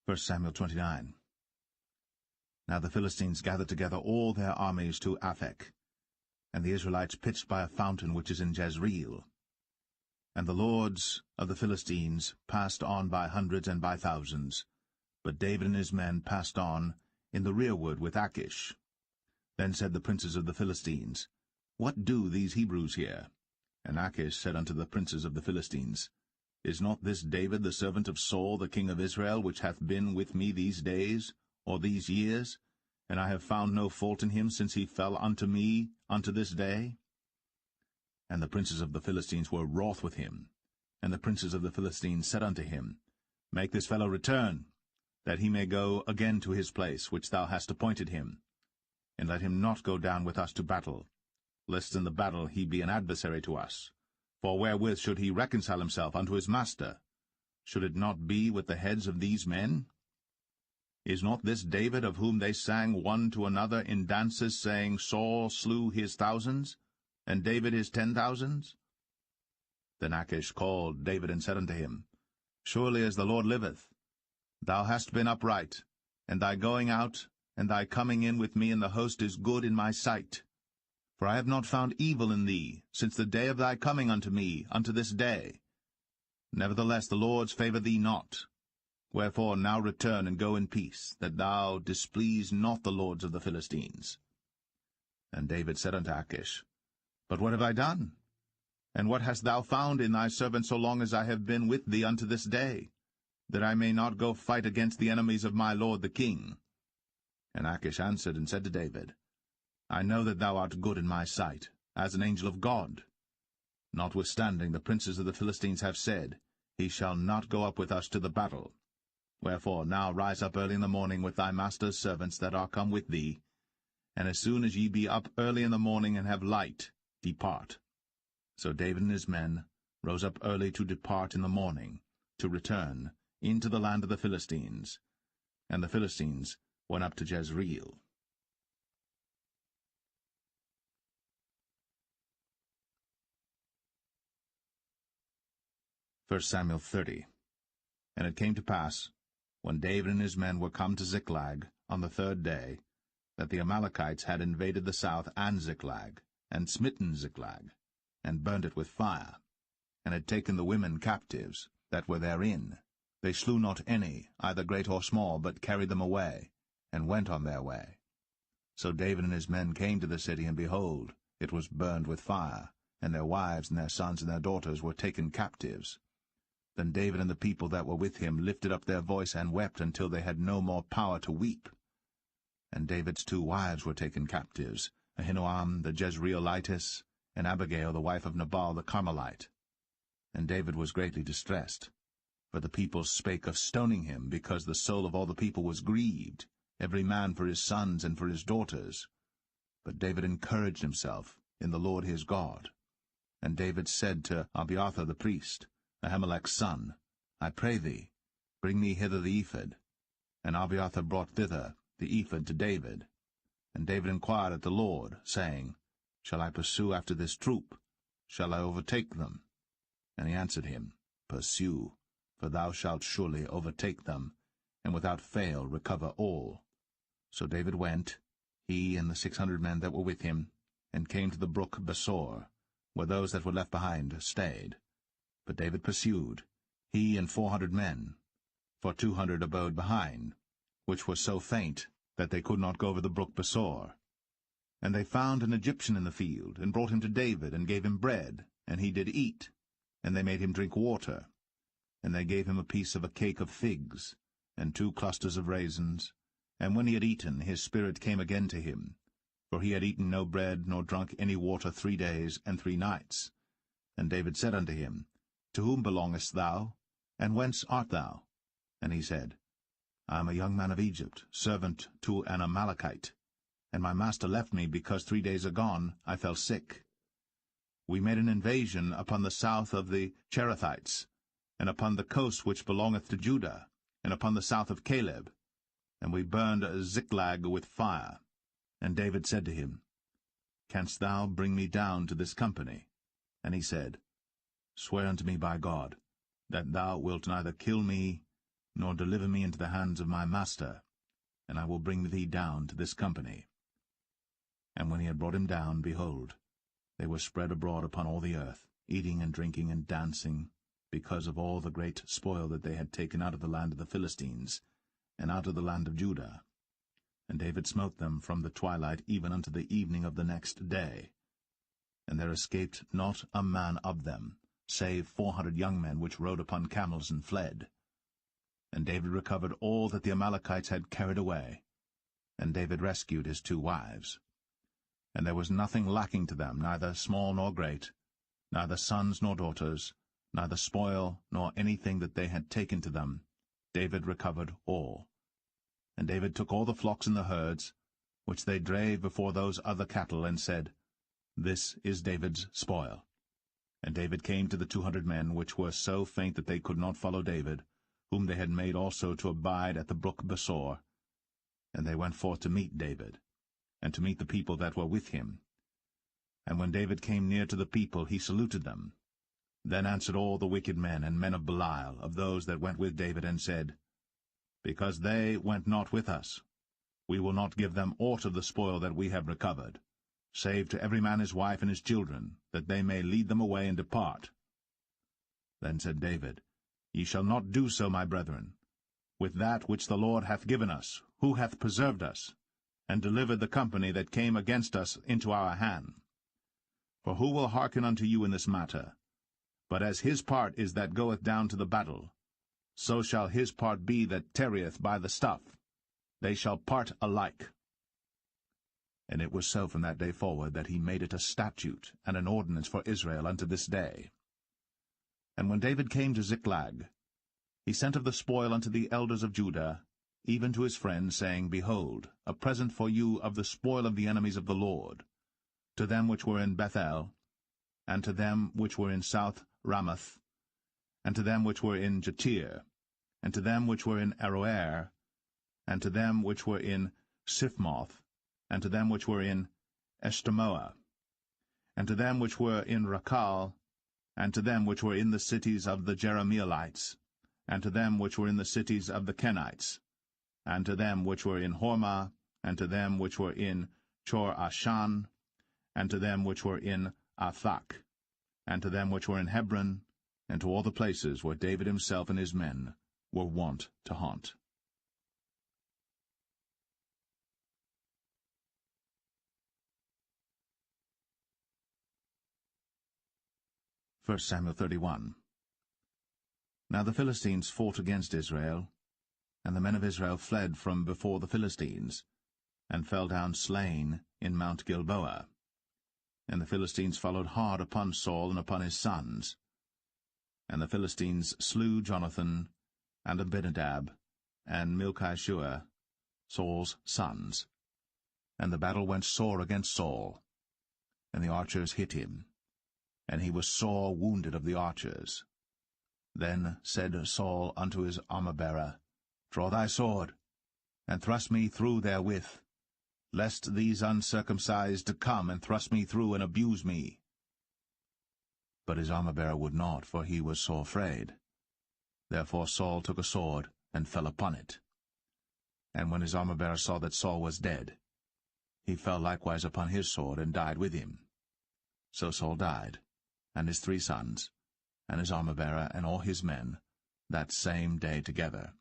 1 Samuel 29. Now the Philistines gathered together all their armies to Aphek, and the Israelites pitched by a fountain which is in Jezreel. And the lords of the Philistines passed on by hundreds and by thousands, but David and his men passed on in the rearward with Achish. Then said the princes of the Philistines, What do these Hebrews here? And Achish said unto the princes of the Philistines, Is not this David the servant of Saul the king of Israel, which hath been with me these days, or these years? And I have found no fault in him since he fell unto me unto this day. And the princes of the Philistines were wroth with him. And the princes of the Philistines said unto him, Make this fellow return, that he may go again to his place, which thou hast appointed him. And let him not go down with us to battle, lest in the battle he be an adversary to us. For wherewith should he reconcile himself unto his master? Should it not be with the heads of these men? Is not this David, of whom they sang one to another in dances, saying, Saul slew his thousands, and David his 10,000s? Then Achish called David and said unto him, Surely as the Lord liveth, thou hast been upright, and thy going out and thy coming in with me in the host is good in my sight. For I have not found evil in thee since the day of thy coming unto me unto this day. Nevertheless the Lord's favour thee not. Wherefore now return and go in peace, that thou displease not the lords of the Philistines. And David said unto Achish, But what have I done? And what hast thou found in thy servant so long as I have been with thee unto this day, that I may not go fight against the enemies of my lord the king? And Achish answered and said to David, I know that thou art good in my sight, as an angel of God. Notwithstanding the princes of the Philistines have said, He shall not go up with us to the battle. Wherefore now rise up early in the morning with thy master's servants that are come with thee, and as soon as ye be up early in the morning and have light, depart. So David and his men rose up early to depart in the morning, to return into the land of the Philistines. And the Philistines went up to Jezreel. 1 Samuel 30. And it came to pass, when David and his men were come to Ziklag on the 3rd day, that the Amalekites had invaded the south and Ziklag, and smitten Ziklag, and burnt it with fire, and had taken the women captives that were therein. They slew not any, either great or small, but carried them away, and went on their way. So David and his men came to the city, and behold, it was burned with fire, and their wives and their sons and their daughters were taken captives. Then David and the people that were with him lifted up their voice and wept until they had no more power to weep. And David's 2 wives were taken captives, Ahinoam the Jezreelitess, and Abigail the wife of Nabal the Carmelite. And David was greatly distressed, for the people spake of stoning him, because the soul of all the people was grieved, every man for his sons and for his daughters. But David encouraged himself in the Lord his God. And David said to Abiathar the priest, Ahimelech's son, I pray thee, bring me hither the ephod. And Abiathar brought thither the ephod to David. And David inquired at the Lord, saying, Shall I pursue after this troop? Shall I overtake them? And he answered him, Pursue, for thou shalt surely overtake them, and without fail recover all. So David went, he and the 600 men that were with him, and came to the brook Besor, where those that were left behind stayed. But David pursued, he and 400 men, for 200 abode behind, which were so faint that they could not go over the brook Besor. And they found an Egyptian in the field, and brought him to David, and gave him bread, and he did eat. And they made him drink water. And they gave him a piece of a cake of figs, and 2 clusters of raisins. And when he had eaten, his spirit came again to him. For he had eaten no bread, nor drunk any water 3 days and 3 nights. And David said unto him, To whom belongest thou? And whence art thou? And he said, I am a young man of Egypt, servant to an Amalekite. And my master left me, because 3 days agone I fell sick. We made an invasion upon the south of the Cherethites, and upon the coast which belongeth to Judah, and upon the south of Caleb. And we burned Ziklag with fire. And David said to him, Canst thou bring me down to this company? And he said, Swear unto me by God, that thou wilt neither kill me, nor deliver me into the hands of my master, and I will bring thee down to this company. And when he had brought him down, behold, they were spread abroad upon all the earth, eating and drinking and dancing, because of all the great spoil that they had taken out of the land of the Philistines, and out of the land of Judah. And David smote them from the twilight even unto the evening of the next day. And there escaped not a man of them, save 400 young men which rode upon camels and fled. And David recovered all that the Amalekites had carried away. And David rescued his 2 wives. And there was nothing lacking to them, neither small nor great, neither sons nor daughters, neither spoil nor anything that they had taken to them. David recovered all. And David took all the flocks and the herds, which they drave before those other cattle, and said, This is David's spoil. And David came to the 200 men, which were so faint that they could not follow David, whom they had made also to abide at the brook Besor. And they went forth to meet David, and to meet the people that were with him. And when David came near to the people, he saluted them. Then answered all the wicked men and men of Belial, of those that went with David, and said, Because they went not with us, we will not give them aught of the spoil that we have recovered, save to every man his wife and his children, that they may lead them away and depart. Then said David, Ye shall not do so, my brethren. With that which the Lord hath given us, who hath preserved us, and delivered the company that came against us into our hand. For who will hearken unto you in this matter? But as his part is that goeth down to the battle, so shall his part be that tarrieth by the stuff. They shall part alike. And it was so from that day forward that he made it a statute and an ordinance for Israel unto this day. And when David came to Ziklag, he sent of the spoil unto the elders of Judah, even to his friends, saying, Behold, a present for you of the spoil of the enemies of the Lord, to them which were in Bethel, and to them which were in South Ramoth, and to them which were in Jatir, and to them which were in Aroer, and to them which were in Siphmoth, and to them which were in Eshtemoa, and to them which were in Rakal, and to them which were in the cities of the Jerahmeelites, and to them which were in the cities of the Kenites, and to them which were in Hormah, and to them which were in Chor-Ashan, and to them which were in Athak, and to them which were in Hebron, and to all the places where David himself and his men were wont to haunt. 1 Samuel 31. Now the Philistines fought against Israel, and the men of Israel fled from before the Philistines, and fell down slain in Mount Gilboa. And the Philistines followed hard upon Saul and upon his sons. And the Philistines slew Jonathan, and Abinadab, and Malchishua, Saul's sons. And the battle went sore against Saul, and the archers hit him, and he was sore wounded of the archers. Then said Saul unto his armor-bearer, Draw thy sword, and thrust me through therewith, lest these uncircumcised come and thrust me through and abuse me. But his armor-bearer would not, for he was sore afraid. Therefore Saul took a sword, and fell upon it. And when his armor-bearer saw that Saul was dead, he fell likewise upon his sword, and died with him. So Saul died, and his 3 sons, and his armor-bearer, and all his men, that same day together.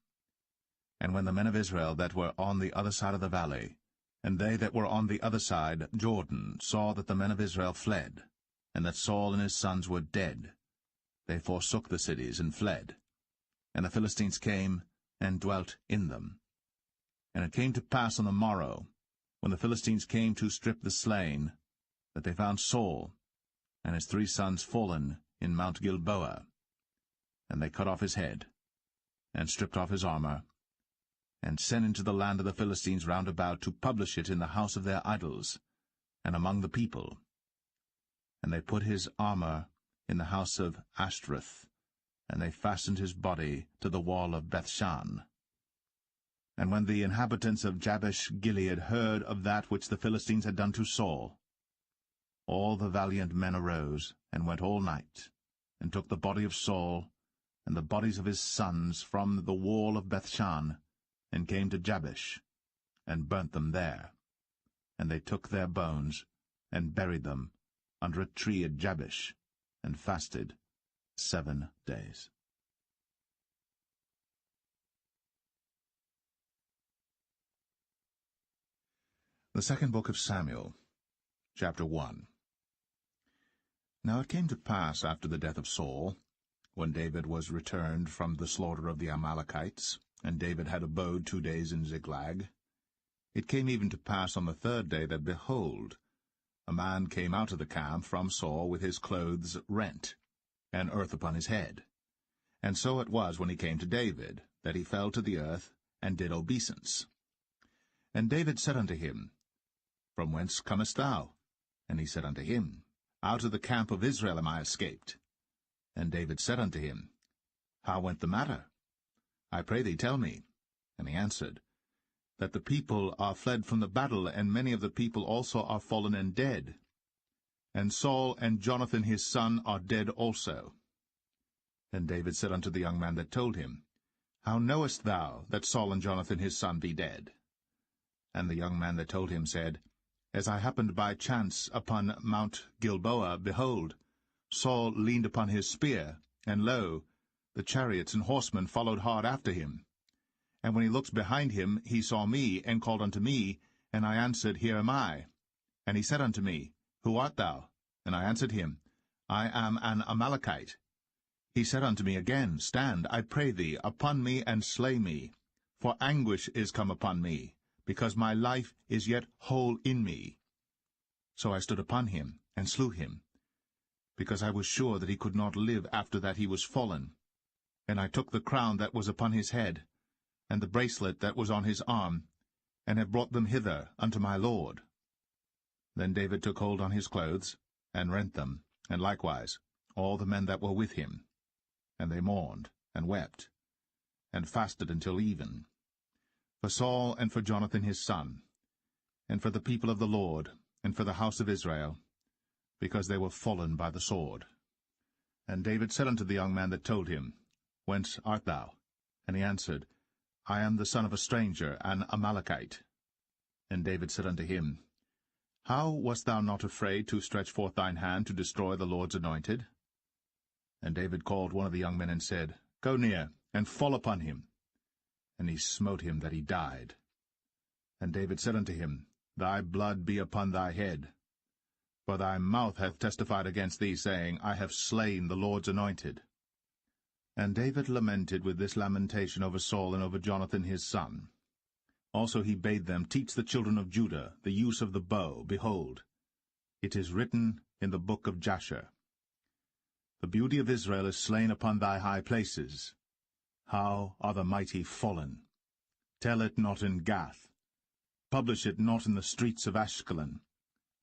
And when the men of Israel that were on the other side of the valley, and they that were on the other side, Jordan, saw that the men of Israel fled, and that Saul and his sons were dead, they forsook the cities and fled. And the Philistines came and dwelt in them. And it came to pass on the morrow, when the Philistines came to strip the slain, that they found Saul and his 3 sons fallen in Mount Gilboa. And they cut off his head, and stripped off his armor, and sent into the land of the Philistines round about to publish it in the house of their idols, and among the people. And they put his armor in the house of Ashtoreth, and they fastened his body to the wall of Bethshan. And when the inhabitants of Jabesh-Gilead heard of that which the Philistines had done to Saul, all the valiant men arose, and went all night, and took the body of Saul, and the bodies of his sons from the wall of Bethshan, and came to Jabesh, and burnt them there. And they took their bones, and buried them under a tree at Jabesh, and fasted 7 days. The second book of Samuel, chapter 1. Now it came to pass after the death of Saul, when David was returned from the slaughter of the Amalekites, and David had abode 2 days in Ziklag, it came even to pass on the 3rd day that, behold, a man came out of the camp from Saul with his clothes rent, and earth upon his head. And so it was when he came to David, that he fell to the earth, and did obeisance. And David said unto him, From whence comest thou? And he said unto him, Out of the camp of Israel am I escaped. And David said unto him, How went the matter? I pray thee, tell me. And he answered, That the people are fled from the battle, and many of the people also are fallen and dead. And Saul and Jonathan his son are dead also. Then David said unto the young man that told him, How knowest thou that Saul and Jonathan his son be dead? And the young man that told him said, As I happened by chance upon Mount Gilboa, behold, Saul leaned upon his spear, and lo, the chariots and horsemen followed hard after him. And when he looked behind him, he saw me, and called unto me, and I answered, Here am I. And he said unto me, Who art thou? And I answered him, I am an Amalekite. He said unto me again, Stand, I pray thee, upon me, and slay me. For anguish is come upon me, because my life is yet whole in me. So I stood upon him, and slew him, because I was sure that he could not live after that he was fallen. And I took the crown that was upon his head, and the bracelet that was on his arm, and have brought them hither unto my lord. Then David took hold on his clothes, and rent them, and likewise all the men that were with him. And they mourned, and wept, and fasted until even, for Saul and for Jonathan his son, and for the people of the Lord, and for the house of Israel, because they were fallen by the sword. And David said unto the young man that told him, Whence art thou? And he answered, I am the son of a stranger, an Amalekite. And David said unto him, How wast thou not afraid to stretch forth thine hand to destroy the Lord's anointed? And David called one of the young men, and said, Go near, and fall upon him. And he smote him that he died. And David said unto him, Thy blood be upon thy head. For thy mouth hath testified against thee, saying, I have slain the Lord's anointed. And David lamented with this lamentation over Saul and over Jonathan his son. Also he bade them teach the children of Judah the use of the bow. Behold, it is written in the book of Jasher, The beauty of Israel is slain upon thy high places. How are the mighty fallen! Tell it not in Gath. Publish it not in the streets of Ashkelon,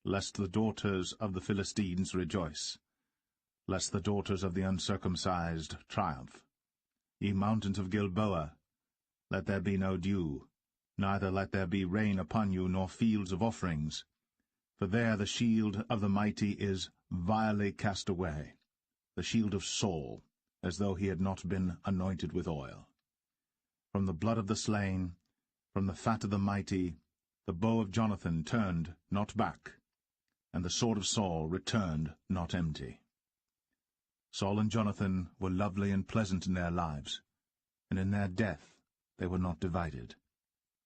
lest the daughters of the Philistines rejoice, lest the daughters of the uncircumcised triumph. Ye mountains of Gilboa, let there be no dew, neither let there be rain upon you, nor fields of offerings. For there the shield of the mighty is vilely cast away, the shield of Saul, as though he had not been anointed with oil. From the blood of the slain, from the fat of the mighty, the bow of Jonathan turned not back, and the sword of Saul returned not empty. Saul and Jonathan were lovely and pleasant in their lives, and in their death they were not divided.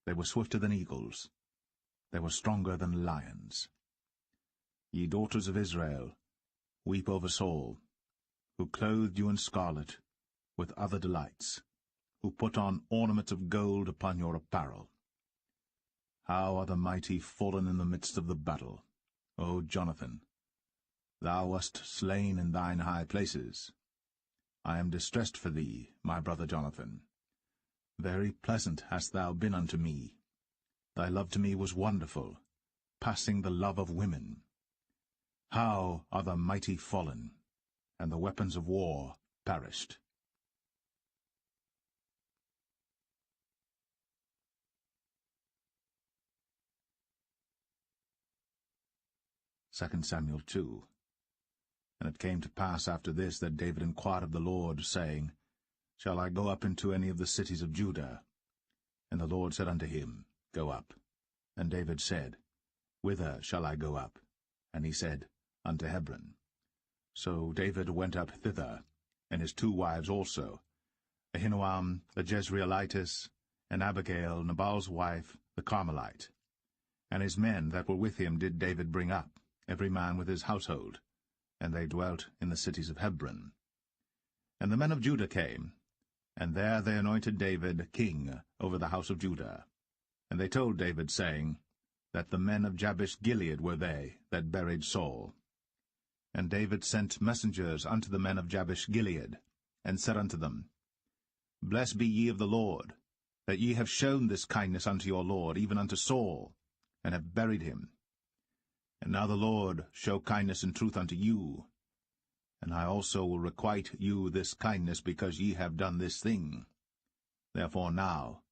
They were swifter than eagles. They were stronger than lions. Ye daughters of Israel, weep over Saul, who clothed you in scarlet, with other delights, who put on ornaments of gold upon your apparel. How are the mighty fallen in the midst of the battle, O Jonathan! Thou wast slain in thine high places. I am distressed for thee, my brother Jonathan. Very pleasant hast thou been unto me. Thy love to me was wonderful, passing the love of women. How are the mighty fallen, and the weapons of war perished. 2 Samuel 2. And it came to pass after this that David inquired of the Lord, saying, Shall I go up into any of the cities of Judah? And the Lord said unto him, Go up. And David said, Whither shall I go up? And he said, Unto Hebron. So David went up thither, and his 2 wives also, Ahinoam the Jezreelitess, and Abigail Nabal's wife, the Carmelite. And his men that were with him did David bring up, every man with his household, and they dwelt in the cities of Hebron. And the men of Judah came, and there they anointed David king over the house of Judah. And they told David, saying, that the men of Jabesh-Gilead were they that buried Saul. And David sent messengers unto the men of Jabesh-Gilead, and said unto them, Blessed be ye of the Lord, that ye have shown this kindness unto your Lord, even unto Saul, and have buried him. And now the Lord show kindness and truth unto you, and I also will requite you this kindness, because ye have done this thing. Therefore now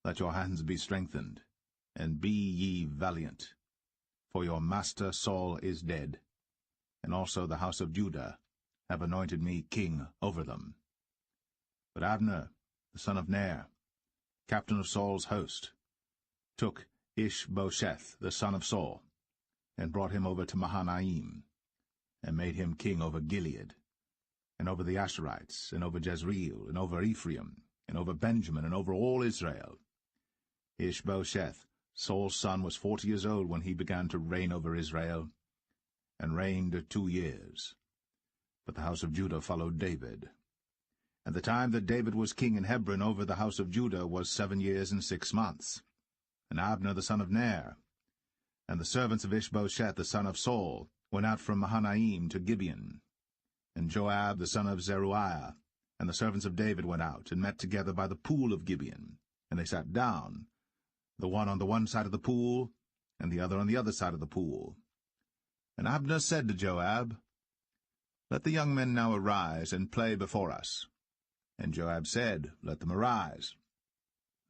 let your hands be strengthened, and be ye valiant, for your master Saul is dead, and also the house of Judah have anointed me king over them. But Abner, the son of Ner, captain of Saul's host, took Ishbosheth, the son of Saul, and brought him over to Mahanaim, and made him king over Gilead, and over the Asherites, and over Jezreel, and over Ephraim, and over Benjamin, and over all Israel. Ishbosheth, Saul's son, was 40 years old when he began to reign over Israel, and reigned 2 years. But the house of Judah followed David. And the time that David was king in Hebron over the house of Judah was 7 years and 6 months. And Abner the son of Ner, and the servants of Ishbosheth the son of Saul, went out from Mahanaim to Gibeon. And Joab the son of Zeruiah, and the servants of David went out, and met together by the pool of Gibeon. And they sat down, the one on the one side of the pool, and the other on the other side of the pool. And Abner said to Joab, Let the young men now arise, and play before us. And Joab said, Let them arise.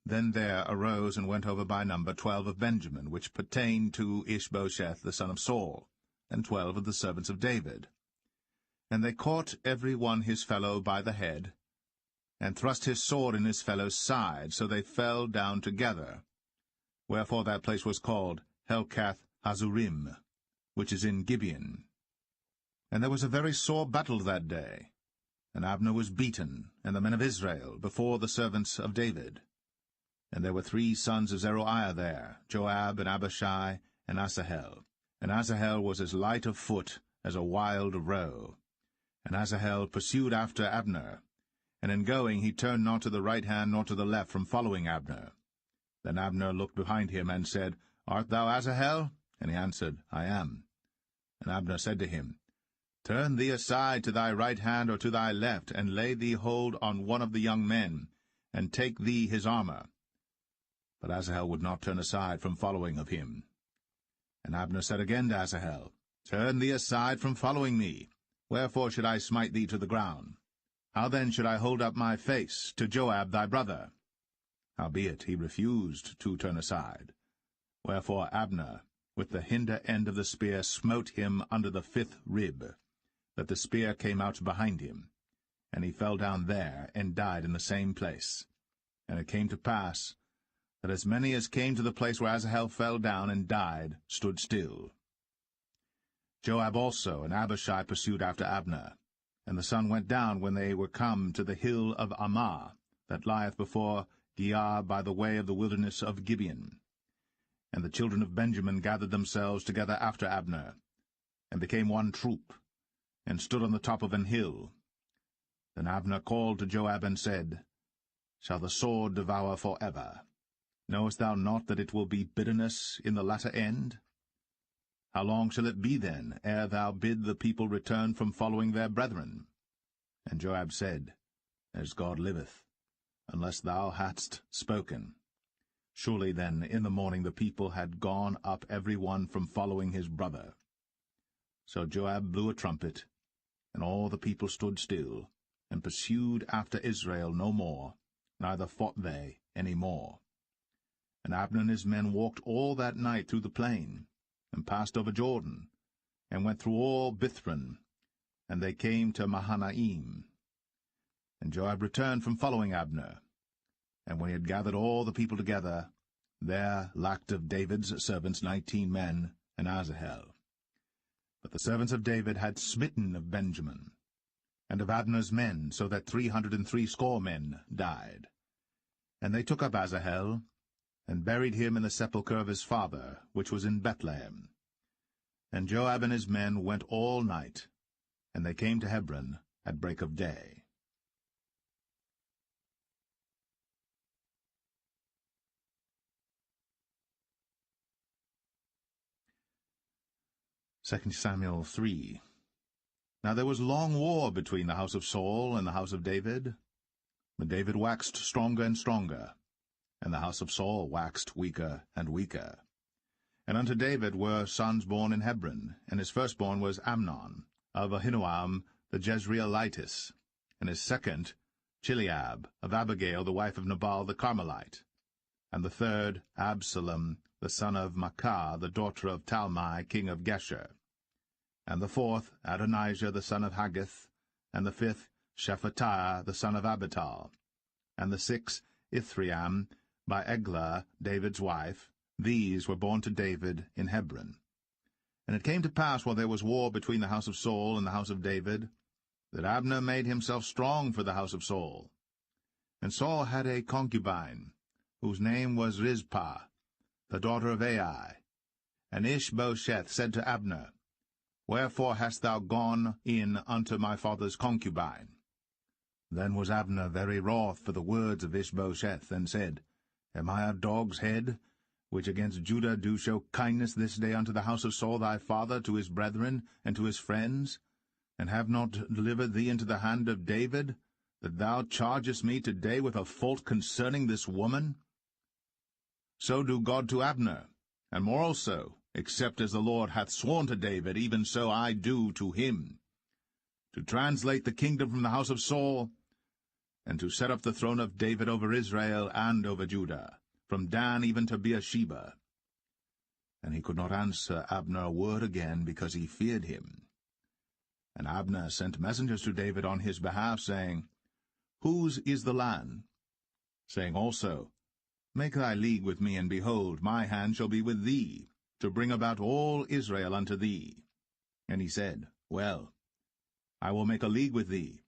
Then there arose and went over by number 12 of Benjamin, which pertained to Ishbosheth the son of Saul, and 12 of the servants of David. And they caught every one his fellow by the head, and thrust his sword in his fellow's side, so they fell down together. Wherefore that place was called Helkath-Hazurim, which is in Gibeon. And there was a very sore battle that day, and Abner was beaten, and the men of Israel, before the servants of David. And there were 3 sons of Zeruiah there, Joab, and Abishai, and Asahel. And Asahel was as light of foot as a wild roe. And Asahel pursued after Abner, and in going he turned not to the right hand nor to the left from following Abner. Then Abner looked behind him, and said, Art thou Asahel? And he answered, I am. And Abner said to him, Turn thee aside to thy right hand or to thy left, and lay thee hold on one of the young men, and take thee his armor. But Asahel would not turn aside from following of him. And Abner said again to Asahel, Turn thee aside from following me. Wherefore should I smite thee to the ground? How then should I hold up my face to Joab thy brother? Howbeit he refused to turn aside. Wherefore Abner with the hinder end of the spear smote him under the 5th rib, that the spear came out behind him. And he fell down there, and died in the same place. And it came to pass, that as many as came to the place where Asahel fell down and died stood still. Joab also and Abishai pursued after Abner. And the sun went down when they were come to the hill of Ammah, that lieth before Giah by the way of the wilderness of Gibeon. And the children of Benjamin gathered themselves together after Abner, and became one troop, and stood on the top of an hill. Then Abner called to Joab and said, Shall the sword devour forever? Knowest thou not that it will be bitterness in the latter end? How long shall it be then, ere thou bid the people return from following their brethren? And Joab said, As God liveth, unless thou hadst spoken. Surely then in the morning the people had gone up every one from following his brother. So Joab blew a trumpet, and all the people stood still, and pursued after Israel no more, neither fought they any more. And Abner and his men walked all that night through the plain, and passed over Jordan, and went through all Bithron, and they came to Mahanaim. And Joab returned from following Abner. And when he had gathered all the people together, there lacked of David's servants 19 men, and Asahel. But the servants of David had smitten of Benjamin, and of Abner's men, so that 360 men died. And they took up Asahel, and buried him in the sepulchre of his father, which was in Bethlehem. And Joab and his men went all night, and they came to Hebron at break of day. 2 Samuel 3. Now there was long war between the house of Saul and the house of David. But David waxed stronger and stronger, and the house of Saul waxed weaker and weaker. And unto David were sons born in Hebron, and his firstborn was Amnon, of Ahinoam the Jezreelitess, and his second Chileab, of Abigail the wife of Nabal the Carmelite, and the third Absalom the son of Maacah the daughter of Talmai king of Geshur, and the fourth Adonijah the son of Haggith, and the fifth Shephatiah the son of Abital, and the sixth Ithream by Eglah David's wife. These were born to David in Hebron. And it came to pass, while there was war between the house of Saul and the house of David, that Abner made himself strong for the house of Saul. And Saul had a concubine, whose name was Rizpah, the daughter of Ai. And Ishbosheth said to Abner, Wherefore hast thou gone in unto my father's concubine? Then was Abner very wroth for the words of Ishbosheth, and said, Am I a dog's head, which against Judah do show kindness this day unto the house of Saul thy father, to his brethren, and to his friends, and have not delivered thee into the hand of David, that thou chargest me today with a fault concerning this woman? So do God to Abner, and more also, except as the Lord hath sworn to David, even so I do to him, to translate the kingdom from the house of Saul, and to set up the throne of David over Israel and over Judah, from Dan even to Beersheba. And he could not answer Abner a word again, because he feared him. And Abner sent messengers to David on his behalf, saying, Whose is the land? Saying also, Make thy league with me, and behold, my hand shall be with thee, to bring about all Israel unto thee. And he said, Well, I will make a league with thee.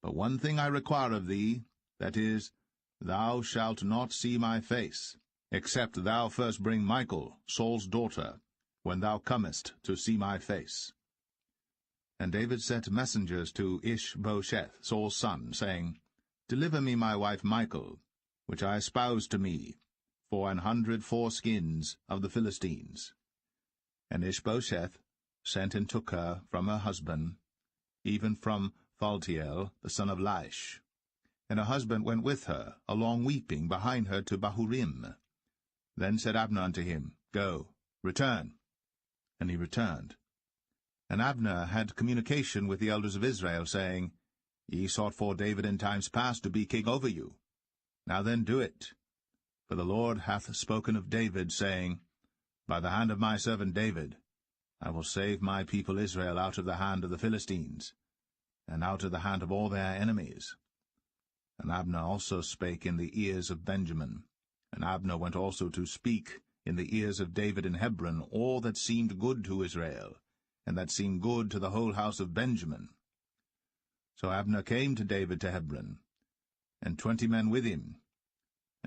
But one thing I require of thee, that is, thou shalt not see my face, except thou first bring Michal, Saul's daughter, when thou comest to see my face. And David sent messengers to Ishbosheth, Saul's son, saying, Deliver me my wife Michal, which I espoused to me, for 100 foreskins of the Philistines. And Ishbosheth sent and took her from her husband, even from Phaltiel, the son of Laish. And her husband went with her, along weeping, behind her to Bahurim. Then said Abner unto him, Go, return. And he returned. And Abner had communication with the elders of Israel, saying, Ye sought for David in times past to be king over you. Now then do it. For the Lord hath spoken of David, saying, By the hand of my servant David I will save my people Israel out of the hand of the Philistines, and out of the hand of all their enemies. And Abner also spake in the ears of Benjamin. And Abner went also to speak in the ears of David in Hebron all that seemed good to Israel, and that seemed good to the whole house of Benjamin. So Abner came to David to Hebron, and 20 men with him.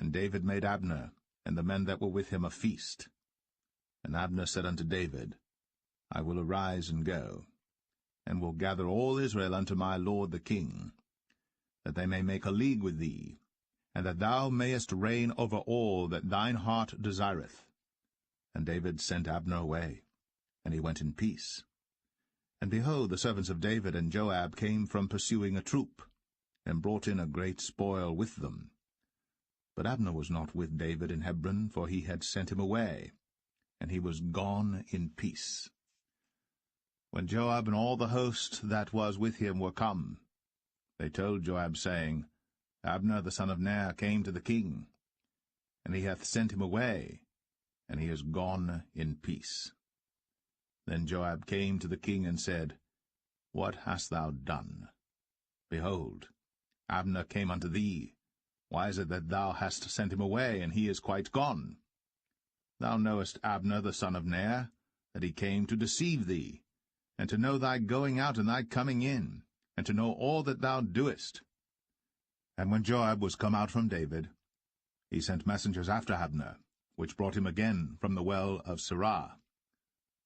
And David made Abner and the men that were with him a feast. And Abner said unto David, I will arise and go, and will gather all Israel unto my lord the king, that they may make a league with thee, and that thou mayest reign over all that thine heart desireth. And David sent Abner away, and he went in peace. And behold, the servants of David and Joab came from pursuing a troop, and brought in a great spoil with them. But Abner was not with David in Hebron, for he had sent him away, and he was gone in peace. When Joab and all the host that was with him were come, they told Joab, saying, Abner the son of Ner came to the king, and he hath sent him away, and he is gone in peace. Then Joab came to the king and said, What hast thou done? Behold, Abner came unto thee. Why is it that thou hast sent him away, and he is quite gone? Thou knowest Abner the son of Ner, that he came to deceive thee, and to know thy going out and thy coming in, and to know all that thou doest. And when Joab was come out from David, he sent messengers after Abner, which brought him again from the well of Sirah.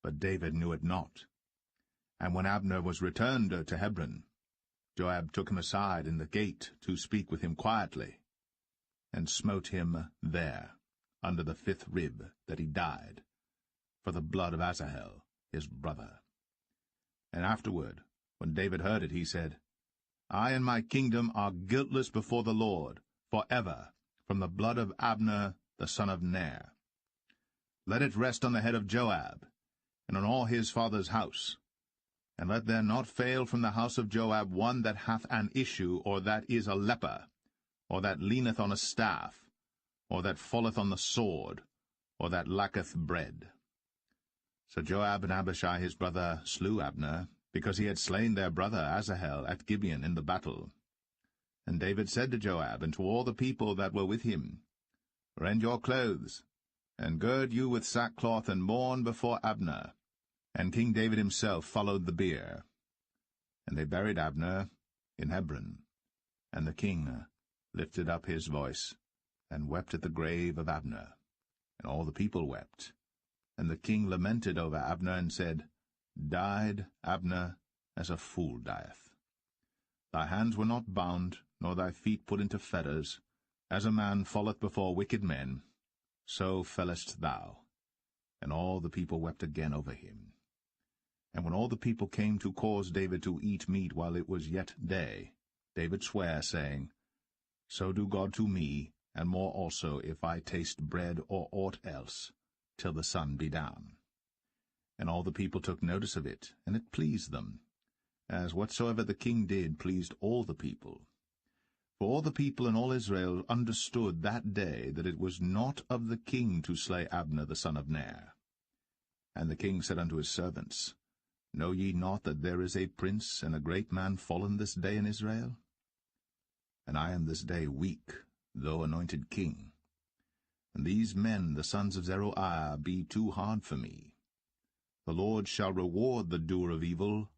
But David knew it not. And when Abner was returned to Hebron, Joab took him aside in the gate to speak with him quietly, and smote him there, under the 5th rib, that he died, for the blood of Asahel his brother. And afterward, when David heard it, he said, I and my kingdom are guiltless before the Lord, for ever, from the blood of Abner the son of Ner. Let it rest on the head of Joab, and on all his father's house. And let there not fail from the house of Joab one that hath an issue, or that is a leper, or that leaneth on a staff, or that falleth on the sword, or that lacketh bread. So Joab and Abishai his brother slew Abner, because he had slain their brother Asahel at Gibeon in the battle. And David said to Joab and to all the people that were with him, Rend your clothes, and gird you with sackcloth, and mourn before Abner. And King David himself followed the bier. And they buried Abner in Hebron. And the king lifted up his voice, and wept at the grave of Abner. And all the people wept. And the king lamented over Abner, and said, Died Abner as a fool dieth. Thy hands were not bound, nor thy feet put into fetters. As a man falleth before wicked men, so fellest thou. And all the people wept again over him. And when all the people came to cause David to eat meat while it was yet day, David sware, saying, So do God to me, and more also, if I taste bread or aught else, till the sun be down. And all the people took notice of it, and it pleased them, as whatsoever the king did pleased all the people. For all the people and all Israel understood that day that it was not of the king to slay Abner the son of Ner. And the king said unto his servants, Know ye not that there is a prince and a great man fallen this day in Israel? And I am this day weak, though anointed king. And these men, the sons of Zeruiah, be too hard for me. The Lord shall reward the doer of evil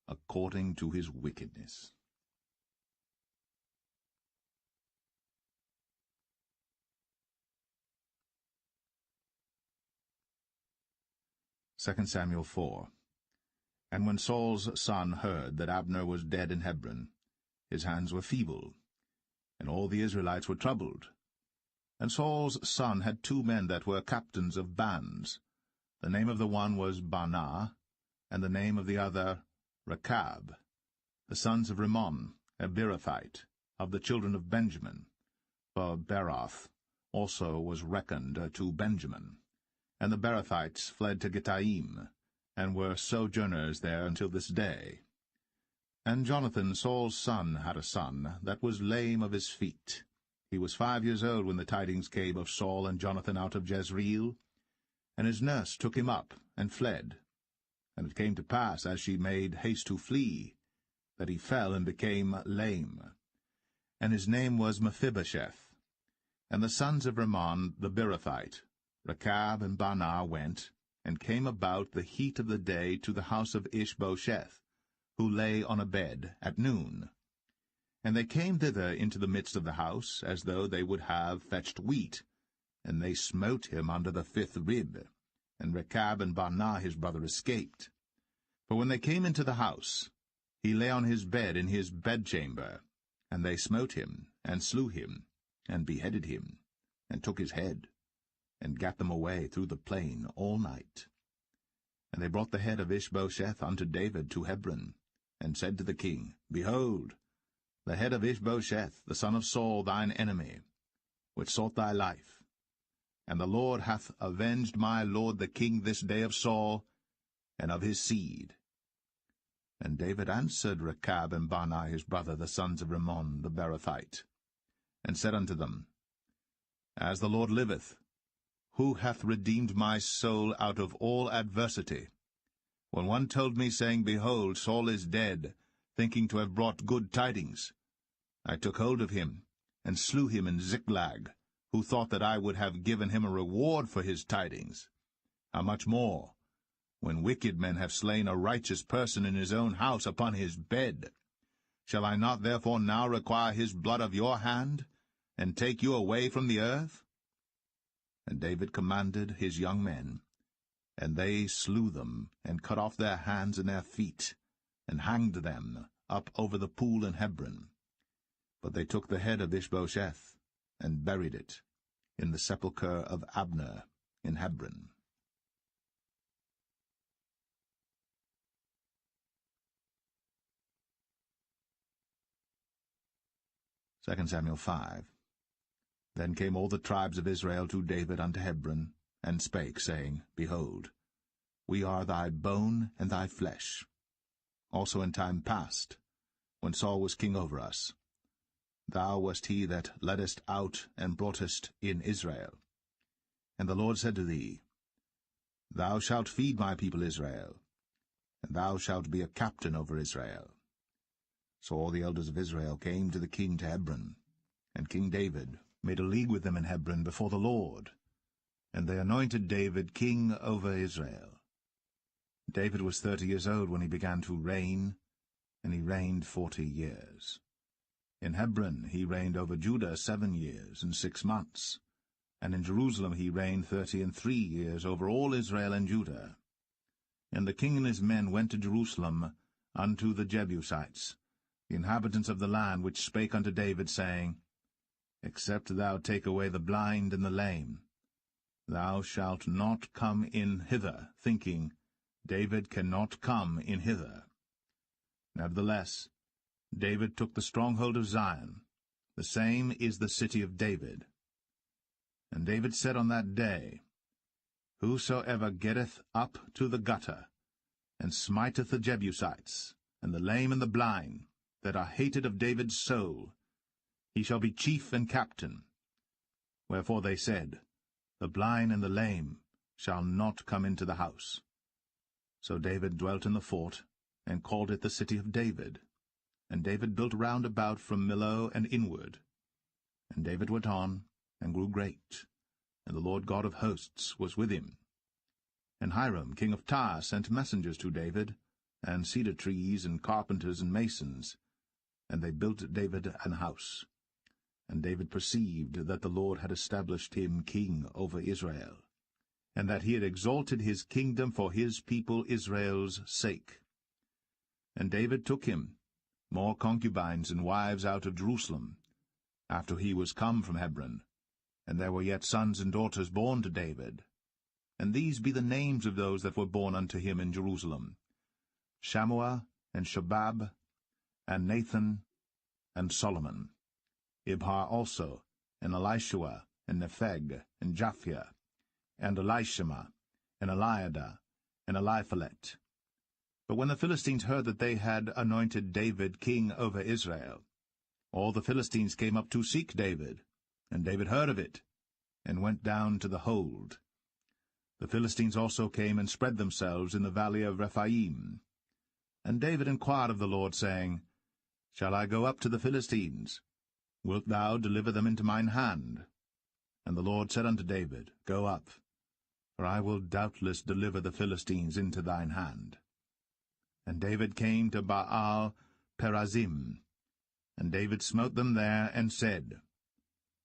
according to his wickedness. 2 Samuel 4. And when Saul's son heard that Abner was dead in Hebron, his hands were feeble, and all the Israelites were troubled. And Saul's son had 2 men that were captains of bands. The name of the one was Baanah, and the name of the other Rechab, the sons of Rimmon, a Beerothite, of the children of Benjamin. For Beeroth also was reckoned to Benjamin. And the Beerothites fled to Gittaim, and were sojourners there until this day. And Jonathan, Saul's son, had a son that was lame of his feet. He was 5 years old when the tidings came of Saul and Jonathan out of Jezreel. And his nurse took him up, and fled. And it came to pass, as she made haste to flee, that he fell and became lame. And his name was Mephibosheth. And the sons of Rimmon the Beerothite, Rechab and Baanah, went, and came about the heat of the day to the house of Ishbosheth, who lay on a bed at noon. And they came thither into the midst of the house, as though they would have fetched wheat. And they smote him under the 5th rib. And Rechab and Baanah his brother escaped. For when they came into the house, he lay on his bed in his bedchamber. And they smote him, and slew him, and beheaded him, and took his head, and gat them away through the plain all night. And they brought the head of Ishbosheth unto David to Hebron, and said to the king, Behold, the head of Ishbosheth, the son of Saul, thine enemy, which sought thy life. And the Lord hath avenged my lord the king this day of Saul, and of his seed. And David answered Rechab and Baanah his brother, the sons of Rimmon the Beerothite, and said unto them, As the Lord liveth, who hath redeemed my soul out of all adversity? When one told me, saying, Behold, Saul is dead, thinking to have brought good tidings, I took hold of him, and slew him in Ziklag, who thought that I would have given him a reward for his tidings. How much more, when wicked men have slain a righteous person in his own house upon his bed? Shall I not therefore now require his blood of your hand, and take you away from the earth? And David commanded his young men, and they slew them, and cut off their hands and their feet, and hanged them up over the pool in Hebron. But they took the head of Ishbosheth, and buried it in the sepulchre of Abner in Hebron. 2 Samuel 5. Then came all the tribes of Israel to David unto Hebron, and spake, saying, Behold, we are thy bone and thy flesh. Also in time past, when Saul was king over us, thou wast he that leddest out and broughtest in Israel. And the Lord said to thee, Thou shalt feed my people Israel, and thou shalt be a captain over Israel. So all the elders of Israel came to the king to Hebron, and King David made a league with them in Hebron before the Lord, and they anointed David king over Israel. David was 30 years old when he began to reign, and he reigned 40 years. In Hebron he reigned over Judah 7 years and 6 months, and in Jerusalem he reigned 33 years over all Israel and Judah. And the king and his men went to Jerusalem unto the Jebusites, the inhabitants of the land, which spake unto David, saying, Except thou take away the blind and the lame, thou shalt not come in hither, thinking, David cannot come in hither. Nevertheless, David took the stronghold of Zion, the same is the city of David. And David said on that day, Whosoever getteth up to the gutter, and smiteth the Jebusites, and the lame and the blind, that are hated of David's soul, he shall be chief and captain. Wherefore they said, The blind and the lame shall not come into the house. So David dwelt in the fort, and called it the city of David. And David built round about from Millo and inward. And David went on, and grew great, and the Lord God of hosts was with him. And Hiram king of Tyre sent messengers to David, and cedar trees, and carpenters, and masons, and they built David an house. And David perceived that the Lord had established him king over Israel, and that he had exalted his kingdom for his people Israel's sake. And David took him more concubines and wives out of Jerusalem, after he was come from Hebron, and there were yet sons and daughters born to David. And these be the names of those that were born unto him in Jerusalem, Shammua, and Shobab, and Nathan, and Solomon, Ibhar also, and Elishua, and Nepheg, and Japhia, and Elishama, and Eliada, and Eliphalet. But when the Philistines heard that they had anointed David king over Israel, all the Philistines came up to seek David, and David heard of it, and went down to the hold. The Philistines also came and spread themselves in the valley of Rephaim. And David inquired of the Lord, saying, Shall I go up to the Philistines? Wilt thou deliver them into mine hand? And the Lord said unto David, Go up, for I will doubtless deliver the Philistines into thine hand. And David came to Baal Perazim, And David smote them there, and said,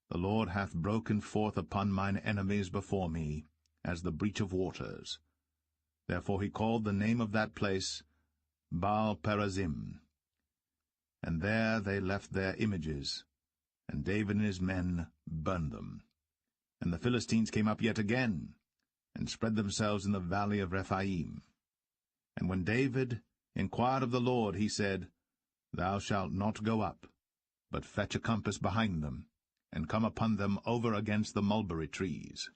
The Lord hath broken forth upon mine enemies before me, as the breach of waters. Therefore he called the name of that place Baal-perazim. And there they left their images, and David and his men burned them. And the Philistines came up yet again, and spread themselves in the valley of Rephaim. And when David inquired of the Lord, he said, Thou shalt not go up, but fetch a compass behind them, and come upon them over against the mulberry trees.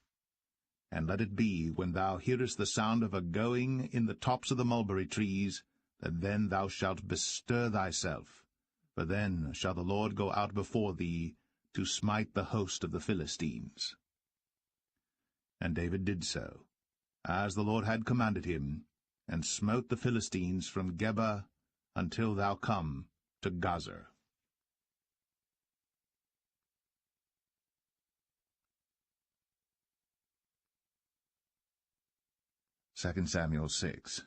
And let it be, when thou hearest the sound of a going in the tops of the mulberry trees, that then thou shalt bestir thyself, for then shall the Lord go out before thee to smite the host of the Philistines. And David did so, as the Lord had commanded him, and smote the Philistines from Geba until thou come to Gazer. 2 Samuel 6.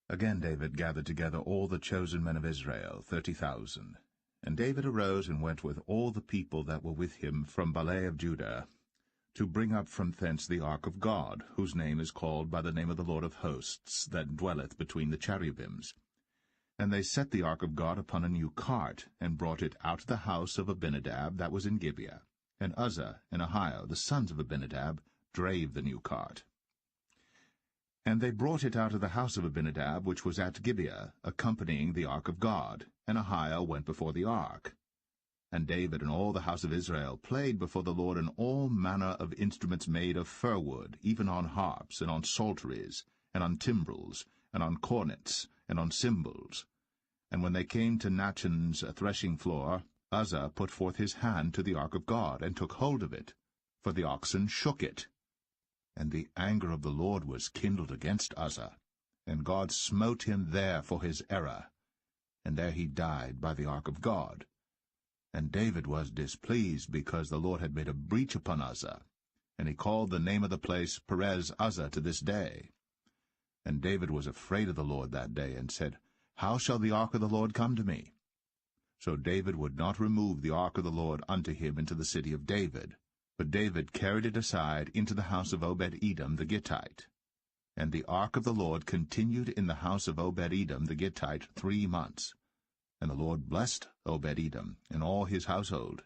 Again David gathered together all the chosen men of Israel, 30,000. And David arose and went with all the people that were with him from Baale of Judah, to bring up from thence the ark of God, whose name is called by the name of the Lord of hosts, that dwelleth between the cherubims. And they set the ark of God upon a new cart, and brought it out of the house of Abinadab that was in Gibeah. And Uzzah and Ahio, the sons of Abinadab, drave the new cart. And they brought it out of the house of Abinadab, which was at Gibeah, accompanying the ark of God, and Ahio went before the ark. And David and all the house of Israel played before the Lord in all manner of instruments made of fir wood, even on harps, and on psalteries, and on timbrels, and on cornets, and on cymbals. And when they came to Nachon's threshing floor, Uzzah put forth his hand to the ark of God, and took hold of it, for the oxen shook it. And the anger of the Lord was kindled against Uzzah, and God smote him there for his error. And there he died by the ark of God. And David was displeased, because the Lord had made a breach upon Uzzah, and he called the name of the place Perez Uzzah to this day. And David was afraid of the Lord that day, and said, How shall the ark of the Lord come to me? So David would not remove the ark of the Lord unto him into the city of David, but David carried it aside into the house of Obed-Edom the Gittite. And the ark of the Lord continued in the house of Obed-Edom the Gittite 3 months. And the Lord blessed Obed-Edom and all his household.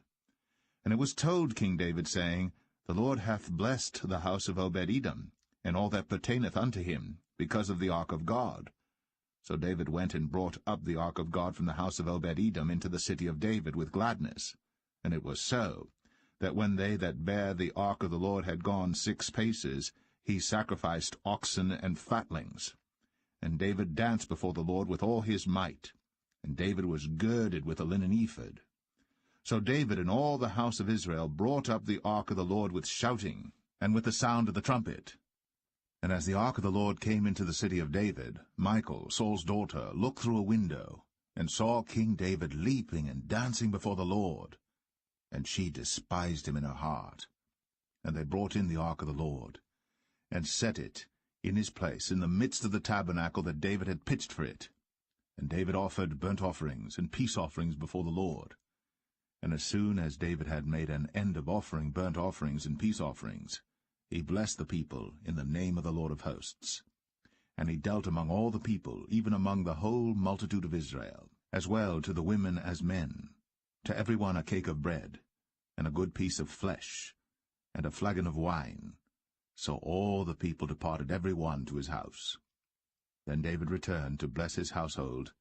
And it was told King David, saying, The Lord hath blessed the house of Obed-Edom, and all that pertaineth unto him, because of the ark of God. So David went and brought up the ark of God from the house of Obed-Edom into the city of David with gladness. And it was so, that when they that bare the ark of the Lord had gone 6 paces, he sacrificed oxen and fatlings. And David danced before the Lord with all his might. And David was girded with a linen ephod. So David and all the house of Israel brought up the ark of the Lord with shouting, and with the sound of the trumpet. And as the ark of the Lord came into the city of David, Michal, Saul's daughter, looked through a window, and saw King David leaping and dancing before the Lord. And she despised him in her heart. And they brought in the ark of the Lord, and set it in his place in the midst of the tabernacle that David had pitched for it. And David offered burnt offerings and peace offerings before the Lord. And as soon as David had made an end of offering burnt offerings and peace offerings, he blessed the people in the name of the Lord of hosts. And he dealt among all the people, even among the whole multitude of Israel, as well to the women as men, to every one a cake of bread, and a good piece of flesh, and a flagon of wine. So all the people departed every one to his house. Then David returned to bless his household,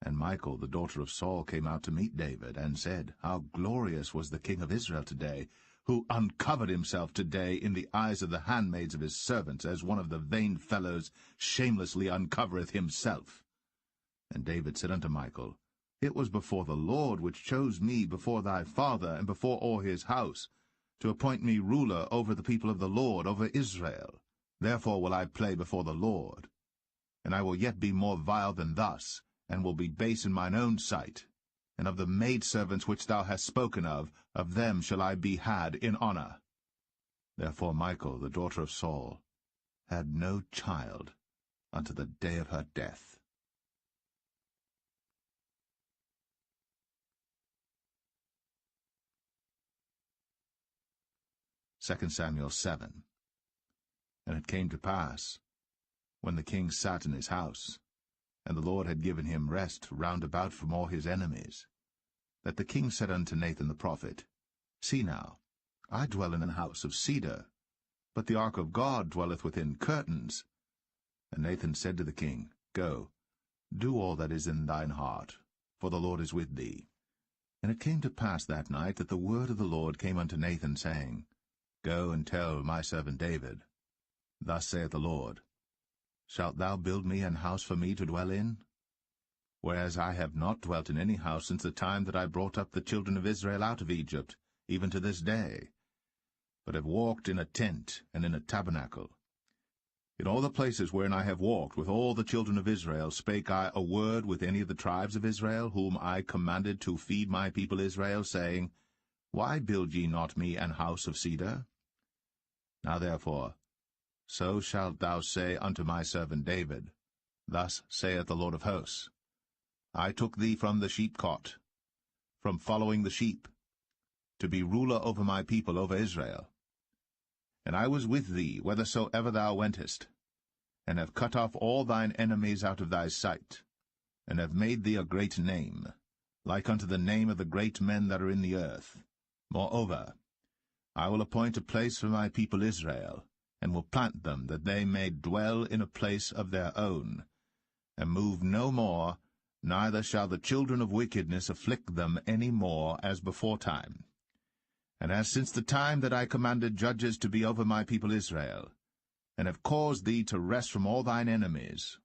and Michal, the daughter of Saul, came out to meet David, and said, How glorious was the king of Israel today, who uncovered himself today in the eyes of the handmaids of his servants, as one of the vain fellows shamelessly uncovereth himself. And David said unto Michal, It was before the Lord which chose me before thy father, and before all his house, to appoint me ruler over the people of the Lord, over Israel. Therefore will I play before the Lord. And I will yet be more vile than thus, and will be base in mine own sight. And of the maidservants which thou hast spoken of them shall I be had in honor. Therefore Michal, the daughter of Saul, had no child unto the day of her death. 2 Samuel 7. And it came to pass, when the king sat in his house, and the Lord had given him rest round about from all his enemies, that the king said unto Nathan the prophet, See now, I dwell in an house of cedar, but the ark of God dwelleth within curtains. And Nathan said to the king, Go, do all that is in thine heart, for the Lord is with thee. And it came to pass that night that the word of the Lord came unto Nathan, saying, Go and tell my servant David, Thus saith the Lord, Shalt thou build me an house for me to dwell in? Whereas I have not dwelt in any house since the time that I brought up the children of Israel out of Egypt, even to this day, but have walked in a tent and in a tabernacle. In all the places wherein I have walked with all the children of Israel spake I a word with any of the tribes of Israel, whom I commanded to feed my people Israel, saying, Why build ye not me an house of cedar? Now therefore, so shalt thou say unto my servant David, Thus saith the Lord of hosts, I took thee from the sheepcot, from following the sheep, to be ruler over my people, over Israel. And I was with thee whithersoever thou wentest, and have cut off all thine enemies out of thy sight, and have made thee a great name, like unto the name of the great men that are in the earth. Moreover, I will appoint a place for my people Israel, and will plant them, that they may dwell in a place of their own, and move no more, neither shall the children of wickedness afflict them any more as beforetime. And as since the time that I commanded judges to be over my people Israel, and have caused thee to rest from all thine enemies,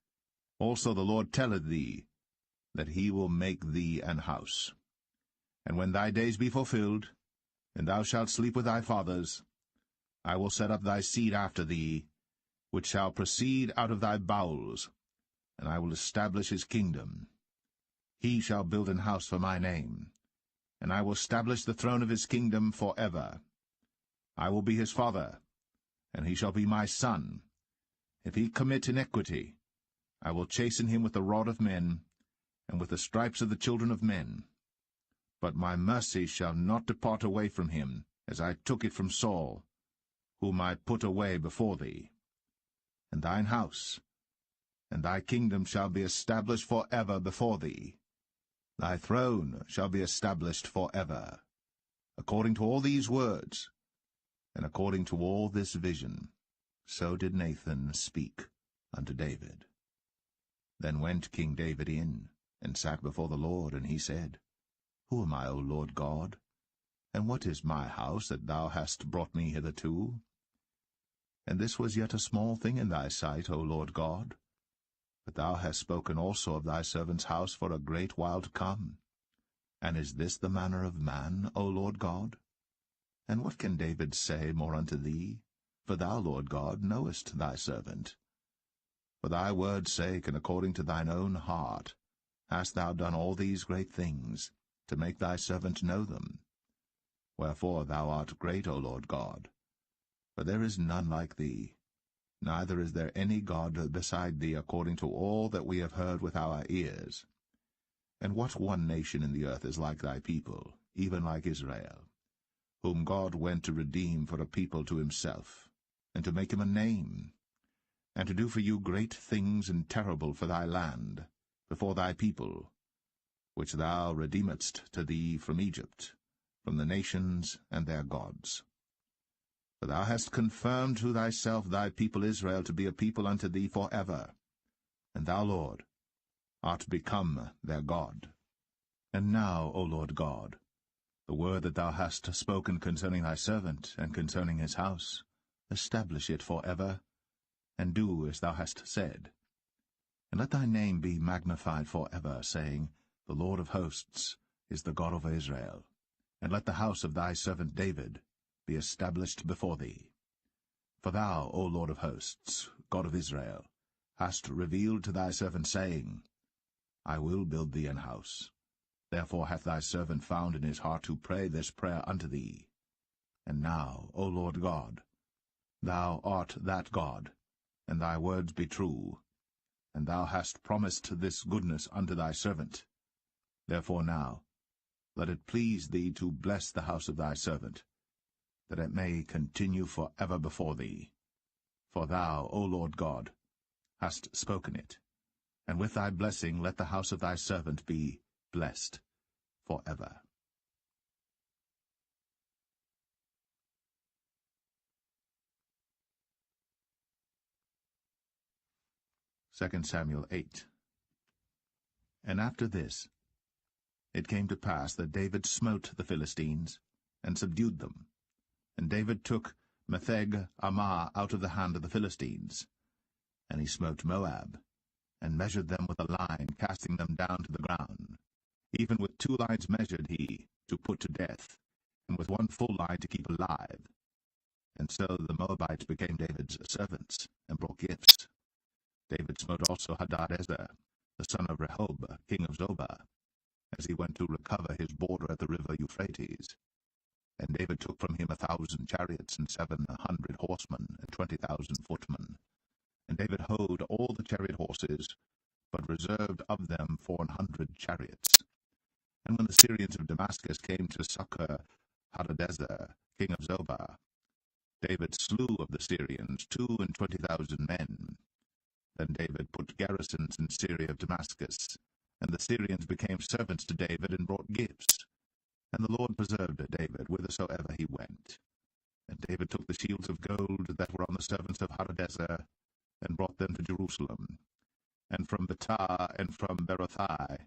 also the Lord telleth thee, that he will make thee an house. And when thy days be fulfilled, and thou shalt sleep with thy fathers, I will set up thy seed after thee, which shall proceed out of thy bowels, and I will establish his kingdom. He shall build an house for my name, and I will establish the throne of his kingdom for ever. I will be his father, and he shall be my son. If he commit iniquity, I will chasten him with the rod of men, and with the stripes of the children of men. But my mercy shall not depart away from him, as I took it from Saul, whom I put away before thee. And thine house, and thy kingdom shall be established for ever before thee. Thy throne shall be established for ever. According to all these words, and according to all this vision, so did Nathan speak unto David. Then went King David in, and sat before the Lord, and he said, Who am I, O Lord God? And what is my house that thou hast brought me hitherto? And this was yet a small thing in thy sight, O Lord God. But thou hast spoken also of thy servant's house for a great while to come. And is this the manner of man, O Lord God? And what can David say more unto thee? For thou, Lord God, knowest thy servant. For thy word's sake, and according to thine own heart, hast thou done all these great things, to make thy servant know them. Wherefore thou art great, O Lord God. For there is none like thee, neither is there any God beside thee, according to all that we have heard with our ears. And what one nation in the earth is like thy people, even like Israel, whom God went to redeem for a people to himself, and to make him a name, and to do for you great things and terrible for thy land, before thy people, which thou redeemedst to thee from Egypt, from the nations and their gods. For thou hast confirmed to thyself thy people Israel to be a people unto thee for ever, and thou, Lord, art become their God. And now, O Lord God, the word that thou hast spoken concerning thy servant, and concerning his house, establish it for ever, and do as thou hast said. And let thy name be magnified for ever, saying, The Lord of hosts is the God of Israel. And let the house of thy servant David be established before thee. For thou, O Lord of hosts, God of Israel, hast revealed to thy servant, saying, I will build thee an house. Therefore hath thy servant found in his heart to pray this prayer unto thee. And now, O Lord God, thou art that God, and thy words be true, and thou hast promised this goodness unto thy servant. Therefore now, let it please thee to bless the house of thy servant, that it may continue for ever before thee. For thou, O Lord God, hast spoken it, and with thy blessing let the house of thy servant be blessed for ever. 2 Samuel 8. And after this it came to pass that David smote the Philistines, and subdued them. And David took Metheg-Ammah out of the hand of the Philistines. And he smote Moab, and measured them with a line, casting them down to the ground. Even with 2 lines measured he, to put to death, and with 1 full line to keep alive. And so the Moabites became David's servants, and brought gifts. David smote also Hadadezer, the son of Rehob, king of Zobah, as he went to recover his border at the river Euphrates. And David took from him 1,000 chariots, and 700 horsemen, and 20,000 footmen. And David houghed all the chariot horses, but reserved of them 400 chariots. And when the Syrians of Damascus came to succor Hadadezer, king of Zobah, David slew of the Syrians 22,000 men. Then David put garrisons in Syria of Damascus, and the Syrians became servants to David and brought gifts. And the Lord preserved David whithersoever he went. And David took the shields of gold that were on the servants of Hadadezer, and brought them to Jerusalem. And from Betah and from Berothai,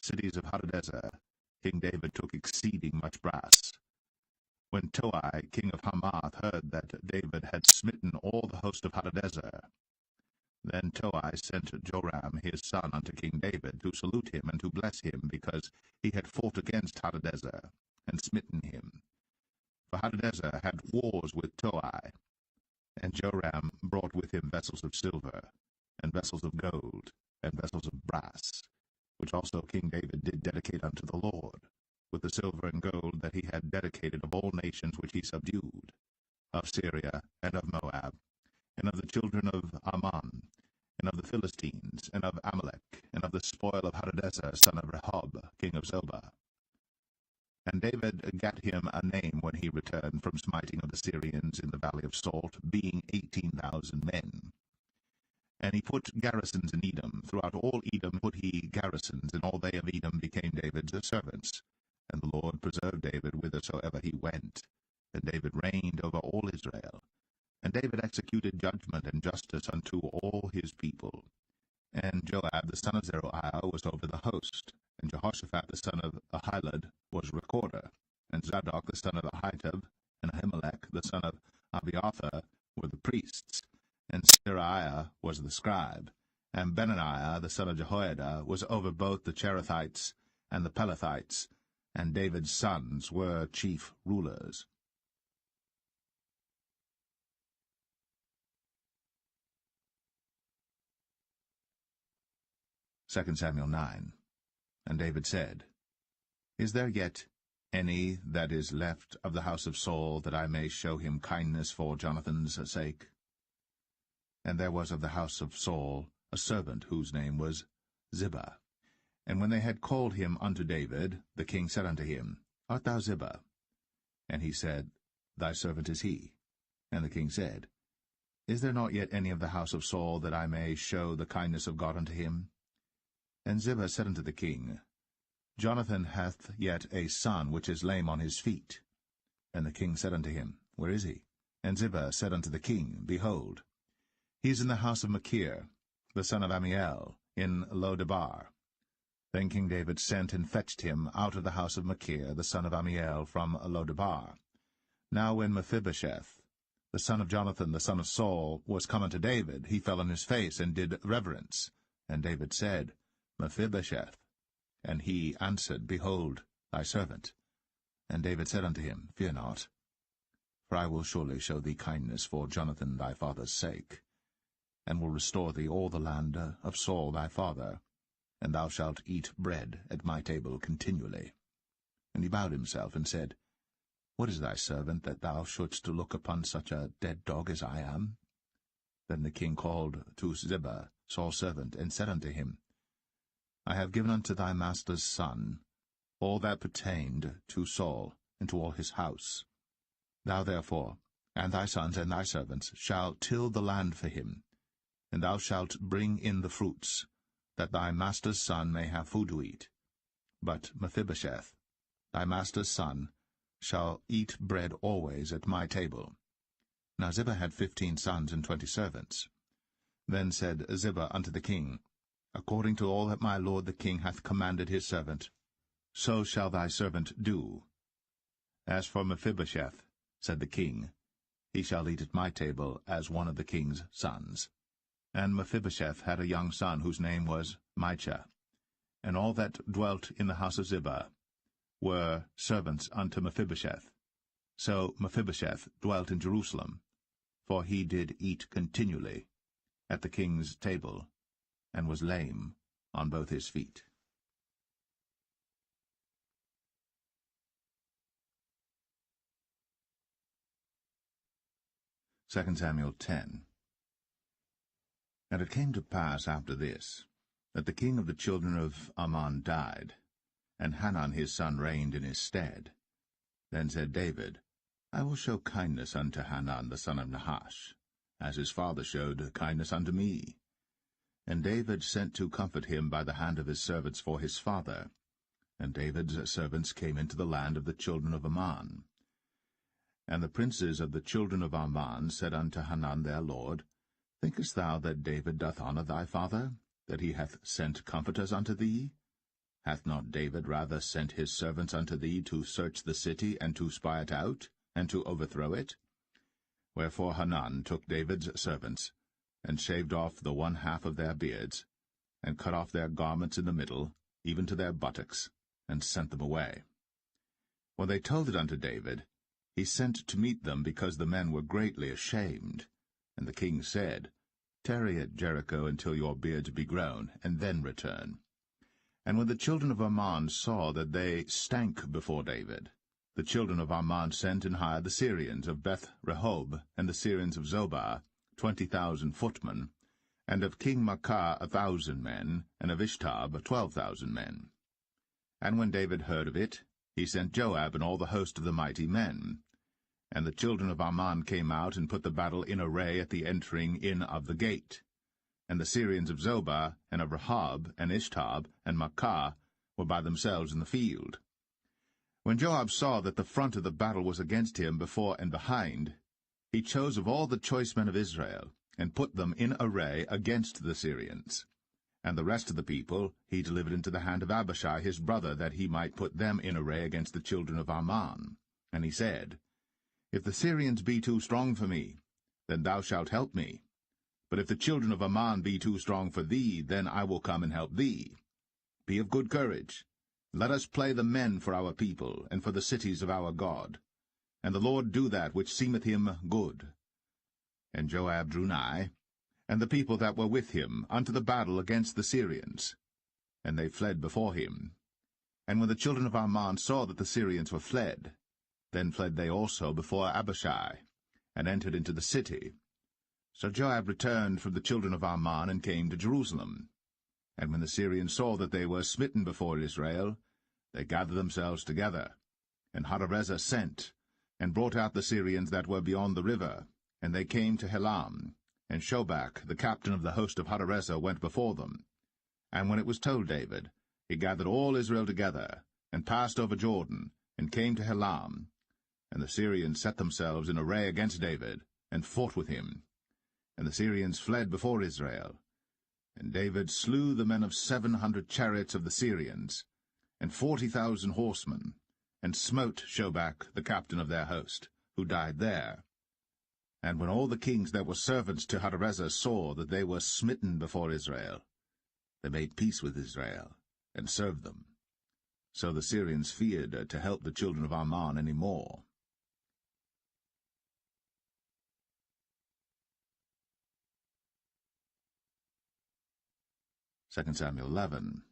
cities of Hadadezer, King David took exceeding much brass. When Toi, king of Hamath, heard that David had smitten all the host of Hadadezer, then Toi sent Joram his son unto King David to salute him and to bless him, because he had fought against Hadadezer, and smitten him. For Hadadezer had wars with Toi. And Joram brought with him vessels of silver, and vessels of gold, and vessels of brass, which also King David did dedicate unto the Lord, with the silver and gold that he had dedicated of all nations which he subdued, of Syria, and of Moab, and of the children of Ammon, and of the Philistines, and of Amalek, and of the spoil of Hadadezer, son of Rehob, king of Zobah. And David gat him a name when he returned from smiting of the Syrians in the valley of Salt, being 18,000 men. And he put garrisons in Edom. Throughout all Edom put he garrisons, and all they of Edom became David's servants. And the Lord preserved David whithersoever he went. And David reigned over all Israel. And David executed judgment and justice unto all his people. And Joab the son of Zeruiah was over the host. And Jehoshaphat the son of Ahilud was recorder. And Zadok the son of Ahitub, and Ahimelech the son of Abiathar were the priests. And Seraiah was the scribe. And Benaniah the son of Jehoiada was over both the Cherethites and the Pelethites. And David's sons were chief rulers. 2 Samuel 9. And David said, Is there yet any that is left of the house of Saul, that I may show him kindness for Jonathan's sake? And there was of the house of Saul a servant whose name was Ziba. And when they had called him unto David, the king said unto him, Art thou Ziba? And he said, Thy servant is he. And the king said, Is there not yet any of the house of Saul, that I may show the kindness of God unto him? And Ziba said unto the king, Jonathan hath yet a son which is lame on his feet. And the king said unto him, Where is he? And Ziba said unto the king, Behold, he is in the house of Machir, the son of Ammiel, in Lo-debar. Then King David sent and fetched him out of the house of Machir, the son of Ammiel, from Lo-debar. Now when Mephibosheth, the son of Jonathan, the son of Saul, was come unto David, he fell on his face, and did reverence. And David said, Mephibosheth. And he answered, Behold, thy servant. And David said unto him, Fear not, for I will surely show thee kindness for Jonathan thy father's sake, and will restore thee all the land of Saul thy father, and thou shalt eat bread at my table continually. And he bowed himself, and said, What is thy servant, that thou shouldst look upon such a dead dog as I am? Then the king called to Ziba, Saul's servant, and said unto him, I have given unto thy master's son all that pertained to Saul and to all his house. Thou therefore, and thy sons and thy servants, shall till the land for him, and thou shalt bring in the fruits, that thy master's son may have food to eat. But Mephibosheth, thy master's son, shall eat bread always at my table. Now Ziba had 15 sons and 20 servants. Then said Ziba unto the king, According to all that my lord the king hath commanded his servant, so shall thy servant do. As for Mephibosheth, said the king, he shall eat at my table as one of the king's sons. And Mephibosheth had a young son whose name was Micah. And all that dwelt in the house of Ziba were servants unto Mephibosheth. So Mephibosheth dwelt in Jerusalem, for he did eat continually at the king's table, and was lame on both his feet. Second Samuel 10. And it came to pass after this, that the king of the children of Ammon died, and Hanun his son reigned in his stead. Then said David, I will show kindness unto Hanun the son of Nahash, as his father showed kindness unto me. And David sent to comfort him by the hand of his servants for his father. And David's servants came into the land of the children of Ammon. And the princes of the children of Ammon said unto Hanun their lord, Thinkest thou that David doth honour thy father, that he hath sent comforters unto thee? Hath not David rather sent his servants unto thee to search the city, and to spy it out, and to overthrow it? Wherefore Hanun took David's servants, and shaved off the one half of their beards, and cut off their garments in the middle, even to their buttocks, and sent them away. When they told it unto David, he sent to meet them, because the men were greatly ashamed. And the king said, Tarry at Jericho until your beards be grown, and then return. And when the children of Ammon saw that they stank before David, the children of Ammon sent and hired the Syrians of Beth-rehob, and the Syrians of Zobah, 20,000 footmen, and of King Maacah 1,000 men, and of Ishtab 12,000 men. And when David heard of it, he sent Joab and all the host of the mighty men. And the children of Ammon came out and put the battle in array at the entering in of the gate. And the Syrians of Zobah, and of Rehob, and Ishtab, and Maacah were by themselves in the field. When Joab saw that the front of the battle was against him before and behind, he chose of all the choice men of Israel, and put them in array against the Syrians. And the rest of the people he delivered into the hand of Abishai his brother, that he might put them in array against the children of Ammon. And he said, If the Syrians be too strong for me, then thou shalt help me. But if the children of Ammon be too strong for thee, then I will come and help thee. Be of good courage. Let us play the men for our people, and for the cities of our God. And the Lord do that which seemeth him good. And Joab drew nigh, and the people that were with him, unto the battle against the Syrians. And they fled before him. And when the children of Ammon saw that the Syrians were fled, then fled they also before Abishai, and entered into the city. So Joab returned from the children of Ammon, and came to Jerusalem. And when the Syrians saw that they were smitten before Israel, they gathered themselves together. And Hadarezer sent, and brought out the Syrians that were beyond the river, and they came to Helam. And Shobach, the captain of the host of Hadarezer, went before them. And when it was told David, he gathered all Israel together, and passed over Jordan, and came to Helam. And the Syrians set themselves in array against David, and fought with him. And the Syrians fled before Israel. And David slew the men of 700 chariots of the Syrians, and 40,000 horsemen, and smote Shobach, the captain of their host, who died there. And when all the kings that were servants to Hadarezer saw that they were smitten before Israel, they made peace with Israel, and served them. So the Syrians feared to help the children of Ammon any more. Second Samuel 11.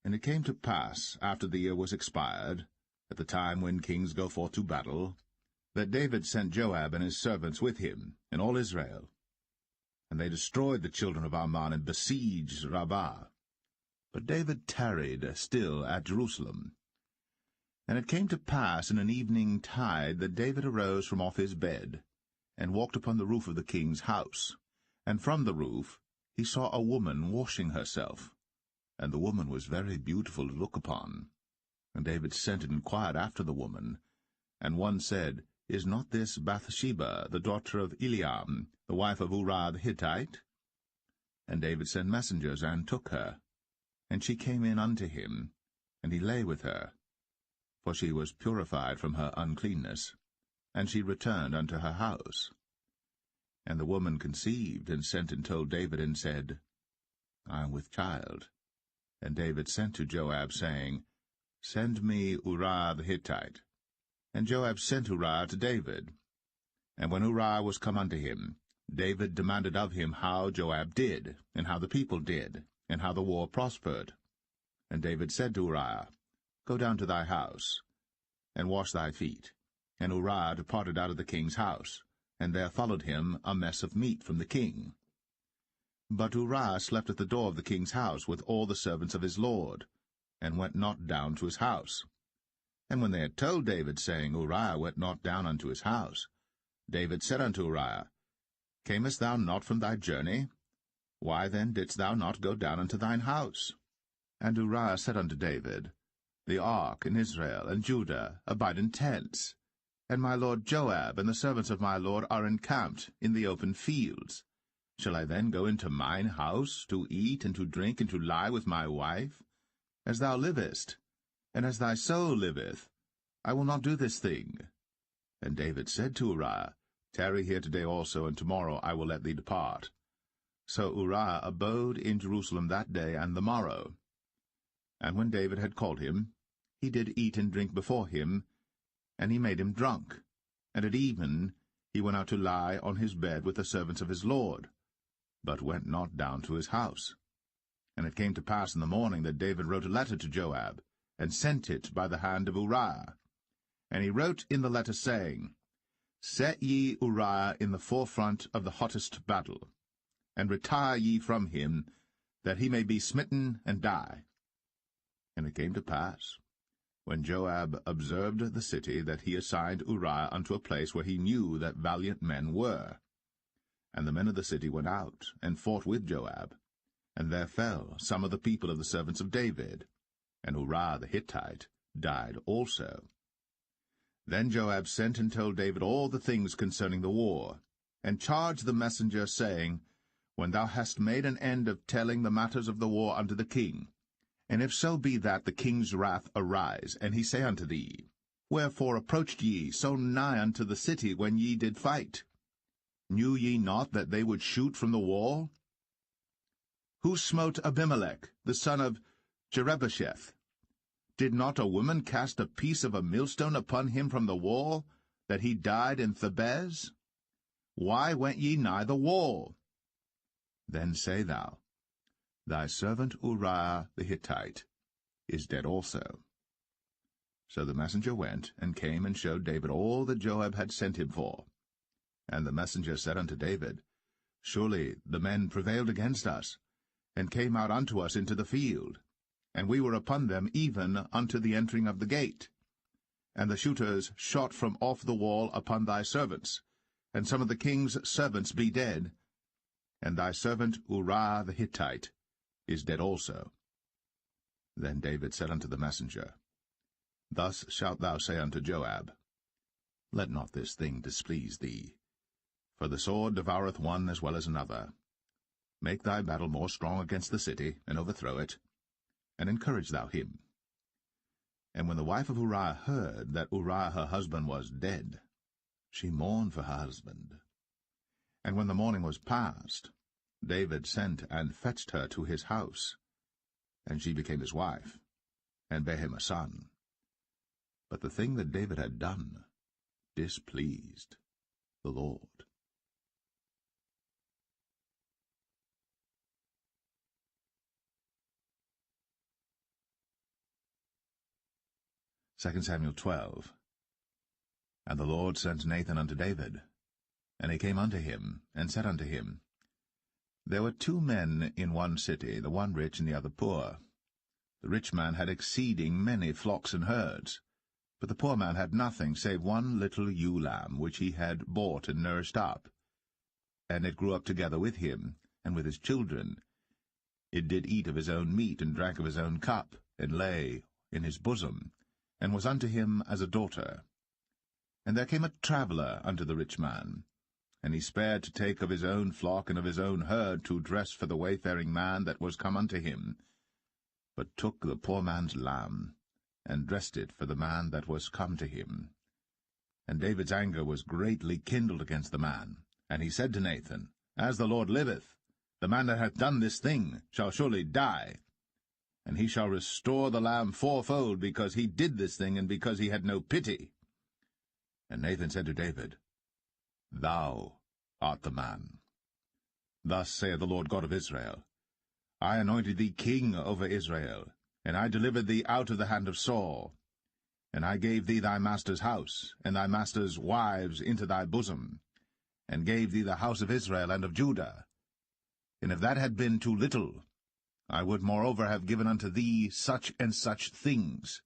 And it came to pass, after the year was expired, at the time when kings go forth to battle, that David sent Joab and his servants with him, and all Israel. And they destroyed the children of Ammon, and besieged Rabbah. But David tarried still at Jerusalem. And it came to pass in an evening tide that David arose from off his bed, and walked upon the roof of the king's house. And from the roof he saw a woman washing herself, and the woman was very beautiful to look upon. And David sent and inquired after the woman. And one said, Is not this Bathsheba, the daughter of Eliam, the wife of Uriah the Hittite? And David sent messengers, and took her. And she came in unto him, and he lay with her, for she was purified from her uncleanness, and she returned unto her house. And the woman conceived, and sent and told David, and said, I am with child. And David sent to Joab, saying, Send me Uriah the Hittite. And Joab sent Uriah to David. And when Uriah was come unto him, David demanded of him how Joab did, and how the people did, and how the war prospered. And David said to Uriah, Go down to thy house, and wash thy feet. And Uriah departed out of the king's house, and there followed him a mess of meat from the king. But Uriah slept at the door of the king's house with all the servants of his lord, and went not down to his house. And when they had told David, saying, Uriah went not down unto his house, David said unto Uriah, Camest thou not from thy journey? Why then didst thou not go down unto thine house? And Uriah said unto David, The ark and Israel and Judah abide in tents, and my lord Joab and the servants of my lord are encamped in the open fields. Shall I then go into mine house to eat and to drink and to lie with my wife? As thou livest, and as thy soul liveth, I will not do this thing. And David said to Uriah, Tarry here today also, and tomorrow I will let thee depart. So Uriah abode in Jerusalem that day and the morrow. And when David had called him, he did eat and drink before him, and he made him drunk. And at even he went out to lie on his bed with the servants of his lord, but went not down to his house. And it came to pass in the morning that David wrote a letter to Joab, and sent it by the hand of Uriah. And he wrote in the letter, saying, Set ye Uriah in the forefront of the hottest battle, and retire ye from him, that he may be smitten and die. And it came to pass, when Joab observed the city, that he assigned Uriah unto a place where he knew that valiant men were. And the men of the city went out, and fought with Joab, and there fell some of the people of the servants of David, and Uriah the Hittite died also. Then Joab sent and told David all the things concerning the war, and charged the messenger, saying, When thou hast made an end of telling the matters of the war unto the king, and if so be that the king's wrath arise, and he say unto thee, Wherefore approached ye so nigh unto the city when ye did fight? Knew ye not that they would shoot from the wall? Who smote Abimelech, the son of Jerubbesheth? Did not a woman cast a piece of a millstone upon him from the wall, that he died in Thebez? Why went ye nigh the wall? Then say thou, Thy servant Uriah the Hittite is dead also. So the messenger went, and came and showed David all that Joab had sent him for. And the messenger said unto David, Surely the men prevailed against us, and came out unto us into the field, and we were upon them even unto the entering of the gate. And the shooters shot from off the wall upon thy servants, and some of the king's servants be dead, and thy servant Uriah the Hittite is dead also. Then David said unto the messenger, Thus shalt thou say unto Joab, Let not this thing displease thee, for the sword devoureth one as well as another. Make thy battle more strong against the city, and overthrow it, and encourage thou him. And when the wife of Uriah heard that Uriah her husband was dead, she mourned for her husband. And when the morning was past, David sent and fetched her to his house, and she became his wife, and bare him a son. But the thing that David had done displeased the Lord. 2 Samuel 12. And the Lord sent Nathan unto David. And he came unto him, and said unto him, There were 2 men in one city, the one rich and the other poor. The rich man had exceeding many flocks and herds, But the poor man had nothing save one little ewe lamb, which he had bought and nursed up. And it grew up together with him, and with his children. It did eat of his own meat, and drank of his own cup, and lay in his bosom, and was unto him as a daughter. And there came a traveller unto the rich man, and he spared to take of his own flock and of his own herd to dress for the wayfaring man that was come unto him, but took the poor man's lamb, and dressed it for the man that was come to him. And David's anger was greatly kindled against the man, and he said to Nathan, As the Lord liveth, the man that hath done this thing shall surely die, and he shall restore the lamb fourfold, because he did this thing, and because he had no pity. And Nathan said to David, Thou art the man. Thus saith the Lord God of Israel, I anointed thee king over Israel, and I delivered thee out of the hand of Saul. And I gave thee thy master's house, and thy master's wives into thy bosom, and gave thee the house of Israel and of Judah. And if that had been too little, I would moreover have given unto thee such and such things.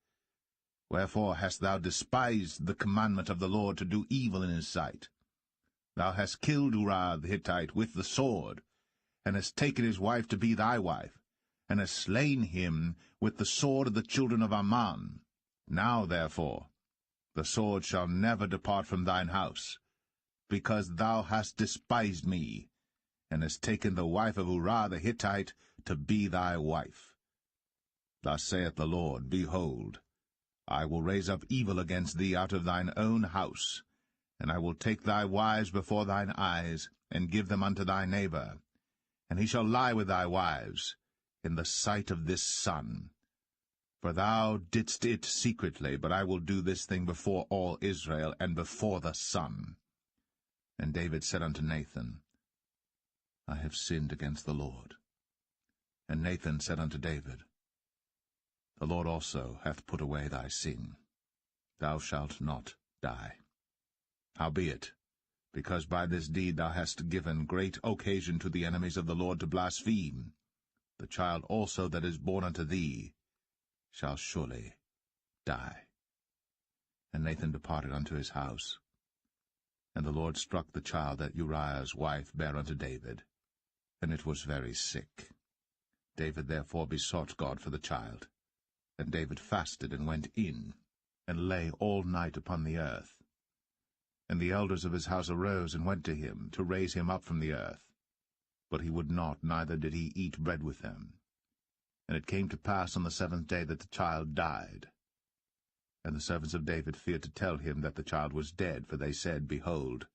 Wherefore hast thou despised the commandment of the Lord to do evil in his sight? Thou hast killed Uriah the Hittite with the sword, and hast taken his wife to be thy wife, and hast slain him with the sword of the children of Ammon. Now, therefore, the sword shall never depart from thine house, because thou hast despised me, and hast taken the wife of Uriah the Hittite to be thy wife. Thus saith the Lord, Behold, I will raise up evil against thee out of thine own house, and I will take thy wives before thine eyes, and give them unto thy neighbor, and he shall lie with thy wives in the sight of this sun. For thou didst it secretly, but I will do this thing before all Israel, and before the sun. And David said unto Nathan, I have sinned against the Lord. And Nathan said unto David, The Lord also hath put away thy sin. Thou shalt not die. Howbeit, because by this deed thou hast given great occasion to the enemies of the Lord to blaspheme, the child also that is born unto thee shall surely die. And Nathan departed unto his house. And the Lord struck the child that Uriah's wife bare unto David, and it was very sick. David therefore besought God for the child. And David fasted, and went in, and lay all night upon the earth. And the elders of his house arose, and went to him, to raise him up from the earth. But he would not, neither did he eat bread with them. And it came to pass on the 7th day that the child died. And the servants of David feared to tell him that the child was dead, for they said, Behold,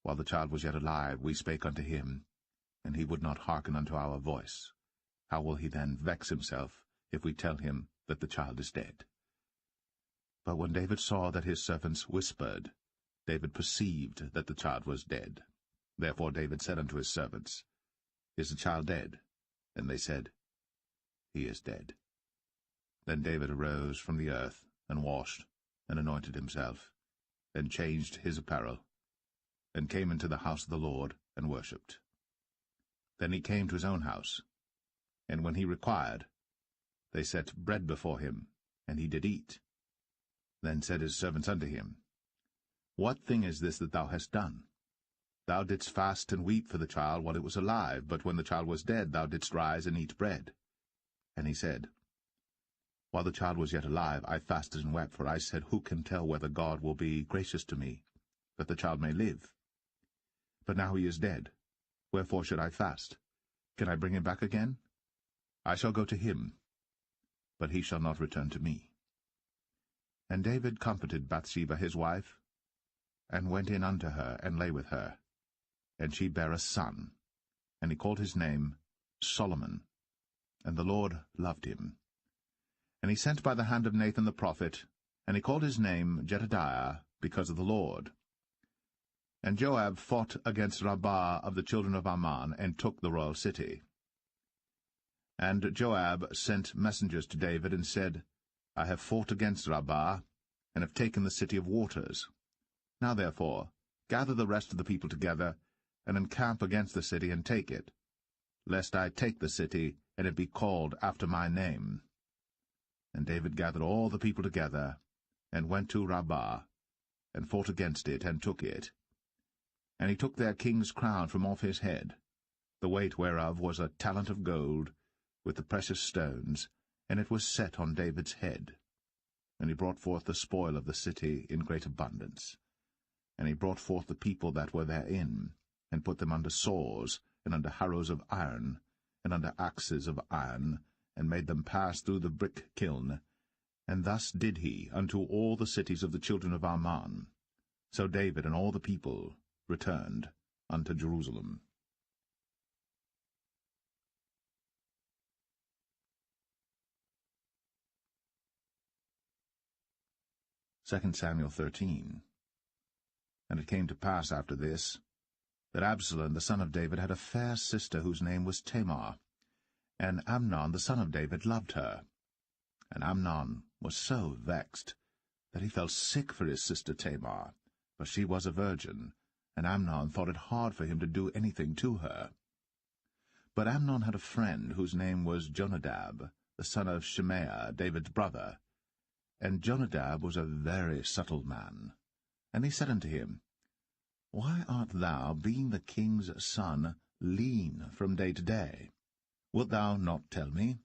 while the child was yet alive, we spake unto him, and he would not hearken unto our voice. How will he then vex himself, if we tell him that the child is dead? But when David saw that his servants whispered, David perceived that the child was dead. Therefore David said unto his servants, Is the child dead? And they said, He is dead. Then David arose from the earth, and washed, and anointed himself, and changed his apparel, and came into the house of the Lord, and worshipped. Then he came to his own house, and when he required, they set bread before him, and he did eat. Then said his servants unto him, What thing is this that thou hast done? Thou didst fast and weep for the child while it was alive, but when the child was dead thou didst rise and eat bread. And he said, While the child was yet alive, I fasted and wept, for I said, Who can tell whether God will be gracious to me, that the child may live? But now he is dead. Wherefore should I fast? Can I bring him back again? I shall go to him, but he shall not return to me. And David comforted Bathsheba his wife, and went in unto her, and lay with her. And she bare a son, and he called his name Solomon. And the Lord loved him. And he sent by the hand of Nathan the prophet, and he called his name Jedediah, because of the Lord. And Joab fought against Rabbah of the children of Ammon, and took the royal city. And Joab sent messengers to David, and said, I have fought against Rabbah, and have taken the city of waters. Now therefore gather the rest of the people together, and encamp against the city, and take it, lest I take the city, and it be called after my name. And David gathered all the people together, and went to Rabbah, and fought against it, and took it. And he took their king's crown from off his head, the weight whereof was a talent of gold, with the precious stones, and it was set on David's head. And he brought forth the spoil of the city in great abundance. And he brought forth the people that were therein, and put them under saws, and under harrows of iron, and under axes of iron, and made them pass through the brick kiln. And thus did he unto all the cities of the children of Ammon. So David and all the people returned unto Jerusalem. 2 Samuel 13. And it came to pass after this, that Absalom the son of David had a fair sister whose name was Tamar, and Amnon the son of David loved her. And Amnon was so vexed that he felt sick for his sister Tamar, for she was a virgin, and Amnon thought it hard for him to do anything to her. But Amnon had a friend whose name was Jonadab, the son of Shimea, David's brother. And Jonadab was a very subtle man. And he said unto him, Why art thou, being the king's son, lean from day to day? Wilt thou not tell me?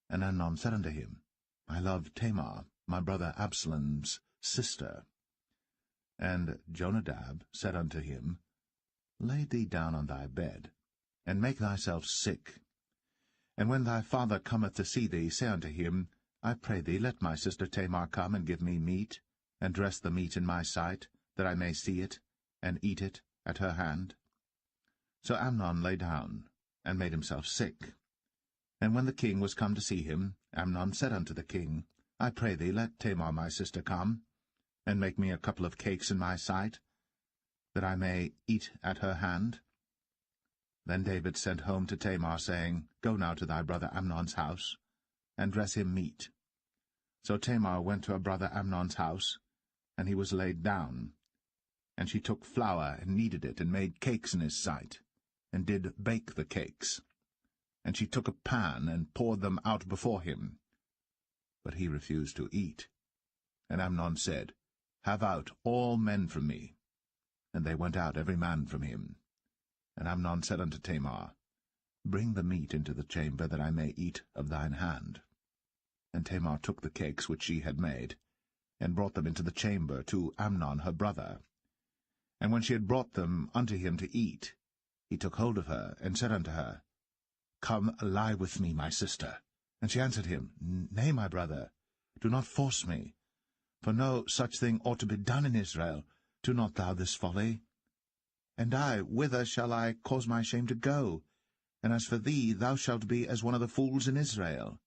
And Amnon said unto him, I love Tamar, my brother Absalom's sister. And Jonadab said unto him, Lay thee down on thy bed, and make thyself sick. And when thy father cometh to see thee, say unto him, I pray thee, let my sister Tamar come and give me meat, and dress the meat in my sight, that I may see it, and eat it at her hand. So Amnon lay down, and made himself sick. And when the king was come to see him, Amnon said unto the king, I pray thee, let Tamar my sister come, and make me a couple of cakes in my sight, that I may eat at her hand. Then David sent home to Tamar, saying, Go now to thy brother Amnon's house, and dress him meat. So Tamar went to her brother Amnon's house, and he was laid down. And she took flour, and kneaded it, and made cakes in his sight, and did bake the cakes. And she took a pan, and poured them out before him. But he refused to eat. And Amnon said, Have out all men from me. And they went out every man from him. And Amnon said unto Tamar, Bring the meat into the chamber, that I may eat of thine hand. And Tamar took the cakes which she had made, and brought them into the chamber to Amnon her brother. And when she had brought them unto him to eat, he took hold of her, and said unto her, Come, lie with me, my sister. And she answered him, Nay, my brother, do not force me. For no such thing ought to be done in Israel. Do not thou this folly. And I, whither shall I cause my shame to go? And as for thee, thou shalt be as one of the fools in Israel.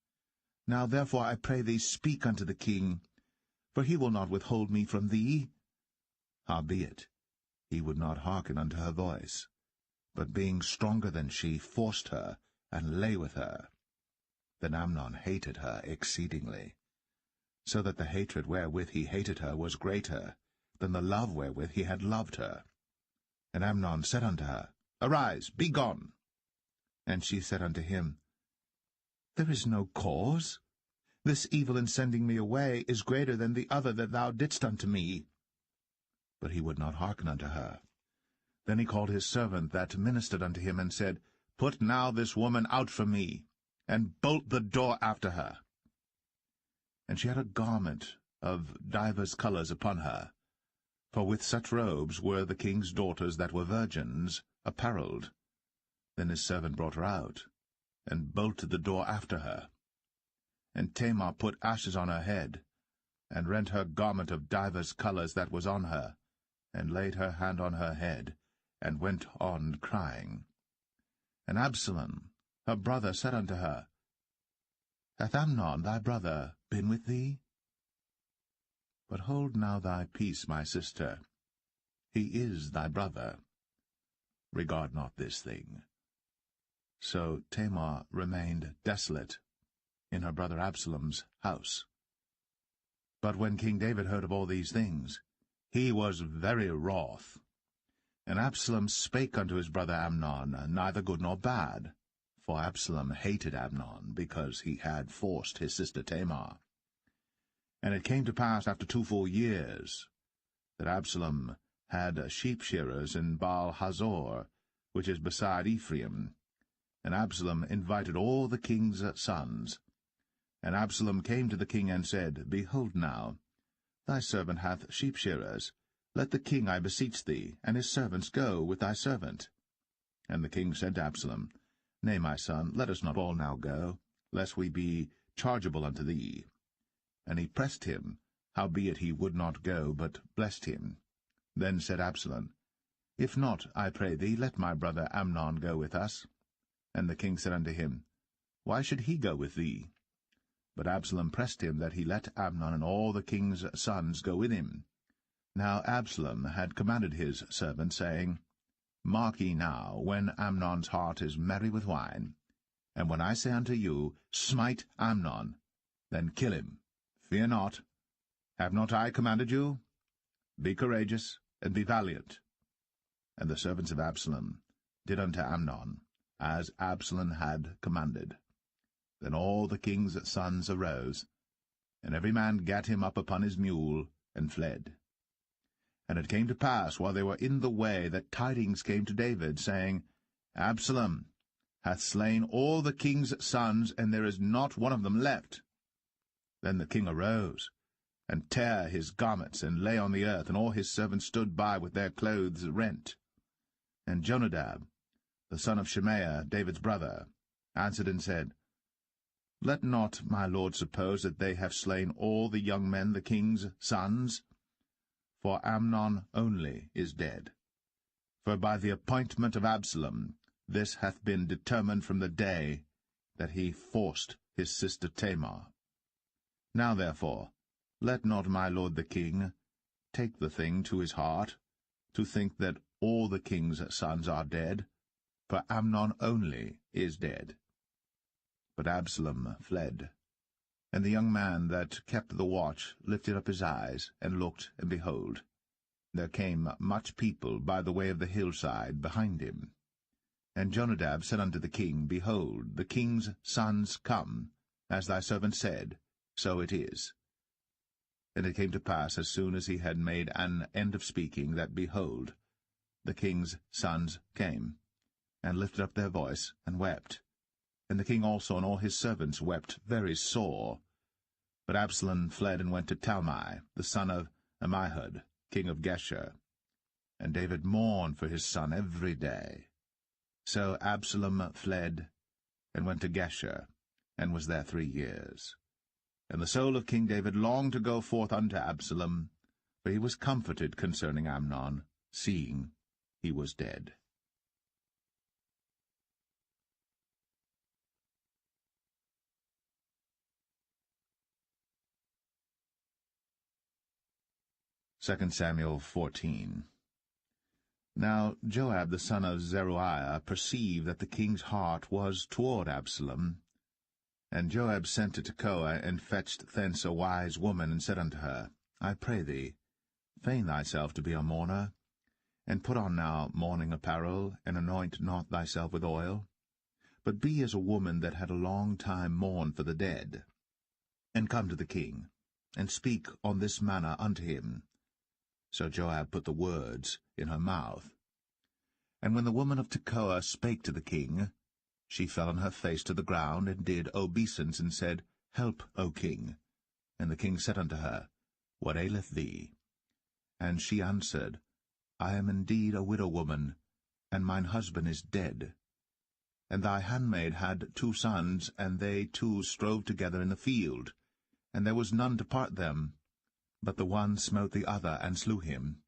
Now therefore I pray thee, speak unto the king, for he will not withhold me from thee. Howbeit, he would not hearken unto her voice, but being stronger than she, forced her, and lay with her. Then Amnon hated her exceedingly, so that the hatred wherewith he hated her was greater than the love wherewith he had loved her. And Amnon said unto her, Arise, be gone. And she said unto him, There is no cause. This evil in sending me away is greater than the other that thou didst unto me. But he would not hearken unto her. Then he called his servant that ministered unto him, and said, Put now this woman out from me, and bolt the door after her. And she had a garment of divers colours upon her, for with such robes were the king's daughters that were virgins apparelled. Then his servant brought her out, and bolted the door after her. And Tamar put ashes on her head, and rent her garment of divers colours that was on her, and laid her hand on her head, and went on crying. And Absalom, her brother, said unto her, Hath Amnon thy brother been with thee? But hold now thy peace, my sister. He is thy brother. Regard not this thing. So Tamar remained desolate in her brother Absalom's house. But when King David heard of all these things, he was very wroth. And Absalom spake unto his brother Amnon, neither good nor bad, for Absalom hated Amnon, because he had forced his sister Tamar. And it came to pass after 2 full years that Absalom had sheep-shearers in Baal-Hazor, which is beside Ephraim. And Absalom invited all the king's sons. And Absalom came to the king and said, Behold now, thy servant hath sheep-shearers. Let the king, I beseech thee, and his servants go with thy servant. And the king said to Absalom, Nay, my son, let us not all now go, lest we be chargeable unto thee. And he pressed him, howbeit he would not go, but blessed him. Then said Absalom, If not, I pray thee, let my brother Amnon go with us. And the king said unto him, Why should he go with thee? But Absalom pressed him that he let Amnon and all the king's sons go with him. Now Absalom had commanded his servant, saying, Mark ye now, when Amnon's heart is merry with wine, and when I say unto you, Smite Amnon, then kill him. Fear not. Have not I commanded you? Be courageous, and be valiant. And the servants of Absalom did unto Amnon, as Absalom had commanded. Then all the king's sons arose, and every man gat him up upon his mule, and fled. And it came to pass, while they were in the way, that tidings came to David, saying, Absalom hath slain all the king's sons, and there is not one of them left. Then the king arose, and tare his garments, and lay on the earth, and all his servants stood by with their clothes rent. And Jonadab, the son of Shimea, David's brother, answered and said, Let not my lord suppose that they have slain all the young men, the king's sons, for Amnon only is dead. For by the appointment of Absalom this hath been determined from the day that he forced his sister Tamar. Now therefore, let not my lord the king take the thing to his heart, to think that all the king's sons are dead, for Amnon only is dead. But Absalom fled. And the young man that kept the watch lifted up his eyes, and looked, and behold, there came much people by the way of the hillside behind him. And Jonadab said unto the king, Behold, the king's sons come, as thy servant said, so it is. And it came to pass, as soon as he had made an end of speaking, that, behold, the king's sons came, and lifted up their voice, and wept. And the king also and all his servants wept very sore. But Absalom fled and went to Talmai, the son of Ammihud, king of Geshur. And David mourned for his son every day. So Absalom fled, and went to Geshur, and was there 3 years. And the soul of King David longed to go forth unto Absalom, for he was comforted concerning Amnon, seeing he was dead. 2 Samuel 14. Now Joab the son of Zeruiah perceived that the king's heart was toward Absalom. And Joab sent to Tekoa, and fetched thence a wise woman, and said unto her, I pray thee, feign thyself to be a mourner, and put on now mourning apparel, and anoint not thyself with oil, but be as a woman that had a long time mourned for the dead. And come to the king, and speak on this manner unto him. So Joab put the words in her mouth. And when the woman of Tekoa spake to the king, she fell on her face to the ground, and did obeisance, and said, Help, O king. And the king said unto her, What aileth thee? And she answered, I am indeed a widow woman, and mine husband is dead. And thy handmaid had 2 sons, and they 2 strove together in the field, and there was none to part them. But the one smote the other, and slew him.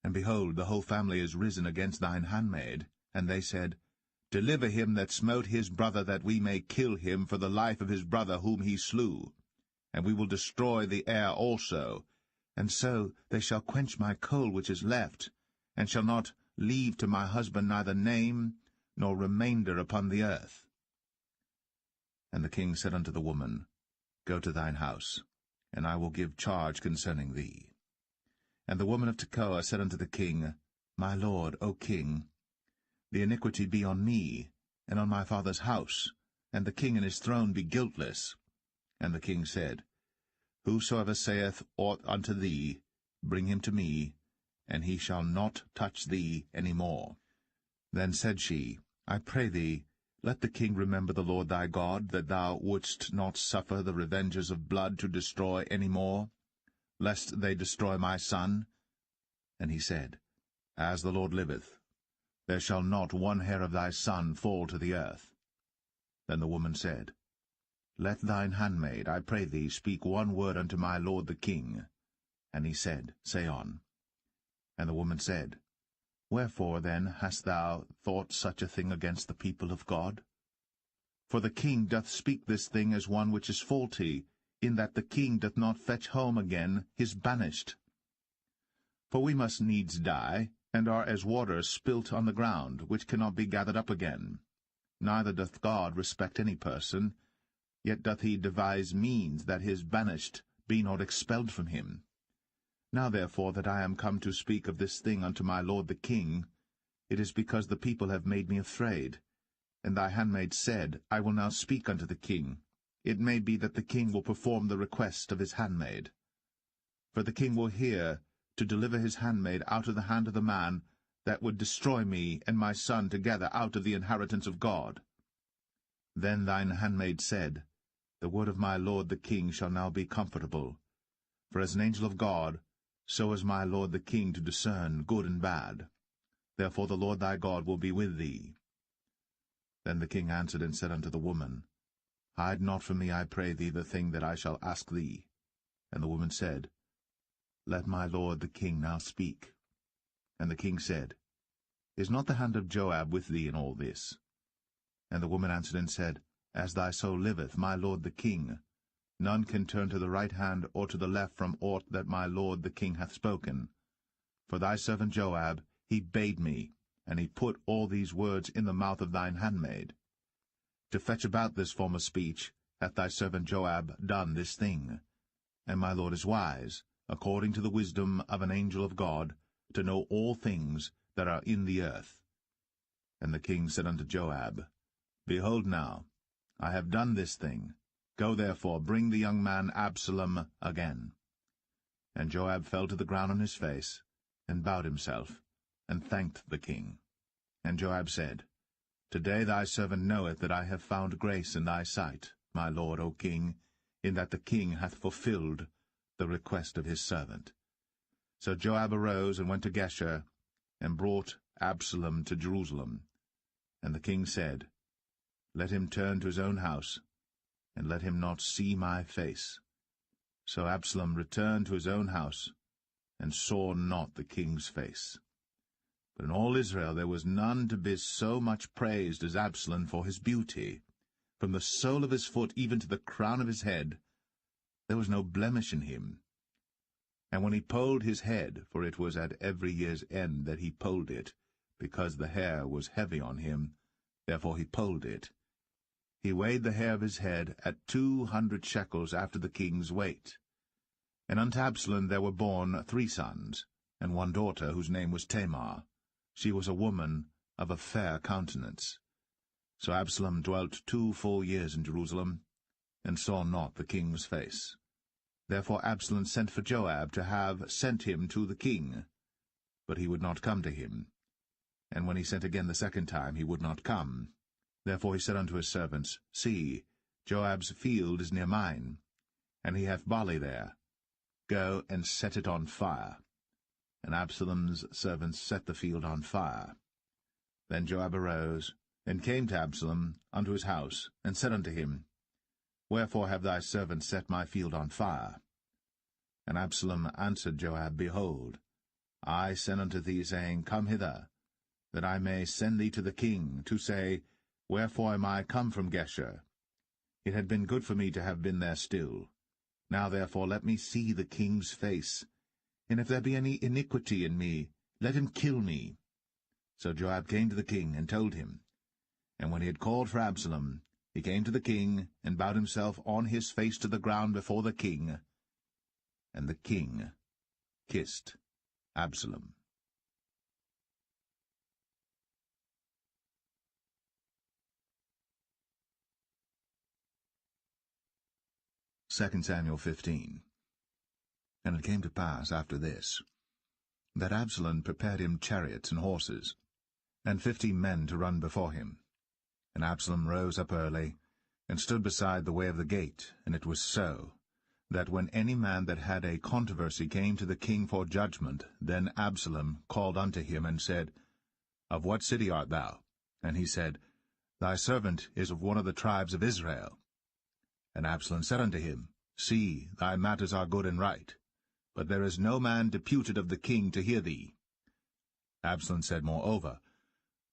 And behold, the whole family is risen against thine handmaid. And they said, Deliver him that smote his brother, that we may kill him for the life of his brother whom he slew. And we will destroy the heir also. And so they shall quench my coal which is left, and shall not leave to my husband neither name nor remainder upon the earth. And the king said unto the woman, Go to thine house, and I will give charge concerning thee. And the woman of Tekoa said unto the king, My lord, O king, the iniquity be on me, and on my father's house, and the king and his throne be guiltless. And the king said, Whosoever saith aught unto thee, bring him to me, and he shall not touch thee any more. Then said she, I pray thee, let the king remember the Lord thy God, that thou wouldst not suffer the revengers of blood to destroy any more, lest they destroy my son. And he said, As the Lord liveth, there shall not one hair of thy son fall to the earth. Then the woman said, Let thine handmaid, I pray thee, speak one word unto my lord the king. And he said, Say on. And the woman said, Wherefore then hast thou thought such a thing against the people of God? For the king doth speak this thing as one which is faulty, in that the king doth not fetch home again his banished. For we must needs die, and are as water spilt on the ground, which cannot be gathered up again. Neither doth God respect any person, yet doth he devise means that his banished be not expelled from him. Now therefore that I am come to speak of this thing unto my lord the king, it is because the people have made me afraid. And thy handmaid said, I will now speak unto the king. It may be that the king will perform the request of his handmaid. For the king will hear to deliver his handmaid out of the hand of the man that would destroy me and my son together out of the inheritance of God. Then thine handmaid said, The word of my lord the king shall now be comfortable. For as an angel of God, so is my lord the king to discern good and bad. Therefore the Lord thy God will be with thee. Then the king answered and said unto the woman, Hide not from me, I pray thee, the thing that I shall ask thee. And the woman said, Let my lord the king now speak. And the king said, Is not the hand of Joab with thee in all this? And the woman answered and said, As thy soul liveth, my lord the king, none can turn to the right hand or to the left from aught that my lord the king hath spoken. For thy servant Joab, he bade me, and he put all these words in the mouth of thine handmaid. To fetch about this former speech hath thy servant Joab done this thing. And my lord is wise, according to the wisdom of an angel of God, to know all things that are in the earth. And the king said unto Joab, Behold now, I have done this thing. Go therefore, bring the young man Absalom again. And Joab fell to the ground on his face, and bowed himself, and thanked the king. And Joab said, Today thy servant knoweth that I have found grace in thy sight, my lord, O king, in that the king hath fulfilled the request of his servant. So Joab arose and went to Geshur, and brought Absalom to Jerusalem. And the king said, Let him turn to his own house, and let him not see my face. So Absalom returned to his own house, and saw not the king's face. But in all Israel there was none to be so much praised as Absalom for his beauty. From the sole of his foot even to the crown of his head, there was no blemish in him. And when he polled his head, for it was at every year's end that he polled it, because the hair was heavy on him, therefore he polled it, he weighed the hair of his head at 200 shekels after the king's weight. And unto Absalom there were born 3 sons, and 1 daughter, whose name was Tamar. She was a woman of a fair countenance. So Absalom dwelt 2 full years in Jerusalem, and saw not the king's face. Therefore Absalom sent for Joab to have sent him to the king, but he would not come to him. And when he sent again the second time, he would not come. Therefore he said unto his servants, See, Joab's field is near mine, and he hath barley there. Go and set it on fire. And Absalom's servants set the field on fire. Then Joab arose, and came to Absalom unto his house, and said unto him, Wherefore have thy servants set my field on fire? And Absalom answered Joab, Behold, I sent unto thee, saying, Come hither, that I may send thee to the king, to say, Wherefore am I come from Geshur? It had been good for me to have been there still. Now therefore let me see the king's face, and if there be any iniquity in me, let him kill me. So Joab came to the king, and told him. And when he had called for Absalom, he came to the king, and bowed himself on his face to the ground before the king. And the king kissed Absalom. 2 Samuel 15. And it came to pass after this, that Absalom prepared him chariots and horses, and 50 men to run before him. And Absalom rose up early, and stood beside the way of the gate. And it was so, that when any man that had a controversy came to the king for judgment, then Absalom called unto him, and said, Of what city art thou? And he said, Thy servant is of one of the tribes of Israel. And Absalom said unto him, See, thy matters are good and right, but there is no man deputed of the king to hear thee. Absalom said moreover,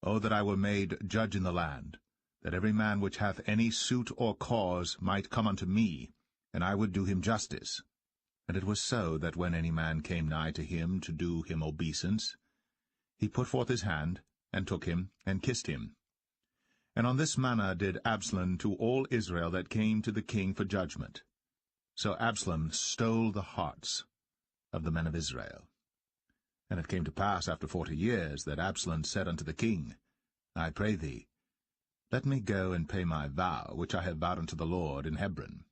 O that I were made judge in the land, that every man which hath any suit or cause might come unto me, and I would do him justice. And it was so, that when any man came nigh to him to do him obeisance, he put forth his hand, and took him, and kissed him. And on this manner did Absalom to all Israel that came to the king for judgment. So Absalom stole the hearts of the men of Israel. And it came to pass after 40 years, that Absalom said unto the king, I pray thee, let me go and pay my vow, which I have vowed unto the Lord in Hebron.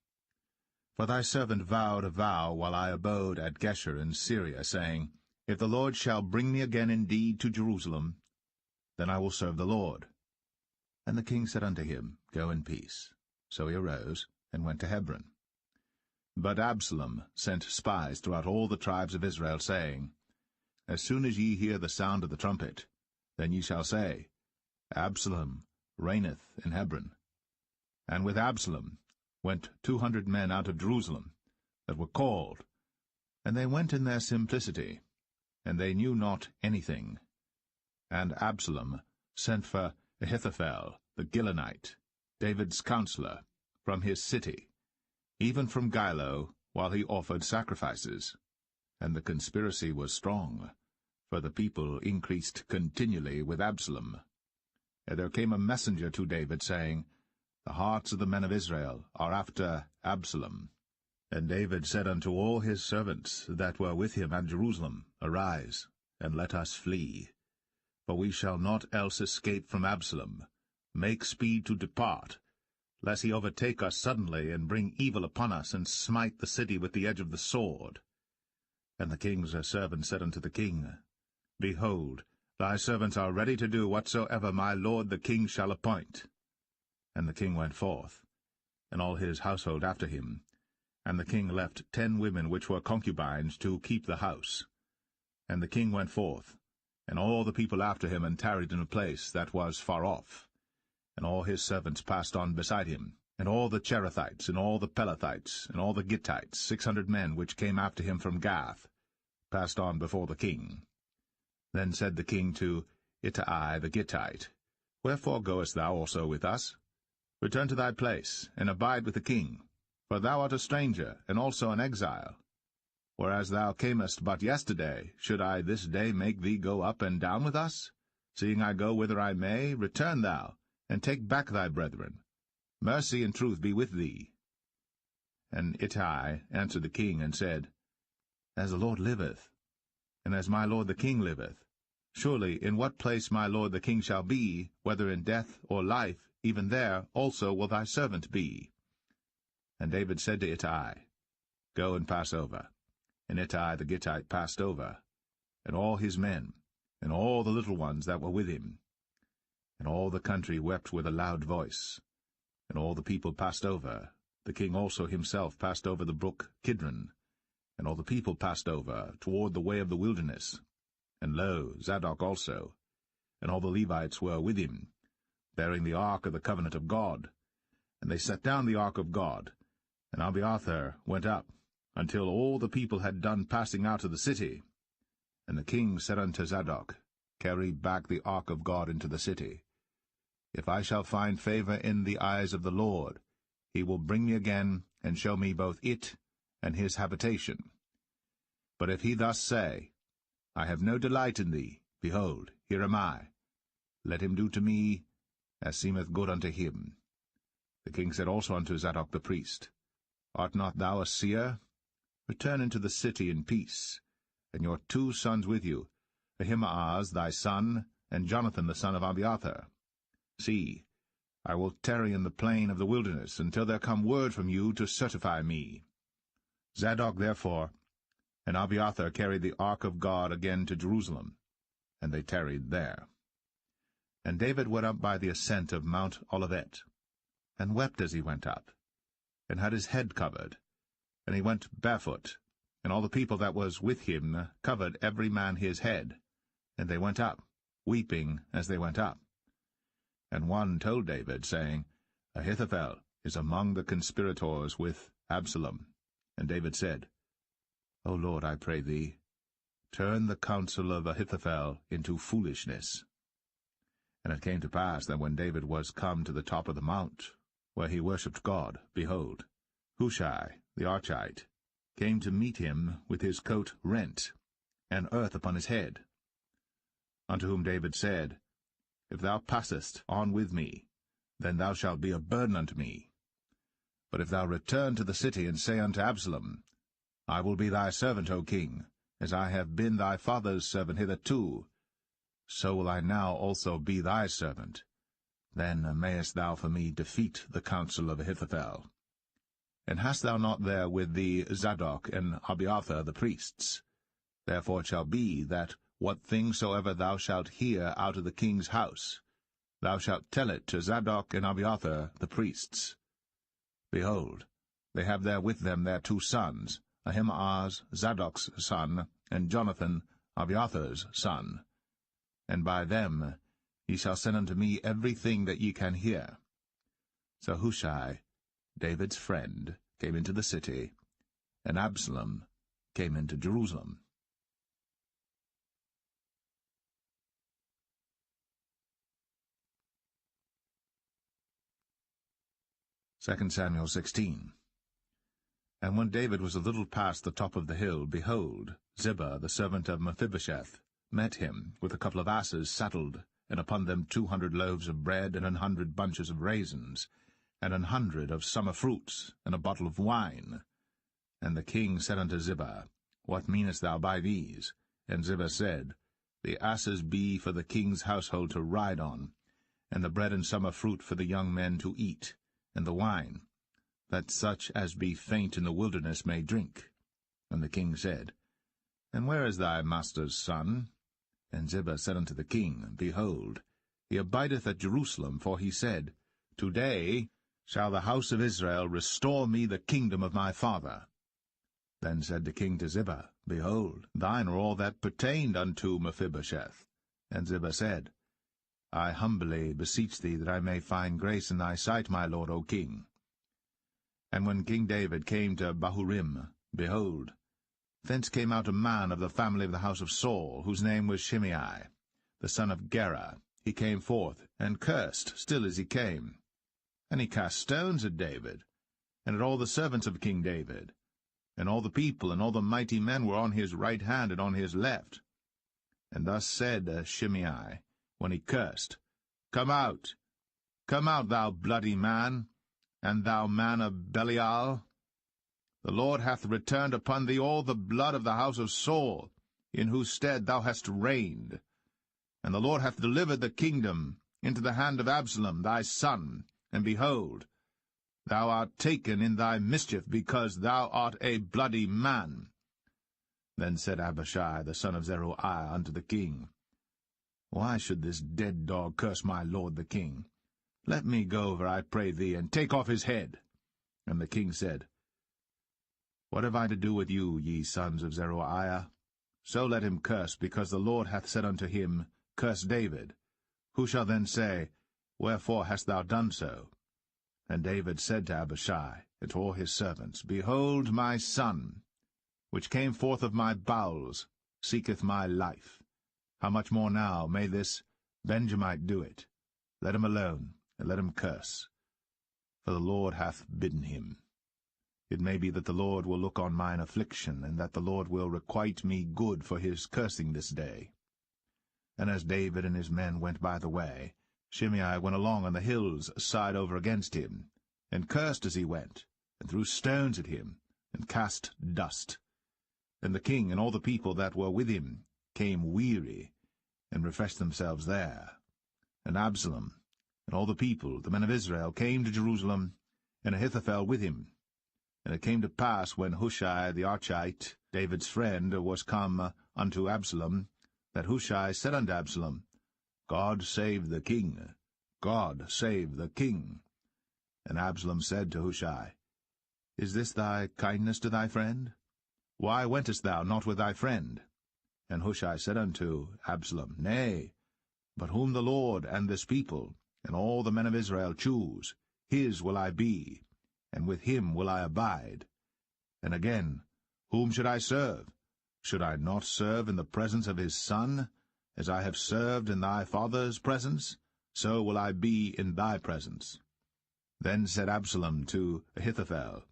For thy servant vowed a vow while I abode at Geshur in Syria, saying, If the Lord shall bring me again indeed to Jerusalem, then I will serve the Lord. And the king said unto him, Go in peace. So he arose, and went to Hebron. But Absalom sent spies throughout all the tribes of Israel, saying, As soon as ye hear the sound of the trumpet, then ye shall say, Absalom reigneth in Hebron. And with Absalom went 200 men out of Jerusalem, that were called, and they went in their simplicity, and they knew not anything. And Absalom sent for Ahithophel the Gilonite, David's counselor, from his city, even from Gilo, while he offered sacrifices. And the conspiracy was strong, for the people increased continually with Absalom. And there came a messenger to David, saying, The hearts of the men of Israel are after Absalom. And David said unto all his servants that were with him at Jerusalem, Arise, and let us flee. For we shall not else escape from Absalom. Make speed to depart, lest he overtake us suddenly, and bring evil upon us, and smite the city with the edge of the sword. And the king's servant said unto the king, Behold, thy servants are ready to do whatsoever my lord the king shall appoint. And the king went forth, and all his household after him. And the king left 10 women which were concubines to keep the house. And the king went forth, and all the people after him, and tarried in a place that was far off. And all his servants passed on beside him, and all the Cherethites, and all the Pelethites, and all the Gittites, 600 men which came after him from Gath, passed on before the king. Then said the king to Ittai the Gittite, Wherefore goest thou also with us? Return to thy place, and abide with the king, for thou art a stranger, and also an exile. Whereas thou camest but yesterday, should I this day make thee go up and down with us? Seeing I go whither I may, return thou, and take back thy brethren. Mercy and truth be with thee. And Ittai answered the king, and said, As the Lord liveth, and as my lord the king liveth, surely in what place my lord the king shall be, whether in death or life, even there also will thy servant be. And David said to Ittai, Go and pass over. And Ittai the Gittite passed over, and all his men, and all the little ones that were with him. And all the country wept with a loud voice. And all the people passed over. The king also himself passed over the brook Kidron. And all the people passed over toward the way of the wilderness. And lo, Zadok also, and all the Levites were with him, bearing the ark of the covenant of God. And they set down the ark of God, and Abiathar went up, until all the people had done passing out of the city. And the king said unto Zadok, Carry back the ark of God into the city. If I shall find favor in the eyes of the Lord, he will bring me again, and show me both it and his habitation. But if he thus say, I have no delight in thee, behold, here am I. Let him do to me as seemeth good unto him. The king said also unto Zadok the priest, Art not thou a seer? Return into the city in peace, and your 2 sons with you, Ahimaaz thy son, and Jonathan the son of Abiathar. See, I will tarry in the plain of the wilderness, until there come word from you to certify me. Zadok therefore And Abiathar carried the ark of God again to Jerusalem, and they tarried there. And David went up by the ascent of Mount Olivet, and wept as he went up, and had his head covered, and he went barefoot, and all the people that was with him covered every man his head, and they went up, weeping as they went up. And one told David, saying, Ahithophel is among the conspirators with Absalom. And David said, O Lord, I pray thee, turn the counsel of Ahithophel into foolishness. And it came to pass that when David was come to the top of the mount, where he worshipped God, behold, Hushai the Archite came to meet him with his coat rent, and earth upon his head. Unto whom David said, If thou passest on with me, then thou shalt be a burden unto me. But if thou return to the city, and say unto Absalom, I will be thy servant, O king, as I have been thy father's servant hitherto, so will I now also be thy servant. Then mayest thou for me defeat the counsel of Ahithophel. And hast thou not there with thee Zadok and Abiathar the priests? Therefore it shall be that what thing soever thou shalt hear out of the king's house, thou shalt tell it to Zadok and Abiathar the priests. Behold, they have there with them their 2 sons, Ahimaaz Zadok's son, and Jonathan Abiathar's son. And by them ye shall send unto me everything that ye can hear. So Hushai, David's friend, came into the city, and Absalom came into Jerusalem. 2 Samuel 16. And when David was a little past the top of the hill, behold, Ziba, the servant of Mephibosheth, met him with a couple of asses saddled, and upon them 200 loaves of bread, and 100 bunches of raisins, and 100 of summer fruits, and a bottle of wine. And the king said unto Ziba, What meanest thou by these? And Ziba said, The asses be for the king's household to ride on, and the bread and summer fruit for the young men to eat, and the wine, that such as be faint in the wilderness may drink. And the king said, And where is thy master's son? And Ziba said unto the king, Behold, he abideth at Jerusalem, for he said, Today shall the house of Israel restore me the kingdom of my father. Then said the king to Ziba, Behold, thine are all that pertained unto Mephibosheth. And Ziba said, I humbly beseech thee that I may find grace in thy sight, my lord, O king. And when King David came to Bahurim, behold, thence came out a man of the family of the house of Saul, whose name was Shimei, the son of Gera. He came forth, and cursed still as he came. And he cast stones at David, and at all the servants of King David. And all the people and all the mighty men were on his right hand and on his left. And thus said Shimei, when he cursed, Come out, thou bloody man, and thou man of Belial. The Lord hath returned upon thee all the blood of the house of Saul, in whose stead thou hast reigned. And the Lord hath delivered the kingdom into the hand of Absalom thy son, and behold, thou art taken in thy mischief, because thou art a bloody man. Then said Abishai the son of Zeruiah unto the king, Why should this dead dog curse my lord the king? Let me go over, I pray thee, and take off his head. And the king said, What have I to do with you, ye sons of Zeruiah? So let him curse, because the Lord hath said unto him, Curse David. Who shall then say, Wherefore hast thou done so? And David said to Abishai and to all his servants, Behold, my son, which came forth of my bowels, seeketh my life. How much more now may this Benjamite do it? Let him alone, and let him curse, for the Lord hath bidden him. It may be that the Lord will look on mine affliction, and that the Lord will requite me good for his cursing this day. And as David and his men went by the way, Shimei went along on the hill's side over against him, and cursed as he went, and threw stones at him, and cast dust. And the king and all the people that were with him came weary, and refreshed themselves there. And Absalom and all the people, the men of Israel, came to Jerusalem, and Ahithophel with him. And it came to pass, when Hushai the Archite David's friend, was come unto Absalom, that Hushai said unto Absalom, God save the king! God save the king! And Absalom said to Hushai, Is this thy kindness to thy friend? Why wentest thou not with thy friend? And Hushai said unto Absalom, Nay, but whom the Lord and this people, and all the men of Israel choose, his will I be, and with him will I abide. And again, whom should I serve? Should I not serve in the presence of his son? As I have served in thy father's presence, so will I be in thy presence. Then said Absalom to Ahithophel,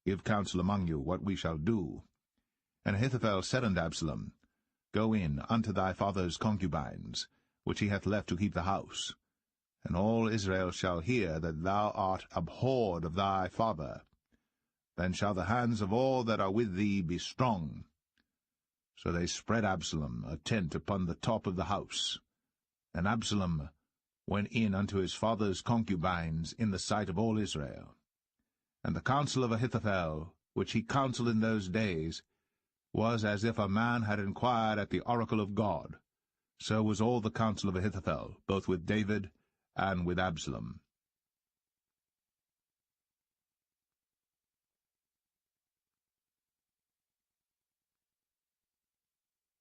Give counsel among you what we shall do. And Ahithophel said unto Absalom, Go in unto thy father's concubines, which he hath left to keep the house. And all Israel shall hear that thou art abhorred of thy father. Then shall the hands of all that are with thee be strong. So they spread Absalom a tent upon the top of the house. And Absalom went in unto his father's concubines in the sight of all Israel. And the counsel of Ahithophel, which he counselled in those days, was as if a man had inquired at the oracle of God. So was all the counsel of Ahithophel, both with David and with Absalom.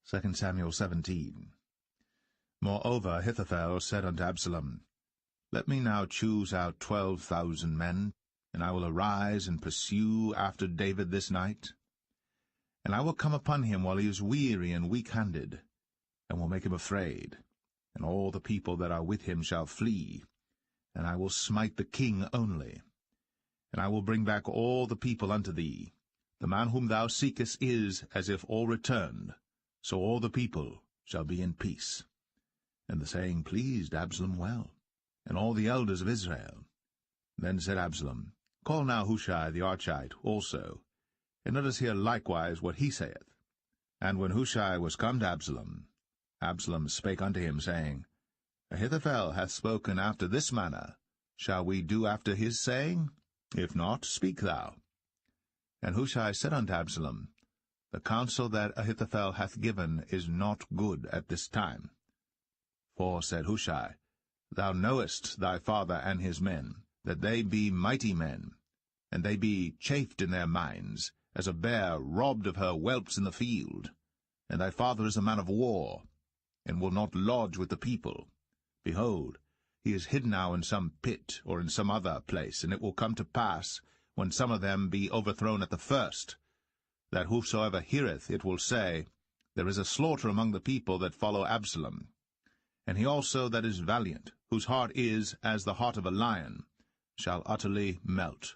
2 Samuel 17. Moreover Ahithophel said unto Absalom, Let me now choose out 12,000 men, and I will arise and pursue after David this night. And I will come upon him while he is weary and weak-handed, and will make him afraid, and all the people that are with him shall flee, and I will smite the king only. And I will bring back all the people unto thee. The man whom thou seekest is as if all returned, so all the people shall be in peace. And the saying pleased Absalom well, and all the elders of Israel. Then said Absalom, Call now Hushai the Archite also, and let us hear likewise what he saith. And when Hushai was come to Absalom, Absalom spake unto him, saying, Ahithophel hath spoken after this manner. Shall we do after his saying? If not, speak thou. And Hushai said unto Absalom, The counsel that Ahithophel hath given is not good at this time. For, said Hushai, Thou knowest thy father and his men, that they be mighty men, and they be chafed in their minds, as a bear robbed of her whelps in the field. And thy father is a man of war, and will not lodge with the people. Behold, he is hid now in some pit, or in some other place, and it will come to pass, when some of them be overthrown at the first, that whosoever heareth it will say, There is a slaughter among the people that follow Absalom. And he also that is valiant, whose heart is as the heart of a lion, shall utterly melt.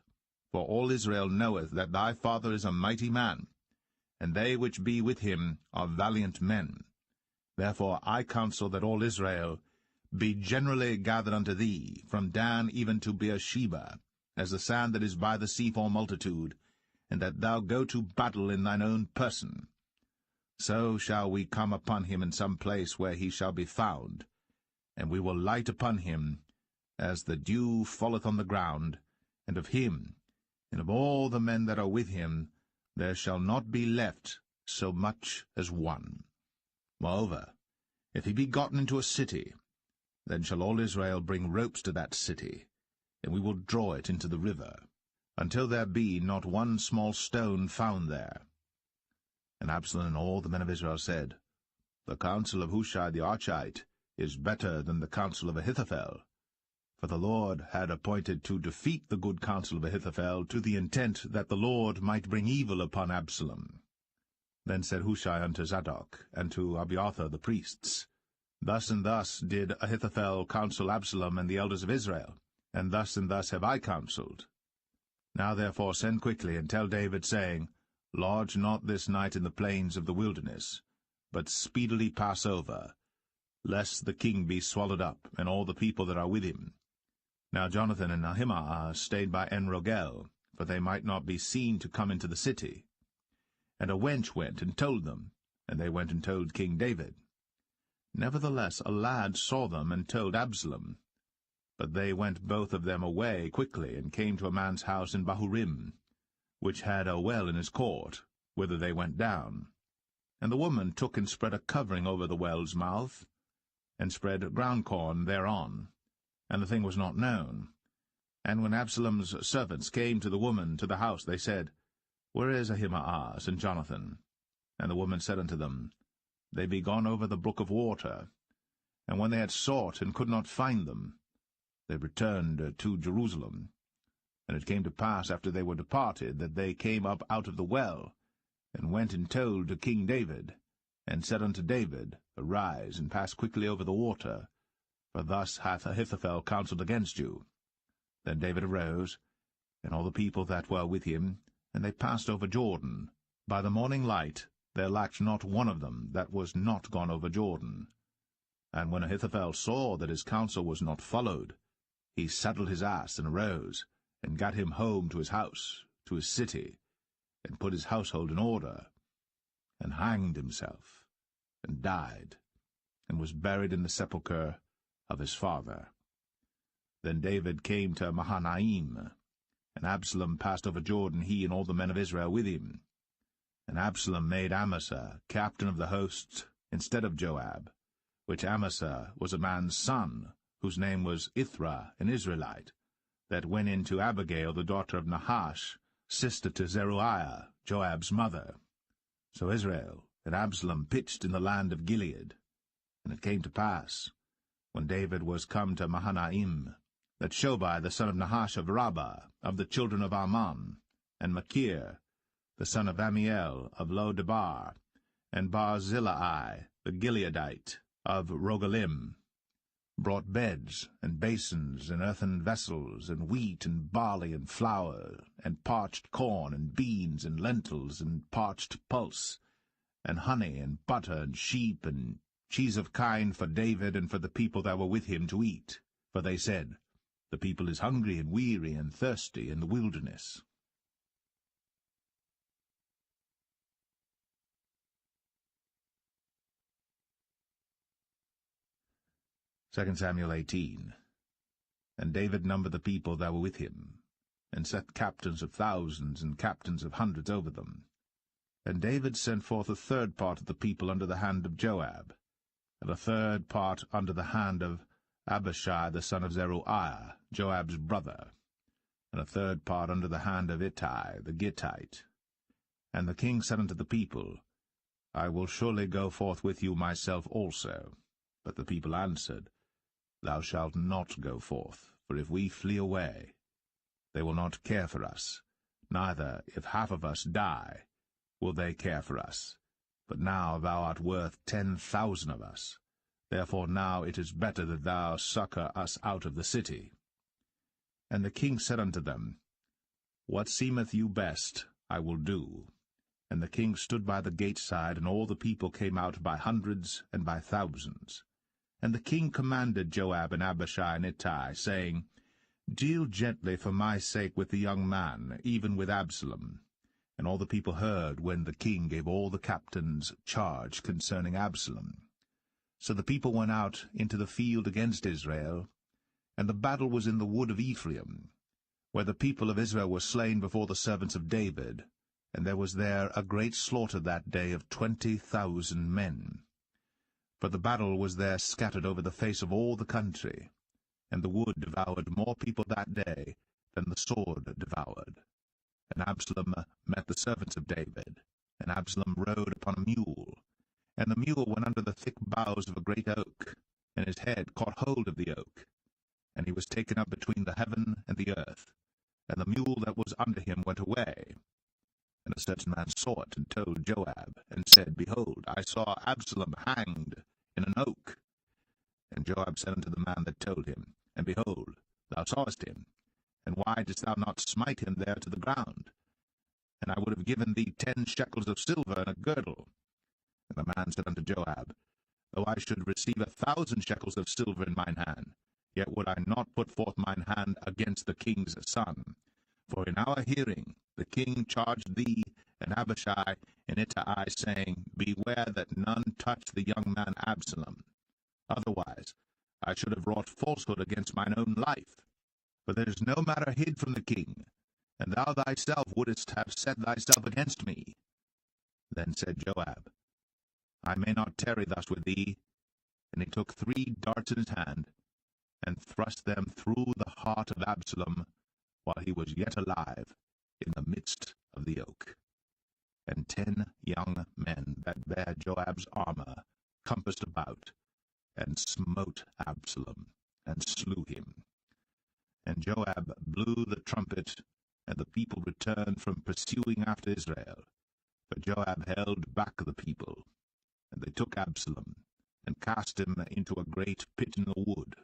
For all Israel knoweth that thy father is a mighty man, and they which be with him are valiant men. Therefore I counsel that all Israel be generally gathered unto thee, from Dan even to Beersheba, as the sand that is by the sea for multitude, and that thou go to battle in thine own person. So shall we come upon him in some place where he shall be found, and we will light upon him as the dew falleth on the ground, and of him, and of all the men that are with him, there shall not be left so much as one. Moreover, if he be gotten into a city, then shall all Israel bring ropes to that city, and we will draw it into the river, until there be not one small stone found there. And Absalom and all the men of Israel said, The counsel of Hushai the Archite is better than the counsel of Ahithophel. For the Lord had appointed to defeat the good counsel of Ahithophel, to the intent that the Lord might bring evil upon Absalom. Then said Hushai unto Zadok, and to Abiathar the priests, Thus and thus did Ahithophel counsel Absalom and the elders of Israel, and thus have I counselled. Now therefore send quickly, and tell David, saying, Lodge not this night in the plains of the wilderness, but speedily pass over, lest the king be swallowed up, and all the people that are with him. Now Jonathan and Ahimaaz stayed by En-Rogel, for they might not be seen to come into the city. And a wench went and told them, and they went and told King David. Nevertheless a lad saw them and told Absalom. But they went both of them away quickly, and came to a man's house in Bahurim, which had a well in his court, whither they went down. And the woman took and spread a covering over the well's mouth, and spread ground corn thereon, and the thing was not known. And when Absalom's servants came to the woman to the house, they said, Where is Ahimaaz and Jonathan? And the woman said unto them, They be gone over the brook of water. And when they had sought and could not find them, they returned to Jerusalem. And it came to pass, after they were departed, that they came up out of the well, and went and told to King David, and said unto David, Arise, and pass quickly over the water, for thus hath Ahithophel counselled against you. Then David arose, and all the people that were with him, and they passed over Jordan. By the morning light there lacked not one of them that was not gone over Jordan. And when Ahithophel saw that his counsel was not followed, he saddled his ass, and arose, and gat him home to his house, to his city, and put his household in order, and hanged himself, and died, and was buried in the sepulchre of his father. Then David came to Mahanaim, and Absalom passed over Jordan, he and all the men of Israel with him. And Absalom made Amasa captain of the host instead of Joab, which Amasa was a man's son, whose name was Ithra, an Israelite, that went in to Abigail the daughter of Nahash, sister to Zeruiah, Joab's mother. So Israel and Absalom pitched in the land of Gilead. And it came to pass, when David was come to Mahanaim, that Shobai the son of Nahash of Rabbah, of the children of Ammon, and Machir, the son of Amiel of Lo-debar, and Barzillai the Gileadite of Rogelim, brought beds, and basins, and earthen vessels, and wheat, and barley, and flour, and parched corn, and beans, and lentils, and parched pulse, and honey, and butter, and sheep, and cheese of kine for David and for the people that were with him to eat. For they said, The people is hungry, and weary, and thirsty in the wilderness. 2 Samuel 18. And David numbered the people that were with him, and set captains of thousands and captains of hundreds over them. And David sent forth a third part of the people under the hand of Joab, and a third part under the hand of Abishai the son of Zeruiah, Joab's brother, and a third part under the hand of Ittai the Gittite. And the king said unto the people, I will surely go forth with you myself also. But the people answered, Thou shalt not go forth, for if we flee away, they will not care for us, neither, if half of us die, will they care for us. But now thou art worth 10,000 of us. Therefore now it is better that thou succour us out of the city. And the king said unto them, What seemeth you best, I will do. And the king stood by the gate side, and all the people came out by hundreds and by thousands. And the king commanded Joab and Abishai and Ittai, saying, Deal gently for my sake with the young man, even with Absalom. And all the people heard when the king gave all the captains charge concerning Absalom. So the people went out into the field against Israel, and the battle was in the wood of Ephraim, where the people of Israel were slain before the servants of David, and there was there a great slaughter that day of 20,000 men. For the battle was there scattered over the face of all the country, and the wood devoured more people that day than the sword devoured. And Absalom met the servants of David, and Absalom rode upon a mule. And the mule went under the thick boughs of a great oak, and his head caught hold of the oak. And he was taken up between the heaven and the earth, and the mule that was under him went away. And a certain man saw it, and told Joab, and said, Behold, I saw Absalom hanged in an oak. And Joab said unto the man that told him, And behold, thou sawest him, and why didst thou not smite him there to the ground? And I would have given thee 10 shekels of silver and a girdle. And the man said unto Joab, Though I should receive 1,000 shekels of silver in mine hand, yet would I not put forth mine hand against the king's son. For in our hearing the king charged thee and Abishai and Ittai, saying, Beware that none touch the young man Absalom. Otherwise I should have wrought falsehood against mine own life. For there is no matter hid from the king, and thou thyself wouldest have set thyself against me. Then said Joab, I may not tarry thus with thee. And he took 3 darts in his hand, and thrust them through the heart of Absalom, while he was yet alive, in the midst of the oak. And 10 young men that bare Joab's armor compassed about, and smote Absalom, and slew him. And Joab blew the trumpet, and the people returned from pursuing after Israel. But Joab held back the people. And they took Absalom, and cast him into a great pit in the wood,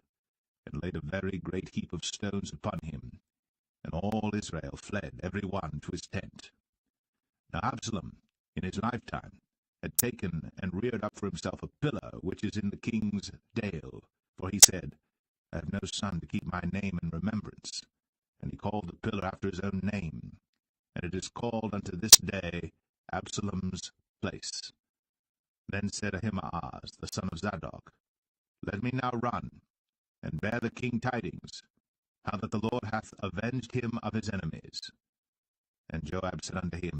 and laid a very great heap of stones upon him. And all Israel fled, every one to his tent. Now Absalom, in his lifetime, had taken and reared up for himself a pillar which is in the king's dale, for he said, I have no son to keep my name in remembrance. And he called the pillar after his own name, and it is called unto this day Absalom's place. Then said Ahimaaz, the son of Zadok, Let me now run, and bear the king tidings, how that the Lord hath avenged him of his enemies. And Joab said unto him,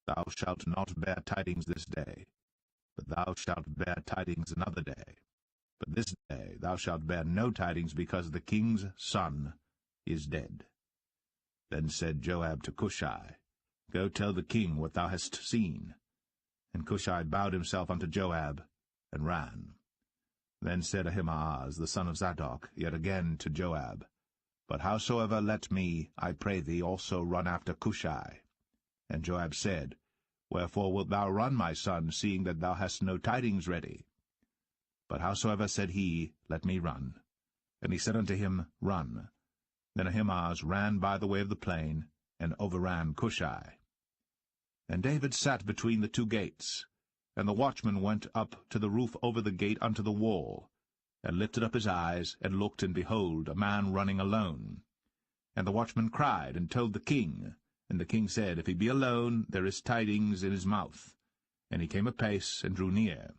Thou shalt not bear tidings this day, but thou shalt bear tidings another day. But this day thou shalt bear no tidings, because the king's son is dead. Then said Joab to Cushai, Go tell the king what thou hast seen. And Cushai bowed himself unto Joab, and ran. Then said Ahimaaz, the son of Zadok, yet again to Joab, But howsoever let me, I pray thee, also run after Cushai. And Joab said, Wherefore wilt thou run, my son, seeing that thou hast no tidings ready? But howsoever said he, Let me run. And he said unto him, Run. Then Ahimaaz ran by the way of the plain, and overran Cushai. And David sat between the 2 gates, and the watchman went up to the roof over the gate unto the wall, and lifted up his eyes, and looked, and behold, a man running alone. And the watchman cried, and told the king. And the king said, If he be alone, there is tidings in his mouth. And he came apace, and drew near.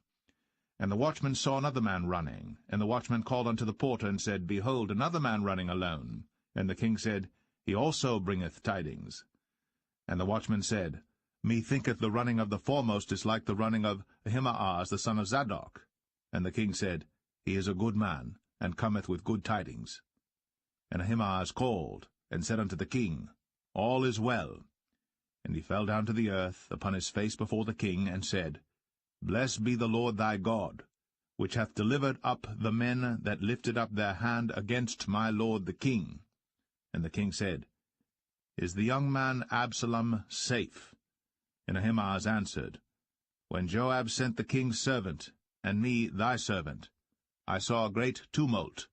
And the watchman saw another man running. And the watchman called unto the porter, and said, Behold, another man running alone. And the king said, He also bringeth tidings. And the watchman said, Methinketh the running of the foremost is like the running of Ahimaaz the son of Zadok. And the king said, He is a good man, and cometh with good tidings. And Ahimaaz called, and said unto the king, All is well. And he fell down to the earth upon his face before the king, and said, Blessed be the Lord thy God, which hath delivered up the men that lifted up their hand against my lord the king. And the king said, Is the young man Absalom safe? And Ahimaaz answered, When Joab sent the king's servant, and me thy servant, I saw a great tumult,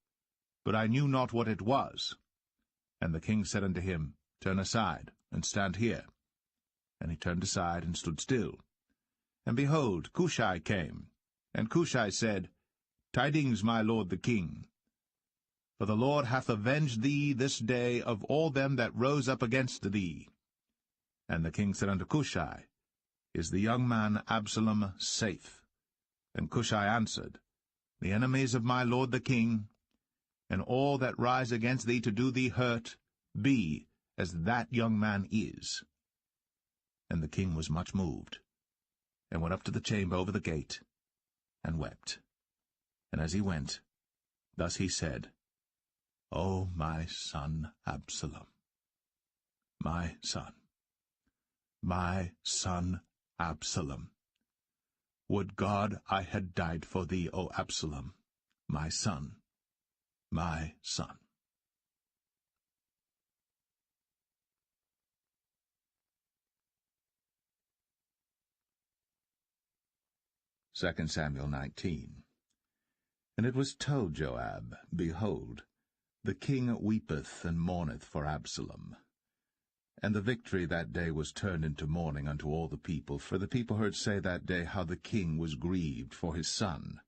but I knew not what it was. And the king said unto him, Turn aside, and stand here. And he turned aside, and stood still. And behold, Cushai came. And Cushai said, Tidings, my lord the king. For the Lord hath avenged thee this day of all them that rose up against thee. And the king said unto Cushai, Is the young man Absalom safe? And Cushai answered, The enemies of my lord the king, and all that rise against thee to do thee hurt, be as that young man is. And the king was much moved, and went up to the chamber over the gate, and wept. And as he went, thus he said, O my son Absalom, my son Absalom, would God I had died for thee, O Absalom, my son, my son. 2 Samuel 19. And it was told Joab, Behold, the king weepeth and mourneth for Absalom. And the victory that day was turned into mourning unto all the people, for the people heard say that day how the king was grieved for his son.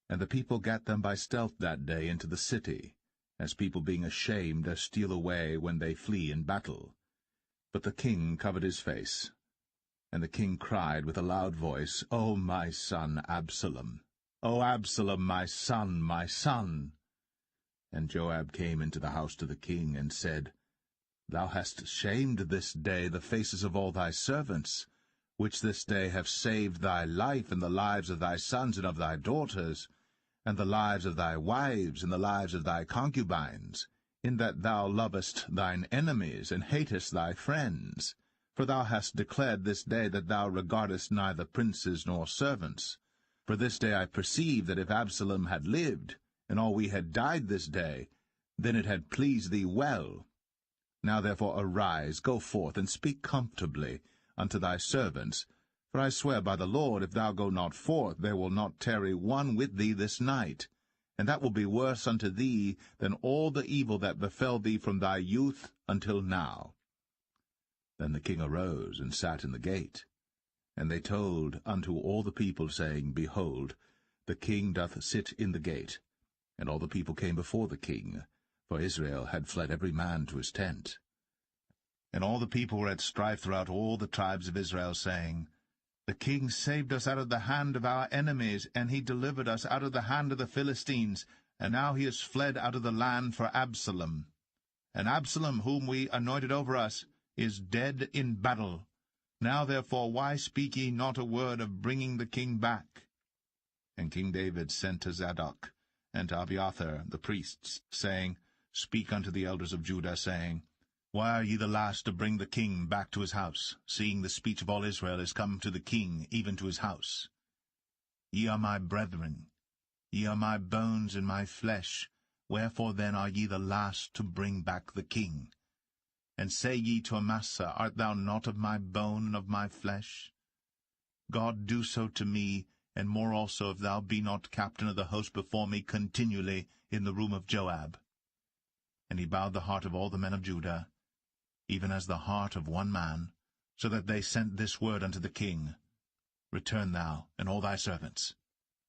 And the people gat them by stealth that day into the city, as people being ashamed steal away when they flee in battle. But the king covered his face. And the king cried with a loud voice, O my son Absalom! O Absalom, my son, my son! And Joab came into the house to the king, and said, Thou hast shamed this day the faces of all thy servants. which this day have saved thy life and the lives of thy sons and of thy daughters, and the lives of thy wives and the lives of thy concubines, in that thou lovest thine enemies and hatest thy friends. For thou hast declared this day that thou regardest neither princes nor servants. For this day I perceive that if Absalom had lived, and all we had died this day, then it had pleased thee well. Now therefore arise, go forth, and speak comfortably unto thy servants. For I swear by the Lord, if thou go not forth, there will not tarry one with thee this night. And that will be worse unto thee than all the evil that befell thee from thy youth until now. Then the king arose and sat in the gate. And they told unto all the people, saying, Behold, the king doth sit in the gate. And all the people came before the king, for Israel had fled every man to his tent. And all the people were at strife throughout all the tribes of Israel, saying, The king saved us out of the hand of our enemies, and he delivered us out of the hand of the Philistines, and now he is fled out of the land for Absalom. And Absalom, whom we anointed over us, is dead in battle. Now therefore why speak ye not a word of bringing the king back? And King David sent to Zadok and to Abiathar the priests, saying, Speak unto the elders of Judah, saying, Why are ye the last to bring the king back to his house, seeing the speech of all Israel is come to the king, even to his house? Ye are my brethren, ye are my bones and my flesh, wherefore then are ye the last to bring back the king? And say ye to Amasa, Art thou not of my bone and of my flesh? God do so to me, and more also, if thou be not captain of the host before me continually in the room of Joab. And he bowed the heart of all the men of Judah, even as the heart of one man, so that they sent this word unto the king, Return thou, and all thy servants.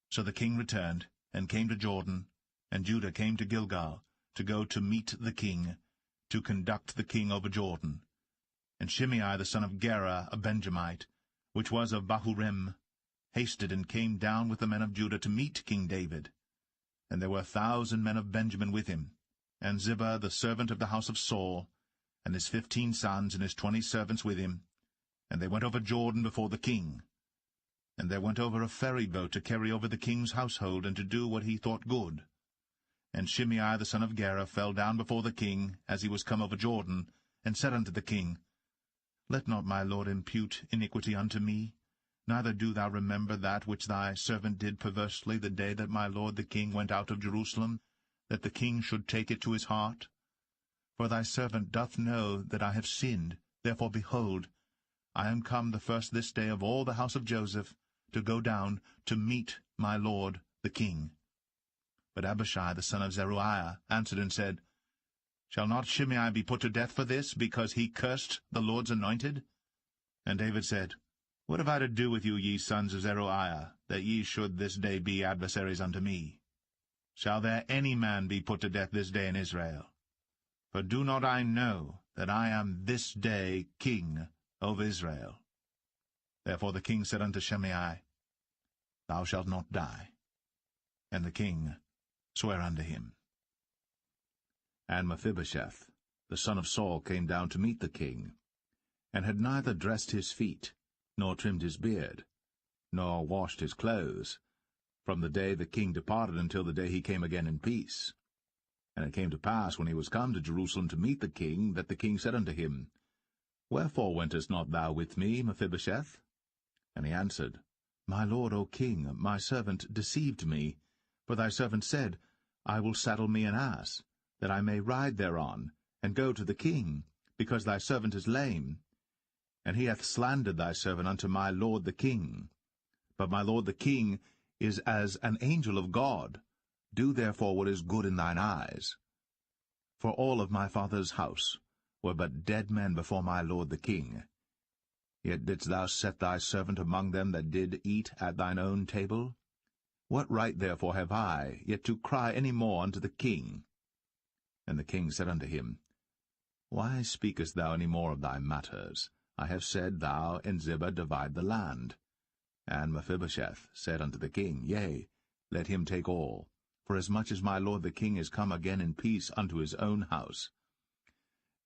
So the king returned, and came to Jordan, and Judah came to Gilgal, to go to meet the king, to conduct the king over Jordan. And Shimei the son of Gera, a Benjamite, which was of Bahurim, hasted and came down with the men of Judah to meet King David. And there were 1,000 men of Benjamin with him, and Ziba the servant of the house of Saul, and his 15 sons and his 20 servants with him. And they went over Jordan before the king. And there went over a ferry boat to carry over the king's household, and to do what he thought good. And Shimei the son of Gera fell down before the king, as he was come over Jordan, and said unto the king, Let not my lord impute iniquity unto me, neither do thou remember that which thy servant did perversely the day that my lord the king went out of Jerusalem, that the king should take it to his heart. For thy servant doth know that I have sinned. Therefore, behold, I am come the first this day of all the house of Joseph, to go down to meet my lord the king. But Abishai the son of Zeruiah answered and said, Shall not Shimei be put to death for this, because he cursed the Lord's anointed? And David said, What have I to do with you, ye sons of Zeruiah, that ye should this day be adversaries unto me? Shall there any man be put to death this day in Israel? For do not I know that I am this day king over Israel? Therefore the king said unto Shimei, Thou shalt not die. And the king sware unto him. And Mephibosheth, the son of Saul, came down to meet the king, and had neither dressed his feet, nor trimmed his beard, nor washed his clothes, from the day the king departed until the day he came again in peace. And it came to pass, when he was come to Jerusalem to meet the king, that the king said unto him, Wherefore wentest not thou with me, Mephibosheth? And he answered, My lord, O king, my servant deceived me. For thy servant said, I will saddle me an ass, that I may ride thereon, and go to the king, because thy servant is lame. And he hath slandered thy servant unto my lord the king. But my lord the king is as an angel of God. Do therefore what is good in thine eyes. For all of my father's house were but dead men before my lord the king. Yet didst thou set thy servant among them that did eat at thine own table? What right therefore have I yet to cry any more unto the king? And the king said unto him, Why speakest thou any more of thy matters? I have said, Thou and Ziba divide the land. And Mephibosheth said unto the king, Yea, let him take all, for as much as my lord the king is come again in peace unto his own house.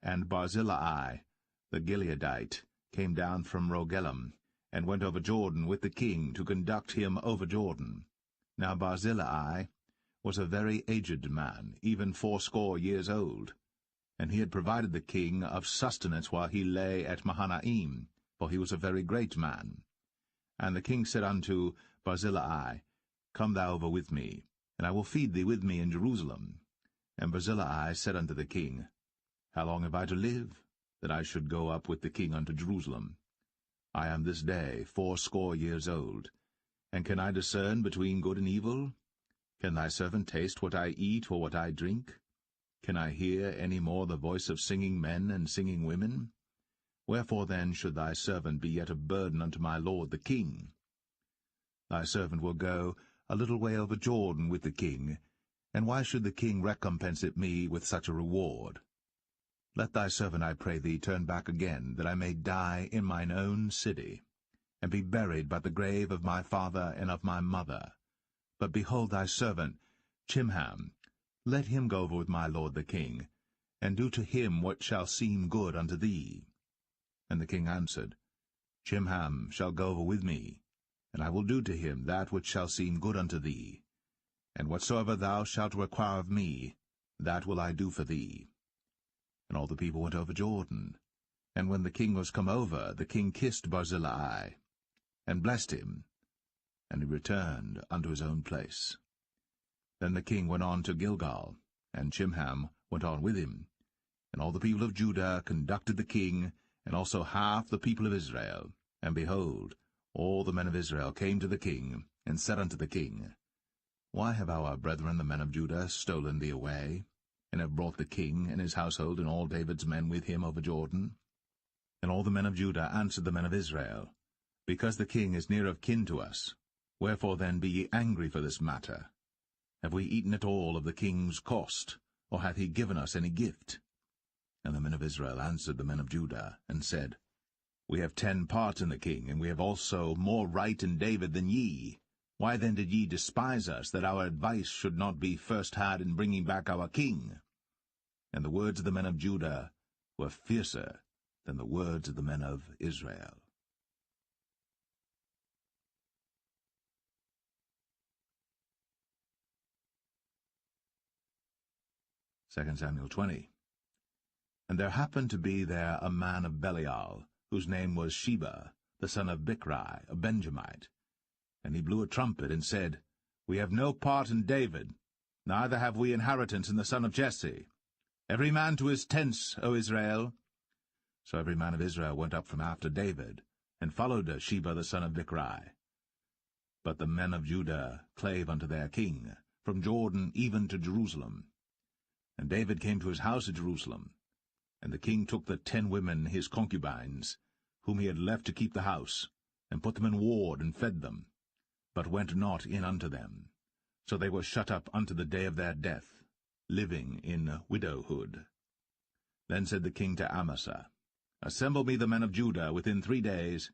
And Barzillai the Gileadite came down from Rogelim, and went over Jordan with the king to conduct him over Jordan. Now Barzillai was a very aged man, even 80 years old, and he had provided the king of sustenance while he lay at Mahanaim, for he was a very great man. And the king said unto Barzillai, Come thou over with me, and I will feed thee with me in Jerusalem. And Barzillai said unto the king, How long have I to live, that I should go up with the king unto Jerusalem? I am this day 80 years old, and can I discern between good and evil? Can thy servant taste what I eat or what I drink? Can I hear any more the voice of singing men and singing women? Wherefore then should thy servant be yet a burden unto my lord the king? Thy servant will go a little way over Jordan with the king, and why should the king recompense it me with such a reward? Let thy servant, I pray thee, turn back again, that I may die in mine own city, and be buried by the grave of my father and of my mother. But behold thy servant, Chimham, let him go over with my lord the king, and do to him what shall seem good unto thee. And the king answered, Chimham shall go over with me, and I will do to him that which shall seem good unto thee. And whatsoever thou shalt require of me, that will I do for thee. And all the people went over Jordan. And when the king was come over, the king kissed Barzillai, and blessed him, and he returned unto his own place. Then the king went on to Gilgal, and Chimham went on with him. And all the people of Judah conducted the king, and also half the people of Israel. And behold, all the men of Israel came to the king, and said unto the king, Why have our brethren the men of Judah stolen thee away, and have brought the king and his household and all David's men with him over Jordan? And all the men of Judah answered the men of Israel, Because the king is near of kin to us. Wherefore then be ye angry for this matter? Have we eaten at all of the king's cost, or hath he given us any gift? And the men of Israel answered the men of Judah, and said, We have 10 parts in the king, and we have also more right in David than ye. Why then did ye despise us, that our advice should not be first had in bringing back our king? And the words of the men of Judah were fiercer than the words of the men of Israel. 2 Samuel 20. And there happened to be there a man of Belial, whose name was Sheba, the son of Bichri, a Benjamite. And he blew a trumpet, and said, We have no part in David, neither have we inheritance in the son of Jesse. Every man to his tents, O Israel. So every man of Israel went up from after David, and followed Sheba the son of Bichri. But the men of Judah clave unto their king, from Jordan even to Jerusalem. And David came to his house at Jerusalem. And the king took the 10 women his concubines, whom he had left to keep the house, and put them in ward, and fed them, but went not in unto them. So they were shut up unto the day of their death, living in widowhood. Then said the king to Amasa, Assemble me the men of Judah within 3 days,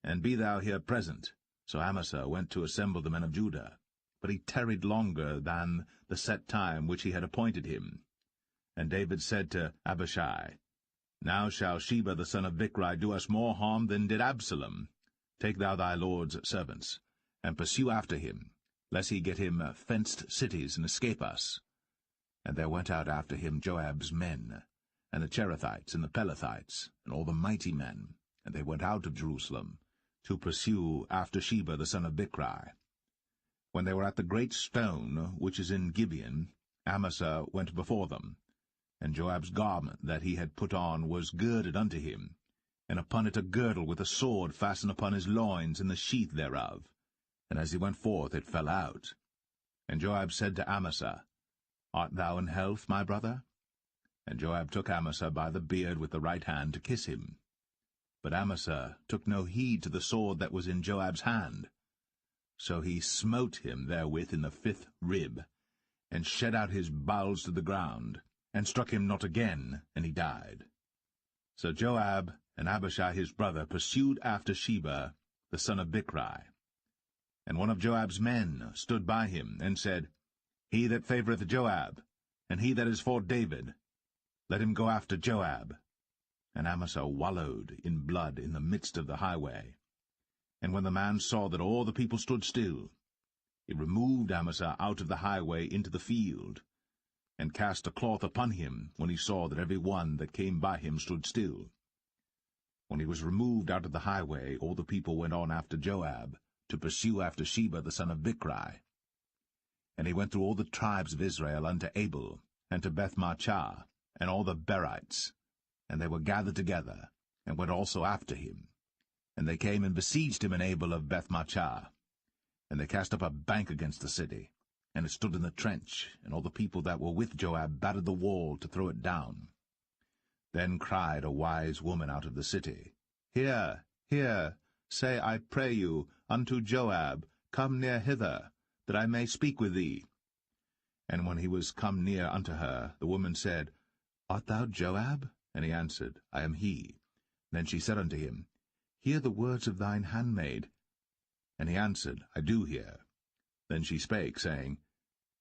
and be thou here present. So Amasa went to assemble the men of Judah, but he tarried longer than the set time which he had appointed him. And David said to Abishai, Now shall Sheba the son of Bichri do us more harm than did Absalom. Take thou thy lord's servants, and pursue after him, lest he get him fenced cities and escape us. And there went out after him Joab's men, and the Cherethites and the Pelethites, and all the mighty men, and they went out of Jerusalem, to pursue after Sheba the son of Bichri. When they were at the great stone which is in Gibeon, Amasa went before them, and Joab's garment that he had put on was girded unto him, and upon it a girdle with a sword fastened upon his loins in the sheath thereof. And as he went forth it fell out. And Joab said to Amasa, Art thou in health, my brother? And Joab took Amasa by the beard with the right hand to kiss him. But Amasa took no heed to the sword that was in Joab's hand. So he smote him therewith in the 5th rib, and shed out his bowels to the ground, and struck him not again, and he died. So Joab and Abishai his brother pursued after Sheba the son of Bichri. And one of Joab's men stood by him, and said, He that favoureth Joab, and he that is for David, let him go after Joab. And Amasa wallowed in blood in the midst of the highway. And when the man saw that all the people stood still, he removed Amasa out of the highway into the field, and cast a cloth upon him, when he saw that every one that came by him stood still. When he was removed out of the highway, all the people went on after Joab, to pursue after Sheba the son of Bichri. And he went through all the tribes of Israel unto Abel, and to Bethmachah, and all the Berites, and they were gathered together, and went also after him. And they came and besieged him in Abel of Bethmachah. And they cast up a bank against the city, and it stood in the trench, and all the people that were with Joab battered the wall to throw it down. Then cried a wise woman out of the city, Hear, hear, say, I pray you, unto Joab, Come near hither, that I may speak with thee. And when he was come near unto her, the woman said, Art thou Joab? And he answered, I am he. Then she said unto him, Hear the words of thine handmaid. And he answered, I do hear. Then she spake, saying,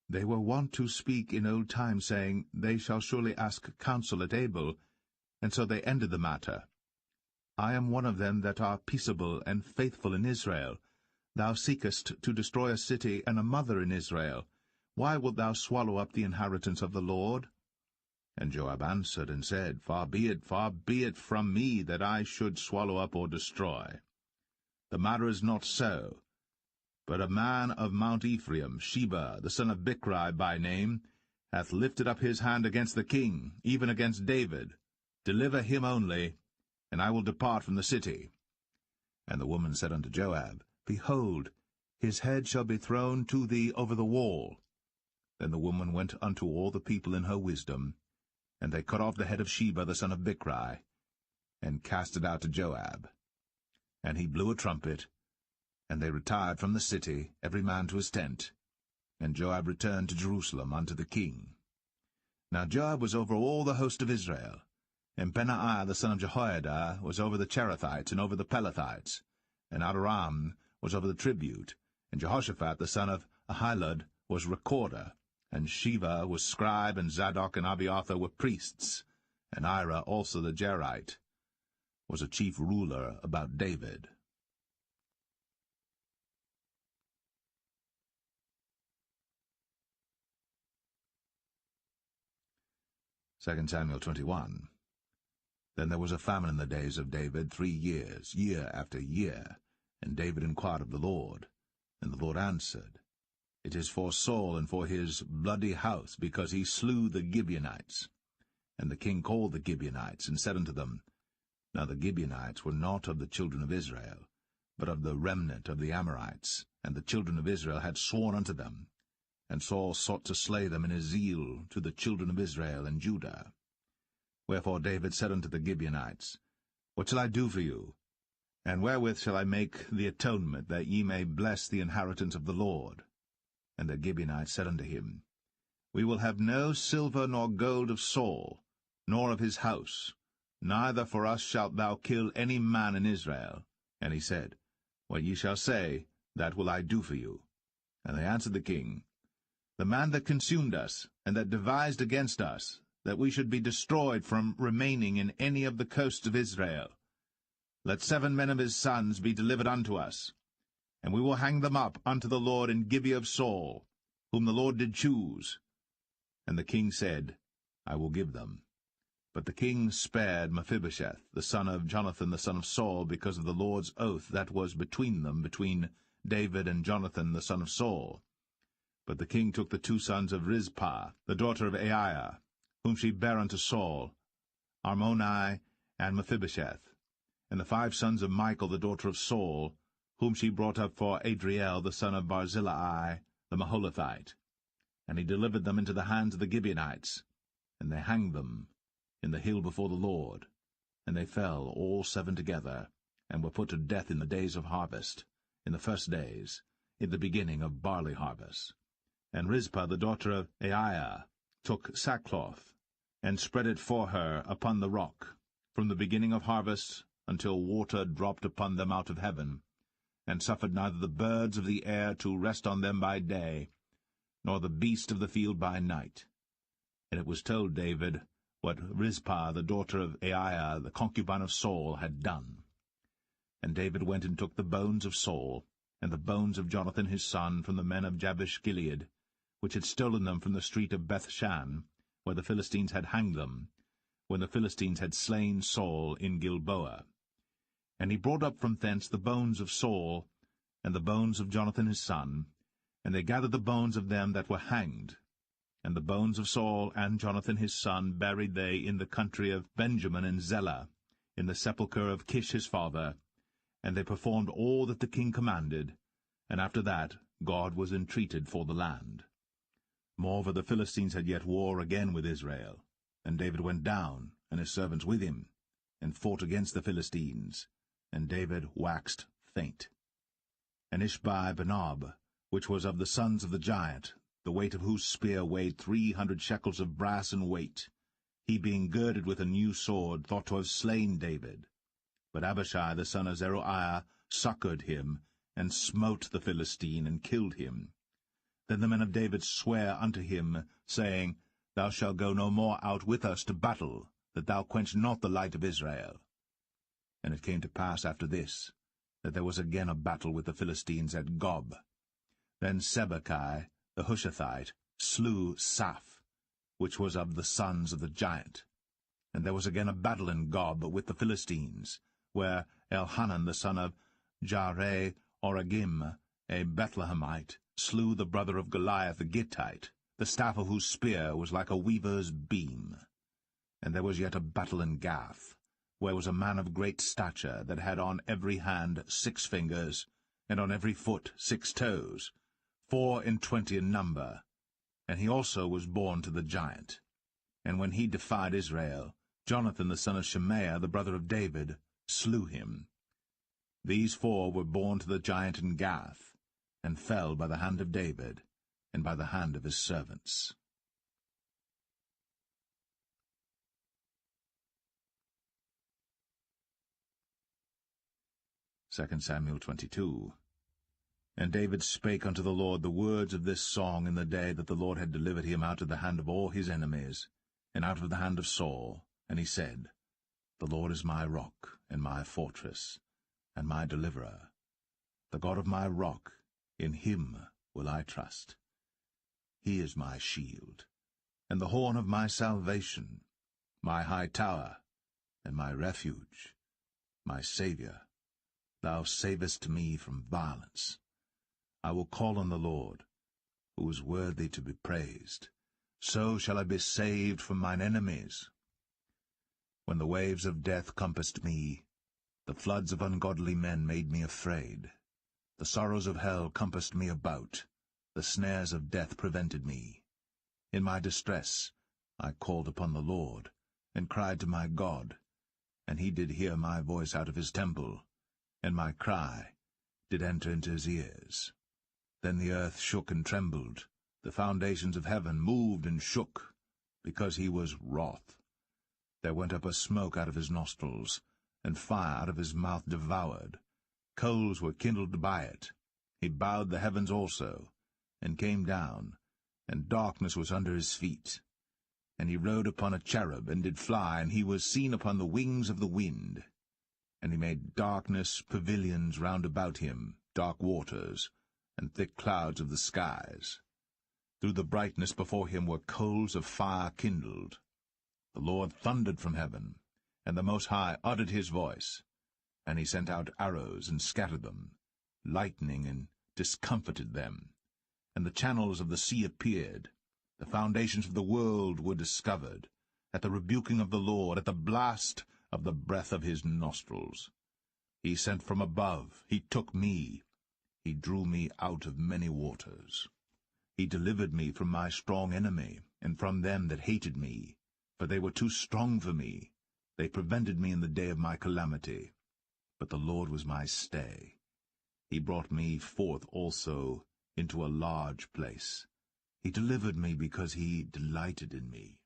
They were wont to speak in old time, saying, They shall surely ask counsel at Abel, and so they ended the matter. I am one of them that are peaceable and faithful in Israel. Thou seekest to destroy a city and a mother in Israel. Why wilt thou swallow up the inheritance of the Lord? And Joab answered and said, far be it from me that I should swallow up or destroy. The matter is not so. But a man of Mount Ephraim, Sheba, the son of Bichri by name, hath lifted up his hand against the king, even against David. Deliver him only, and I will depart from the city. And the woman said unto Joab, Behold, his head shall be thrown to thee over the wall. Then the woman went unto all the people in her wisdom, and they cut off the head of Sheba the son of Bichri, and cast it out to Joab. And he blew a trumpet, and they retired from the city, every man to his tent. And Joab returned to Jerusalem unto the king. Now Joab was over all the host of Israel, and Benaiah the son of Jehoiada was over the Cherethites and over the Pelethites, and Adoram was over the tribute, and Jehoshaphat the son of Ahilud was recorder, and Sheva was scribe, and Zadok and Abiathar were priests, and Ira also the Jerite was a chief ruler about David. Second Samuel 21. Then there was a famine in the days of David 3 years, year after year. And David inquired of the Lord. And the Lord answered, It is for Saul and for his bloody house, because he slew the Gibeonites. And the king called the Gibeonites, and said unto them, Now the Gibeonites were not of the children of Israel, but of the remnant of the Amorites, and the children of Israel had sworn unto them. And Saul sought to slay them in his zeal to the children of Israel and Judah. Wherefore David said unto the Gibeonites, What shall I do for you? And wherewith shall I make the atonement, that ye may bless the inheritance of the Lord? And the Gibeonites said unto him, We will have no silver nor gold of Saul, nor of his house, neither for us shalt thou kill any man in Israel. And he said, What ye shall say, that will I do for you. And they answered the king, The man that consumed us, and that devised against us, that we should be destroyed from remaining in any of the coasts of Israel, let 7 men of his sons be delivered unto us, and we will hang them up unto the Lord in Gibeah of Saul, whom the Lord did choose. And the king said, I will give them. But the king spared Mephibosheth, the son of Jonathan the son of Saul, because of the Lord's oath that was between them, between David and Jonathan the son of Saul. But the king took the 2 sons of Rizpah, the daughter of Aiah, whom she bare unto Saul, Armoni and Mephibosheth, and the 5 sons of Michal the daughter of Saul, whom she brought up for Adriel the son of Barzillai the Maholathite. And he delivered them into the hands of the Gibeonites, and they hanged them in the hill before the Lord. And they fell all 7 together, and were put to death in the days of harvest, in the first days, in the beginning of barley harvest. And Rizpah the daughter of Aiah took sackcloth, and spread it for her upon the rock, from the beginning of harvest until water dropped upon them out of heaven, and suffered neither the birds of the air to rest on them by day, nor the beast of the field by night. And it was told David what Rizpah the daughter of Aiah, the concubine of Saul, had done. And David went and took the bones of Saul, and the bones of Jonathan his son, from the men of Jabesh-Gilead, which had stolen them from the street of Bethshan, where the Philistines had hanged them, when the Philistines had slain Saul in Gilboa. And he brought up from thence the bones of Saul, and the bones of Jonathan his son, and they gathered the bones of them that were hanged. And the bones of Saul and Jonathan his son buried they in the country of Benjamin in Zelle, in the sepulchre of Kish his father, and they performed all that the king commanded, and after that God was entreated for the land. Moreover, the Philistines had yet war again with Israel, and David went down, and his servants with him, and fought against the Philistines, and David waxed faint. And Ishbi-Benob, which was of the sons of the giant, the weight of whose spear weighed 300 shekels of brass in weight, he being girded with a new sword, thought to have slain David. But Abishai the son of Zeruiah succoured him, and smote the Philistine, and killed him. Then the men of David sware unto him, saying, Thou shalt go no more out with us to battle, that thou quench not the light of Israel. And it came to pass after this, that there was again a battle with the Philistines at Gob. Then Sibbechai the Hushathite slew Saph, which was of the sons of the giant. And there was again a battle in Gob with the Philistines, where Elhanan the son of Jaare-Oregim, a Bethlehemite, slew the brother of Goliath the Gittite, the staff of whose spear was like a weaver's beam. And there was yet a battle in Gath, where was a man of great stature, that had on every hand 6 fingers, and on every foot 6 toes, 24 in number, and he also was born to the giant. And when he defied Israel, Jonathan the son of Shemaiah, the brother of David, slew him. These 4 were born to the giant in Gath, and fell by the hand of David, and by the hand of his servants. 2 Samuel 22. And David spake unto the Lord the words of this song in the day that the Lord had delivered him out of the hand of all his enemies, and out of the hand of Saul. And he said, The Lord is my rock, and my fortress, and my deliverer. The God of my rock, in him will I trust. He is my shield, and the horn of my salvation, my high tower, and my refuge, my Saviour. Thou savest me from violence. I will call on the Lord, who is worthy to be praised. So shall I be saved from mine enemies. When the waves of death compassed me, the floods of ungodly men made me afraid. The sorrows of hell compassed me about, the snares of death prevented me. In my distress I called upon the Lord, and cried to my God, and he did hear my voice out of his temple, and my cry did enter into his ears. Then the earth shook and trembled, the foundations of heaven moved and shook, because he was wroth. There went up a smoke out of his nostrils, and fire out of his mouth devoured. Coals were kindled by it. He bowed the heavens also, and came down, and darkness was under his feet. And he rode upon a cherub, and did fly, and he was seen upon the wings of the wind. And he made darkness pavilions round about him, dark waters, and thick clouds of the skies. Through the brightness before him were coals of fire kindled. The Lord thundered from heaven, and the Most High uttered his voice. And he sent out arrows, and scattered them, lightning, and discomfited them. And the channels of the sea appeared. The foundations of the world were discovered, at the rebuking of the Lord, at the blast of the breath of his nostrils. He sent from above, he took me, he drew me out of many waters. He delivered me from my strong enemy, and from them that hated me, for they were too strong for me. They prevented me in the day of my calamity. But the Lord was my stay. He brought me forth also into a large place. He delivered me because he delighted in me.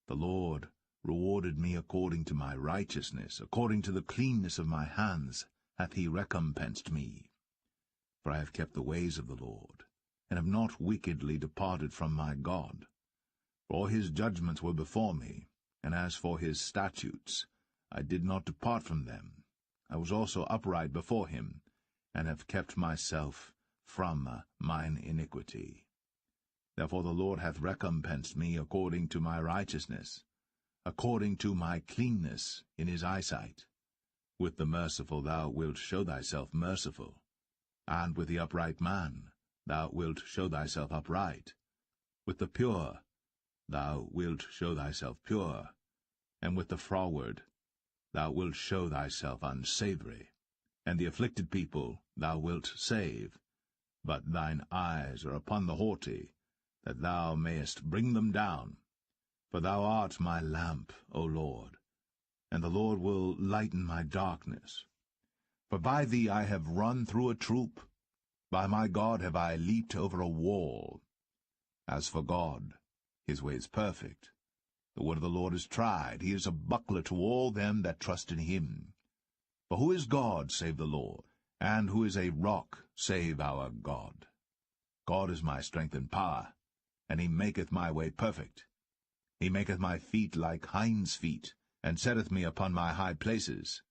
The Lord rewarded me according to my righteousness, according to the cleanness of my hands hath he recompensed me. For I have kept the ways of the Lord, and have not wickedly departed from my God. For his judgments were before me, and as for his statutes, I did not depart from them. I was also upright before him, and have kept myself from mine iniquity. Therefore the Lord hath recompensed me according to my righteousness, according to my cleanness in his eyesight. With the merciful thou wilt show thyself merciful, and with the upright man thou wilt show thyself upright. With the pure thou wilt show thyself pure, and with the froward thou wilt show thyself unsavoury. And the afflicted people thou wilt save, but thine eyes are upon the haughty, that thou mayest bring them down. For thou art my lamp, O Lord, and the Lord will lighten my darkness. For by thee I have run through a troop, by my God have I leaped over a wall. As for God, his way is perfect. The word of the Lord is tried. He is a buckler to all them that trust in him. For who is God save the Lord? And who is a rock save our God? God is my strength and power, and he maketh my way perfect. He maketh my feet like hinds' feet, and setteth me upon my high places.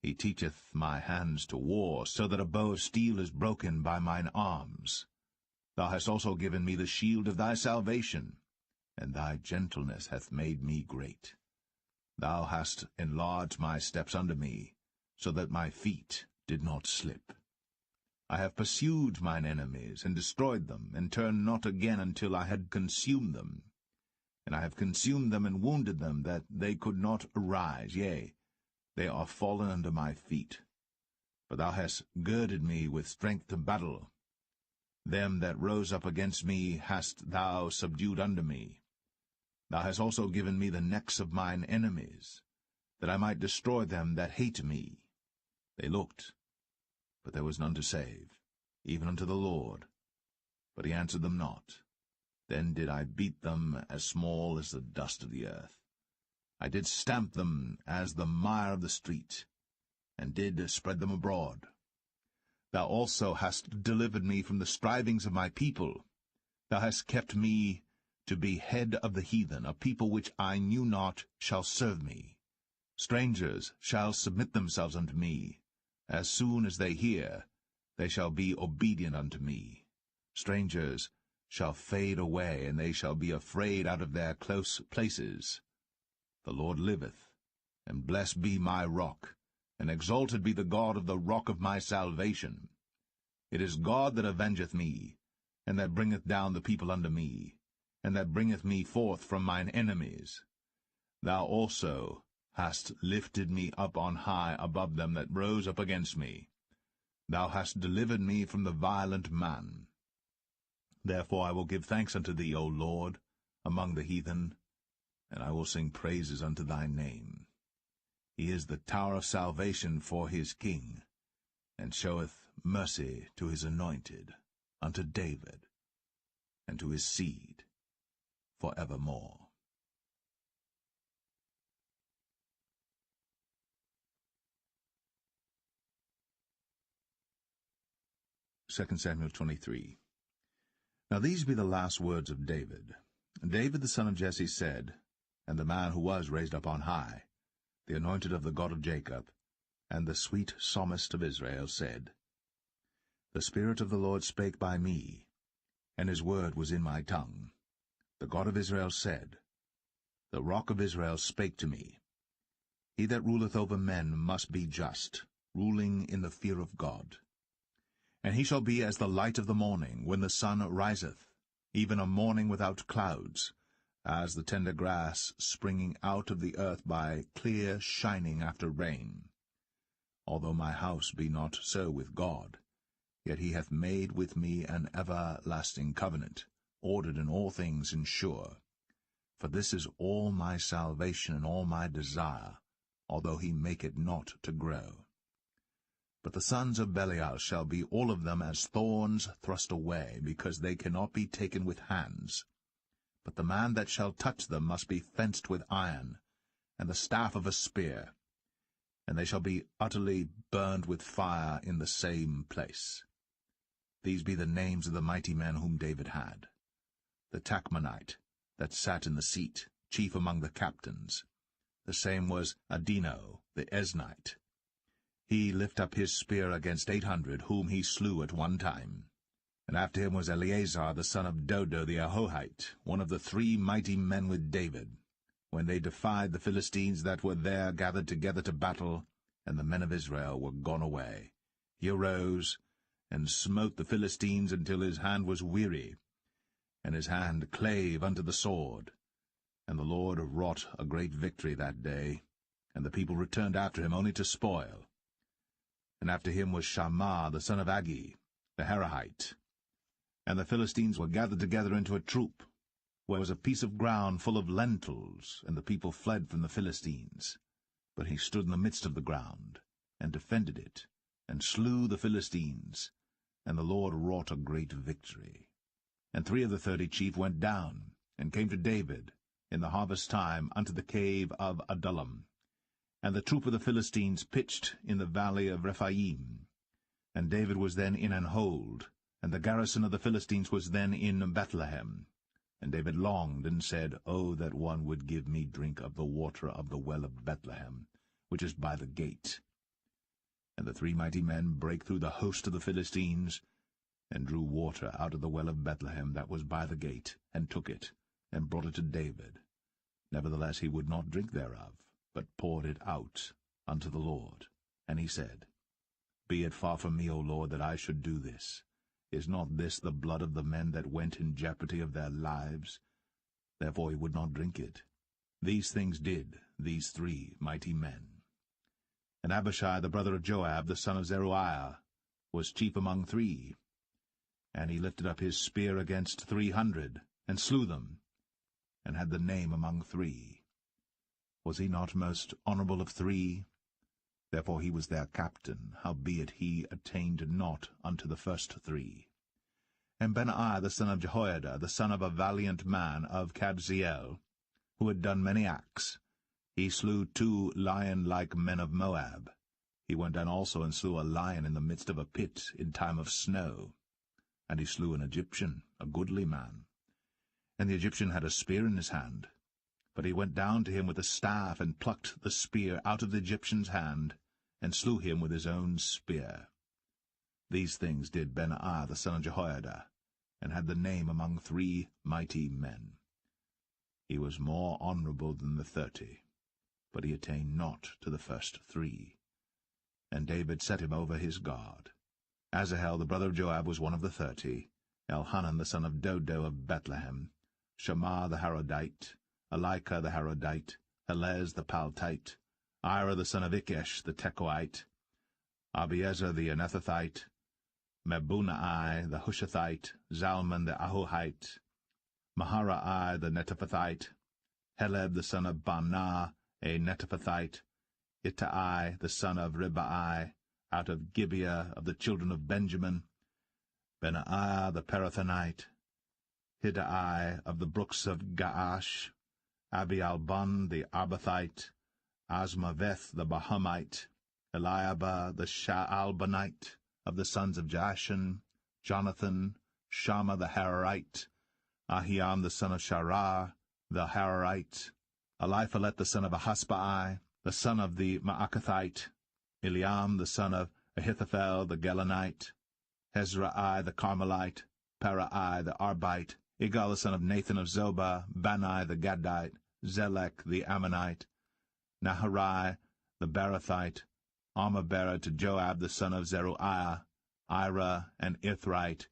He teacheth my hands to war, so that a bow of steel is broken by mine arms. Thou hast also given me the shield of thy salvation, and thy gentleness hath made me great. Thou hast enlarged my steps under me, so that my feet did not slip. I have pursued mine enemies, and destroyed them, and turned not again until I had consumed them. And I have consumed them and wounded them, that they could not arise, yea, they are fallen under my feet. For thou hast girded me with strength to battle. Them that rose up against me hast thou subdued under me. Thou hast also given me the necks of mine enemies, that I might destroy them that hate me. They looked, but there was none to save, even unto the Lord. But he answered them not. Then did I beat them as small as the dust of the earth. I did stamp them as the mire of the street, and did spread them abroad. Thou also hast delivered me from the strivings of my people. Thou hast kept me to be head of the heathen. A people which I knew not shall serve me. Strangers shall submit themselves unto me. As soon as they hear, they shall be obedient unto me. Strangers shall fade away, and they shall be afraid out of their close places. The Lord liveth, and blessed be my rock, and exalted be the God of the rock of my salvation. It is God that avengeth me, and that bringeth down the people under me, and that bringeth me forth from mine enemies. Thou also hast lifted me up on high above them that rose up against me. Thou hast delivered me from the violent man. Therefore I will give thanks unto thee, O Lord, among the heathen, and I will sing praises unto thy name. He is the tower of salvation for his king, and showeth mercy to his anointed, unto David, and to his seed for evermore. 2 Samuel 23. Now these be the last words of David. David the son of Jesse said, and the man who was raised up on high, the anointed of the God of Jacob, and the sweet psalmist of Israel, said, The Spirit of the Lord spake by me, and his word was in my tongue. The God of Israel said, The rock of Israel spake to me. He that ruleth over men must be just, ruling in the fear of God. And he shall be as the light of the morning, when the sun riseth, even a morning without clouds, as the tender grass springing out of the earth by clear shining after rain. Although my house be not so with God, yet he hath made with me an everlasting covenant, ordered in all things and sure. For this is all my salvation and all my desire, although he make it not to grow. But the sons of Belial shall be all of them as thorns thrust away, because they cannot be taken with hands. But the man that shall touch them must be fenced with iron, and the staff of a spear, and they shall be utterly burned with fire in the same place. These be the names of the mighty men whom David had. The Tachmonite, that sat in the seat, chief among the captains. The same was Adino, the Eznite. he lift up his spear against 800, whom he slew at one time. And after him was Eleazar the son of Dodo the Ahohite, one of the 3 mighty men with David, when they defied the Philistines that were there gathered together to battle, and the men of Israel were gone away. He arose, and smote the Philistines until his hand was weary, and his hand clave unto the sword. And the Lord wrought a great victory that day, and the people returned after him only to spoil. And after him was Shammah the son of Agi, the Harahite. And the Philistines were gathered together into a troop, where was a piece of ground full of lentils, and the people fled from the Philistines. But he stood in the midst of the ground, and defended it, and slew the Philistines, and the Lord wrought a great victory. And 3 of the 30 chief went down, and came to David in the harvest time unto the cave of Adullam. And the troop of the Philistines pitched in the valley of Rephaim. And David was then in an hold, and the garrison of the Philistines was then in Bethlehem. And David longed, and said, O that one would give me drink of the water of the well of Bethlehem, which is by the gate. And the 3 mighty men brake through the host of the Philistines, and drew water out of the well of Bethlehem that was by the gate, and took it, and brought it to David. Nevertheless he would not drink thereof, but poured it out unto the Lord. And he said, Be it far from me, O Lord, that I should do this. Is not this the blood of the men that went in jeopardy of their lives? Therefore he would not drink it. These things did these 3 mighty men. And Abishai the brother of Joab, the son of Zeruiah, was chief among 3. And he lifted up his spear against 300, and slew them, and had the name among 3. Was he not most honorable of 3? Therefore he was their captain, howbeit he attained not unto the first 3. And Benaiah the son of Jehoiada, the son of a valiant man of Kabzeel, who had done many acts, he slew 2 lion-like men of Moab. He went down also and slew a lion in the midst of a pit in time of snow. And he slew an Egyptian, a goodly man. And the Egyptian had a spear in his hand. But he went down to him with a staff, and plucked the spear out of the Egyptian's hand, and slew him with his own spear. These things did Benaiah the son of Jehoiada, and had the name among 3 mighty men. He was more honorable than the 30, but he attained not to the first 3. And David set him over his guard. Asahel the brother of Joab was one of the 30, Elhanan the son of Dodo of Bethlehem, Shammah the Harodite, Elika the Harodite, Helez the Paltite, Ira the son of Ikesh the Tekoite, Abiezer the Anethathite, Mebunai the Hushathite, Zalman the Ahohite, Maharai the Netophathite, Heleb the son of Baanah a Netophathite, Ittai the son of Ribai, out of Gibeah of the children of Benjamin, Benaiah the Parathonite, Hiddai of the brooks of Gaash, Abialbon the Arbathite, Asmaveth the Bahamite, Eliabah the Shaalbanite, of the sons of Jashan, Jonathan, Shammah the Hararite, Ahiam the son of Sharar, the Hararite, Eliphalet the son of Ahasbai, the son of the Maacathite, Eliam the son of Ahithophel the Gelonite, Hezrai the Carmelite, Parai the Arbite, Igal the son of Nathan of Zobah, Bani the Gadite, Zelek the Ammonite, Naharai the Barathite, armor-bearer to Joab the son of Zeruiah, Ira and Ithrite,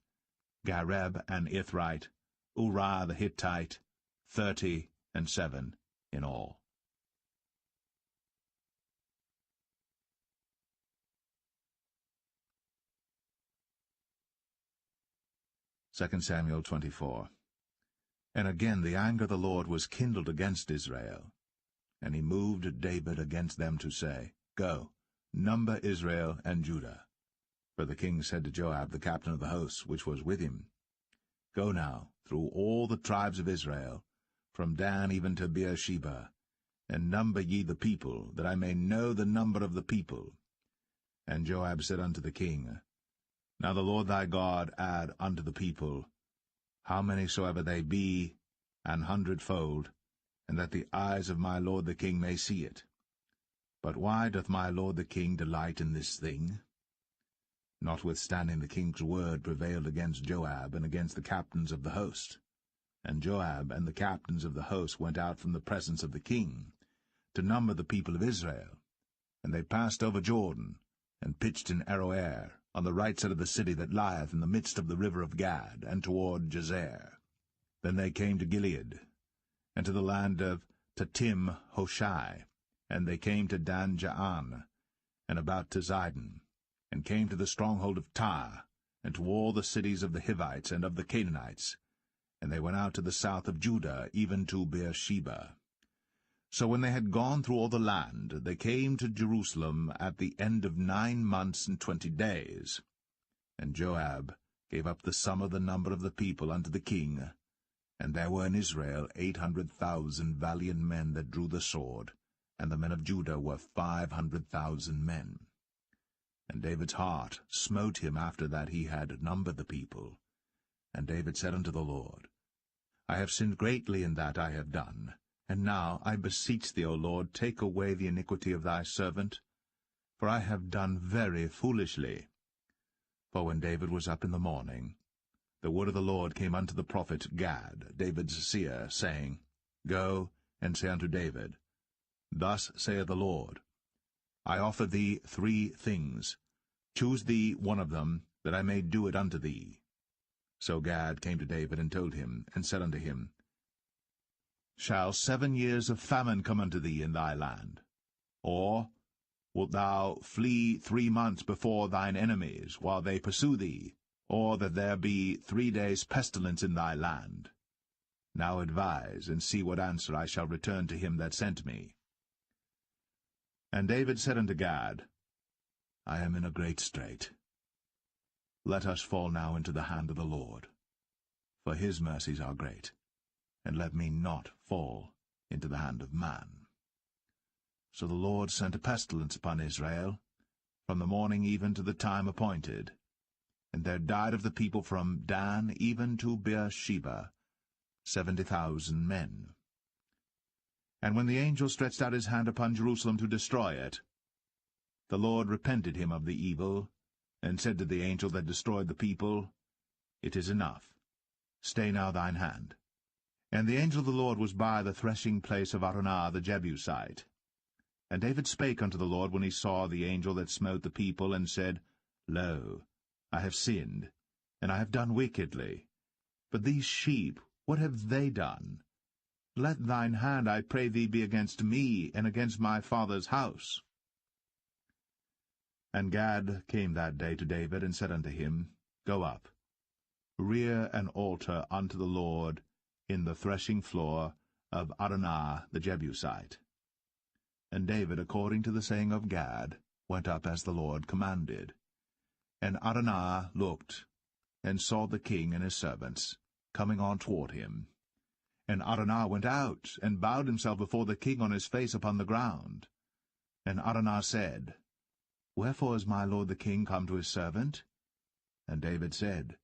Gareb and Ithrite, Uriah the Hittite, 37 in all. 2 Samuel 24. And again the anger of the Lord was kindled against Israel. And he moved David against them to say, Go, number Israel and Judah. For the king said to Joab, the captain of the host, which was with him, Go now through all the tribes of Israel, from Dan even to Beersheba, and number ye the people, that I may know the number of the people. And Joab said unto the king, Now the Lord thy God add unto the people, how many soever they be, 100-fold, and that the eyes of my lord the king may see it. But why doth my lord the king delight in this thing? Notwithstanding the king's word prevailed against Joab and against the captains of the host. And Joab and the captains of the host went out from the presence of the king, to number the people of Israel. And they passed over Jordan, and pitched in Aroer, on the right side of the city that lieth in the midst of the river of Gad, and toward Jazer. Then they came to Gilead, and to the land of Tatim Hoshai, and they came to Dan Jaan, and about to Zidon, and came to the stronghold of Tyre, and to all the cities of the Hivites and of the Canaanites, and they went out to the south of Judah, even to Beersheba. So when they had gone through all the land, they came to Jerusalem at the end of 9 months and 20 days. And Joab gave up the sum of the number of the people unto the king. And there were in Israel 800,000 valiant men that drew the sword, and the men of Judah were 500,000 men. And David's heart smote him after that he had numbered the people. And David said unto the Lord, I have sinned greatly in that I have done. And now, I beseech thee, O Lord, take away the iniquity of thy servant, for I have done very foolishly. For when David was up in the morning, the word of the Lord came unto the prophet Gad, David's seer, saying, Go, and say unto David, Thus saith the Lord, I offer thee 3 things. Choose thee one of them, that I may do it unto thee. So Gad came to David, and told him, and said unto him, Shall 7 years of famine come unto thee in thy land? Or wilt thou flee 3 months before thine enemies, while they pursue thee? Or that there be 3 days' pestilence in thy land? Now advise, and see what answer I shall return to him that sent me. And David said unto Gad, I am in a great strait. Let us fall now into the hand of the Lord, for his mercies are great, and let me not fall into the hand of man. So the Lord sent a pestilence upon Israel, from the morning even to the time appointed. And there died of the people from Dan even to Beersheba 70,000 men. And when the angel stretched out his hand upon Jerusalem to destroy it, the Lord repented him of the evil, and said to the angel that destroyed the people, It is enough. Stay now thine hand. And the angel of the Lord was by the threshing place of Araunah the Jebusite. And David spake unto the Lord when he saw the angel that smote the people, and said, Lo, I have sinned, and I have done wickedly. But these sheep, what have they done? Let thine hand, I pray thee, be against me, and against my father's house. And Gad came that day to David, and said unto him, Go up, rear an altar unto the Lord in the threshing floor of Araunah the Jebusite. And David, according to the saying of Gad, went up as the Lord commanded. And Araunah looked, and saw the king and his servants coming on toward him. And Araunah went out, and bowed himself before the king on his face upon the ground. And Araunah said, Wherefore is my lord the king come to his servant? And David said,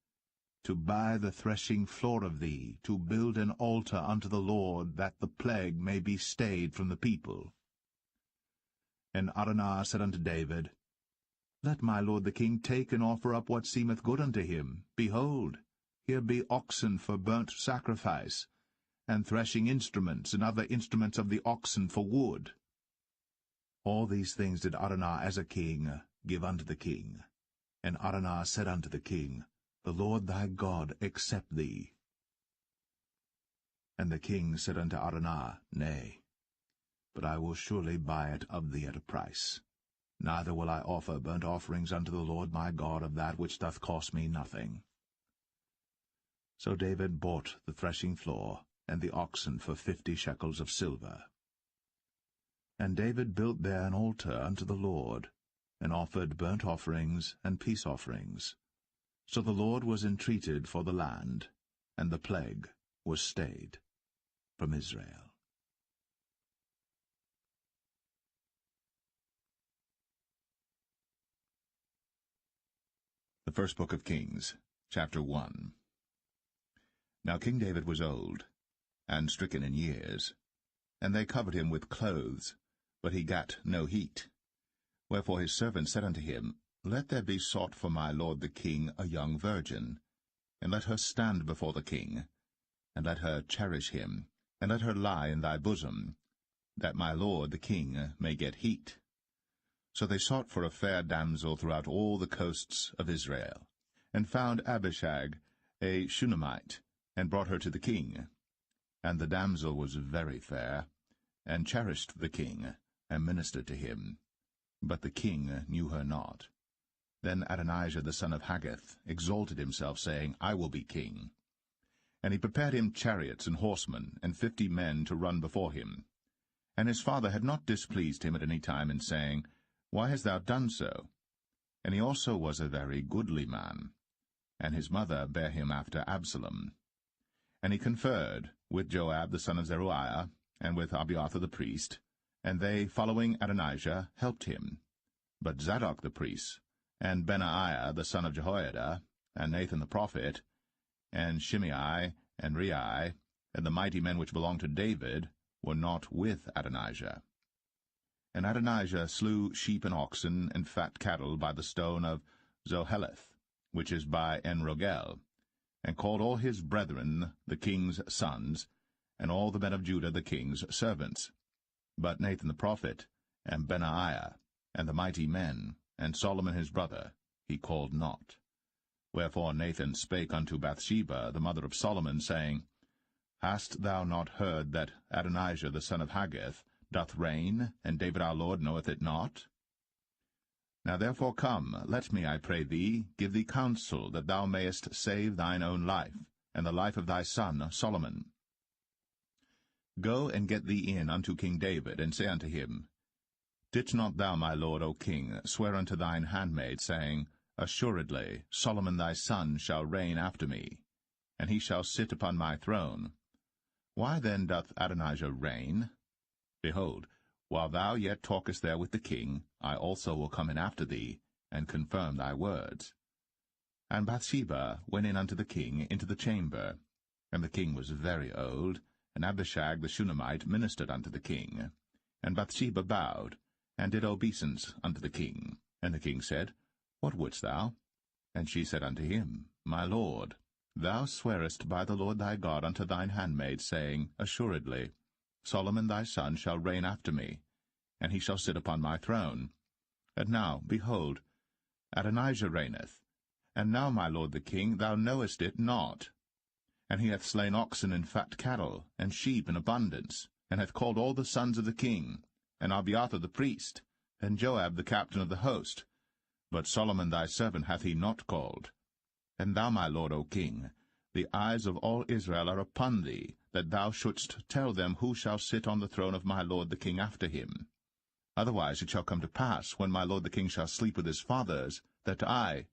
To buy the threshing floor of thee, to build an altar unto the Lord, that the plague may be stayed from the people. And Araunah said unto David, Let my lord the king take and offer up what seemeth good unto him. Behold, here be oxen for burnt sacrifice, and threshing instruments, and other instruments of the oxen for wood. All these things did Araunah as a king give unto the king. And Araunah said unto the king, The Lord thy God accept thee. And the king said unto Araunah, Nay, but I will surely buy it of thee at a price. Neither will I offer burnt offerings unto the Lord my God of that which doth cost me nothing. So David bought the threshing floor and the oxen for 50 shekels of silver. And David built there an altar unto the Lord, and offered burnt offerings and peace offerings. So the Lord was entreated for the land, and the plague was stayed from Israel. The First Book of Kings, chapter 1. Now King David was old, and stricken in years, and they covered him with clothes, but he gat no heat. Wherefore his servant said unto him, Let there be sought for my lord the king a young virgin, and let her stand before the king, and let her cherish him, and let her lie in thy bosom, that my lord the king may get heat. So they sought for a fair damsel throughout all the coasts of Israel, and found Abishag, a Shunammite, and brought her to the king. And the damsel was very fair, and cherished the king, and ministered to him. But the king knew her not. Then Adonijah the son of Haggith exalted himself, saying, I will be king. And he prepared him chariots and horsemen, and 50 men to run before him. And his father had not displeased him at any time in saying, Why hast thou done so? And he also was a very goodly man. And his mother bare him after Absalom. And he conferred with Joab the son of Zeruiah, and with Abiathar the priest, and they, following Adonijah, helped him. But Zadok the priest, and Benaiah the son of Jehoiada, and Nathan the prophet, and Shimei, and Rei, and the mighty men which belonged to David, were not with Adonijah. And Adonijah slew sheep and oxen and fat cattle by the stone of Zoheleth, which is by En-Rogel, and called all his brethren the king's sons, and all the men of Judah the king's servants. But Nathan the prophet, and Benaiah, and the mighty men, and Solomon his brother, he called not. Wherefore Nathan spake unto Bathsheba, the mother of Solomon, saying, Hast thou not heard that Adonijah the son of Haggith doth reign, and David our Lord knoweth it not? Now therefore come, let me, I pray thee, give thee counsel, that thou mayest save thine own life, and the life of thy son Solomon. Go and get thee in unto King David, and say unto him, Didst not thou, my lord, O king, swear unto thine handmaid, saying, Assuredly Solomon thy son shall reign after me, and he shall sit upon my throne? Why then doth Adonijah reign? Behold, while thou yet talkest there with the king, I also will come in after thee, and confirm thy words. And Bathsheba went in unto the king into the chamber. And the king was very old, and Abishag the Shunammite ministered unto the king. And Bathsheba bowed, and did obeisance unto the king. And the king said, What wouldst thou? And she said unto him, My lord, thou swearest by the Lord thy God unto thine handmaid, saying, Assuredly Solomon thy son shall reign after me, and he shall sit upon my throne. And now, behold, Adonijah reigneth. And now, my lord the king, thou knowest it not. And he hath slain oxen and fat cattle, and sheep in abundance, and hath called all the sons of the king, and Abiathar the priest, and Joab the captain of the host. But Solomon thy servant hath he not called. And thou, my lord, O king, the eyes of all Israel are upon thee, that thou shouldst tell them who shall sit on the throne of my lord the king after him. Otherwise it shall come to pass, when my lord the king shall sleep with his fathers, that I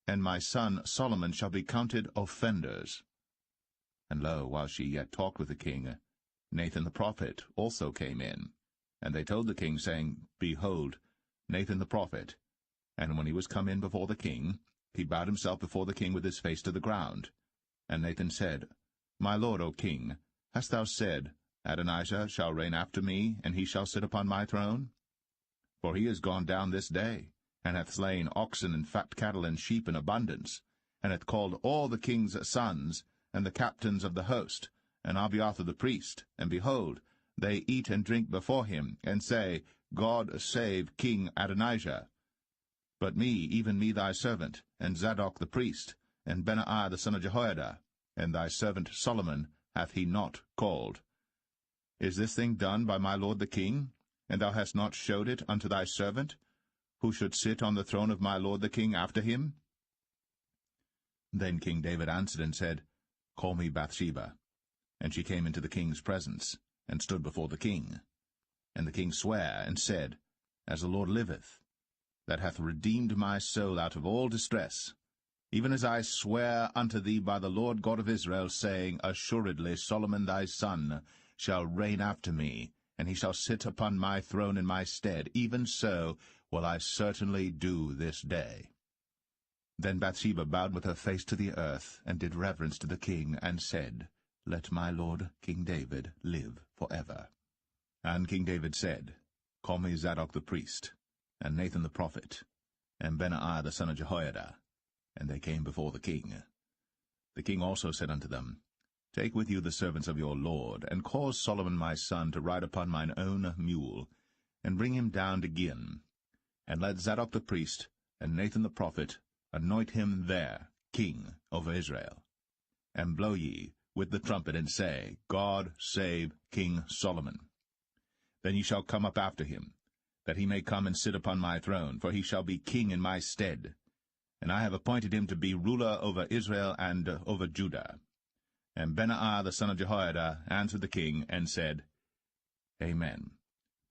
and my son Solomon shall be counted offenders. And lo, while she yet talked with the king, Nathan the prophet also came in. And they told the king, saying, Behold, Nathan the prophet. And when he was come in before the king, he bowed himself before the king with his face to the ground. And Nathan said, My lord, O king, hast thou said, Adonijah shall reign after me, and he shall sit upon my throne? For he is gone down this day, and hath slain oxen and fat cattle and sheep in abundance, and hath called all the king's sons, and the captains of the host, and Abiathar the priest, and behold, they eat and drink before him, and say, God save King Adonijah. But me, even me thy servant, and Zadok the priest, and Benaiah the son of Jehoiada, and thy servant Solomon hath he not called. Is this thing done by my lord the king? And thou hast not showed it unto thy servant, who should sit on the throne of my lord the king after him? Then King David answered and said, Call me Bathsheba. And she came into the king's presence, and stood before the king. And the king sware, and said, As the Lord liveth, that hath redeemed my soul out of all distress, even as I swear unto thee by the Lord God of Israel, saying, Assuredly Solomon thy son shall reign after me, and he shall sit upon my throne in my stead, even so will I certainly do this day. Then Bathsheba bowed with her face to the earth, and did reverence to the king, and said, Let my lord King David live for ever. And King David said, Call me Zadok the priest, and Nathan the prophet, and Benaiah the son of Jehoiada. And they came before the king. The king also said unto them, Take with you the servants of your lord, and cause Solomon my son to ride upon mine own mule, and bring him down to Gihon. And let Zadok the priest, and Nathan the prophet, anoint him there king over Israel. And blow ye with the trumpet, and say, God save King Solomon. Then ye shall come up after him, that he may come and sit upon my throne, for he shall be king in my stead. And I have appointed him to be ruler over Israel and over Judah. And Benaiah the son of Jehoiada answered the king, and said, Amen.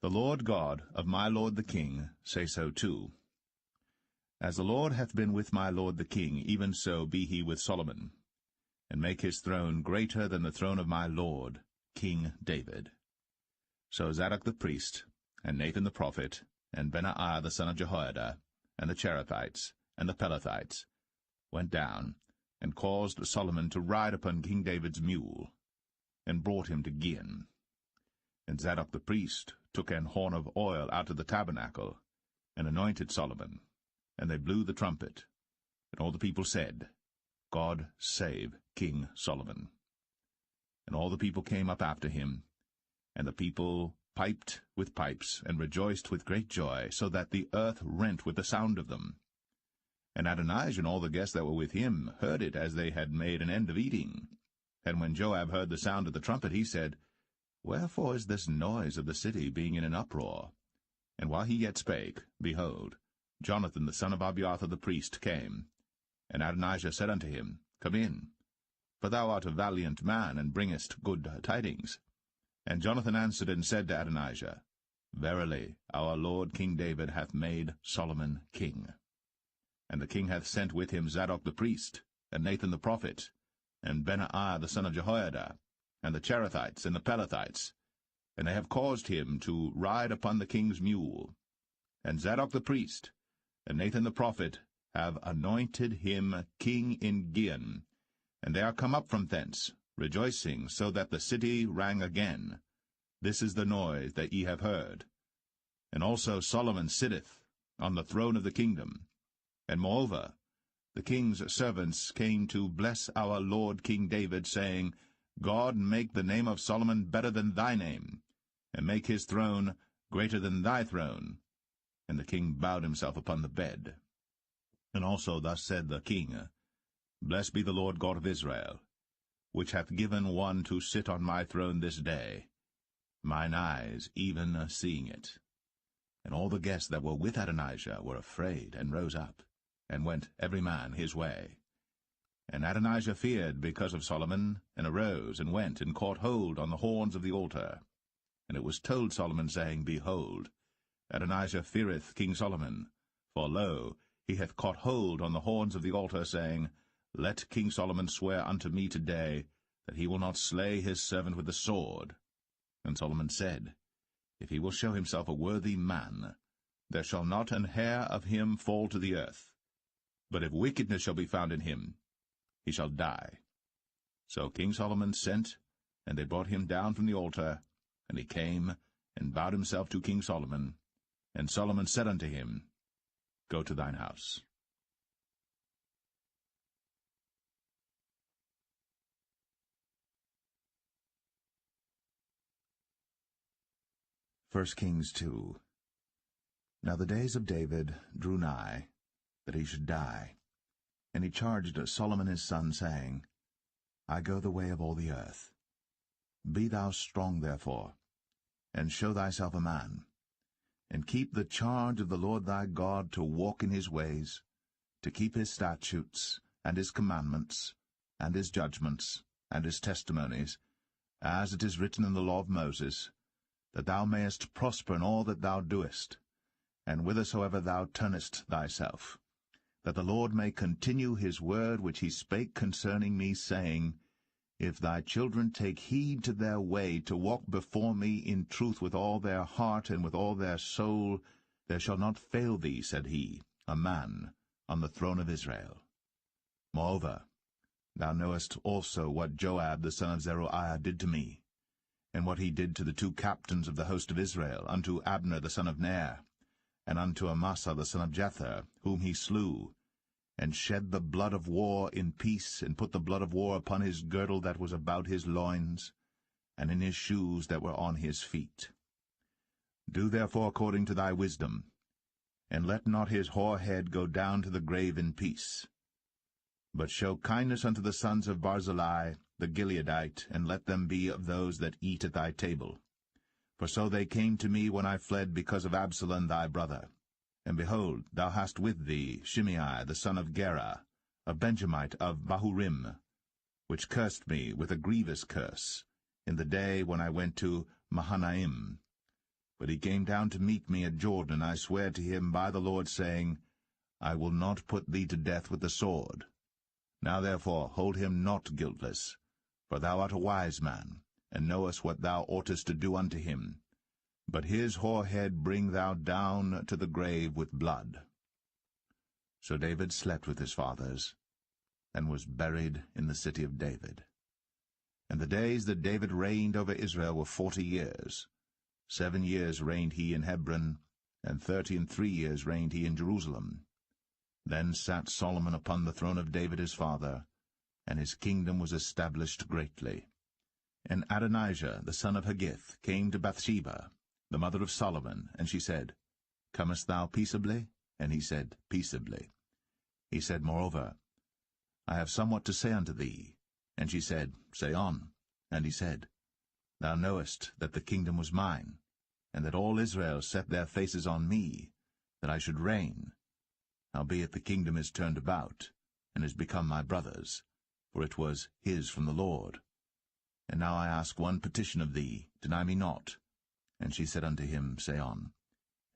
The Lord God of my lord the king say so too. As the Lord hath been with my lord the king, even so be he with Solomon, and make his throne greater than the throne of my lord, King David. So Zadok the priest, and Nathan the prophet, and Benaiah the son of Jehoiada, and the Cherethites, and the Pelethites, went down, and caused Solomon to ride upon King David's mule, and brought him to Gihon. And Zadok the priest took an horn of oil out of the tabernacle, and anointed Solomon. And they blew the trumpet. And all the people said, God save King Solomon. And all the people came up after him, and the people piped with pipes, and rejoiced with great joy, so that the earth rent with the sound of them. And Adonijah and all the guests that were with him heard it as they had made an end of eating. And when Joab heard the sound of the trumpet, he said, Wherefore is this noise of the city being in an uproar? And while he yet spake, behold, Jonathan the son of Abiathar the priest came. And Adonijah said unto him, Come in, for thou art a valiant man, and bringest good tidings. And Jonathan answered and said to Adonijah, Verily, our lord King David hath made Solomon king. And the king hath sent with him Zadok the priest, and Nathan the prophet, and Benaiah the son of Jehoiada, and the Cherethites and the Pelethites, and they have caused him to ride upon the king's mule. And Zadok the priest, and Nathan the prophet, have anointed him king in Gihon, and they are come up from thence, rejoicing, so that the city rang again. This is the noise that ye have heard. And also Solomon sitteth on the throne of the kingdom. And moreover, the king's servants came to bless our lord King David, saying, God make the name of Solomon better than thy name, and make his throne greater than thy throne. And the king bowed himself upon the bed. And also thus said the king, Blessed be the Lord God of Israel, which hath given one to sit on my throne this day, mine eyes even seeing it. And all the guests that were with Adonijah were afraid, and rose up, and went every man his way. And Adonijah feared because of Solomon, and arose, and went, and caught hold on the horns of the altar. And it was told Solomon, saying, Behold, Adonijah feareth King Solomon, for lo, he hath caught hold on the horns of the altar, saying, Let King Solomon swear unto me today, that he will not slay his servant with the sword. And Solomon said, If he will show himself a worthy man, there shall not an hair of him fall to the earth. But if wickedness shall be found in him, he shall die. So King Solomon sent, and they brought him down from the altar, and he came, and bowed himself to King Solomon. And Solomon said unto him, Go to thine house. 1 Kings 2. Now the days of David drew nigh, that he should die. And he charged Solomon his son, saying, I go the way of all the earth. Be thou strong therefore, and show thyself a man, and keep the charge of the Lord thy God, to walk in his ways, to keep his statutes, and his commandments, and his judgments, and his testimonies, as it is written in the law of Moses, that thou mayest prosper in all that thou doest, and whithersoever thou turnest thyself, that the Lord may continue his word which he spake concerning me, saying, If thy children take heed to their way, to walk before me in truth with all their heart and with all their soul, there shall not fail thee, said he, a man on the throne of Israel. Moreover, thou knowest also what Joab the son of Zeruiah did to me, and what he did to the two captains of the host of Israel, unto Abner the son of Ner, and unto Amasa the son of Jether, whom he slew, and shed the blood of war in peace, and put the blood of war upon his girdle that was about his loins, and in his shoes that were on his feet. Do therefore according to thy wisdom, and let not his hoar head go down to the grave in peace. But show kindness unto the sons of Barzillai the Gileadite, and let them be of those that eat at thy table. For so they came to me when I fled because of Absalom thy brother. And behold, thou hast with thee Shimei the son of Gera, a Benjamite of Bahurim, which cursed me with a grievous curse in the day when I went to Mahanaim. But he came down to meet me at Jordan, and I swear to him by the Lord, saying, I will not put thee to death with the sword. Now therefore hold him not guiltless, for thou art a wise man, and knowest what thou oughtest to do unto him. But his hoar head bring thou down to the grave with blood. So David slept with his fathers, and was buried in the city of David. And the days that David reigned over Israel were 40 years. 7 years reigned he in Hebron, and 33 years reigned he in Jerusalem. Then sat Solomon upon the throne of David his father, and his kingdom was established greatly. And Adonijah the son of Haggith came to Bathsheba, the mother of Solomon, and she said, Comest thou peaceably? And he said, Peaceably. He said, Moreover, I have somewhat to say unto thee. And she said, Say on. And he said, Thou knowest that the kingdom was mine, and that all Israel set their faces on me, that I should reign. Howbeit the kingdom is turned about, and is become my brother's, for it was his from the Lord. And now I ask one petition of thee, deny me not. And she said unto him, Say on.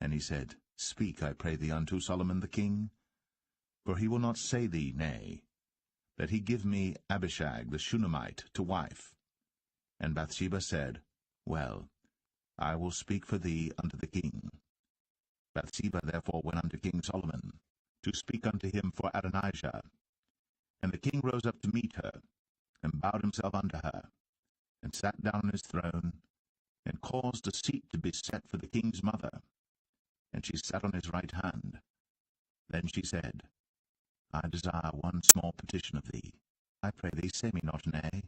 And he said, Speak, I pray thee, unto Solomon the king. For he will not say thee nay, that he give me Abishag the Shunammite to wife. And Bathsheba said, Well, I will speak for thee unto the king. Bathsheba therefore went unto King Solomon, to speak unto him for Adonijah. And the king rose up to meet her, and bowed himself unto her, and sat down on his throne, and caused a seat to be set for the king's mother. And she sat on his right hand. Then she said, I desire one small petition of thee. I pray thee, say me not nay.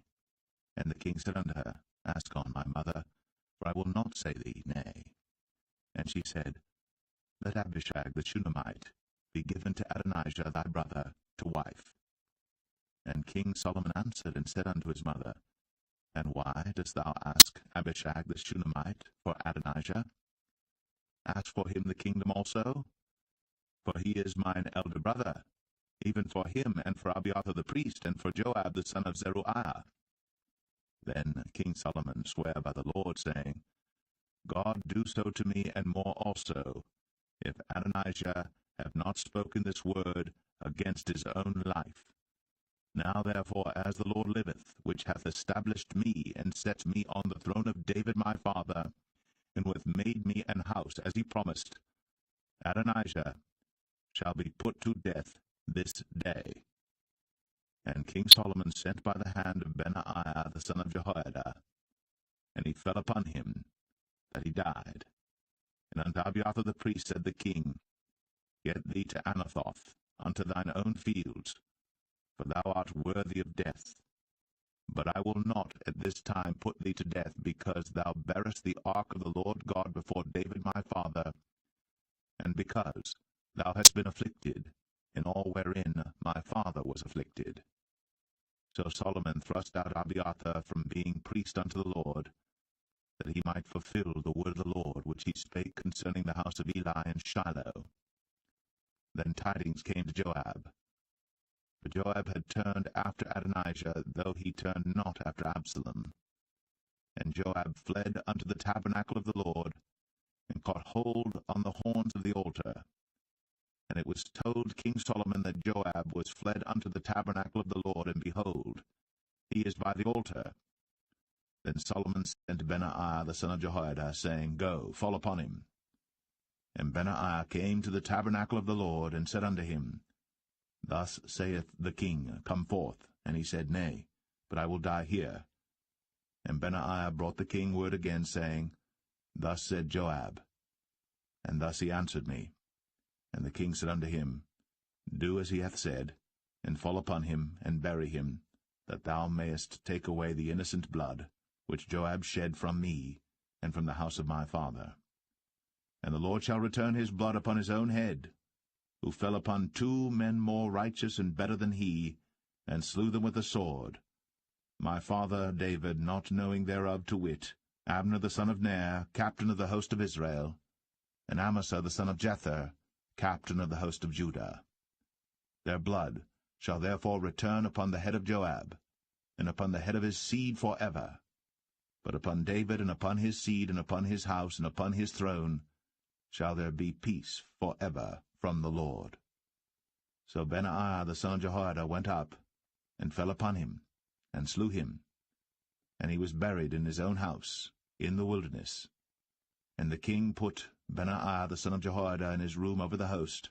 And the king said unto her, Ask on, my mother, for I will not say thee nay. And she said, Let Abishag the Shunammite be given to Adonijah thy brother to wife. And King Solomon answered and said unto his mother, And why dost thou ask Abishag the Shunammite for Adonijah? Ask for him the kingdom also? For he is mine elder brother, even for him, and for Abiathar the priest, and for Joab the son of Zeruiah. Then King Solomon sware by the Lord, saying, God do so to me, and more also, if Adonijah have not spoken this word against his own life. Now therefore, as the Lord liveth, which hath established me, and set me on the throne of David my father, and hath made me an house, as he promised, Adonijah shall be put to death this day. And King Solomon sent by the hand of Benaiah the son of Jehoiada, and he fell upon him, that he died. And unto Abiathar the priest said the king, Get thee to Anathoth, unto thine own fields, for thou art worthy of death. But I will not at this time put thee to death, because thou bearest the ark of the Lord God before David my father, and because thou hast been afflicted in all wherein my father was afflicted. So Solomon thrust out Abiathar from being priest unto the Lord, that he might fulfill the word of the Lord, which he spake concerning the house of Eli and Shiloh. Then tidings came to Joab. For Joab had turned after Adonijah, though he turned not after Absalom. And Joab fled unto the tabernacle of the Lord, and caught hold on the horns of the altar. And it was told King Solomon that Joab was fled unto the tabernacle of the Lord, and behold, he is by the altar. Then Solomon sent Benaiah the son of Jehoiada, saying, Go, fall upon him. And Benaiah came to the tabernacle of the Lord, and said unto him, Thus saith the king, Come forth. And he said, Nay, but I will die here. And Benaiah brought the king word again, saying, Thus said Joab. And thus he answered me. And the king said unto him, Do as he hath said, and fall upon him, and bury him, that thou mayest take away the innocent blood, which Joab shed from me, and from the house of my father. And the Lord shall return his blood upon his own head, who fell upon 2 men more righteous and better than he, and slew them with the sword. My father David, not knowing thereof, to wit, Abner the son of Ner, captain of the host of Israel, and Amasa the son of Jether, captain of the host of Judah. Their blood shall therefore return upon the head of Joab, and upon the head of his seed for ever. But upon David, and upon his seed, and upon his house, and upon his throne, shall there be peace for ever from the Lord. So Benaiah the son of Jehoiada went up, and fell upon him, and slew him. And he was buried in his own house, in the wilderness. And the king put Benaiah the son of Jehoiada in his room over the host,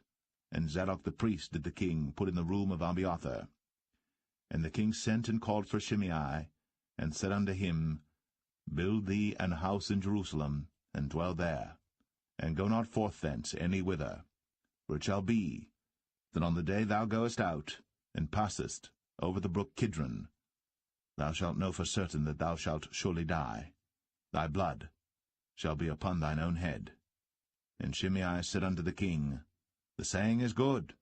and Zadok the priest did the king put in the room of Abiathar. And the king sent and called for Shimei, and said unto him, Build thee an house in Jerusalem, and dwell there, and go not forth thence any whither. For it shall be, that on the day thou goest out, and passest over the brook Kidron, thou shalt know for certain that thou shalt surely die. Thy blood shall be upon thine own head. And Shimei said unto the king, The saying is good.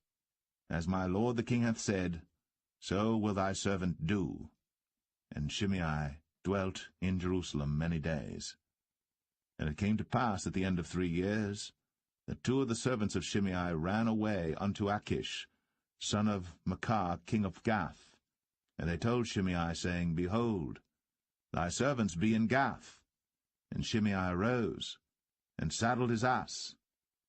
As my lord the king hath said, so will thy servant do. And Shimei dwelt in Jerusalem many days. And it came to pass at the end of 3 years, that 2 of the servants of Shimei ran away unto Achish, son of Maachah, king of Gath. And they told Shimei, saying, Behold, thy servants be in Gath. And Shimei arose, and saddled his ass,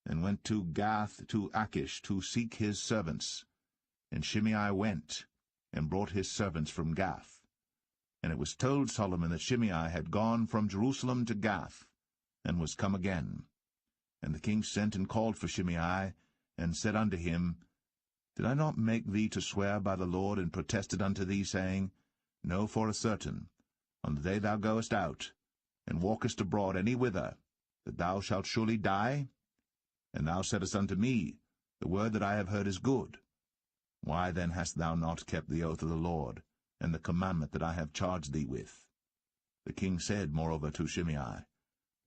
and went to Gath to Achish to seek his servants. And Shimei went, and brought his servants from Gath. And it was told Solomon that Shimei had gone from Jerusalem to Gath, and was come again. And the king sent and called for Shimei, and said unto him, Did I not make thee to swear by the Lord, and protested unto thee, saying, Know for a certain, on the day thou goest out, and walkest abroad any whither, that thou shalt surely die? And thou saidst unto me, The word that I have heard is good. Why then hast thou not kept the oath of the Lord, and the commandment that I have charged thee with? The king said moreover to Shimei,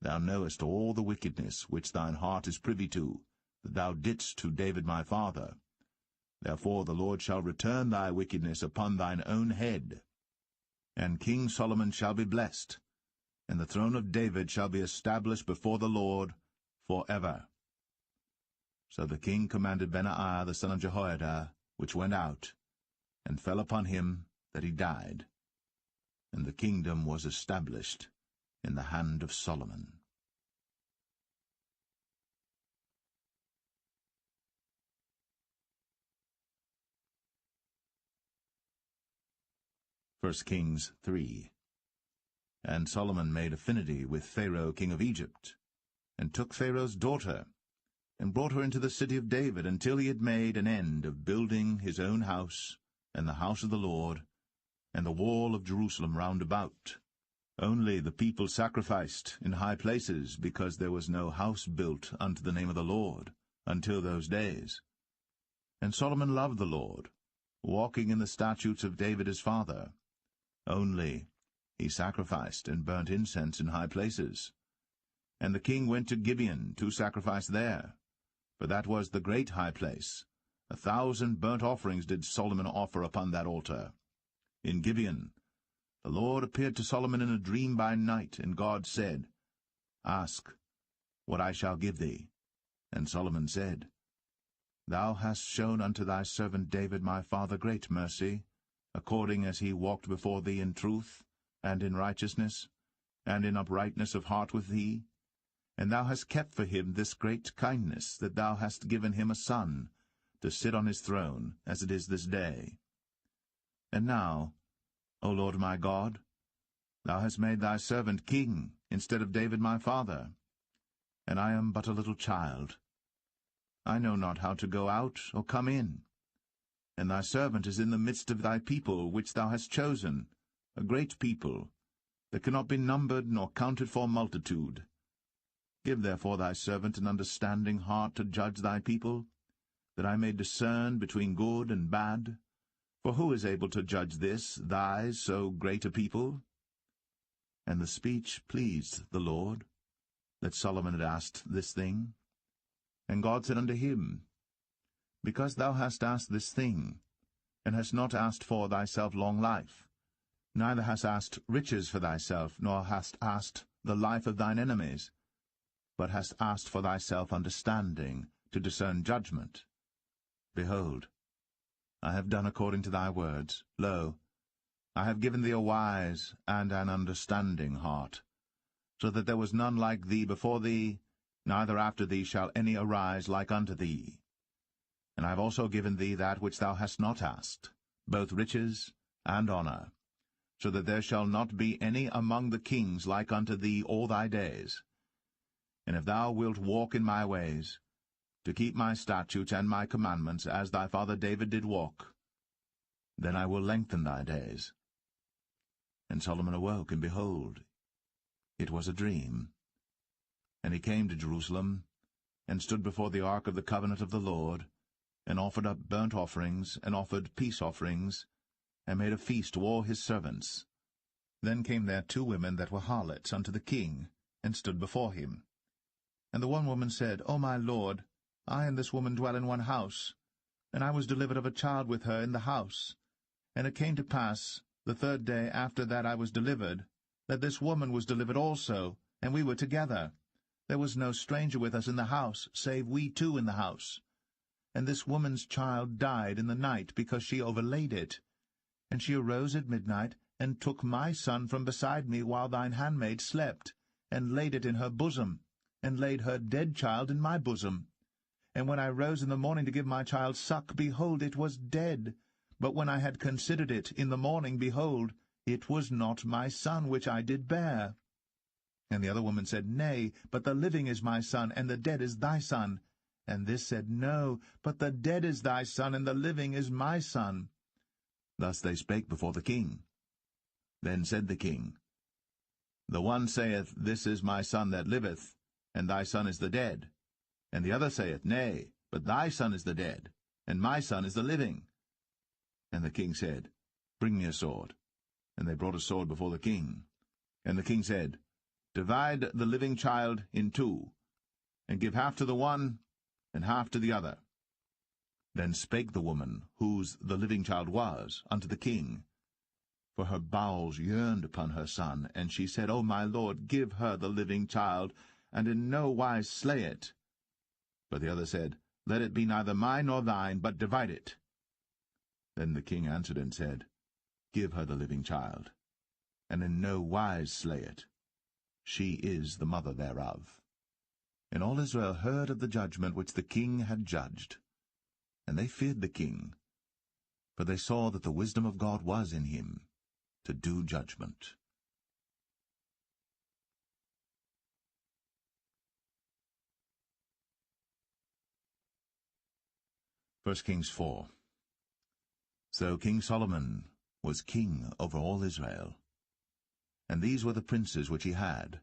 Thou knowest all the wickedness which thine heart is privy to, that thou didst to David my father. Therefore the Lord shall return thy wickedness upon thine own head. And King Solomon shall be blessed, and the throne of David shall be established before the Lord for ever. So the king commanded Benaiah the son of Jehoiada, which went out, and fell upon him that he died. And the kingdom was established in the hand of Solomon. 1 Kings 3. And Solomon made affinity with Pharaoh king of Egypt, and took Pharaoh's daughter, and brought her into the city of David, until he had made an end of building his own house, and the house of the Lord, and the wall of Jerusalem round about. Only the people sacrificed in high places, because there was no house built unto the name of the Lord, until those days. And Solomon loved the Lord, walking in the statutes of David his father. Only he sacrificed and burnt incense in high places. And the king went to Gibeon to sacrifice there, for that was the great high place. 1,000 burnt offerings did Solomon offer upon that altar. In Gibeon the Lord appeared to Solomon in a dream by night, and God said, Ask what I shall give thee. And Solomon said, Thou hast shown unto thy servant David my father great mercy, according as he walked before thee in truth, and in righteousness, and in uprightness of heart with thee. And thou hast kept for him this great kindness, that thou hast given him a son, to sit on his throne, as it is this day. And now, O Lord my God, thou hast made thy servant king, instead of David my father, and I am but a little child. I know not how to go out or come in. And thy servant is in the midst of thy people, which thou hast chosen, a great people, that cannot be numbered nor counted for multitude. Give therefore thy servant an understanding heart to judge thy people, that I may discern between good and bad. For who is able to judge this, thy so great a people? And the speech pleased the Lord, that Solomon had asked this thing. And God said unto him, Because thou hast asked this thing, and hast not asked for thyself long life, neither hast asked riches for thyself, nor hast asked the life of thine enemies, but hast asked for thyself understanding, to discern judgment. Behold, I have done according to thy words. Lo, I have given thee a wise and an understanding heart, so that there was none like thee before thee, neither after thee shall any arise like unto thee. And I have also given thee that which thou hast not asked, both riches and honour, so that there shall not be any among the kings like unto thee all thy days. And if thou wilt walk in my ways, to keep my statutes and my commandments, as thy father David did walk, then I will lengthen thy days. And Solomon awoke, and behold, it was a dream. And he came to Jerusalem, and stood before the ark of the covenant of the Lord, and offered up burnt offerings, and offered peace offerings, and made a feast to all his servants. Then came there 2 women that were harlots unto the king, and stood before him. And the one woman said, O my lord, I and this woman dwell in one house, and I was delivered of a child with her in the house. And it came to pass, the 3rd day after that I was delivered, that this woman was delivered also, and we were together. There was no stranger with us in the house, save we 2 in the house. And this woman's child died in the night, because she overlaid it. And she arose at midnight, and took my son from beside me while thine handmaid slept, and laid it in her bosom, and laid her dead child in my bosom. And when I rose in the morning to give my child suck, behold, it was dead. But when I had considered it in the morning, behold, it was not my son which I did bear. And the other woman said, Nay, but the living is my son, and the dead is thy son. And this said, No, but the dead is thy son, and the living is my son. Thus they spake before the king. Then said the king, The one saith, This is my son that liveth, and thy son is the dead. And the other saith, Nay, but thy son is the dead, and my son is the living. And the king said, Bring me a sword. And they brought a sword before the king. And the king said, Divide the living child in 2, and give half to the one, and half to the other. Then spake the woman, whose the living child was, unto the king. For her bowels yearned upon her son, and she said, O my lord, give her the living child, and in no wise slay it. But the other said, Let it be neither mine nor thine, but divide it. Then the king answered and said, Give her the living child, and in no wise slay it. She is the mother thereof. And all Israel heard of the judgment which the king had judged. And they feared the king, for they saw that the wisdom of God was in him, to do judgment. 1 Kings 4. So King Solomon was king over all Israel. And these were the princes which he had: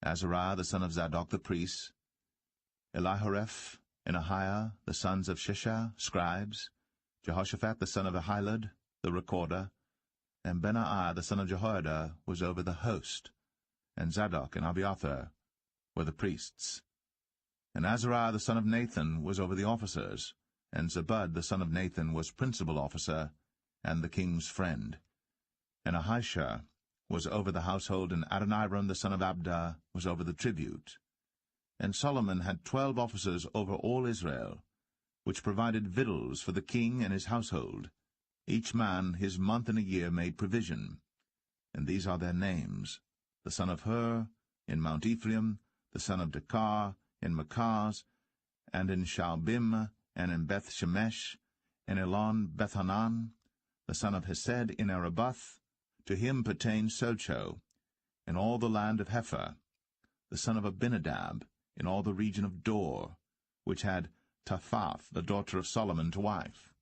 Azariah the son of Zadok the priest, Elihoreph and Ahiah the sons of Shishah, scribes, Jehoshaphat the son of Ahilud, the recorder, and Benaiah the son of Jehoiada was over the host, and Zadok and Abiathar were the priests. And Azariah the son of Nathan was over the officers, and Zabud the son of Nathan was principal officer, and the king's friend. And Ahishah was over the household, and Adoniram the son of Abda was over the tribute. And Solomon had 12 officers over all Israel, which provided victuals for the king and his household. Each man his month in a year made provision. And these are their names: the son of Hur, in Mount Ephraim, the son of Dekar, in Makaz, and in Shaalbim, and in Beth-Shemesh, and Elon Bethanan, the son of Hesed, in Arabath. To him pertained Socho, in all the land of Hepher, the son of Abinadab, in all the region of Dor, which had Taphath, the daughter of Solomon, to wife.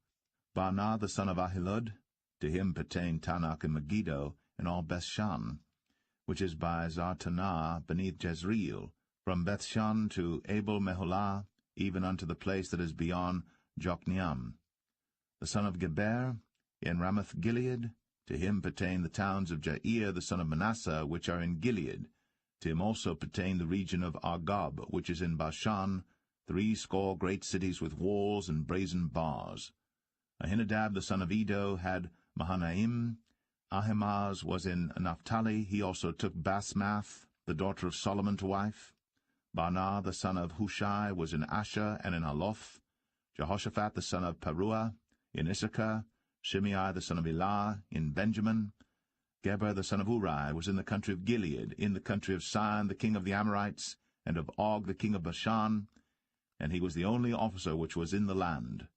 Baanah, the son of Ahilud, to him pertained Tanakh and Megiddo, in all Bethshan. which is by Zartanah beneath Jezreel, from Bethshan to Abel Meholah, even unto the place that is beyond Jokneam. The son of Geber, in Ramoth-Gilead, to him pertain the towns of Jair the son of Manasseh, which are in Gilead. To him also pertain the region of Argob, which is in Bashan, 80 great cities with walls and brazen bars. Ahinadab the son of Edo had Mahanaim. Ahimaaz was in Naphtali. He also took Basmath, the daughter of Solomon, to wife. Baanah the son of Hushai was in Asher and in Aloth. Jehoshaphat the son of Paruah in Issachar. Shimei the son of Elah in Benjamin. Geber the son of Uri was in the country of Gilead, in the country of Sihon the king of the Amorites, and of Og the king of Bashan, and he was the only officer which was in the land.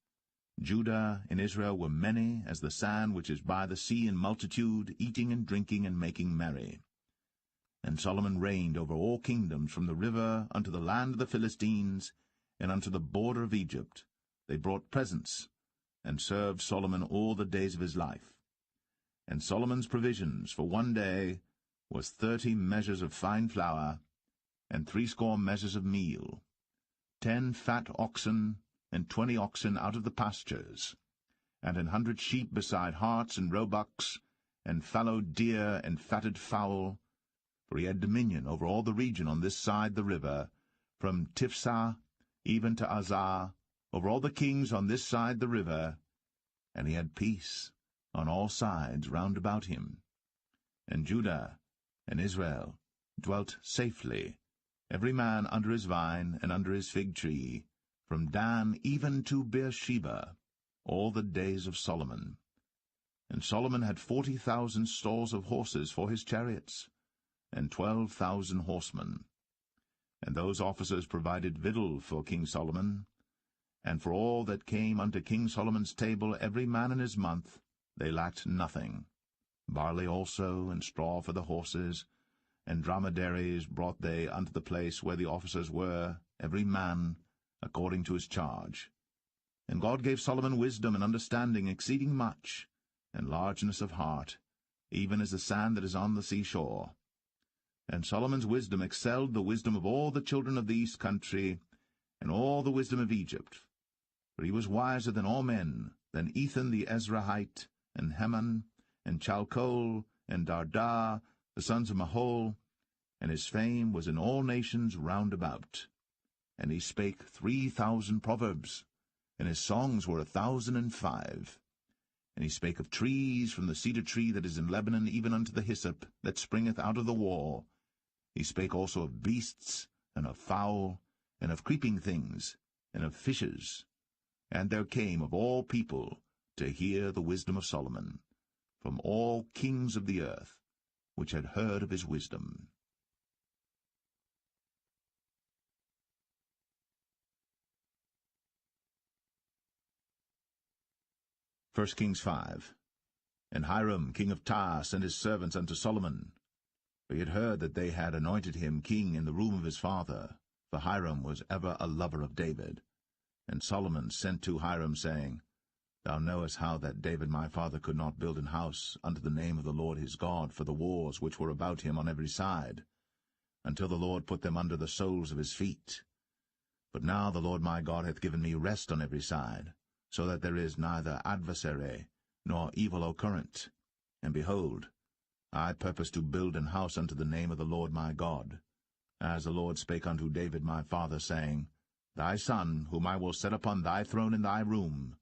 Judah and Israel were many, as the sand which is by the sea in multitude, eating and drinking and making merry. And Solomon reigned over all kingdoms, from the river unto the land of the Philistines, and unto the border of Egypt. They brought presents, and served Solomon all the days of his life. And Solomon's provisions for one day was 30 measures of fine flour, and 80 measures of meal, 10 fat oxen, and 20 oxen out of the pastures, and 100 sheep beside harts and roebucks, and fallow deer and fatted fowl, for he had dominion over all the region on this side the river, from Tiphsah even to Azar, over all the kings on this side the river, and he had peace on all sides round about him. And Judah and Israel dwelt safely, every man under his vine and under his fig tree, from Dan even to Beersheba, all the days of Solomon. And Solomon had 40,000 stalls of horses for his chariots, and 12,000 horsemen. And those officers provided victual for King Solomon, and for all that came unto King Solomon's table every man in his month, they lacked nothing. Barley also, and straw for the horses, and dromedaries brought they unto the place where the officers were, every man according to his charge. And God gave Solomon wisdom and understanding exceeding much, and largeness of heart, even as the sand that is on the seashore. And Solomon's wisdom excelled the wisdom of all the children of the east country, and all the wisdom of Egypt. For he was wiser than all men, than Ethan the Ezrahite, and Heman, and Chalcol, and Darda, the sons of Mahol, and his fame was in all nations round about. And he spake 3,000 proverbs, and his songs were 1,005. And he spake of trees, from the cedar tree that is in Lebanon even unto the hyssop that springeth out of the wall. He spake also of beasts, and of fowl, and of creeping things, and of fishes. And there came of all people to hear the wisdom of Solomon, from all kings of the earth, which had heard of his wisdom. 1 Kings 5. And Hiram king of Tyre sent his servants unto Solomon, for he had heard that they had anointed him king in the room of his father, for Hiram was ever a lover of David. And Solomon sent to Hiram, saying, Thou knowest how that David my father could not build an house unto the name of the Lord his God for the wars which were about him on every side, until the Lord put them under the soles of his feet. But now the Lord my God hath given me rest on every side, so that there is neither adversary nor evil occurrent. And behold, I purpose to build an house unto the name of the Lord my God, as the Lord spake unto David my father, saying, Thy son, whom I will set upon thy throne in thy room,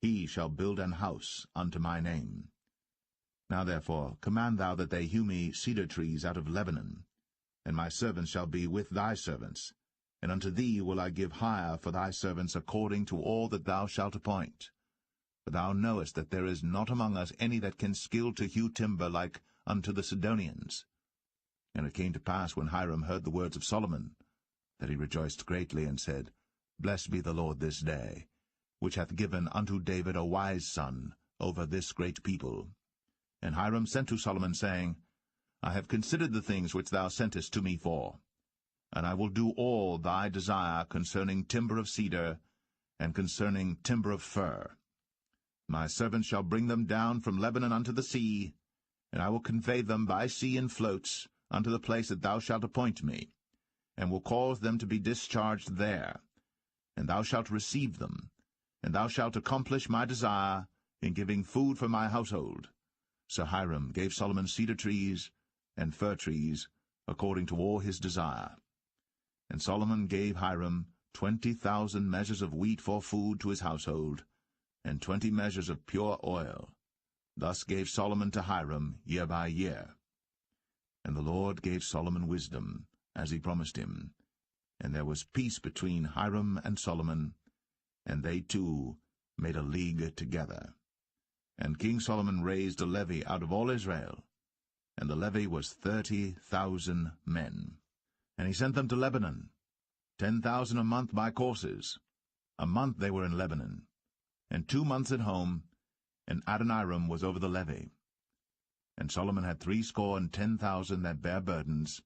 he shall build an house unto my name. Now therefore command thou that they hew me cedar trees out of Lebanon, and my servants shall be with thy servants, and unto thee will I give hire for thy servants according to all that thou shalt appoint. For thou knowest that there is not among us any that can skill to hew timber like unto the Sidonians. And it came to pass, when Hiram heard the words of Solomon, that he rejoiced greatly, and said, Blessed be the Lord this day, which hath given unto David a wise son over this great people. And Hiram sent to Solomon, saying, I have considered the things which thou sentest to me for, and I will do all thy desire concerning timber of cedar, and concerning timber of fir. My servants shall bring them down from Lebanon unto the sea, and I will convey them by sea in floats unto the place that thou shalt appoint me, and will cause them to be discharged there. And thou shalt receive them, and thou shalt accomplish my desire in giving food for my household. So Hiram gave Solomon cedar trees and fir trees, according to all his desire. And Solomon gave Hiram 20,000 measures of wheat for food to his household, and 20 measures of pure oil. Thus gave Solomon to Hiram year by year. And the Lord gave Solomon wisdom, as he promised him. And there was peace between Hiram and Solomon, and they two made a league together. And King Solomon raised a levy out of all Israel, and the levy was 30,000 men. And he sent them to Lebanon, 10,000 a month by courses. A month they were in Lebanon, and 2 months at home, and Adoniram was over the levy. And Solomon had 70,000 that bare burdens,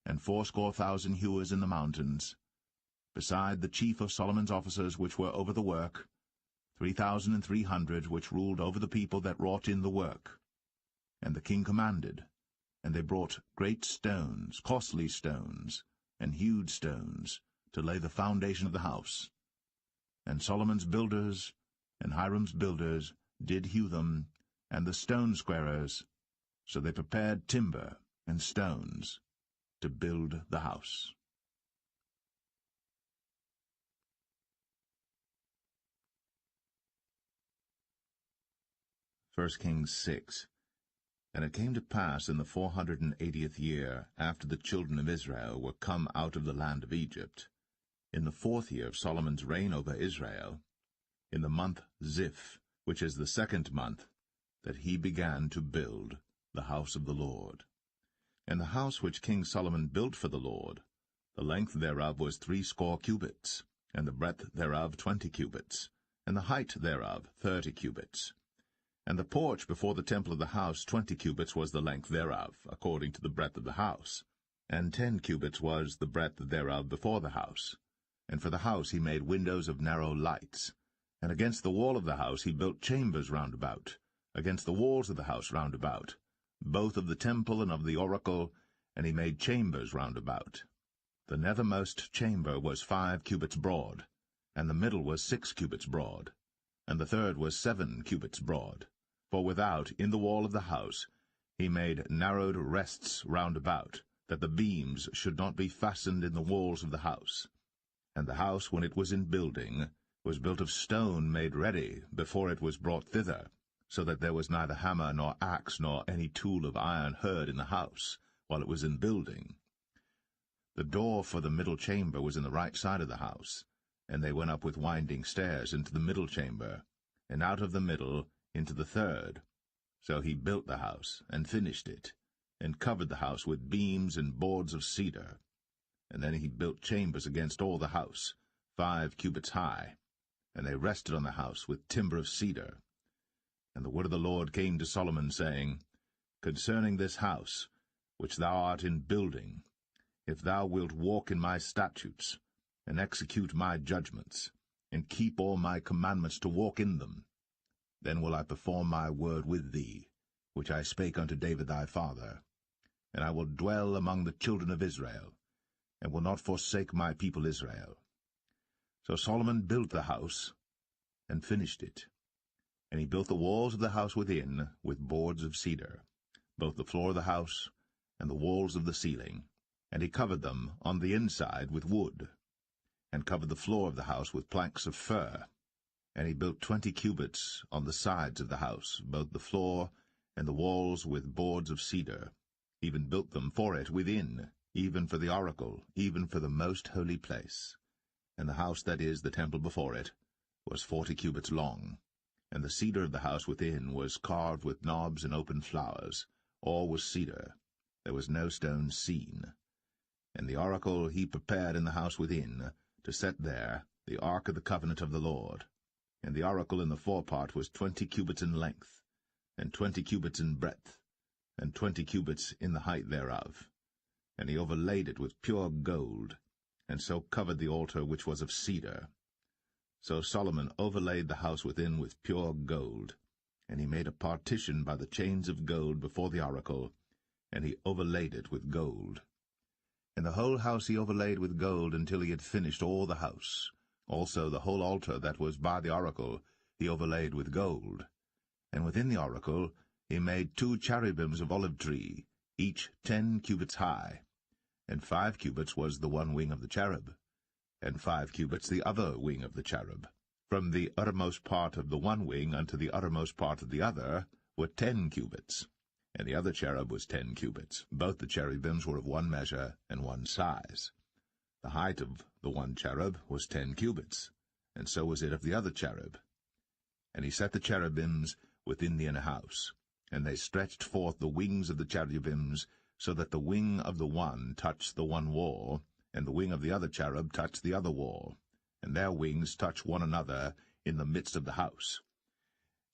and 80,000 hewers in the mountains, beside the chief of Solomon's officers which were over the work, 3,300 which ruled over the people that wrought in the work. And the king commanded, and they brought great stones, costly stones, and hewed stones, to lay the foundation of the house. And Solomon's builders and Hiram's builders did hew them, and the stone squarers, so they prepared timber and stones to build the house. 1 Kings 6. And it came to pass in the 480th year, after the children of Israel were come out of the land of Egypt, in the 4th year of Solomon's reign over Israel, in the month Ziph, which is the 2nd month, that he began to build the house of the Lord. And the house which King Solomon built for the Lord, the length thereof was 80 cubits, and the breadth thereof 20 cubits, and the height thereof 30 cubits. And the porch before the temple of the house 20 cubits was the length thereof, according to the breadth of the house, and 10 cubits was the breadth thereof before the house. And for the house he made windows of narrow lights. And against the wall of the house he built chambers round about, against the walls of the house round about, both of the temple and of the oracle, and he made chambers round about. The nethermost chamber was 5 cubits broad, and the middle was 6 cubits broad, and the third was 7 cubits broad. For without, in the wall of the house, he made narrowed rests round about, that the beams should not be fastened in the walls of the house. And the house, when it was in building, was built of stone made ready before it was brought thither, so that there was neither hammer nor axe nor any tool of iron heard in the house, while it was in building. The door for the middle chamber was in the right side of the house, and they went up with winding stairs into the middle chamber, and out of the middle into the third. So he built the house, and finished it, and covered the house with beams and boards of cedar. And then he built chambers against all the house, 5 cubits high, and they rested on the house with timber of cedar. And the word of the Lord came to Solomon, saying, Concerning this house, which thou art in building, if thou wilt walk in my statutes, and execute my judgments, and keep all my commandments to walk in them, then will I perform my word with thee, which I spake unto David thy father, and I will dwell among the children of Israel, and will not forsake my people Israel. So Solomon built the house, and finished it. And he built the walls of the house within with boards of cedar, both the floor of the house and the walls of the ceiling, and he covered them on the inside with wood, and covered the floor of the house with planks of fir. And he built 20 cubits on the sides of the house, both the floor and the walls with boards of cedar, even built them for it within, even for the oracle, even for the most holy place. And the house, that is, the temple before it, was 40 cubits long. And the cedar of the house within was carved with knobs and open flowers. All was cedar. There was no stone seen. And the oracle he prepared in the house within, to set there the ark of the covenant of the Lord. And the oracle in the forepart was 20 cubits in length, and 20 cubits in breadth, and 20 cubits in the height thereof. And he overlaid it with pure gold, and so covered the altar which was of cedar. So Solomon overlaid the house within with pure gold, and he made a partition by the chains of gold before the oracle, and he overlaid it with gold. And the whole house he overlaid with gold until he had finished all the house. Also the whole altar that was by the oracle he overlaid with gold. And within the oracle he made 2 cherubims of olive tree, each 10 cubits high. And 5 cubits was the one wing of the cherub, and 5 cubits the other wing of the cherub. From the uttermost part of the one wing unto the uttermost part of the other were 10 cubits. And the other cherub was 10 cubits. Both the cherubims were of one measure and one size. The height of the one cherub was 10 cubits, and so was it of the other cherub. And he set the cherubims within the inner house, and they stretched forth the wings of the cherubims, so that the wing of the one touched the one wall, and the wing of the other cherub touched the other wall, and their wings touched one another in the midst of the house.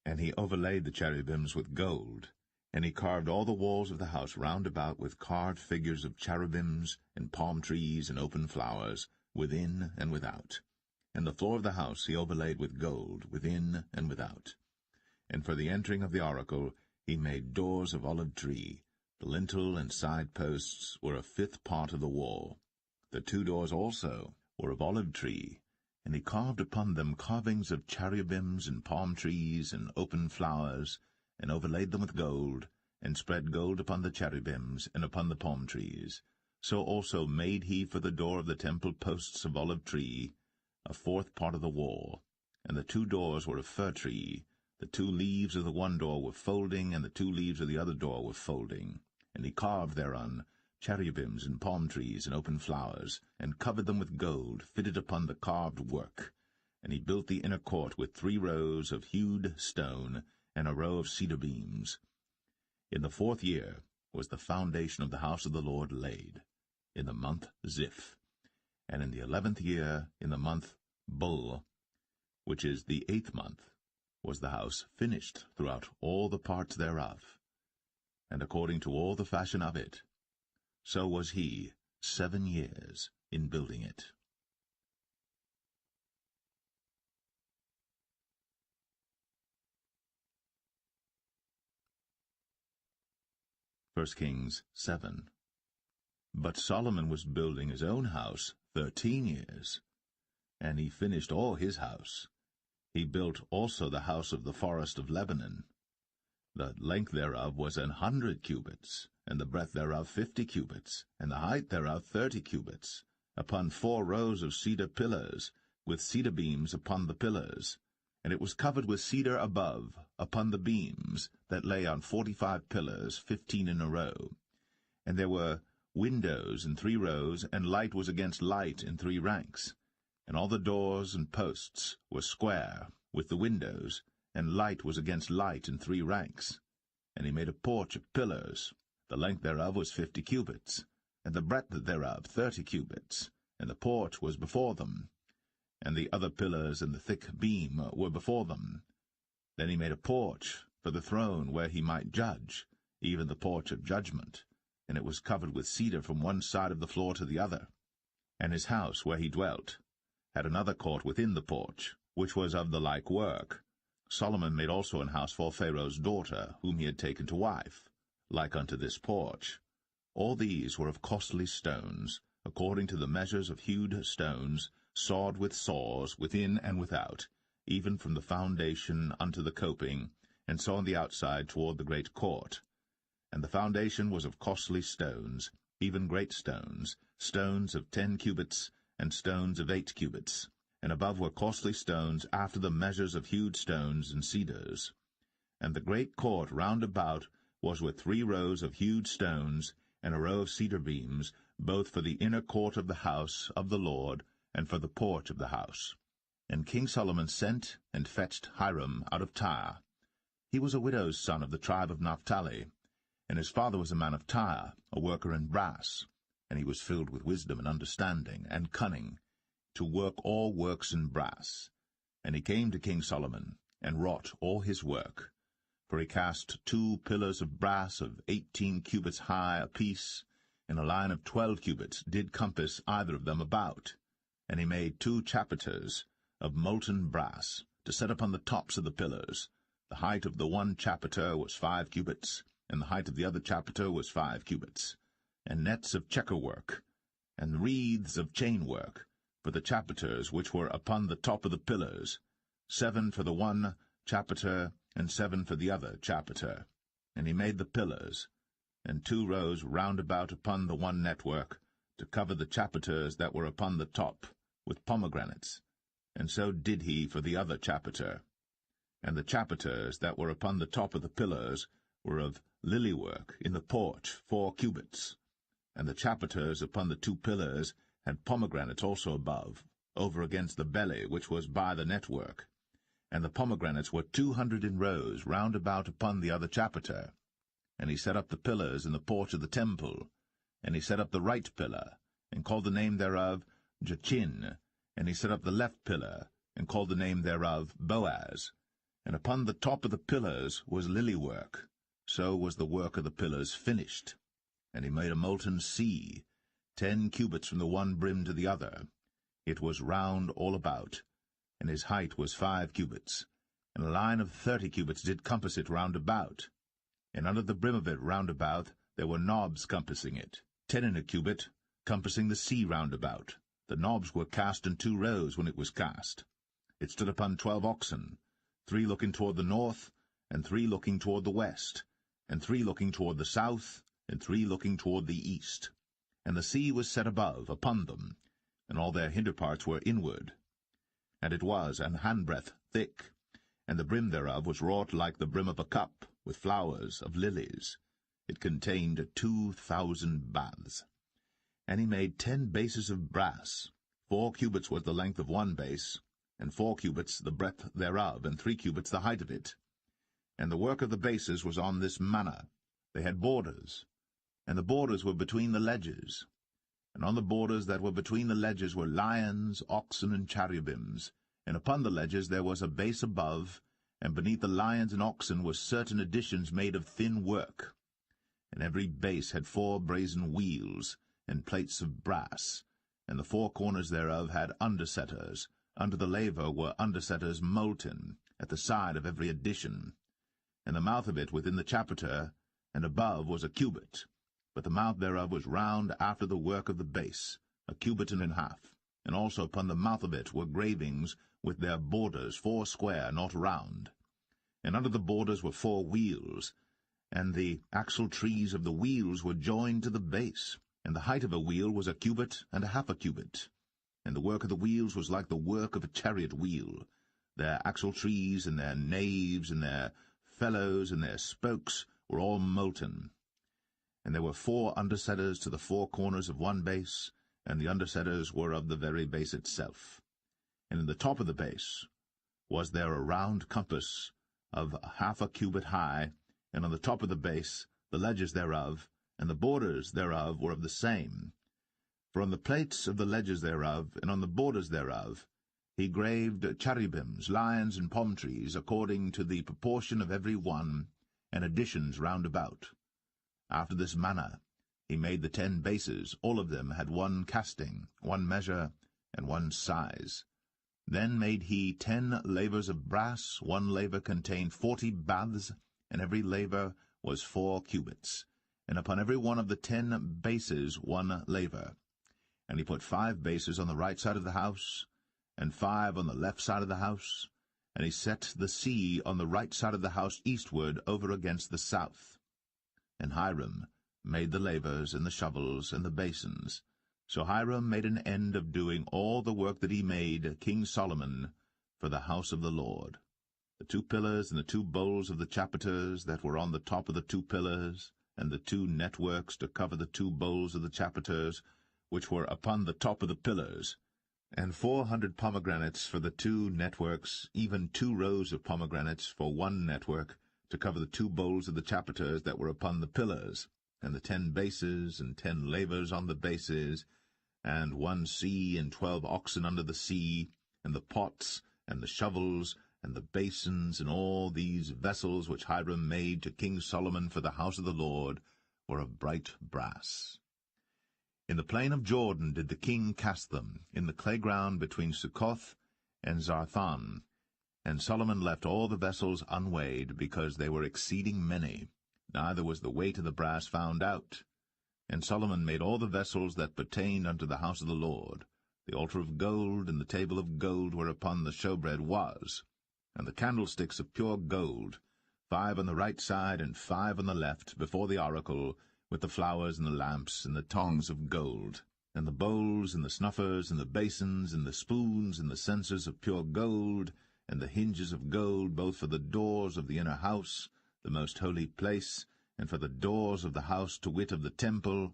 And he overlaid the cherubims with gold, and he carved all the walls of the house round about with carved figures of cherubims, and palm trees, and open flowers, within and without. And the floor of the house he overlaid with gold, within and without. And for the entering of the oracle he made doors of olive tree. The lintel and side posts were a 5th part of the wall. The 2 doors also were of olive tree, and he carved upon them carvings of cherubims and palm trees and open flowers, and overlaid them with gold, and spread gold upon the cherubims and upon the palm trees. So also made he for the door of the temple posts of olive tree, a 4th part of the wall. And the 2 doors were of fir tree. The 2 leaves of the one door were folding, and the 2 leaves of the other door were folding. And he carved thereon cherubims and palm trees and open flowers, and covered them with gold, fitted upon the carved work. And he built the inner court with 3 rows of hewed stone, and a row of cedar beams. In the 4th year was the foundation of the house of the Lord laid, in the month Ziph. And in the 11th year, in the month Bul, which is the 8th month, was the house finished throughout all the parts thereof. And according to all the fashion of it, so was he 7 years in building it. 1 Kings 7. But Solomon was building his own house 13 years, and he finished all his house. He built also the house of the forest of Lebanon. The length thereof was 100 cubits, and the breadth thereof 50 cubits, and the height thereof 30 cubits, upon 4 rows of cedar pillars, with cedar beams upon the pillars. And it was covered with cedar above, upon the beams, that lay on 45 pillars, 15 in a row. And there were windows in 3 rows, and light was against light in 3 ranks. And all the doors and posts were square, with the windows, and light was against light in 3 ranks. And he made a porch of pillars. The length thereof was 50 cubits, and the breadth thereof 30 cubits, and the porch was before them. And the other pillars and the thick beam were before them. Then he made a porch for the throne where he might judge, even the porch of judgment, and it was covered with cedar from one side of the floor to the other. And his house where he dwelt had another court within the porch, which was of the like work. Solomon made also an house for Pharaoh's daughter, whom he had taken to wife, like unto this porch. All these were of costly stones, according to the measures of hewed stones, sawed with saws within and without, even from the foundation unto the coping, and so on the outside toward the great court. And the foundation was of costly stones, even great stones, stones of 10 cubits, and stones of 8 cubits. And above were costly stones after the measures of hewed stones and cedars. And the great court round about was with 3 rows of hewed stones, and a row of cedar beams, both for the inner court of the house of the Lord, and for the porch of the house. And King Solomon sent and fetched Hiram out of Tyre. He was a widow's son of the tribe of Naphtali, and his father was a man of Tyre, a worker in brass, and he was filled with wisdom and understanding and cunning, to work all works in brass. And he came to King Solomon, and wrought all his work. For he cast 2 pillars of brass of 18 cubits high apiece, and a line of 12 cubits did compass either of them about. And he made 2 chapiters of molten brass, to set upon the tops of the pillars. The height of the one chapiter was 5 cubits, and the height of the other chapiter was 5 cubits, and nets of checker work, and wreaths of chain work, for the chapiters which were upon the top of the pillars, 7 for the one chapiter, and 7 for the other chapiter. And he made the pillars, and 2 rows round about upon the one network, to cover the chapiters that were upon the top, with pomegranates, and so did he for the other chapiter. And the chapiters that were upon the top of the pillars were of lily work in the porch 4 cubits, and the chapiters upon the 2 pillars had pomegranates also above, over against the belly which was by the network, and the pomegranates were 200 in rows round about upon the other chapiter. And he set up the pillars in the porch of the temple, and he set up the right pillar, and called the name thereof Jachin, and he set up the left pillar, and called the name thereof Boaz. And upon the top of the pillars was lily work. So was the work of the pillars finished. And he made a molten sea, 10 cubits from the one brim to the other. It was round all about, and his height was 5 cubits, and a line of 30 cubits did compass it round about. And under the brim of it round about there were knobs compassing it, 10 in a cubit, compassing the sea round about. The knobs were cast in 2 rows when it was cast. It stood upon 12 oxen, 3 looking toward the north, and 3 looking toward the west, and 3 looking toward the south, and 3 looking toward the east. And the sea was set above upon them, and all their hinder parts were inward. And it was an handbreadth thick, and the brim thereof was wrought like the brim of a cup, with flowers of lilies. It contained 2,000 baths. And he made 10 bases of brass. 4 cubits was the length of one base, and 4 cubits the breadth thereof, and 3 cubits the height of it. And the work of the bases was on this manner. They had borders, and the borders were between the ledges. And on the borders that were between the ledges were lions, oxen, and cherubims. And upon the ledges there was a base above, and beneath the lions and oxen were certain additions made of thin work. And every base had 4 brazen wheels, and plates of brass, and the 4 corners thereof had undersetters. Under the laver were undersetters molten, at the side of every addition. And the mouth of it within the chapiter, and above was a cubit, but the mouth thereof was round after the work of the base, a cubit and an half. And also upon the mouth of it were gravings with their borders 4 square, not round. And under the borders were 4 wheels, and the axle trees of the wheels were joined to the base. And the height of a wheel was a cubit and a half a cubit. And the work of the wheels was like the work of a chariot wheel. Their axle trees and their naves and their felloes and their spokes were all molten. And there were 4 undersetters to the 4 corners of one base, and the undersetters were of the very base itself. And in the top of the base was there a round compass of half a cubit high, and on the top of the base the ledges thereof, and the borders thereof were of the same. For on the plates of the ledges thereof, and on the borders thereof, he graved cherubims, lions, and palm trees, according to the proportion of every one, and additions round about. After this manner he made the 10 bases. All of them had 1 casting, 1 measure, and 1 size. Then made he 10 lavers of brass. 1 laver contained 40 baths, and every laver was 4 cubits. And upon every one of the 10 bases 1 laver. And he put 5 bases on the right side of the house, and 5 on the left side of the house, and he set the sea on the right side of the house eastward over against the south. And Hiram made the lavers, and the shovels, and the basins. So Hiram made an end of doing all the work that he made King Solomon for the house of the Lord. The 2 pillars and the 2 bowls of the chapiters that were on the top of the 2 pillars, and the 2 networks to cover the 2 bowls of the chapiters, which were upon the top of the pillars, and 400 pomegranates for the 2 networks, even 2 rows of pomegranates for 1 network, to cover the 2 bowls of the chapiters that were upon the pillars, and the 10 bases, and 10 lavers on the bases, and 1 sea, and 12 oxen under the sea, and the pots, and the shovels, and the basins, and all these vessels which Hiram made to King Solomon for the house of the Lord, were of bright brass. In the plain of Jordan did the king cast them, in the clay ground between Succoth and Zarthan. And Solomon left all the vessels unweighed, because they were exceeding many. neither was the weight of the brass found out. And Solomon made all the vessels that pertained unto the house of the Lord, the altar of gold, and the table of gold whereupon the showbread was, and the candlesticks of pure gold, 5 on the right side and 5 on the left, before the oracle, with the flowers and the lamps and the tongs of gold, and the bowls and the snuffers and the basins and the spoons and the censers of pure gold, and the hinges of gold, both for the doors of the inner house, the most holy place, and for the doors of the house, to wit, of the temple.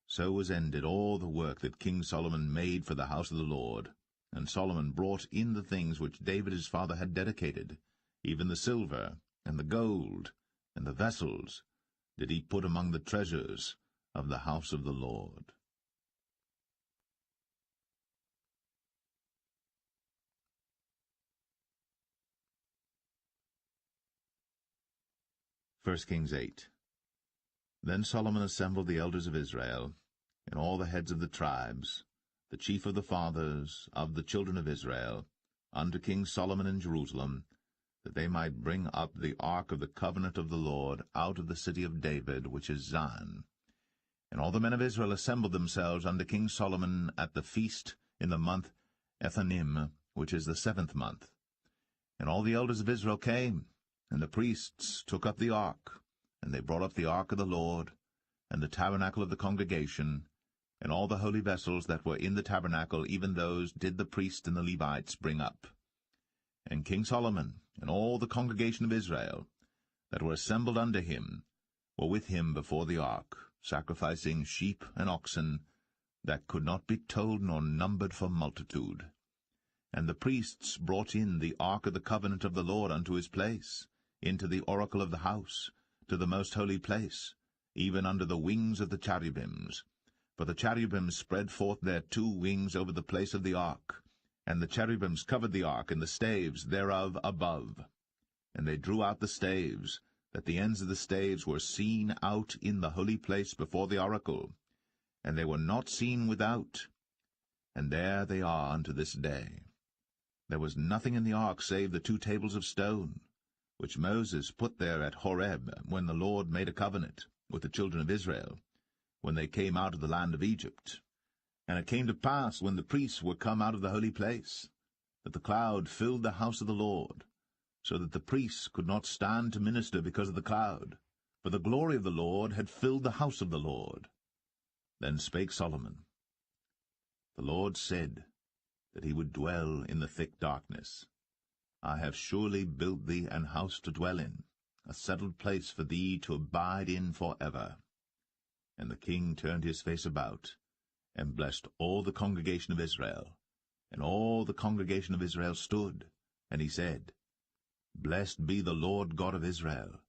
So was ended all the work that King Solomon made for the house of the Lord. And Solomon brought in the things which David his father had dedicated, even the silver, and the gold, and the vessels, did he put among the treasures of the house of the Lord. 1 Kings 8. Then Solomon assembled the elders of Israel, and all the heads of the tribes, the chief of the fathers of the children of Israel, unto King Solomon in Jerusalem, that they might bring up the ark of the covenant of the Lord out of the city of David, which is Zion. And all the men of Israel assembled themselves unto King Solomon at the feast in the month Ethanim, which is the 7th month. And all the elders of Israel came, and the priests took up the ark, and they brought up the ark of the Lord, and the tabernacle of the congregation, and all the holy vessels that were in the tabernacle, even those did the priests and the Levites bring up. And King Solomon and all the congregation of Israel that were assembled unto him were with him before the ark, sacrificing sheep and oxen that could not be told nor numbered for multitude. And the priests brought in the ark of the covenant of the Lord unto his place, into the oracle of the house, to the most holy place, even under the wings of the cherubims. For the cherubims spread forth their 2 wings over the place of the ark, and the cherubims covered the ark and the staves thereof above. And they drew out the staves, that the ends of the staves were seen out in the holy place before the oracle, and they were not seen without. And there they are unto this day. There was nothing in the ark save the 2 tables of stone, which Moses put there at Horeb, when the Lord made a covenant with the children of Israel, when they came out of the land of Egypt. And it came to pass, when the priests were come out of the holy place, that the cloud filled the house of the Lord, so that the priests could not stand to minister because of the cloud, for the glory of the Lord had filled the house of the Lord. Then spake Solomon, The Lord said that he would dwell in the thick darkness. I have surely built thee an house to dwell in, a settled place for thee to abide in for ever. And the king turned his face about, and blessed all the congregation of Israel. And all the congregation of Israel stood, and he said, Blessed be the Lord God of Israel,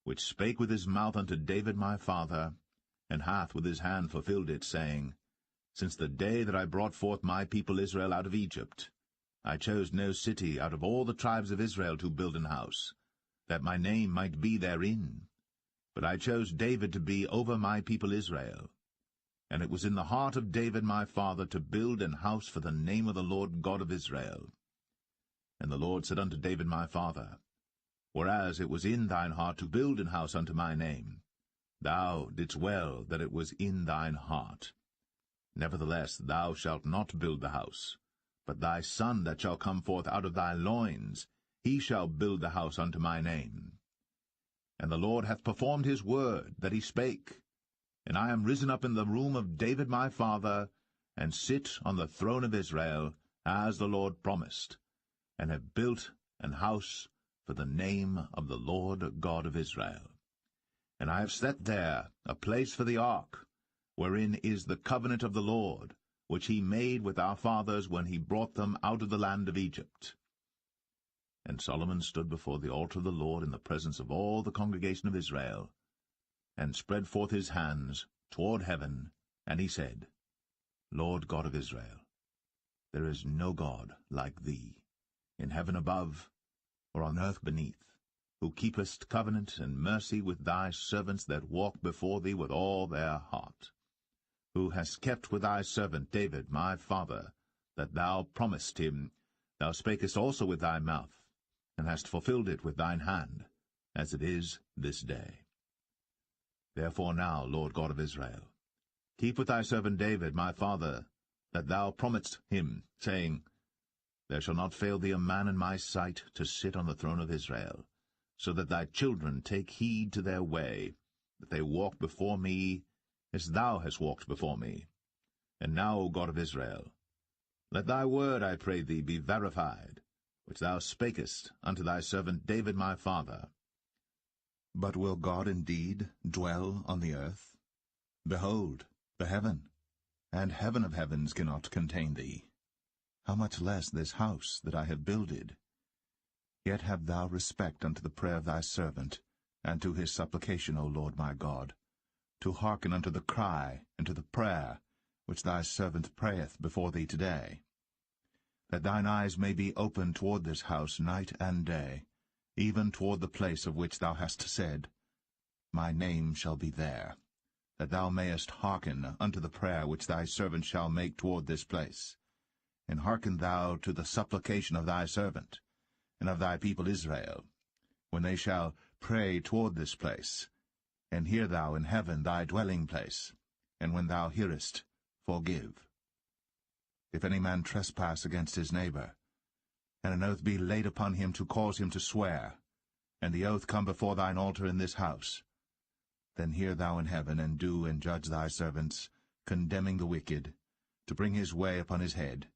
which spake with his mouth unto David my father, and hath with his hand fulfilled it, saying, Since the day that I brought forth my people Israel out of Egypt, I chose no city out of all the tribes of Israel to build an house, that my name might be therein. But I chose David to be over my people Israel. And it was in the heart of David my father to build an house for the name of the Lord God of Israel. And the Lord said unto David my father, Whereas it was in thine heart to build an house unto my name, thou didst well that it was in thine heart. Nevertheless thou shalt not build the house, but thy son that shall come forth out of thy loins, he shall build the house unto my name. And the Lord hath performed his word that he spake, and I am risen up in the room of David my father, and sit on the throne of Israel, as the Lord promised, and have built an house for the name of the Lord God of Israel. And I have set there a place for the ark, wherein is the covenant of the Lord, which he made with our fathers when he brought them out of the land of Egypt. And Solomon stood before the altar of the Lord in the presence of all the congregation of Israel, and spread forth his hands toward heaven, and he said, Lord God of Israel, there is no God like thee, in heaven above, or on earth beneath, who keepest covenant and mercy with thy servants that walk before thee with all their heart, who hast kept with thy servant David my father, that thou promised him, thou spakest also with thy mouth, and hast fulfilled it with thine hand, as it is this day. Therefore now, Lord God of Israel, keep with thy servant David my father, that thou promised him, saying, There shall not fail thee a man in my sight to sit on the throne of Israel, so that thy children take heed to their way, that they walk before me as thou hast walked before me. And now, O God of Israel, let thy word, I pray thee, be verified, which thou spakest unto thy servant David my father. But will God indeed dwell on the earth? Behold, the heaven, and heaven of heavens cannot contain thee. How much less this house that I have builded? Yet have thou respect unto the prayer of thy servant, and to his supplication, O Lord my God, to hearken unto the cry and to the prayer which thy servant prayeth before thee today, that thine eyes may be open toward this house night and day, even toward the place of which thou hast said, My name shall be there, that thou mayest hearken unto the prayer which thy servant shall make toward this place. And hearken thou to the supplication of thy servant, and of thy people Israel, when they shall pray toward this place, and hear thou in heaven thy dwelling place, and when thou hearest, forgive. If any man trespass against his neighbor, and an oath be laid upon him to cause him to swear, and the oath come before thine altar in this house, then hear thou in heaven, and do and judge thy servants, condemning the wicked, to bring his way upon his head,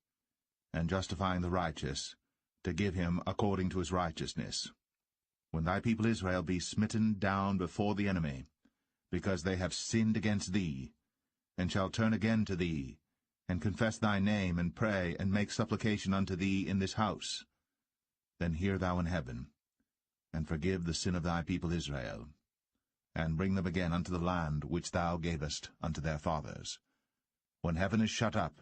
and justifying the righteous, to give him according to his righteousness. When thy people Israel be smitten down before the enemy, because they have sinned against thee, and shall turn again to thee, and confess thy name, and pray, and make supplication unto thee in this house, then hear thou in heaven, and forgive the sin of thy people Israel, and bring them again unto the land which thou gavest unto their fathers. When heaven is shut up,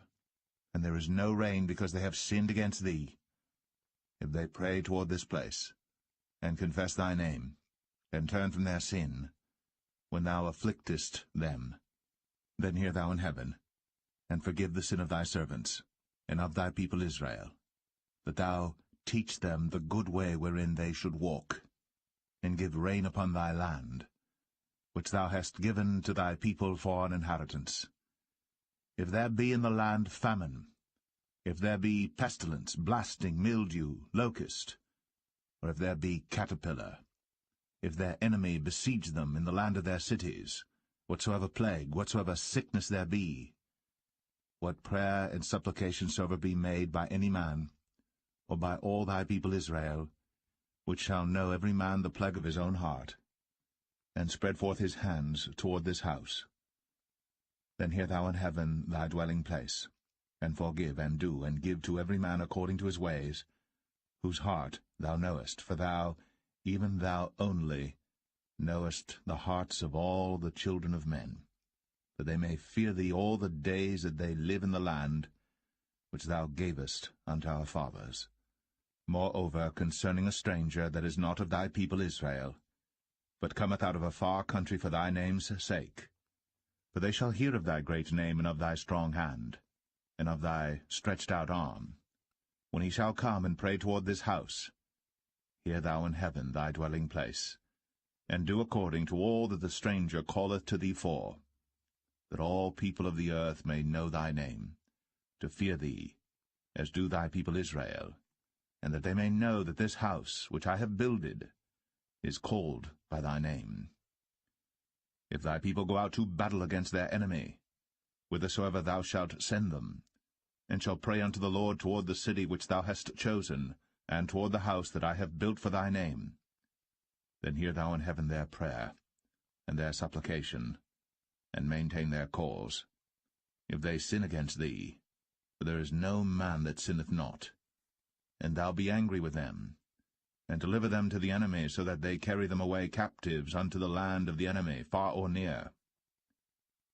and there is no rain because they have sinned against thee, if they pray toward this place, and confess thy name, and turn from their sin, when thou afflictest them, then hear thou in heaven, and forgive the sin of thy servants, and of thy people Israel, that thou teach them the good way wherein they should walk, and give rain upon thy land, which thou hast given to thy people for an inheritance. If there be in the land famine, if there be pestilence, blasting, mildew, locust, or if there be caterpillar, if their enemy besiege them in the land of their cities, whatsoever plague, whatsoever sickness there be, what prayer and supplication soever be made by any man, or by all thy people Israel, which shall know every man the plague of his own heart, and spread forth his hands toward this house, then hear thou in heaven thy dwelling place, and forgive, and do, and give to every man according to his ways, whose heart thou knowest, for thou, even thou only, knowest the hearts of all the children of men, that they may fear thee all the days that they live in the land which thou gavest unto our fathers. Moreover, concerning a stranger that is not of thy people Israel, but cometh out of a far country for thy name's sake, for they shall hear of thy great name, and of thy strong hand, and of thy stretched out arm, when he shall come and pray toward this house, hear thou in heaven thy dwelling place, and do according to all that the stranger calleth to thee for, that all people of the earth may know thy name, to fear thee, as do thy people Israel, and that they may know that this house which I have builded is called by thy name. If thy people go out to battle against their enemy, whithersoever thou shalt send them, and shall pray unto the Lord toward the city which thou hast chosen, and toward the house that I have built for thy name, then hear thou in heaven their prayer, and their supplication, and maintain their cause. If they sin against thee, for there is no man that sinneth not, and thou be angry with them, and deliver them to the enemy, so that they carry them away captives unto the land of the enemy, far or near.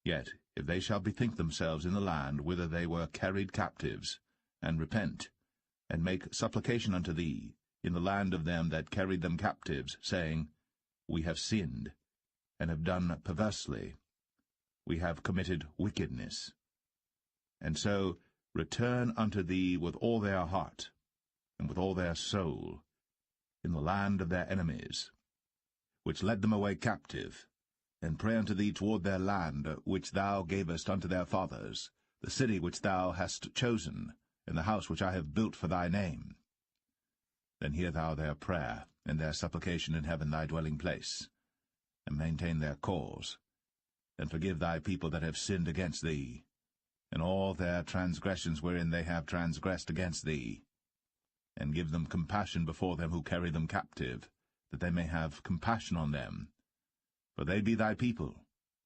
Yet if they shall bethink themselves in the land whither they were carried captives, and repent, and make supplication unto thee in the land of them that carried them captives, saying, We have sinned, and have done perversely, we have committed wickedness, and so return unto thee with all their heart, and with all their soul, in the land of their enemies, which led them away captive, and pray unto thee toward their land, which thou gavest unto their fathers, the city which thou hast chosen, and the house which I have built for thy name. Then hear thou their prayer, and their supplication in heaven thy dwelling place, and maintain their cause, and forgive thy people that have sinned against thee, and all their transgressions wherein they have transgressed against thee, and give them compassion before them who carry them captive, that they may have compassion on them. For they be thy people,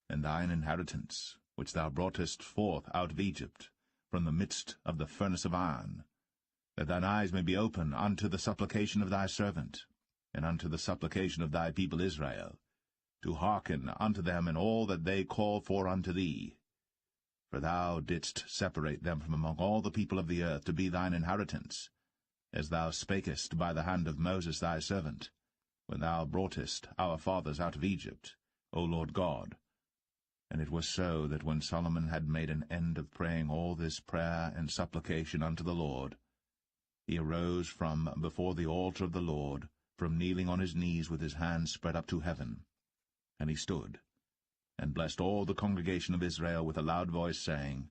and thine inheritance, which thou broughtest forth out of Egypt, from the midst of the furnace of iron, that thine eyes may be open unto the supplication of thy servant, and unto the supplication of thy people Israel, to hearken unto them in all that they call for unto thee. For thou didst separate them from among all the people of the earth to be thine inheritance, as thou spakest by the hand of Moses thy servant, when thou broughtest our fathers out of Egypt, O Lord God. And it was so that when Solomon had made an end of praying all this prayer and supplication unto the Lord, he arose from before the altar of the Lord, from kneeling on his knees with his hands spread up to heaven. And he stood, and blessed all the congregation of Israel with a loud voice, saying,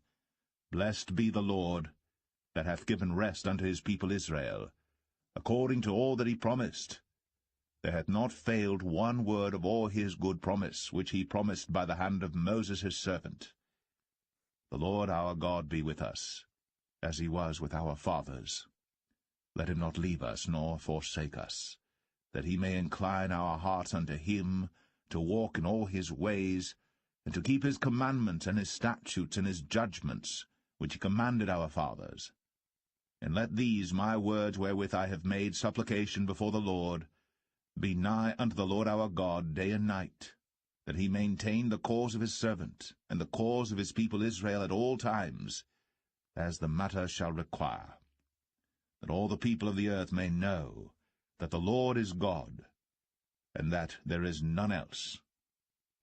Blessed be the Lord, that hath given rest unto his people Israel, according to all that he promised. There hath not failed one word of all his good promise, which he promised by the hand of Moses his servant. The Lord our God be with us, as he was with our fathers. Let him not leave us, nor forsake us, that he may incline our hearts unto him, to walk in all his ways, and to keep his commandments and his statutes and his judgments, which he commanded our fathers. And let these my words wherewith I have made supplication before the Lord be nigh unto the Lord our God day and night, that he maintain the cause of his servant, and the cause of his people Israel at all times, as the matter shall require, that all the people of the earth may know that the Lord is God, and that there is none else.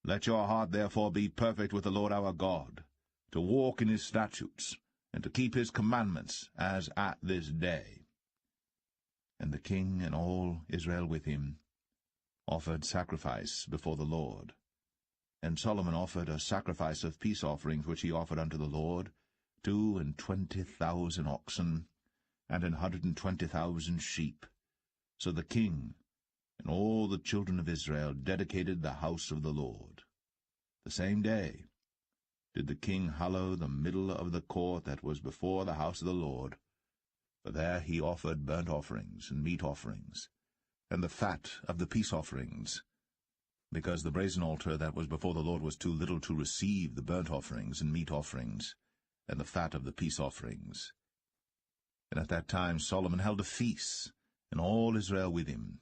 Let your heart therefore be perfect with the Lord our God, to walk in his statutes, and to keep his commandments, as at this day. And the king and all Israel with him offered sacrifice before the Lord. And Solomon offered a sacrifice of peace offerings which he offered unto the Lord, 22,000 oxen, and 120,000 sheep. So the king and all the children of Israel dedicated the house of the Lord. The same day did the king hallow the middle of the court that was before the house of the Lord, for there he offered burnt offerings and meat offerings, and the fat of the peace offerings, because the brazen altar that was before the Lord was too little to receive the burnt offerings and meat offerings, and the fat of the peace offerings. And at that time Solomon held a feast, and all Israel with him,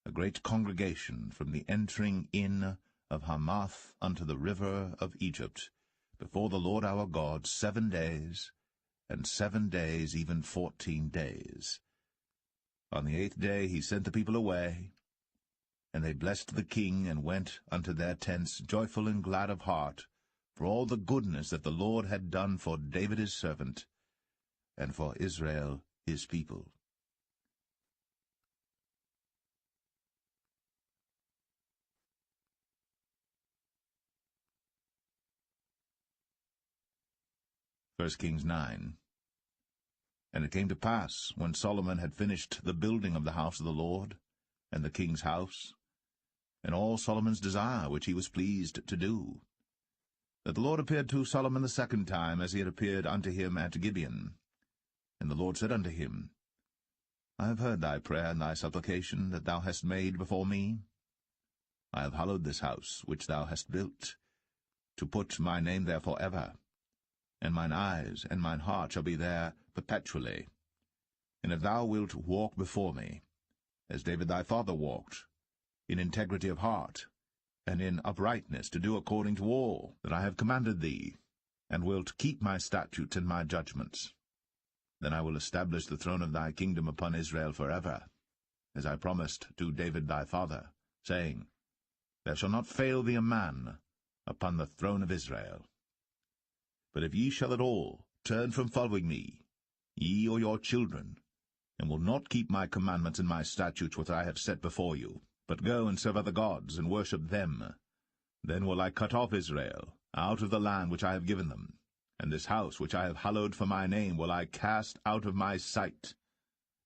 a great congregation from the entering in of Hamath unto the river of Egypt, before the Lord our God 7 days, and 7 days, even 14 days. On the 8th day he sent the people away, and they blessed the king, and went unto their tents joyful and glad of heart, for all the goodness that the Lord had done for David his servant, and for Israel his people. First Kings 9. And it came to pass, when Solomon had finished the building of the house of the Lord, and the king's house, and all Solomon's desire which he was pleased to do, that the Lord appeared to Solomon the second time, as he had appeared unto him at Gibeon. And the Lord said unto him, I have heard thy prayer and thy supplication that thou hast made before me. I have hallowed this house which thou hast built, to put my name there for ever, and mine eyes and mine heart shall be there perpetually. And if thou wilt walk before me, as David thy father walked, in integrity of heart, and in uprightness, to do according to all that I have commanded thee, and wilt keep my statutes and my judgments, then I will establish the throne of thy kingdom upon Israel forever, as I promised to David thy father, saying, There shall not fail thee a man upon the throne of Israel. But if ye shall at all turn from following me, ye or your children, and will not keep my commandments and my statutes which I have set before you, but go and serve other gods, and worship them, Then will I cut off Israel out of the land which I have given them, and this house which I have hallowed for my name will I cast out of my sight.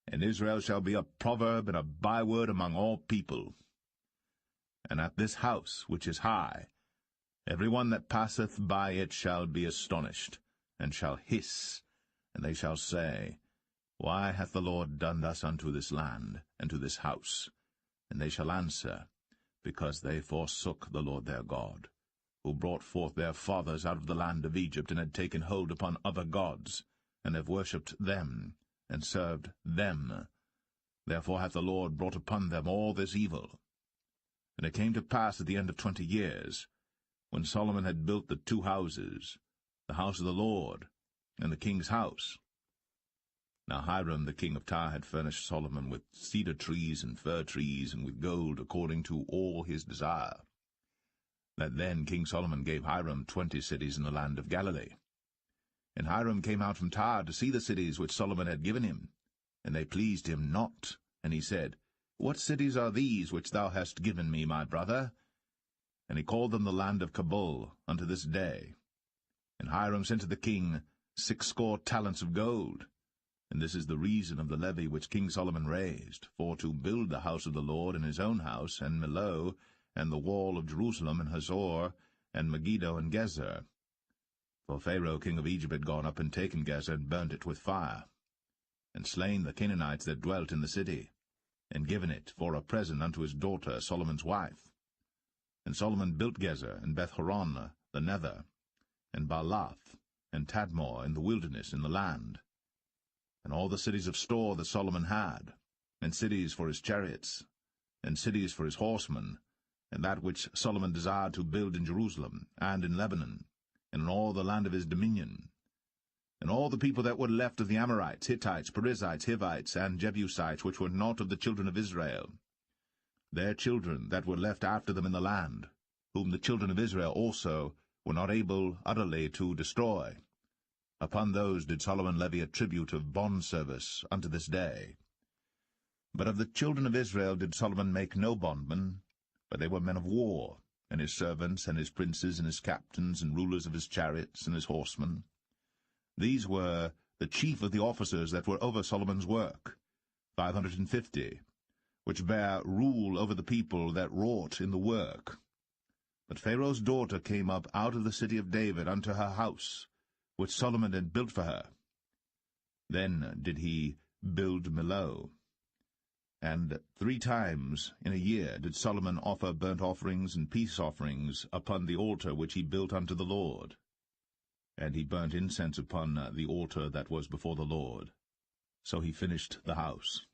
And Israel shall be a proverb and a byword among all people. And at this house which is high, every one that passeth by it shall be astonished, and shall hiss, and they shall say, Why hath the Lord done thus unto this land, and to this house? And they shall answer, Because they forsook the Lord their God, who brought forth their fathers out of the land of Egypt, and had taken hold upon other gods, and have worshipped them, and served them. Therefore hath the Lord brought upon them all this evil. And it came to pass at the end of 20 years, when Solomon had built the 2 houses, the house of the Lord, and the king's house. Now Hiram the king of Tyre had furnished Solomon with cedar trees and fir trees, and with gold, according to all his desire. That then King Solomon gave Hiram 20 cities in the land of Galilee. And Hiram came out from Tyre to see the cities which Solomon had given him, and they pleased him not. And he said, What cities are these which thou hast given me, my brother? And he called them the land of Cabul unto this day. And Hiram sent to the king 60 talents of gold. And this is the reason of the levy which King Solomon raised, for to build the house of the Lord and his own house, and Millo, and the wall of Jerusalem, and Hazor, and Megiddo, and Gezer. For Pharaoh king of Egypt had gone up and taken Gezer, and burnt it with fire, and slain the Canaanites that dwelt in the city, and given it for a present unto his daughter Solomon's wife. And Solomon built Gezer, and Beth-horon the nether, and Baalath, and Tadmor in the wilderness in the land, and all the cities of store that Solomon had, and cities for his chariots, and cities for his horsemen, and that which Solomon desired to build in Jerusalem, and in Lebanon, and in all the land of his dominion. And all the people that were left of the Amorites, Hittites, Perizzites, Hivites, and Jebusites, which were not of the children of Israel, their children that were left after them in the land, whom the children of Israel also were not able utterly to destroy, upon those did Solomon levy a tribute of bondservice unto this day. But of the children of Israel did Solomon make no bondmen, but they were men of war, and his servants, and his princes, and his captains, and rulers of his chariots, and his horsemen. These were the chief of the officers that were over Solomon's work, 550, which bare rule over the people that wrought in the work. But Pharaoh's daughter came up out of the city of David unto her house, which Solomon had built for her. Then did he build Millo. And 3 times in a year did Solomon offer burnt offerings and peace offerings upon the altar which he built unto the Lord. And he burnt incense upon the altar that was before the Lord. So he finished the house.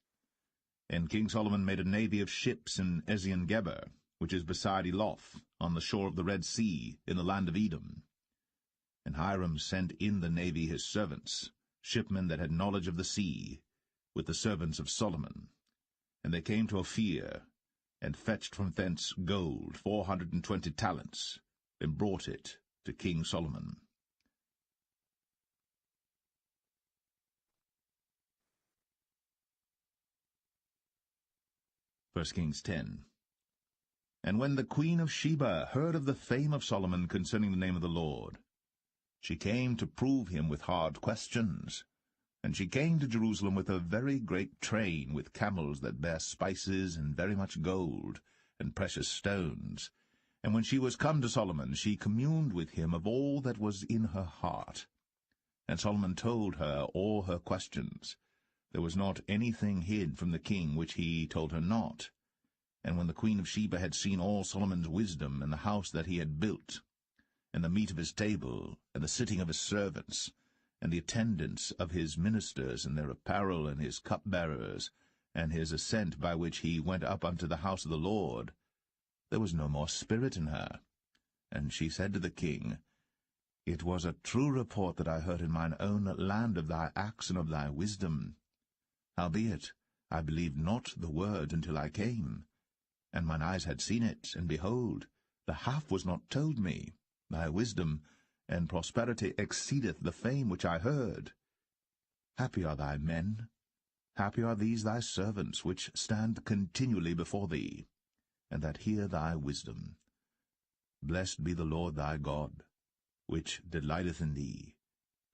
And King Solomon made a navy of ships in Ezion-Geber, which is beside Eloth, on the shore of the Red Sea, in the land of Edom. And Hiram sent in the navy his servants, shipmen that had knowledge of the sea, with the servants of Solomon. And they came to Ophir, and fetched from thence gold 420 talents, and brought it to King Solomon. 1 Kings 10. And when the queen of Sheba heard of the fame of Solomon concerning the name of the Lord, she came to prove him with hard questions. And she came to Jerusalem with a very great train, with camels that bare spices, and very much gold, and precious stones. And when she was come to Solomon, she communed with him of all that was in her heart. And Solomon told her all her questions. There was not anything hid from the king which he told her not. And when the queen of Sheba had seen all Solomon's wisdom, and the house that he had built, and the meat of his table, and the sitting of his servants, and the attendance of his ministers, and their apparel, and his cupbearers, and his ascent by which he went up unto the house of the Lord, there was no more spirit in her. And she said to the king, It was a true report that I heard in mine own land of thy acts and of thy wisdom. Howbeit, I believed not the word until I came. And mine eyes had seen it, and behold, the half was not told me. Thy wisdom and prosperity exceedeth the fame which I heard. Happy are thy men, happy are these thy servants, which stand continually before thee, and that hear thy wisdom. Blessed be the Lord thy God, which delighteth in thee,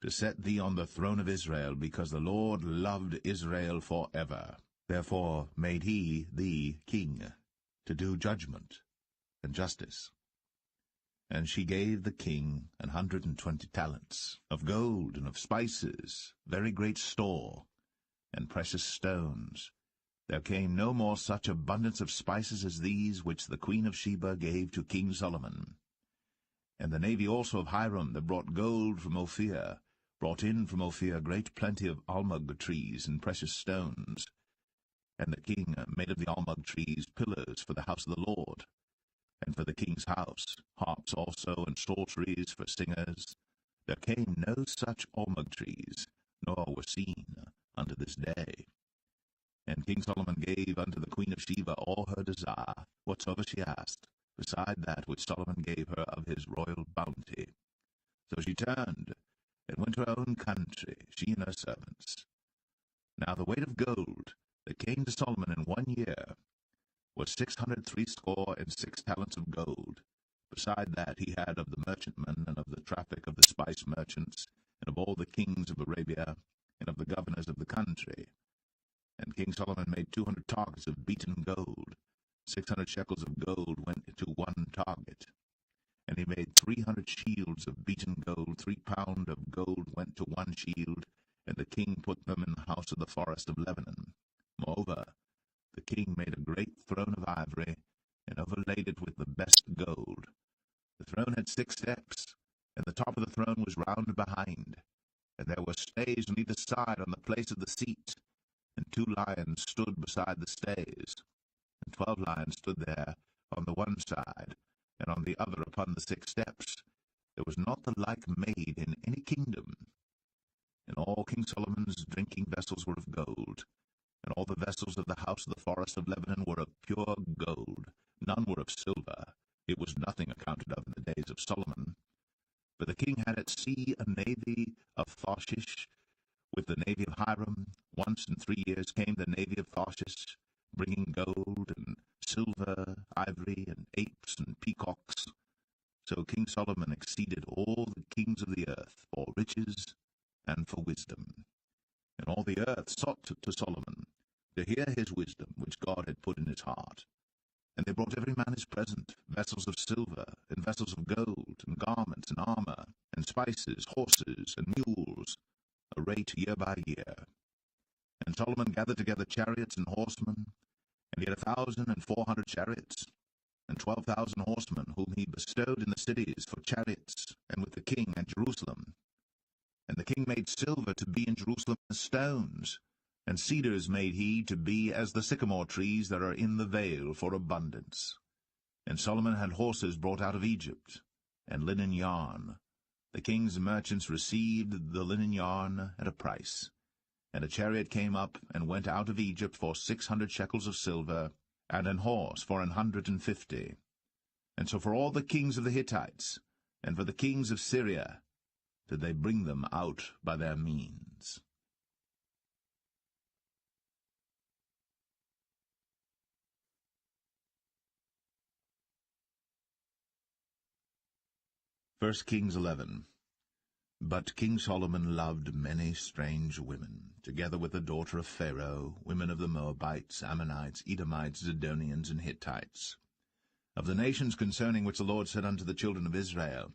to set thee on the throne of Israel, because the Lord loved Israel for ever. Therefore made he thee king, to do judgment and justice. And she gave the king 120 talents of gold and of spices, very great store, and precious stones. There came no more such abundance of spices as these which the queen of Sheba gave to King Solomon. And the navy also of Hiram that brought gold from Ophir, brought in from Ophir great plenty of almug trees and precious stones. And the king made of the almug trees pillars for the house of the Lord, and for the king's house, harps also, and psalteries for singers. There came no such almug trees, nor were seen unto this day. And King Solomon gave unto the queen of Sheba all her desire, whatsoever she asked, beside that which Solomon gave her of his royal bounty. So she turned, and went to her own country, she and her servants. Now the weight of gold that came to Solomon in 1 year was 666 talents of gold. Beside that he had of the merchantmen, and of the traffic of the spice merchants, and of all the kings of Arabia, and of the governors of the country. And King Solomon made 200 targets of beaten gold. 600 shekels of gold went to one target. And he made 300 shields of beaten gold. 3 pound of gold went to one shield, and the king put them in the house of the forest of Lebanon. Moreover, the king made a great throne of ivory, and overlaid it with the best gold. The throne had 6 steps, and the top of the throne was round behind, and there were stays on either side on the place of the seat, and 2 lions stood beside the stays, and 12 lions stood there on the one side, and on the other upon the 6 steps. There was not the like made in any kingdom. And all King Solomon's drinking vessels were of gold, and all the vessels of the house of the forest of Lebanon were of pure gold. None were of silver. It was nothing accounted of in the days of Solomon. But the king had at sea a navy of Tarshish, with the navy of Hiram. Once in 3 years came the navy of Tarshish, bringing gold and silver, ivory, and apes and peacocks. So King Solomon exceeded all the kings of the earth for riches and for wisdom. And all the earth sought to Solomon to hear his wisdom, which God had put in his heart. And they brought every man his present, vessels of silver, and vessels of gold, and garments, and armor, and spices, horses, and mules, a rate year by year. And Solomon gathered together chariots and horsemen, and he had 1,400 chariots, and 12,000 horsemen, whom he bestowed in the cities for chariots, and with the king at Jerusalem. And the king made silver to be in Jerusalem as stones, and cedars made he to be as the sycamore trees that are in the vale for abundance. And Solomon had horses brought out of Egypt, and linen yarn. The king's merchants received the linen yarn at a price. And a chariot came up and went out of Egypt for 600 shekels of silver, and an horse for 150. And so for all the kings of the Hittites, and for the kings of Syria, did they bring them out by their means. First Kings 11. But King Solomon loved many strange women, together with the daughter of Pharaoh, women of the Moabites, Ammonites, Edomites, Zidonians, and Hittites, of the nations concerning which the Lord said unto the children of Israel,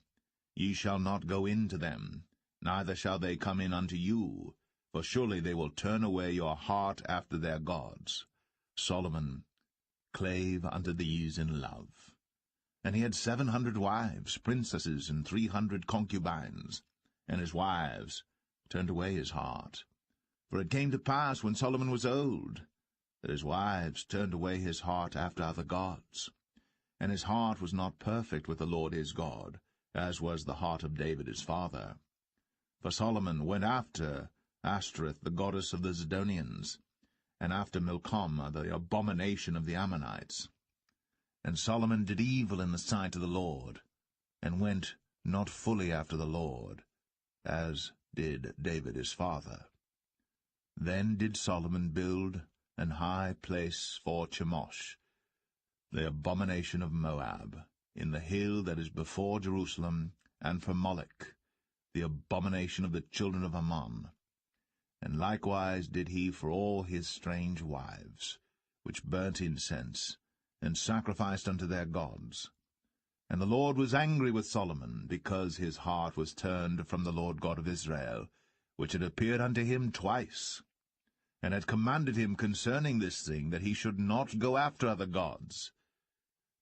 Ye shall not go in to them, neither shall they come in unto you, for surely they will turn away your heart after their gods. Solomon clave unto these in love. And he had 700 wives, princesses, and 300 concubines, and his wives turned away his heart. For it came to pass, when Solomon was old, that his wives turned away his heart after other gods. And his heart was not perfect with the Lord his God, as was the heart of David his father. For Solomon went after Ashtoreth, the goddess of the Zidonians, and after Milcom, the abomination of the Ammonites. And Solomon did evil in the sight of the Lord, and went not fully after the Lord, as did David his father. Then did Solomon build an high place for Chemosh, the abomination of Moab, in the hill that is before Jerusalem, and for Moloch, the abomination of the children of Ammon. And likewise did he for all his strange wives, which burnt incense, and sacrificed unto their gods. And the Lord was angry with Solomon, because his heart was turned from the Lord God of Israel, which had appeared unto him twice, and had commanded him concerning this thing, that he should not go after other gods.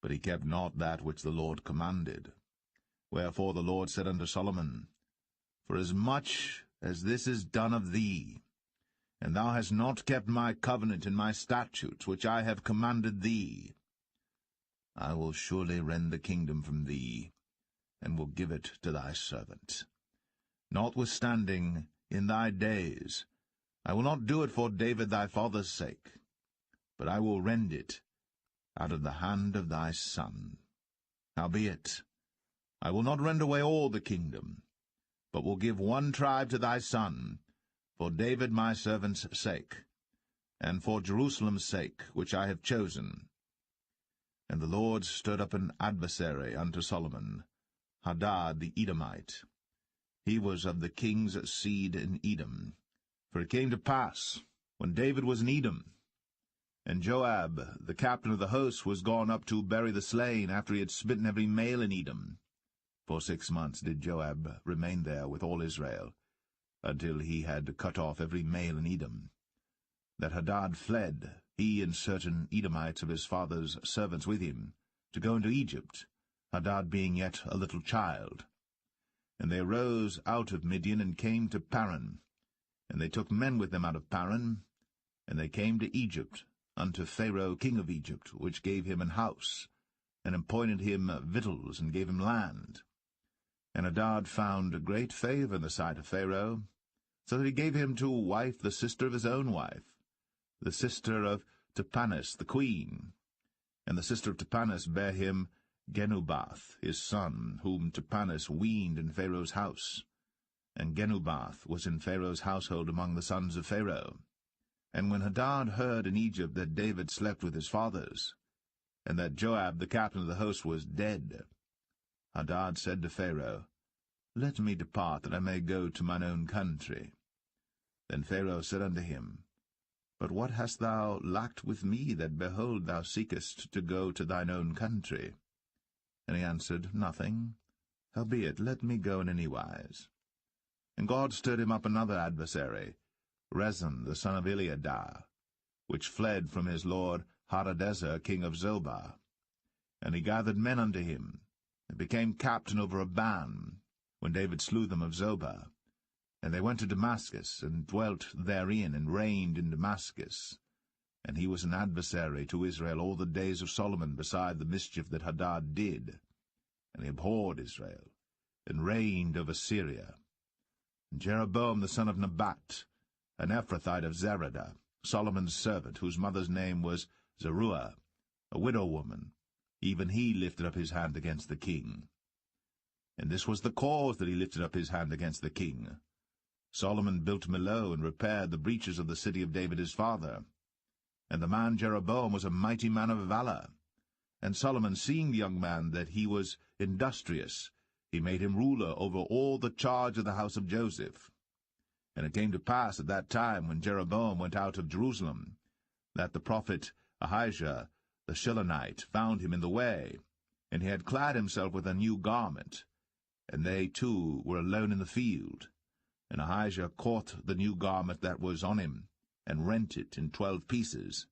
But he kept not that which the Lord commanded. Wherefore the Lord said unto Solomon, Forasmuch as this is done of thee, and thou hast not kept my covenant and my statutes which I have commanded thee, I will surely rend the kingdom from thee, and will give it to thy servant. Notwithstanding, in thy days, I will not do it for David thy father's sake, but I will rend it out of the hand of thy son. Howbeit, I will not rend away all the kingdom, but will give one tribe to thy son, for David my servant's sake, and for Jerusalem's sake, which I have chosen. And the Lord stirred up an adversary unto Solomon, Hadad the Edomite. He was of the king's seed in Edom. For it came to pass, when David was in Edom, and Joab, the captain of the host, was gone up to bury the slain, after he had smitten every male in Edom. For 6 months did Joab remain there with all Israel, until he had cut off every male in Edom. That Hadad fled, he and certain Edomites of his father's servants with him, to go into Egypt, Hadad being yet a little child. And they arose out of Midian, and came to Paran. And they took men with them out of Paran, and they came to Egypt, unto Pharaoh king of Egypt, which gave him an house, and appointed him victuals, and gave him land. And Hadad found great favour in the sight of Pharaoh, so that he gave him to wife the sister of his own wife, the sister of Tahpenes the queen. And the sister of Tahpenes bare him Genubath his son, whom Tahpenes weaned in Pharaoh's house. And Genubath was in Pharaoh's household among the sons of Pharaoh. And when Hadad heard in Egypt that David slept with his fathers, and that Joab the captain of the host was dead, Hadad said to Pharaoh, Let me depart, that I may go to mine own country. Then Pharaoh said unto him, But what hast thou lacked with me, that, behold, thou seekest to go to thine own country? And he answered, Nothing. Howbeit, let me go in any wise. And God stirred him up another adversary, Rezon the son of Eliadah, which fled from his lord Hadadezer king of Zobah. And he gathered men unto him, and became captain over a band, when David slew them of Zobah. And they went to Damascus, and dwelt therein, and reigned in Damascus. And he was an adversary to Israel all the days of Solomon, beside the mischief that Hadad did. And he abhorred Israel, and reigned over Syria. And Jeroboam the son of Nebat, an Ephrathite of Zeradah, Solomon's servant, whose mother's name was Zeruiah, a widow woman, even he lifted up his hand against the king. And this was the cause that he lifted up his hand against the king. Solomon built Millo, and repaired the breaches of the city of David his father. And the man Jeroboam was a mighty man of valor. And Solomon, seeing the young man that he was industrious, he made him ruler over all the charge of the house of Joseph. And it came to pass at that time, when Jeroboam went out of Jerusalem, that the prophet Ahijah the Shilonite found him in the way, and he had clad himself with a new garment. And they two were alone in the field. And Ahijah caught the new garment that was on him, and rent it in 12 pieces.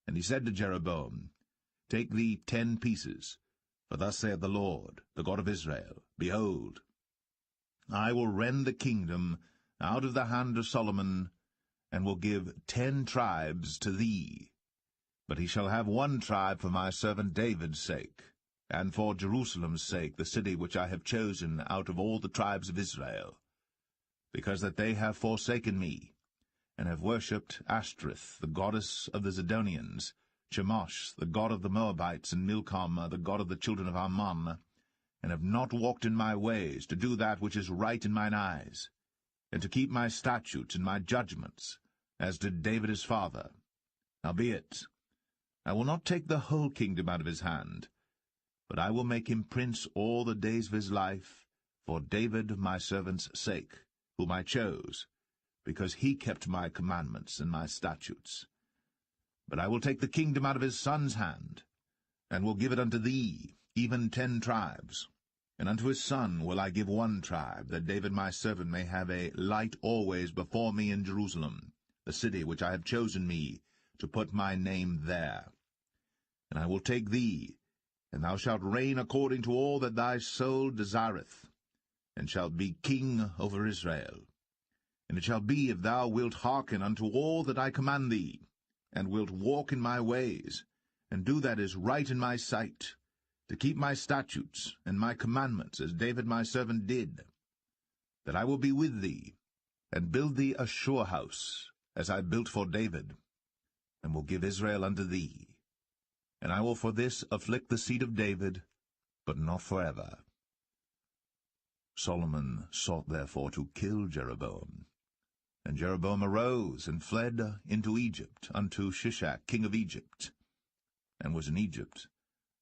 And he said to Jeroboam, Take thee 10 pieces, for thus saith the Lord, the God of Israel, Behold, I will rend the kingdom out of the hand of Solomon, and will give 10 tribes to thee. But he shall have 1 tribe for my servant David's sake, and for Jerusalem's sake, the city which I have chosen out of all the tribes of Israel, because that they have forsaken me, and have worshipped Ashtoreth, the goddess of the Zidonians, Chemosh, the god of the Moabites, and Milcom, the god of the children of Ammon, and have not walked in my ways, to do that which is right in mine eyes, and to keep my statutes and my judgments, as did David his father. Howbeit, I will not take the whole kingdom out of his hand, But I will make him prince all the days of his life, for David my servant's sake, whom I chose, because he kept my commandments and my statutes. But I will take the kingdom out of his son's hand, and will give it unto thee, even 10 tribes. And unto his son will I give 1 tribe, that David my servant may have a light always before me in Jerusalem, the city which I have chosen me, to put my name there. And I will take thee, and thou shalt reign according to all that thy soul desireth, and shalt be king over Israel. And it shall be, if thou wilt hearken unto all that I command thee, and wilt walk in my ways, and do that is right in my sight, to keep my statutes and my commandments, as David my servant did, that I will be with thee, and build thee a sure house, as I built for David, and will give Israel unto thee. And I will for this afflict the seed of David, but not forever. Solomon sought therefore to kill Jeroboam. And Jeroboam arose and fled into Egypt, unto Shishak king of Egypt, and was in Egypt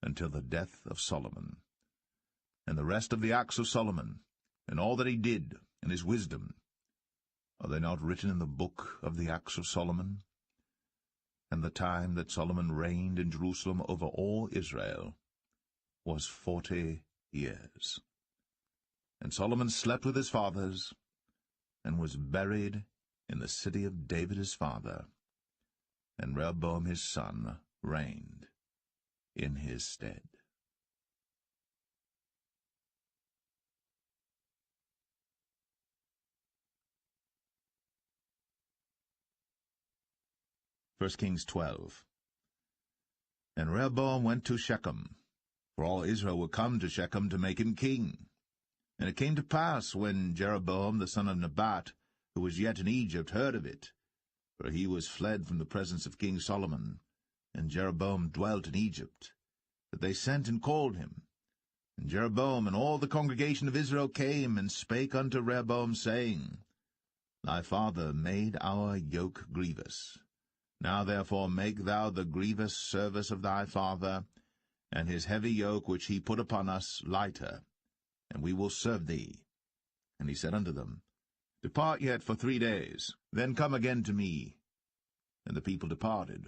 until the death of Solomon. And the rest of the acts of Solomon, and all that he did, and his wisdom, are they not written in the book of the acts of Solomon? And the time that Solomon reigned in Jerusalem over all Israel was 40 years. And Solomon slept with his fathers, and was buried in the city of David his father, and Rehoboam his son reigned in his stead. First Kings 12. And Rehoboam went to Shechem, for all Israel were come to Shechem to make him king. And it came to pass, when Jeroboam the son of Nebat, who was yet in Egypt, heard of it, for he was fled from the presence of King Solomon, and Jeroboam dwelt in Egypt, that they sent and called him. And Jeroboam and all the congregation of Israel came and spake unto Rehoboam, saying, Thy father made our yoke grievous. Now therefore make thou the grievous service of thy father, and his heavy yoke which he put upon us lighter, and we will serve thee. And he said unto them, Depart yet for 3 days, then come again to me. And the people departed.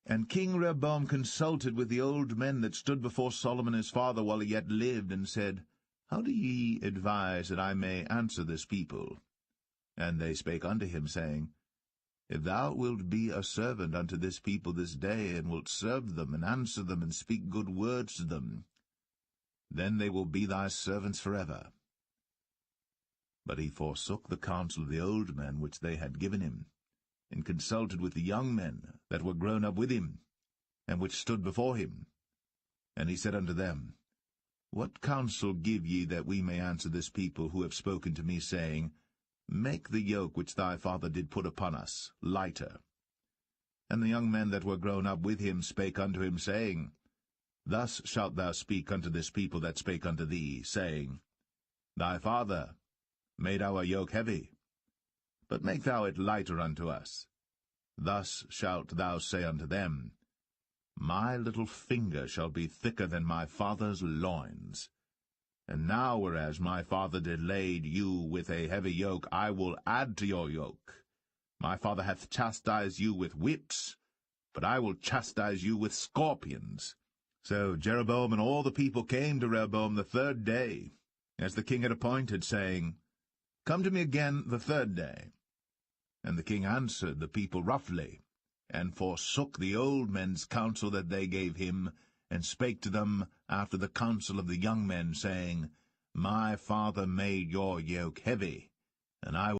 And King Rehoboam consulted with the old men that stood before Solomon his father while he yet lived, and said, How do ye advise that I may answer this people? And they spake unto him, saying, If thou wilt be a servant unto this people this day, and wilt serve them, and answer them, and speak good words to them, then they will be thy servants forever. But he forsook the counsel of the old men which they had given him, and consulted with the young men that were grown up with him, and which stood before him. And he said unto them, What counsel give ye that we may answer this people who have spoken to me, saying, Make the yoke which thy father did put upon us lighter? And the young men that were grown up with him spake unto him, saying, Thus shalt thou speak unto this people that spake unto thee, saying, Thy father made our yoke heavy, but make thou it lighter unto us. Thus shalt thou say unto them, My little finger shall be thicker than my father's loins. And now, whereas my father did lade you with a heavy yoke, I will add to your yoke. My father hath chastised you with whips, but I will chastise you with scorpions. So Jeroboam and all the people came to Rehoboam the 3rd day, as the king had appointed, saying, Come to me again the 3rd day. And the king answered the people roughly, and forsook the old men's counsel that they gave him, and spake to them after the counsel of the young men, saying, My father made your yoke heavy, and I